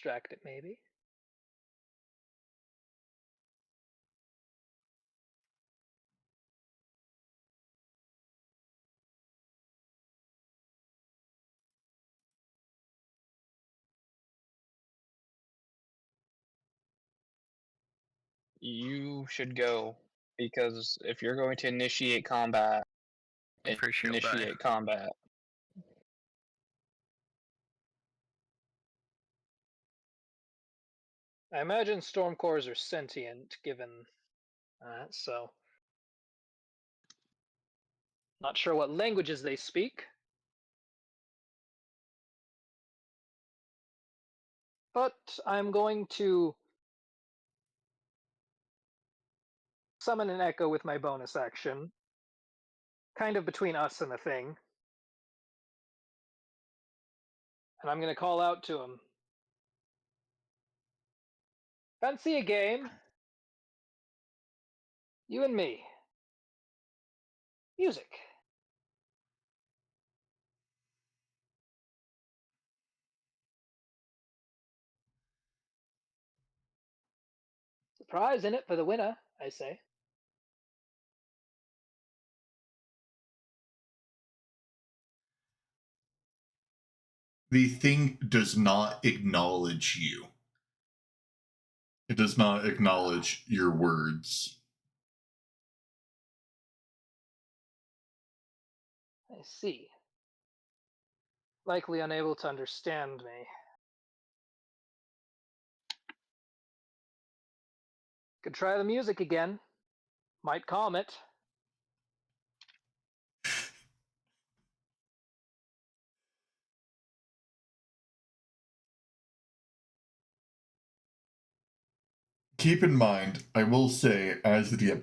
Distract it, maybe. You should go because if you're going to initiate combat, Pretty sure you'll die. initiate combat. I imagine storm cores are sentient, given that, so. Not sure what languages they speak. But I'm going to summon an echo with my bonus action. Kind of between us and the thing. And I'm going to call out to him. Fancy a game? You and me. Music. Surprise in it for the winner, I say. The thing does not acknowledge you. It does not acknowledge your words. I see. Likely unable to understand me. Could try the music again. Might calm it. Keep in mind, I will say, as the DM,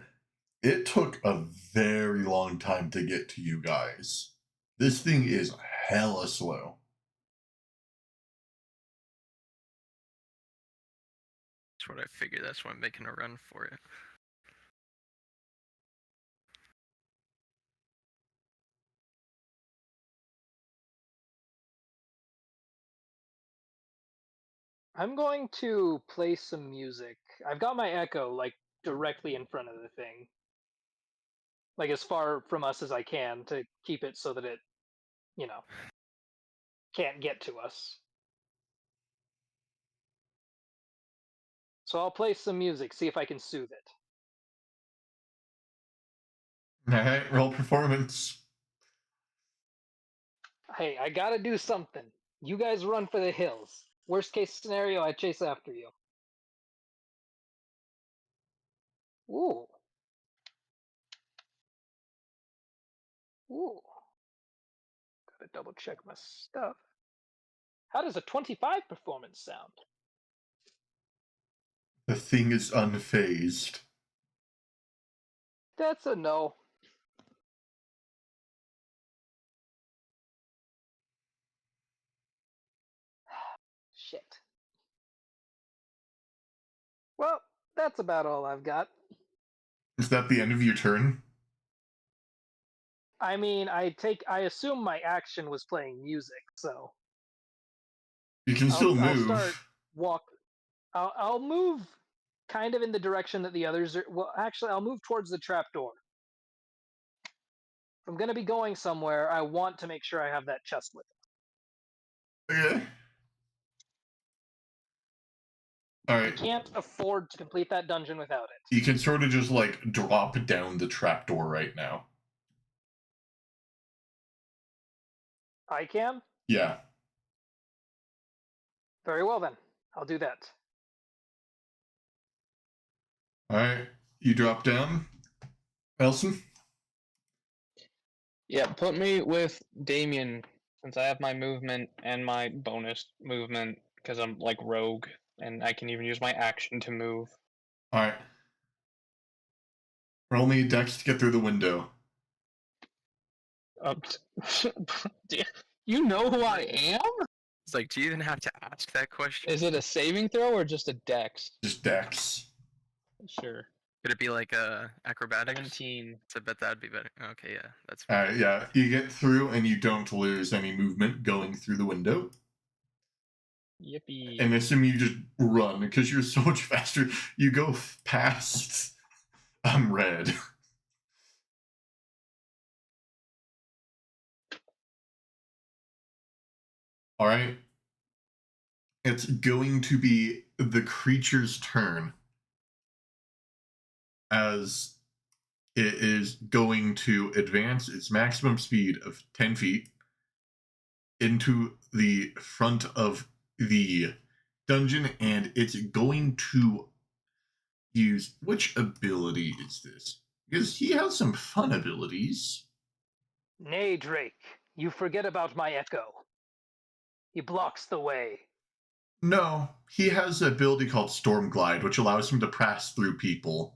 it took a very long time to get to you guys. This thing is hella slow. That's what I figured. That's why I'm making a run for it. I'm going to play some music. I've got my echo like directly in front of the thing. Like as far from us as I can to keep it so that it, you know, can't get to us. So I'll play some music, see if I can soothe it. Alright, roll performance. Hey, I gotta do something. You guys run for the hills. Worst case scenario, I chase after you. Ooh. Ooh. Gotta double check my stuff. How does a 25 performance sound? The thing is unfazed. That's a no. Shit. Well, that's about all I've got. Is that the end of your turn? I mean, I assume my action was playing music, so You can still I'll move. start walk. I'll move kind of in the direction that the others are. Well, actually, I'll move towards the trapdoor. If I'm gonna be going somewhere, I want to make sure I have that chest with me. Okay. All I right. can't afford to complete that dungeon without it. You can sort of just like drop down the trapdoor right now. I can? Yeah. Very well then. I'll do that. All right. You drop down. Elson? Yeah, put me with Damien since I have my movement and my bonus movement because I'm like rogue and I can even use my action to move. All right. Roll me dex to get through the window. You know who I am? It's like, do you even have to ask that question? Is it a saving throw or just a dex? Just dex. Sure. Could it be like acrobatics? 17. I bet that would be better. Okay, yeah, that's All right. Yeah. You get through and you don't lose any movement going through the window. Yippee. And assume you just run because you're so much faster. You go past red. All right. It's going to be the creature's turn as it is going to advance its maximum speed of 10 feet into the front of the dungeon, and it's going to use which ability is this? Because he has some fun abilities. Nay, Drake, you forget about my echo. He blocks the way. No, he has an ability called Storm Glide, which allows him to pass through people.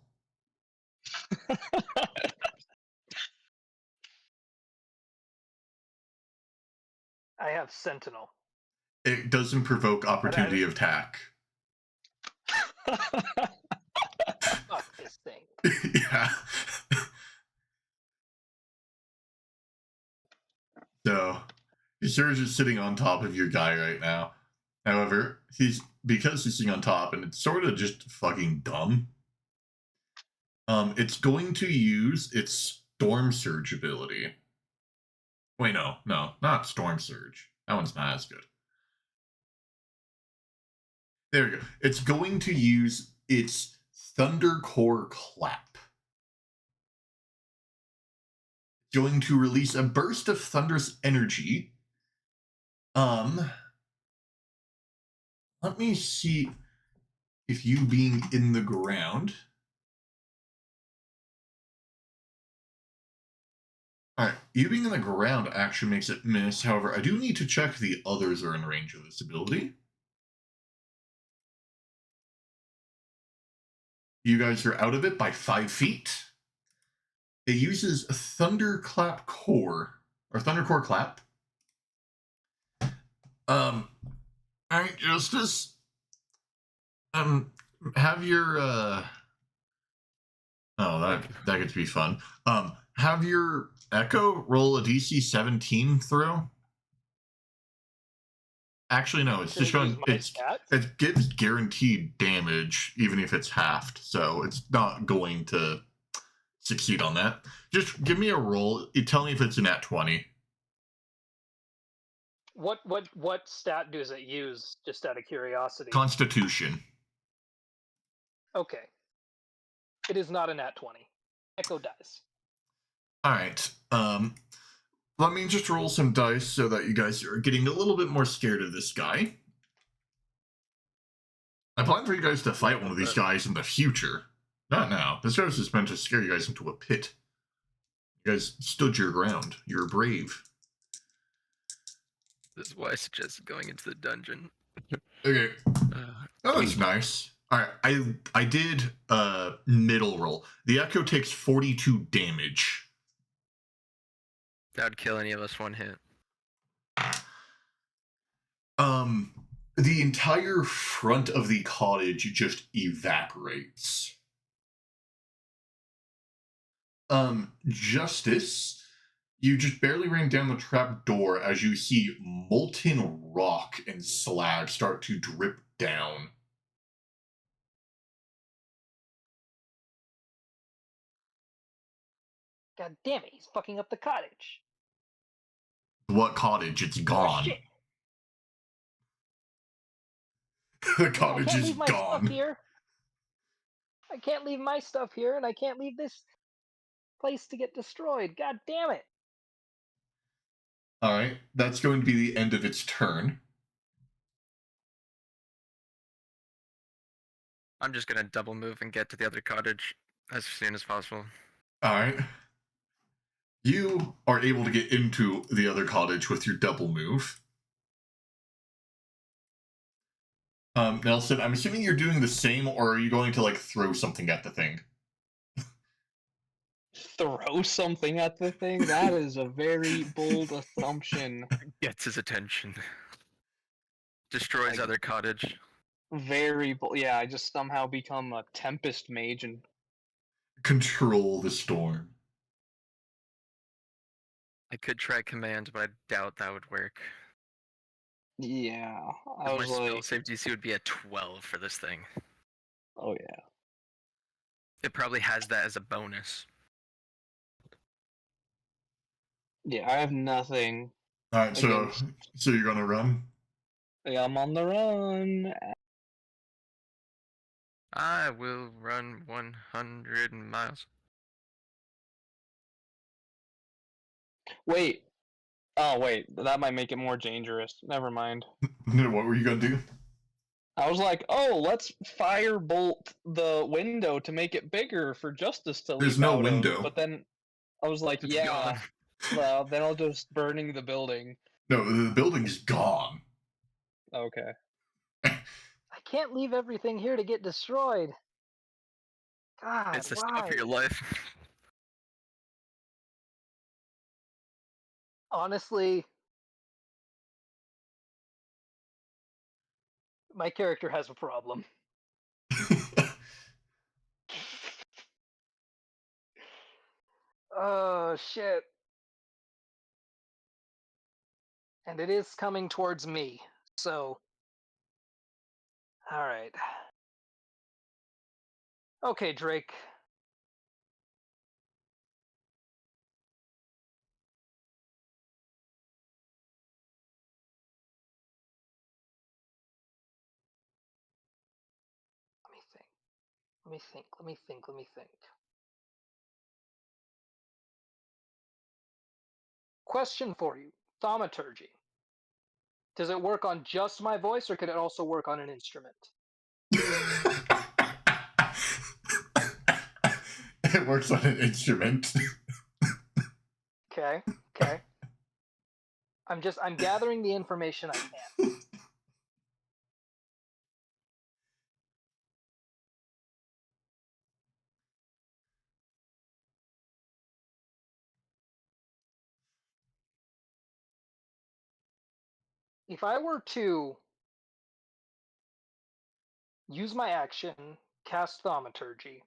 I have Sentinel. It doesn't provoke opportunity of attack. Fuck this thing. Yeah. So, Surge is sitting on top of your guy right now. However, because he's sitting on top, and it's sort of just fucking dumb. It's going to use its Storm Surge ability. Wait, no, not Storm Surge. That one's not as good. There we go. It's going to use its Thunder Core Clap. It's going to release a burst of thunderous energy. Let me see if you being in the ground. Alright, you being in the ground actually makes it miss. However, I do need to check the others are in range of this ability. You guys are out of it by 5 feet. It uses Thunderclap Core, or Thundercore Clap. Alright, Justice. Have your oh, that gets to be fun. Have your Echo roll a DC 17 throw. Actually, no, it's just going. It gives guaranteed damage, even if it's halved. So it's not going to succeed on that. Just give me a roll. Tell me if it's a nat 20. What stat does it use? Just out of curiosity. Constitution. Okay. It is not a nat 20. Echo dies. All right. Let me just roll some dice so that you guys are getting a little bit more scared of this guy. I plan for you guys to fight one of these guys in the future. Not now. This house is meant to scare you guys into a pit. You guys stood your ground. You're brave. This is why I suggested going into the dungeon. Okay. Oh, that's nice. Alright, I did middle roll. The Echo takes 42 damage. That would kill any of us one hit. The entire front of the cottage just evaporates. Justice, you just barely ran down the trap door as you see molten rock and slag start to drip down. God damn it, he's fucking up the cottage. What cottage? It's Oh, gone. shit. The Man, I cottage can't is leave my stuff gone. here. I can't leave my stuff here, and I can't leave this place to get destroyed. God damn it. Alright, that's going to be the end of its turn. I'm just gonna double move and get to the other cottage as soon as possible. Alright. You are able to get into the other cottage with your double move. Nelson, I'm assuming you're doing the same, or are you going to like throw something at the thing? Throw something at the thing? That is a very bold assumption. Gets his attention. Destroys Like- other cottage. Very bold. Yeah, I just somehow become a Tempest mage and Control the storm. I could try command, but I doubt that would work. yeah. I 'Cause my was spell like, save DC would be at 12 for this thing. oh yeah. It probably has that as a bonus. Yeah, I have nothing Alright, against. so you're gonna run? Yeah, I'm on the run. I will run 100 miles. Wait. Oh wait, that might make it more dangerous. Never mind. What were you gonna do? I was like, oh, let's firebolt the window to make it bigger for Justice to There's leap no out window. of. But then I was like, It's yeah, gone. well, then I'll just burning the building. No, the building's gone. Okay. I can't leave everything here to get destroyed. God, It's the why? stuff of your life. Honestly, my character has a problem. Oh, shit. And it is coming towards me. So, alright. Okay, Drake. Let me think. Let me think. Let me think. Let me think. Question for you. Thaumaturgy. Does it work on just my voice, or can it also work on an instrument? It works on an instrument. Okay, okay. I'm gathering the information I can. If I were to use my action, cast Thaumaturgy,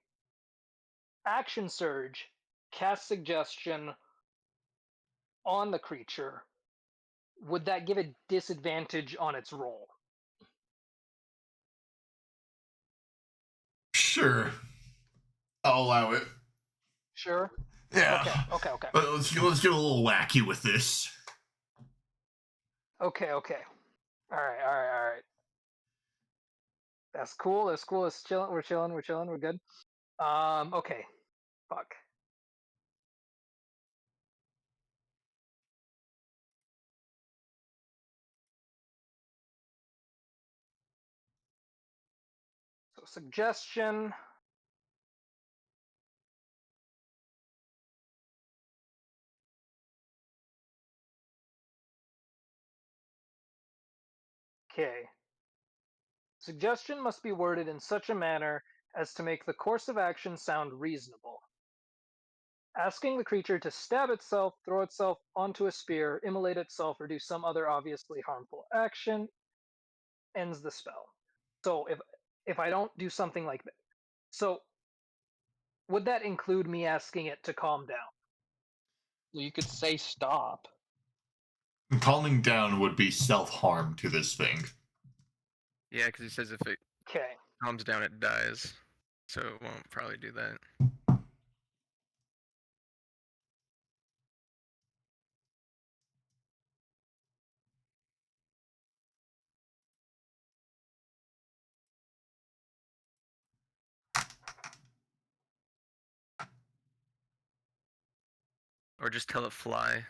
action surge, cast suggestion on the creature, would that give it disadvantage on its roll? Sure. I'll allow it. Sure. Yeah. Okay. But let's get a little wacky with this. Okay. All right. That's cool. It's chilling. We're chilling. We're good. Okay. Fuck. suggestion. Okay. Suggestion must be worded in such a manner as to make the course of action sound reasonable. Asking the creature to stab itself, throw itself onto a spear, immolate itself, or do some other obviously harmful action ends the spell. So if I don't do something like that, so would that include me asking it to calm down? You could say stop. Calming down would be self-harm to this thing. Yeah, because he says if it Okay. calms down, it dies. So it won't probably do that. Or just tell it fly.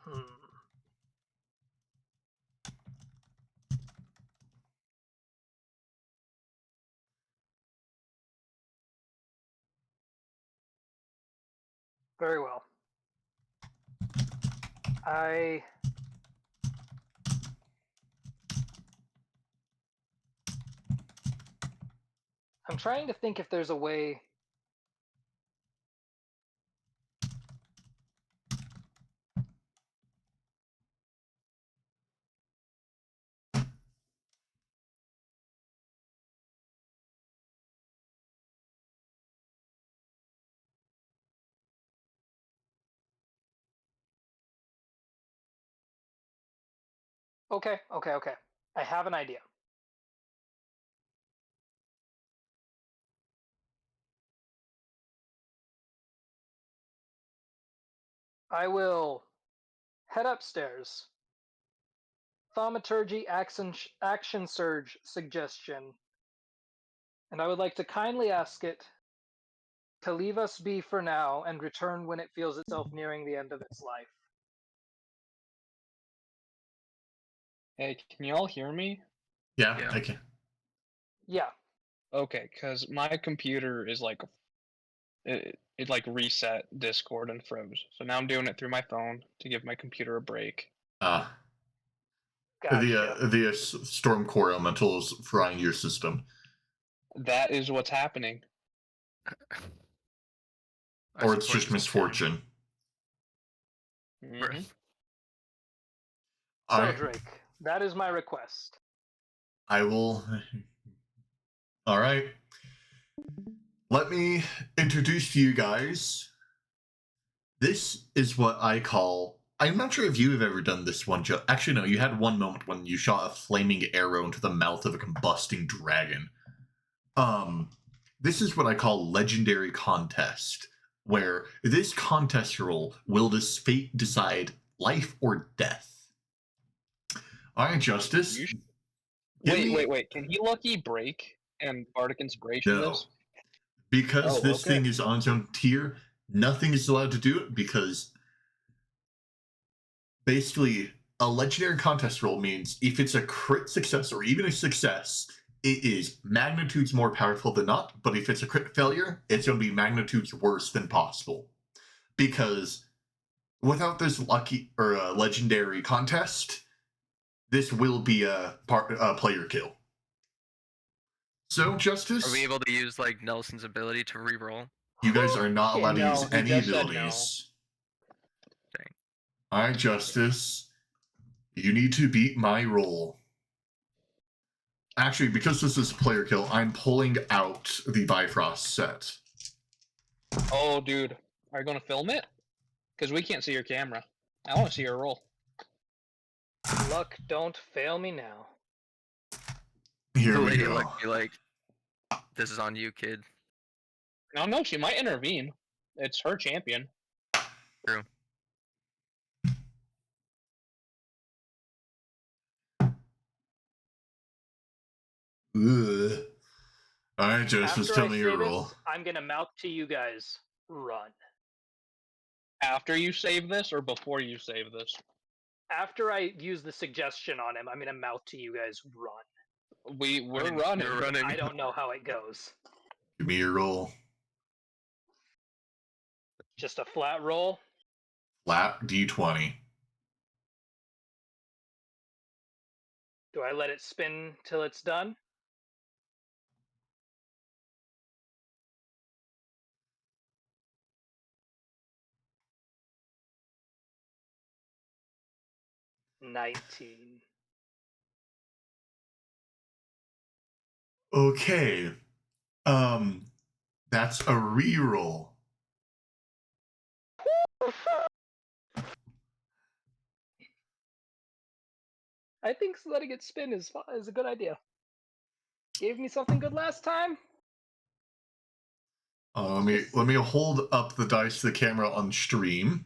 Hmm. Very well. I'm trying to think if there's a way. Okay. I have an idea. I will head upstairs. Thaumaturgy action surge suggestion. And I would like to kindly ask it to leave us be for now and return when it feels itself nearing the end of its life. Hey, can you all hear me? Yeah, Yeah. I can. Yeah. Okay, because my computer is like, it like reset Discord and froze. So now I'm doing it through my phone to give my computer a break. The Gotcha. storm core elemental is frying your system. That is what's happening. I Or it's support just this opinion. misfortune. Mhm. So, I Drake, that is my request. will. All right. Let me introduce to you guys. This is what I call. I'm not sure if you have ever done this one, Joe. Actually, no. You had one moment when you shot a flaming arrow into the mouth of a combusting dragon. This is what I call legendary contest, where this contest rule will this fate decide life or death. All right, Justice. You should- Give me Wait. Can he lucky break and Bardic Inspiration no. this? Because Oh, this okay. thing is on its own tier, nothing is allowed to do it because basically a legendary contest roll means if it's a crit success or even a success, it is magnitudes more powerful than not, but if it's a crit failure, it's going to be magnitudes worse than possible. Because without this lucky or a legendary contest, this will be a player kill. So, Justice, Are we able to use like Nelson's ability to reroll? you guys are not allowed to No, use he any just said abilities. Dang. All right, Justice, you need to beat my roll. Actually, because this is a player kill, I'm pulling out the Bifrost set. Oh, dude, are you gonna film it? Because we can't see your camera. I want to see your roll. Luck, don't fail me now. Here The we lady go. looked be like, "This is on you, kid." No, she might intervene. It's her champion. True. Ugh. All right, Justice, After tell I me say your roll. this, I'm gonna mouth to you guys, run. After you save this or before you save this? After I use the suggestion on him, I'm gonna mouth to you guys, run. We're I mean, running. You're running. I don't know how it goes. Give me your roll. Just a flat roll. Flat D20. Do I let it spin till it's done? $19. Okay. That's a reroll. I think letting it spin is a good idea. Gave me something good last time. Let me hold up the dice to the camera on stream.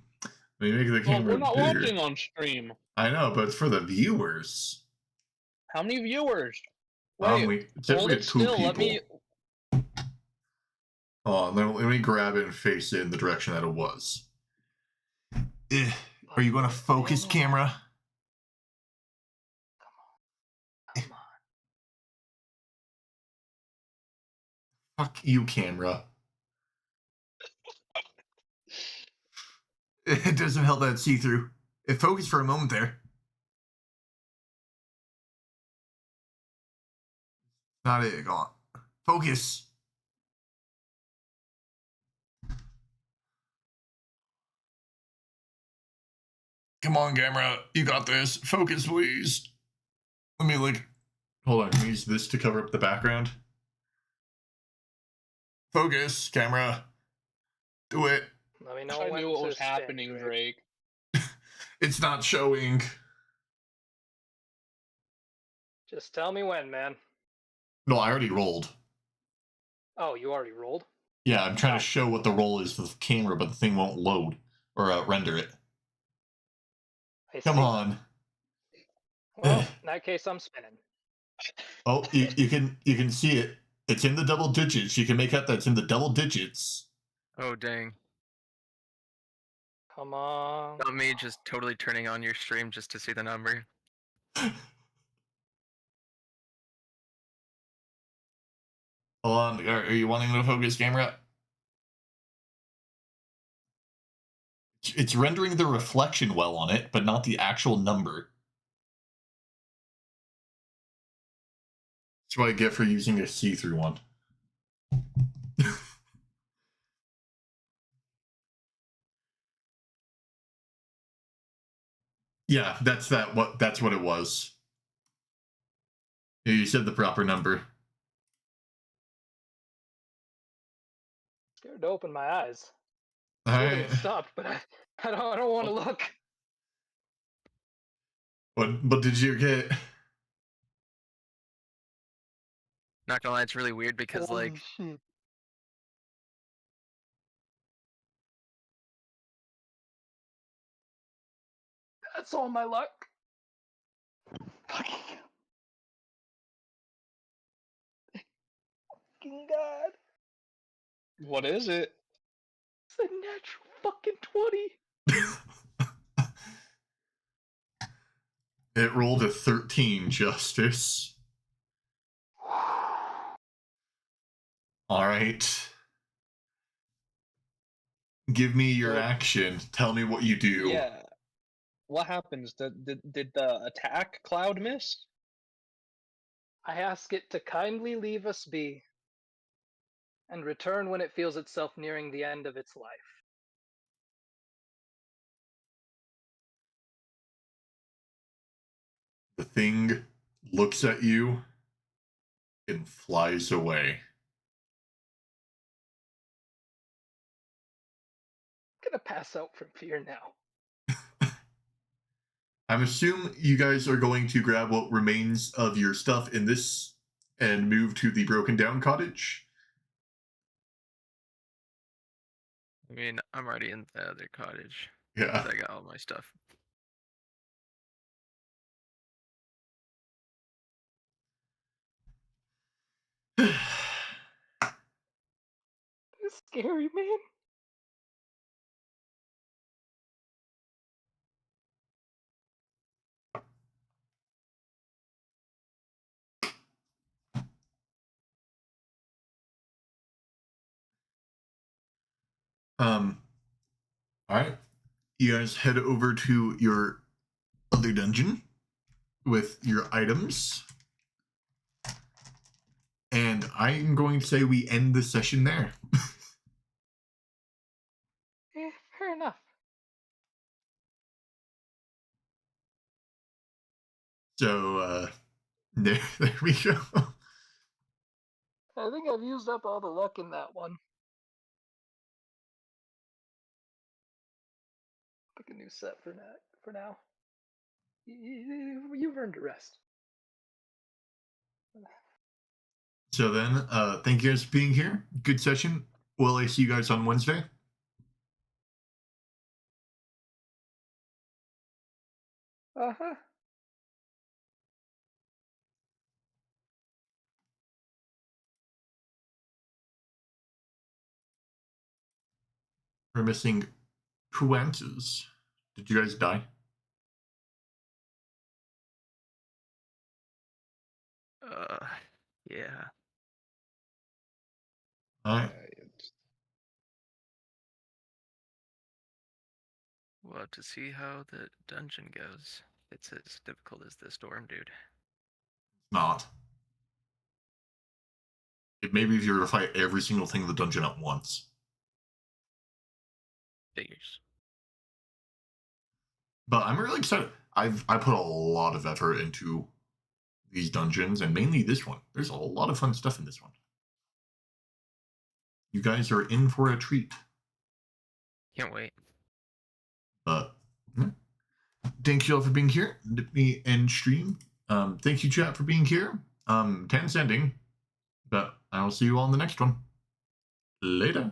Let me make the Well, camera we're not bigger. watching on stream. I know, but it's for the viewers. How many viewers? We Wait, we hold have it 2 still. people. Let me. Hold on, let me grab it and face it in the direction that it was. Are you going to focus, camera? Come on. Fuck you, camera. It doesn't help that it's see-through. It focused for a moment there. Not it. Go on. Focus. Come on, camera. You got this. Focus, please. Let me like. Hold on. Can we use this to cover up the background? Focus, camera. Do it. Let me know I when knew what to was spin, happening, Drake. It's not showing. Just tell me when, man. No, I already rolled. Oh, you already rolled? Yeah, I'm trying Oh. to show what the roll is for the camera, but the thing won't load or render it. Come on. Well, in that case, I'm spinning. Oh, you can see it. It's in the double digits. You can make out that it's in the double digits. Oh dang! Come on. Not me just totally turning on your stream just to see the number. Hold on. Are you wanting to focus, camera? It's rendering the reflection well on it, but not the actual number. That's what I get for using a see-through one. Yeah, that's what it was. Yeah, you said the proper number. Scared to open my eyes. I Stopped, but I don't want to look. what did you get? Not gonna lie, it's really weird because like shit. That's all my luck. Fucking God. What is it? It's a natural fucking 20. It rolled a 13, Justice. All right. Give me your action. Tell me what you do. Yeah. What happens? Did the attack cloud miss? I ask it to kindly leave us be and return when it feels itself nearing the end of its life. The thing looks at you and flies away. I'm gonna pass out from fear now. I'm assuming you guys are going to grab what remains of your stuff in this and move to the broken down cottage. I mean I'm already in the other cottage. Yeah. I got all my stuff. is scary, man. All right. You guys head over to your other dungeon with your items. And I'm going to say we end the session there. Fair enough. So, there we go. I think I've used up all the luck in that one. Pick a new set for now. You've earned a rest. So then, thank you guys for being here. Good session. Will I see you guys on Wednesday? Uh-huh. We're missing two answers. Did you guys die? Yeah. All right. We'll have to see how the dungeon goes. It's as difficult as the storm, dude. Not. It may be if you were to fight every single thing in the dungeon at once. Figures. But I'm really excited. I put a lot of effort into these dungeons, and mainly this one. There's a lot of fun stuff in this one. You guys are in for a treat. Can't wait. But thank you all for being here. Let me end stream. Thank you, chat, for being here. 10's ending. But I will see you all in the next one. Later.